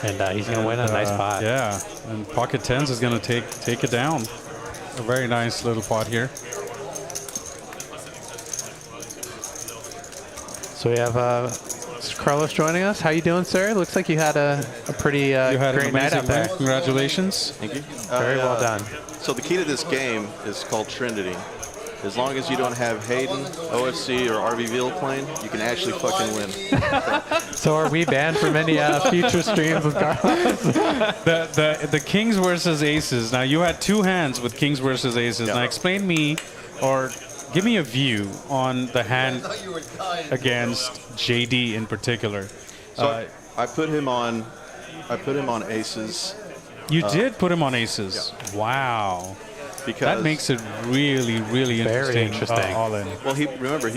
And he's going to win a nice pot. Yeah, and pocket tens is going to take it down. A very nice little pot here. So we have Mr. Carlos joining us. How you doing, sir? Looks like you had a pretty You had great an night amazing out there. night. Congratulations. Thank you. Very well done. So the key to this game is called Trinity. As long as you don't have Hayden, OFC, or RVVille playing, you can actually fucking win. So are we banned from any future streams with Carlos? The kings versus aces. Now you had two hands with kings versus aces. Yeah. Now explain me, or give me a view on the hand against JD in particular. So I put him on aces. You did put him on aces. Yeah. Wow. Because That makes it really, really Very interesting. interesting. All in. well, he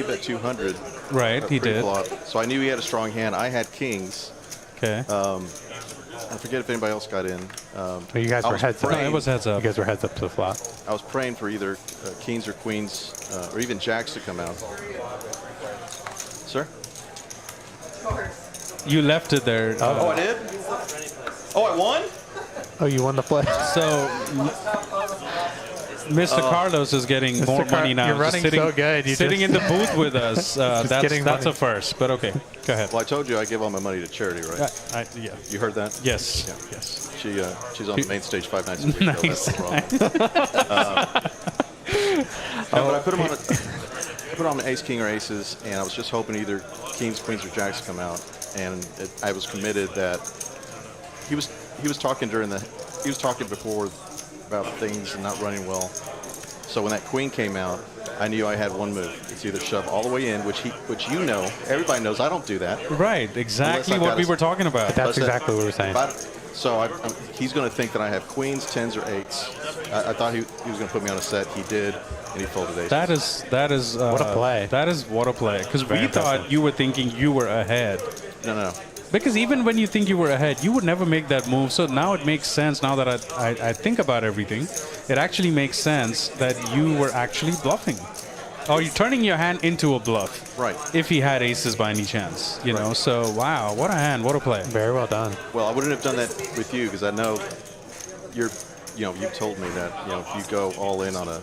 bet 200. Right, he did. Pre-flop. So I knew he had a strong hand. I had kings. Okay. I forget if anybody else got in. You guys I were was heads up. praying- it was heads You up. guys were heads up to the flop. I was praying for either kings or queens, or even jacks to come out. Sir? You left it there. Oh, I did? Oh, I won? Oh, you won the play. So, Mr. Carlos is getting more money now. You're Just running sitting, so good. You sitting just- in the booth with us. That's getting money. a first, but okay. Go ahead. Well, I told you I give all my money to charity, right? Yeah. You heard that? Yes. Yeah. Yes. She's on the main stage 5 nights a week. Nice. So that's wrong. But I put him on an ace, king, or aces, and I was just hoping either kings, queens, or jacks come out. And I was committed that he was talking before about things and not running well. So when that queen came out, I knew I had one move. It's either shove all the way in, which you know, everybody knows I don't do that. Right. Exactly I've what got we a- were talking about. That's exactly what we were saying. So he's going to think that I have queens, tens, or eights. I thought he was going to put me on a set. He did, and he folded aces. That is What a play. That is what a play. Because we Very thought impressive. you were thinking you were ahead. No. Because even when you think you were ahead, you would never make that move. So now it makes sense. Now that I think about everything, it actually makes sense that you were actually bluffing. Or you're turning your hand into a bluff. Right. If he had aces by any chance, you know. So wow, what a hand, what a play. Very well done. Well, I wouldn't have done that with you because I know you've told me that if you go all in on a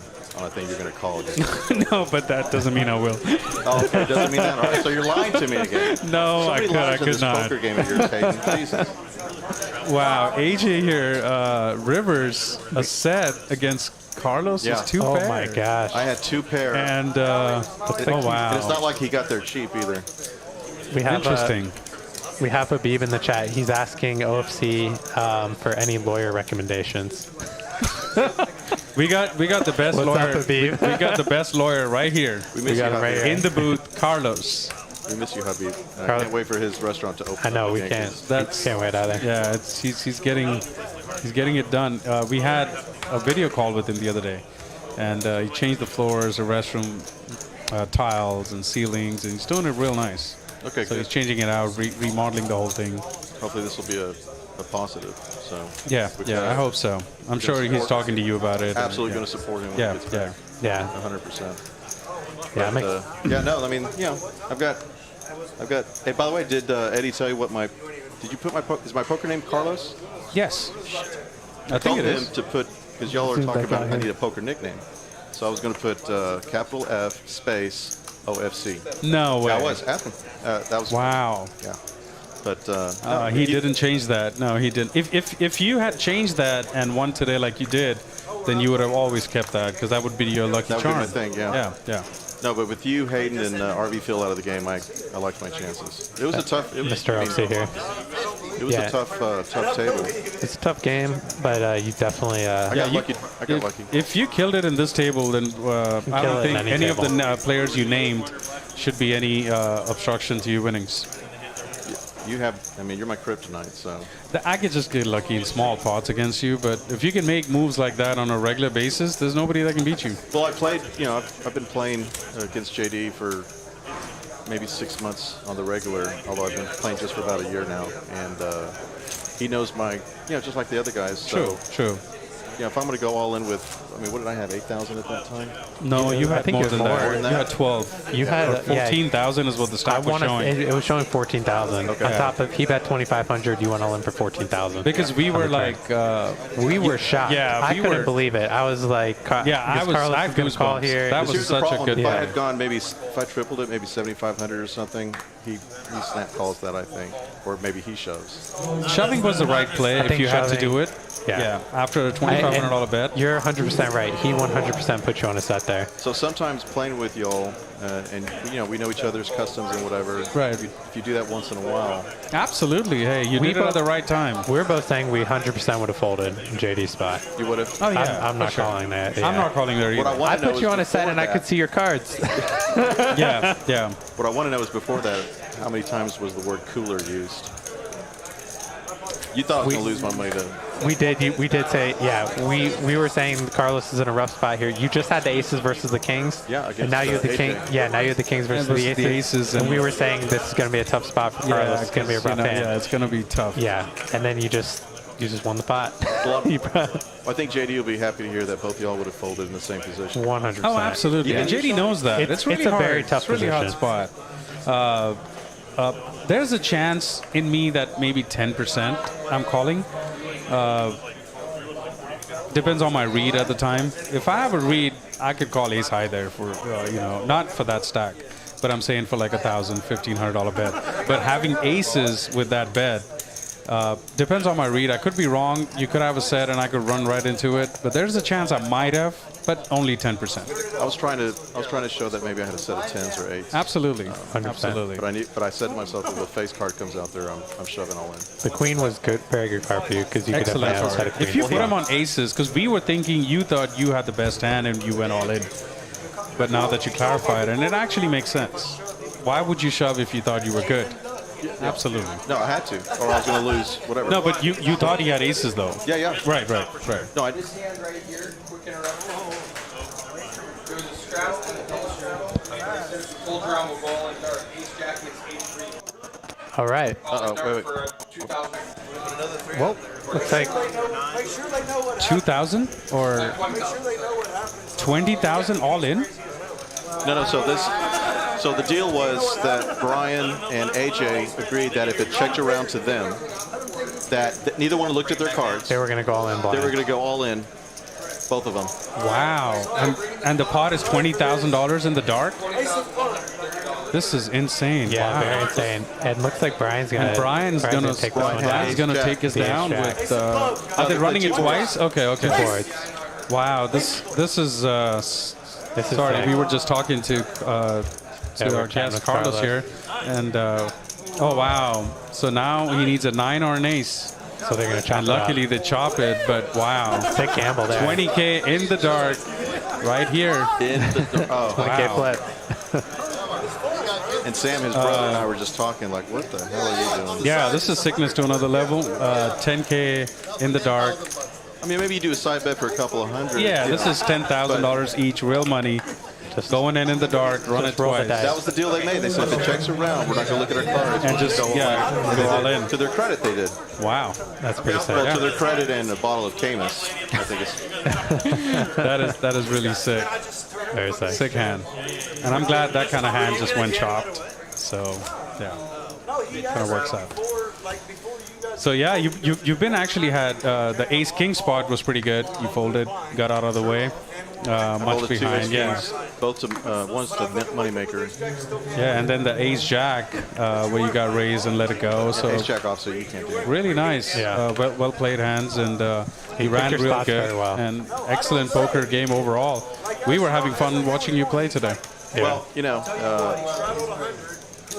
thing, you're going to call it. No, but that doesn't mean I will. Oh, okay. It doesn't mean that. All right. So you're lying to me again. No, Somebody I lies in could this not. poker game of yours, Hayden. Jesus. Wow, AJ here, Rivers a set against Carlos Yeah. is two Oh pair. my gosh. I had two pair. And oh wow. And it's not like he got there cheap either. We have Interesting. We have Habib in the chat. He's asking OFC for any lawyer recommendations. We got the best What's lawyer. up, Habib? We got the best lawyer right here. We got him right here. In the booth, Carlos. We miss you, Habib. I can't wait for his restaurant to open. I know, up we again, can't. 'cause Can't wait either. Yeah, he's getting it done. We had a video call with him the other day, and he changed the floors, the restroom tiles, and ceilings, and he's doing it real nice. Okay, so good. he's changing it out, remodeling the whole thing. Hopefully this will be a positive. So Yeah, I hope so. I'm sure he's talking to you about it. Absolutely and, going to support him. When Yeah, he gets yeah, back. yeah. 100%. Yeah, Yeah, no, I mean, you know, I've got. Hey, by the way, did Eddie tell you what my? Did you put is my poker name Carlos? Yes. I think told it him is. to put, because y'all are Seems talking like about out I here. need a poker nickname, so I was going to put capital F space OFC. No way. Yeah, I was. Ask him. That was. Wow. Yeah. But He didn't change that. No, he didn't. If you had changed that and won today like you did, then you would have always kept that because that would be your lucky That would be charm. my thing, yeah. Yeah. No, but with you, Hayden, and RV Phil out of the game, I liked my chances. It was a tough. It was, Mr. OFC here. It was Yeah. a tough table. It's a tough game, but you definitely. I got lucky. I got lucky. If you killed it in this table, then I kill don't it in think any any of table. the players you named should be any obstruction to your winnings. You have. I mean, you're my kryptonite. So. I could just get lucky in small pots against you, but if you can make moves like that on a regular basis, there's nobody that can beat you. Well, I played. You know, I've been playing against JD for maybe 6 months on the regular. Although I've been playing just for about a year now, and he knows my. You know, just like the other guys. So, True. you know, if I'm going to go all in with, I mean, what did I have? 8,000 at that time. No, you I had think more you than had that. more than that. You had 12. You had 14,000 is what the I stock was want to. showing. It was showing 14,000. Okay. On top of he bet 2,500, you went all in for 14,000. Because we were like, we were shocked. yeah, I we couldn't were- believe it. I was like, Yeah, I was. Carlos I is going to call goosebumps. here. That was Here's the such a problem. good. If I Yeah. had gone maybe, if I tripled it, maybe 7,500 or something, he snap calls that, I think, or maybe he shoves. Shoving was the right play if think you had to shoving- do it. Yeah. After a $2,500 bet. You're 100% right. He 100% put you on a set there. So sometimes playing with y'all, and you know, we know each other's customs and whatever. Right. If you do that once in a while, Absolutely. Hey, you We did it at both- the right time. We're both saying we 100% would have folded in JD's spot. you would have. Oh yeah. I'm not for sure. calling that. I'm yeah. not calling there What I either. want I to know put is you on a set before and I that- could see your cards. Yeah. What I want to know is before that, how many times was the word cooler used? You thought I was going to lose my money to. We did say, yeah, we were saying Carlos is in a rough spot here. You just had the aces versus the kings. Yeah, against and now you have the AJ. king. Yeah, now you have the kings versus, versus the aces. And we were saying this is going to be a tough spot for Carlos. It's going to be a rough hand. Yeah, it's gonna be tough. Yeah, and then you just won the pot. Well, You brought I think JD will be happy to hear that both y'all would have folded in the same position. 100%. Oh, absolutely. Yeah. And JD knows that. It's really a hard. very tough It's really hard position. spot. There's a chance in me that maybe 10% I'm calling. Depends on my read at the time. If I have a read, I could call ace high there for, not for that stack, but I'm saying for like $1,000, $1,500 bet. But having aces with that bet, depends on my read. I could be wrong. You could have a set and I could run right into it. But there's a chance I might have, but only 10%. I was trying to show that maybe I had a set of 10s or 8s. Absolutely. 100%. Absolutely. But I said to myself, if the face card comes out there, I'm shoving all in. The queen was good, very good card for you because you could Excellent. definitely have a set of queens. If you put him on aces, because we were thinking you thought you had the best hand and you went all in. But now that you clarified, and it actually makes sense. Why would you shove if you thought you were good? Absolutely. No, I had to, or I was going to lose whatever. No, but you thought he had aces, though. Yeah. Right. No, This hand right here, quick interruption. There was a strap and a double strap. There's a full drum of all in dark. Ace jack hits 8-3. All right. All in dark wait. for 2,000. Well, looks like Make sure they know what happened. 2,000 or Make sure they know what happened. 20,000 all in? No. So the deal was that Brian and AJ agreed that if it checked around to them, that neither one looked at their cards. they were going to go all in blind. They were going to go all in, both of them. Wow. And the pot is $20,000 in the dark? This is insane. Yeah, wow. very insane. And looks like Brian's going to And Brian's gonna take this one down. Brian's gonna take us The ace down jack. with. Are they running it twice? Okay. Two boards. Wow. This is. This is Sorry, sick. we were just talking to we're our chatting guest with Carlos Carlos. here, and Oh, wow. So now he needs a 9 or an ace. So they're going to chop And it luckily up. they chop it, but wow. Sick gamble there. 20K in the dark right here. In the, oh, 20K wow. flip. and Sam, his brother, and I were just talking, like, what the hell are you doing? Yeah, this is sickness to another level. 10K in the dark. I mean, maybe you do a side bet for a couple of hundred. Yeah, you this know. is $10,000 each, real money. Just going in the dark, run it roll the twice. dice. That was the deal they made. They said if the checks are round, we're not going to look at our cards. And We'll just, go all yeah, in. go all in. To their credit, they did. Wow. That's pretty sick. Well, Yeah. to their credit and a bottle of Camus, I think it's. That is really sick. Very sick. Sick hand. And I'm glad that kind of hand just went chopped. So, yeah. Kind of works out. So yeah, you've been actually had the ace king spot was pretty good. You folded, got out of the way, much Folded two behind. ace Yeah, kings, both to one's to Moneymaker. yeah, and then the ace jack where you got raised and let it go. So Ace jack offsuit, you can't do it. really nice. Yeah. Well played hands, and he picked ran your real spots good. very well. And excellent poker game overall. We were having fun watching you play today. Well, you know,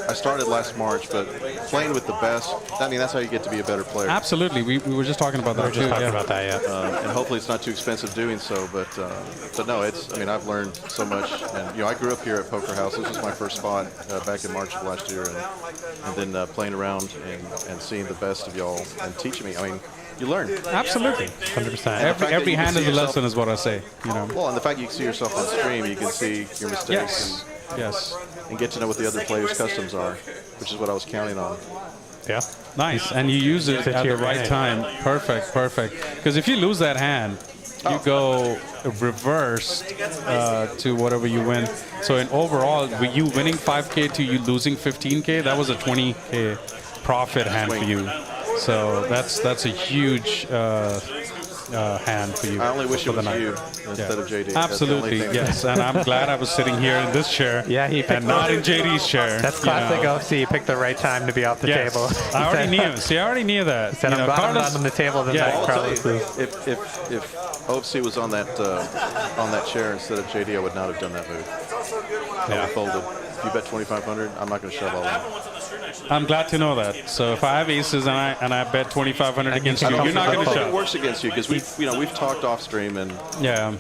I started last March, but playing with the best, I mean, that's how you get to be a better player. Absolutely, we were just talking about that too. Just talking Yeah. about that, yeah. And hopefully it's not too expensive doing so, but no, it's, I mean, I've learned so much. And, you know, I grew up here at Poker House. This was my first spot back in March of last year. And then playing around and seeing the best of y'all and teaching me. I mean, you learn. Absolutely, 100%. every hand is a lesson, is what I say. You know. Well, and the fact you can see yourself on stream, you can see your mistakes Yes. Yes. and get to know what the other players' customs are, which is what I was counting on. Yeah. Nice, and you use it Fit at to the your right hand. time. Perfect, perfect. Because if you lose that hand, you go reversed to whatever you win. So in overall, with you winning 5K to you losing 15K, that was a 20K profit hand for you. So that's a huge hand for you. I only wish it for the was night. you instead of JD. That's the Absolutely, only thing. yes. And I'm glad I was sitting here in this chair Yeah, he picked and not in JD's chair. That's you know. classic OFC. He picked the right time to be off the Yes. table. I already knew. See, I already knew that. Said, You I'm know, glad I'm Carlos- not on the table tonight. Yeah, I'll tell Carlos you, is- if OFC was on that chair instead of JD, I would not have done that move. I would have folded. If you bet 2,500, I'm not going to shove all in. I'm glad to know that. So if I have aces and I bet 2,500 against you, you're not I going don't to think it shove. works against you because we've talked off stream and Yeah.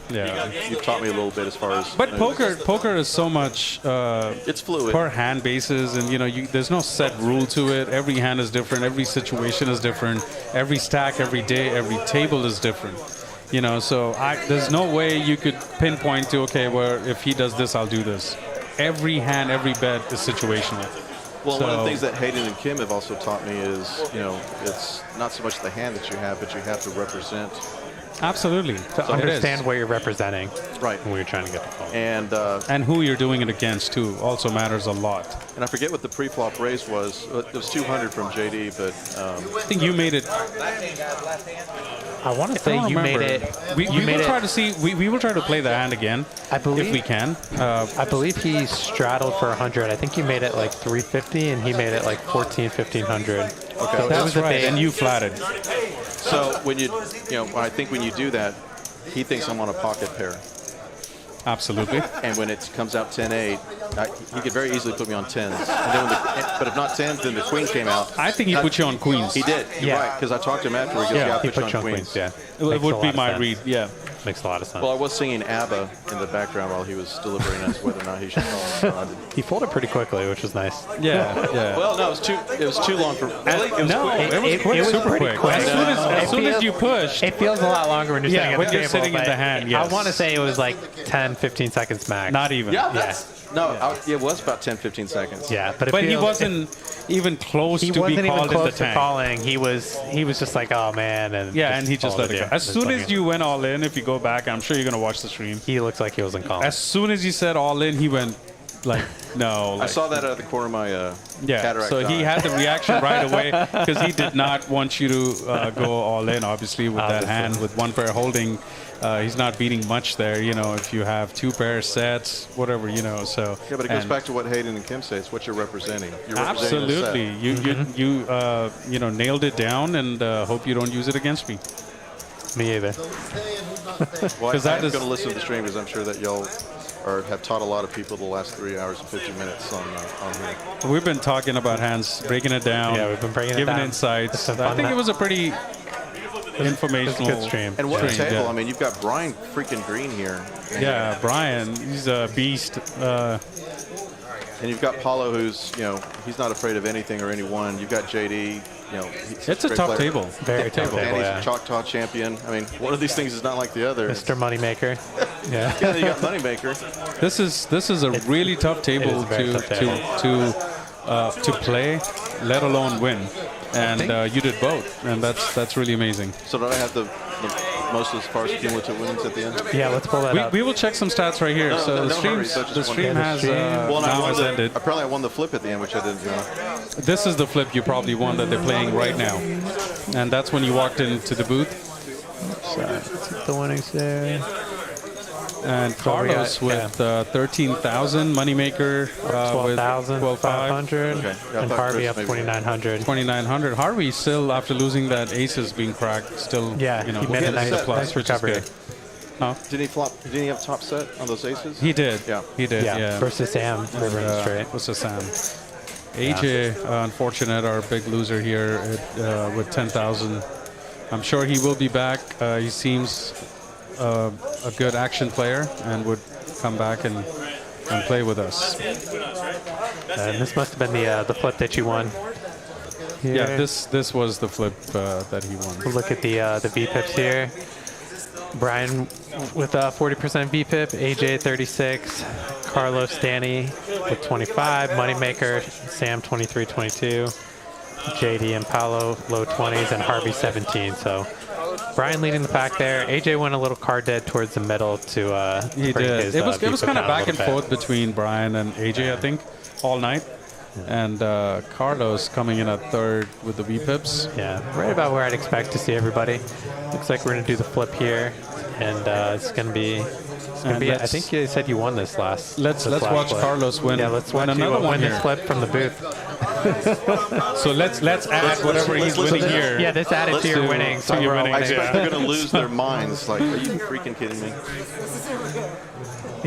you've taught me a little bit as far as. But poker is so much it's fluid. per hand basis, and there's no set rule to it. Every hand is different. Every situation is different. Every stack, every day, every table is different. So there's no way you could pinpoint to, okay, well, if he does this, I'll do this. Every hand, every bet is situational. Well, one of the So- things that Hayden and Kim have also taught me is, it's not so much the hand that you have, but you have to represent. Absolutely. To understand what you're representing. Right. When you're trying to get the call. And who you're doing it against, too, also matters a lot. And I forget what the pre-flop raise was. It was 200 from JD, but I think you made it. I want to I say don't you made remember. it. We you made will it. try to see. We will try to play the hand again. I believe if we can. I believe he straddled for 100. I think you made it like 350, and he made it like 1,500. Okay. So that was a right. big. And you flatted. so when I think when you do that, he thinks I'm on a pocket pair. Absolutely. And when it comes out 10-8, he could very easily put me on 10s. And then but if not 10s, then the queen came out. I think he put you on queens. He did. You're right, because I talked to him after. He goes, Yeah, yeah, I He put put you on queens. Yeah. It Makes would a be lot of my sense. read. Yeah. Makes a lot of sense. Well, I was singing ABBA in the background while he was deliberating as to whether or not he should call. He folded pretty quickly, which was nice. Yeah. Yeah. Well, no, it was too long for. No, it was quick, it was super pretty quick. quick. As soon as you pushed, It feels a lot longer when you're Yeah, sitting at when the you're table. sitting in but the hand, yes. I want to say it was like 10, 15 seconds max. not even. It was about 10, 15 seconds. Yeah, but, But he wasn't even close He to wasn't be even called in the close to tank. calling. He was just like, oh man, and Yeah, and he just let followed it go. As That's soon funny. as you went all in, if you go back, I'm sure you're gonna watch the stream. he looked like he wasn't calling. As soon as you said all in, he went like, no. I Like, saw that out of the corner of my yeah. cataract So he eye. had the reaction right away because he did not want you to go all in. Obviously, with that hand, with one pair holding, he's not beating much there. If you have two pair sets, whatever. So Yeah, but it goes back to what Hayden and Kim say. It's what you're representing. You're representing the set. Absolutely. You nailed it down, and hope you don't use it against me. Me either. Well, 'Cause I that am is- going to listen to the stream because I'm sure that y'all or have taught a lot of people the last 3 hours and 50 minutes on here. We've been talking about hands, breaking it down. Yeah, we've been breaking it giving down. insights. I think it was a pretty informational good stream. And what a stream, table! yeah. I mean, you've got Brian freaking Green here. Yeah, Brian, he's a beast. And you've got Paulo, who's, he's not afraid of anything or anyone. You've got JD, It's a great tough player. table. Very tough table, Danny's yeah. a Choctaw champion. I mean, one of these things is not like the other. Mr. Moneymaker. Yeah. Yeah, you got Moneymaker. This is a really tough table is a very tough table. to play, let alone win. And you did both, and that's really amazing. So did I have the most as far as cumulative winnings at the end? Yeah, let's pull that up. We will check some stats right here. So the hurry, so just stream one- has Well, and I now won has the- ended. Apparently I won the flip at the end, which I didn't know. This is the flip you probably won that they're playing right now, and that's when you walked into the booth. The winnings there. And So we Carlos got- with 13,000, Moneymaker with 12,500, Okay. Yeah, I and thought Harvey Chris up maybe- 2,900. 2,900. Harvey still, after losing that aces being cracked, still Yeah, he made a getting nice- the plus, nice which is recovery. good. Huh? Didn't he flop? Didn't he have top set on those aces? He did. Yeah. He did. Yeah, Yeah. versus Sam, river and straight. Versus Sam. AJ, unfortunate, our big loser here with 10,000. I'm sure he will be back. He seems a good action player and would come back and play with us. And this must have been the flip that you won. Here. Yeah, this was the flip that he won. We'll look at the VPIPs here. Brian with 40% VPIP, AJ 36, Carlos, Danny with 25, Moneymaker, Sam 23, 22, JD and Paolo low 20s, and Harvey 17. So Brian leading the pack there. AJ went a little card dead towards the middle to He bring did. his, It was VPIP kind of down a back and little bit. forth between Brian and AJ, I think, all night. And Carlos coming in at third with the VPIPs. Yeah, right about where I'd expect to see everybody. Looks like we're gonna do the flip here, and it's gonna be. I think you said you won this last. Let's last watch flip. Carlos win. Yeah, let's win watch you another one win here. this flip from the booth. So let's add whatever he's listen winning to this. here. Yeah, this added to your winnings. to your I winnings. expect they're going to lose their minds. Like, are you freaking kidding me?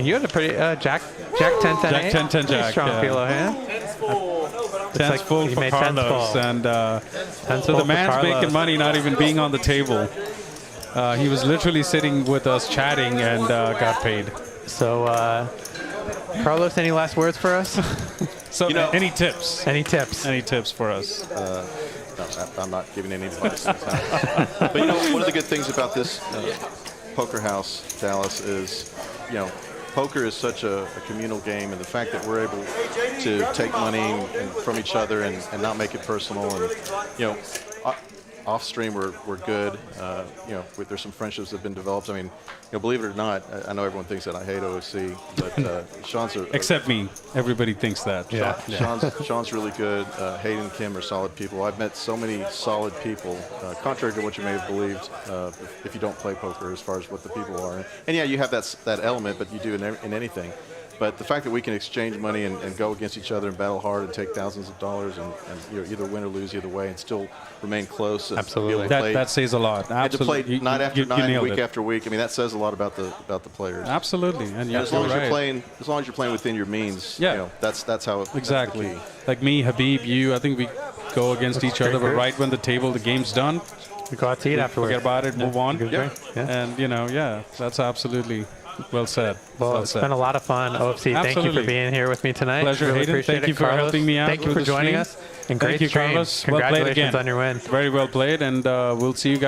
You had a pretty Jack 10 10 Jack 8. 10 10 Pretty Jack. strong Yeah. feel of hand. Tens like full you for made tens Carlos, full. and Tens so full the for man's Carlos. making money, not even being on the table. He was literally sitting with us chatting and got paid. So, Carlos, any last words for us? So, any tips? Any tips? Any tips for us? No, I'm not giving any advice. But one of the good things about this Poker House, Dallas, is, poker is such a communal game, and the fact that we're able to take money from each other and not make it personal, and off stream we're good. There's some friendships that have been developed. I mean, believe it or not, I know everyone thinks that I hate OFC, but Sean's Except me. Everybody thinks that. Yeah. Sean's really good. Hayden and Kim are solid people. I've met so many solid people, contrary to what you may have believed if you don't play poker, as far as what the people are. And yeah, you have that element, but you do in anything. But the fact that we can exchange money and go against each other and battle hard and take thousands of dollars and either win or lose either way and still remain close. And Absolutely. be able to play, That says a lot. and to play Absolutely. night after You night, nailed week it. after week. I mean, that says a lot about the players. Absolutely. And And as long as right. you're playing, within your means, Yeah. that's how it Exactly. That's the key. Like me, Habib, you, I think we go against each other, but right when the game's done, We go out to eat afterwards. forget about it, move on. Good drink. Yeah. And, that's absolutely well said. Well, it's been a lot of fun. OFC, thank you Absolutely. for being here with me tonight. Pleasure, Really Hayden. appreciate Thank it. you for Carlos, helping me out Thank you through for the joining stream. us. And Thank great you, stream. Carlos. Well played Congratulations again. on your win. Very well played, and we'll see you guys.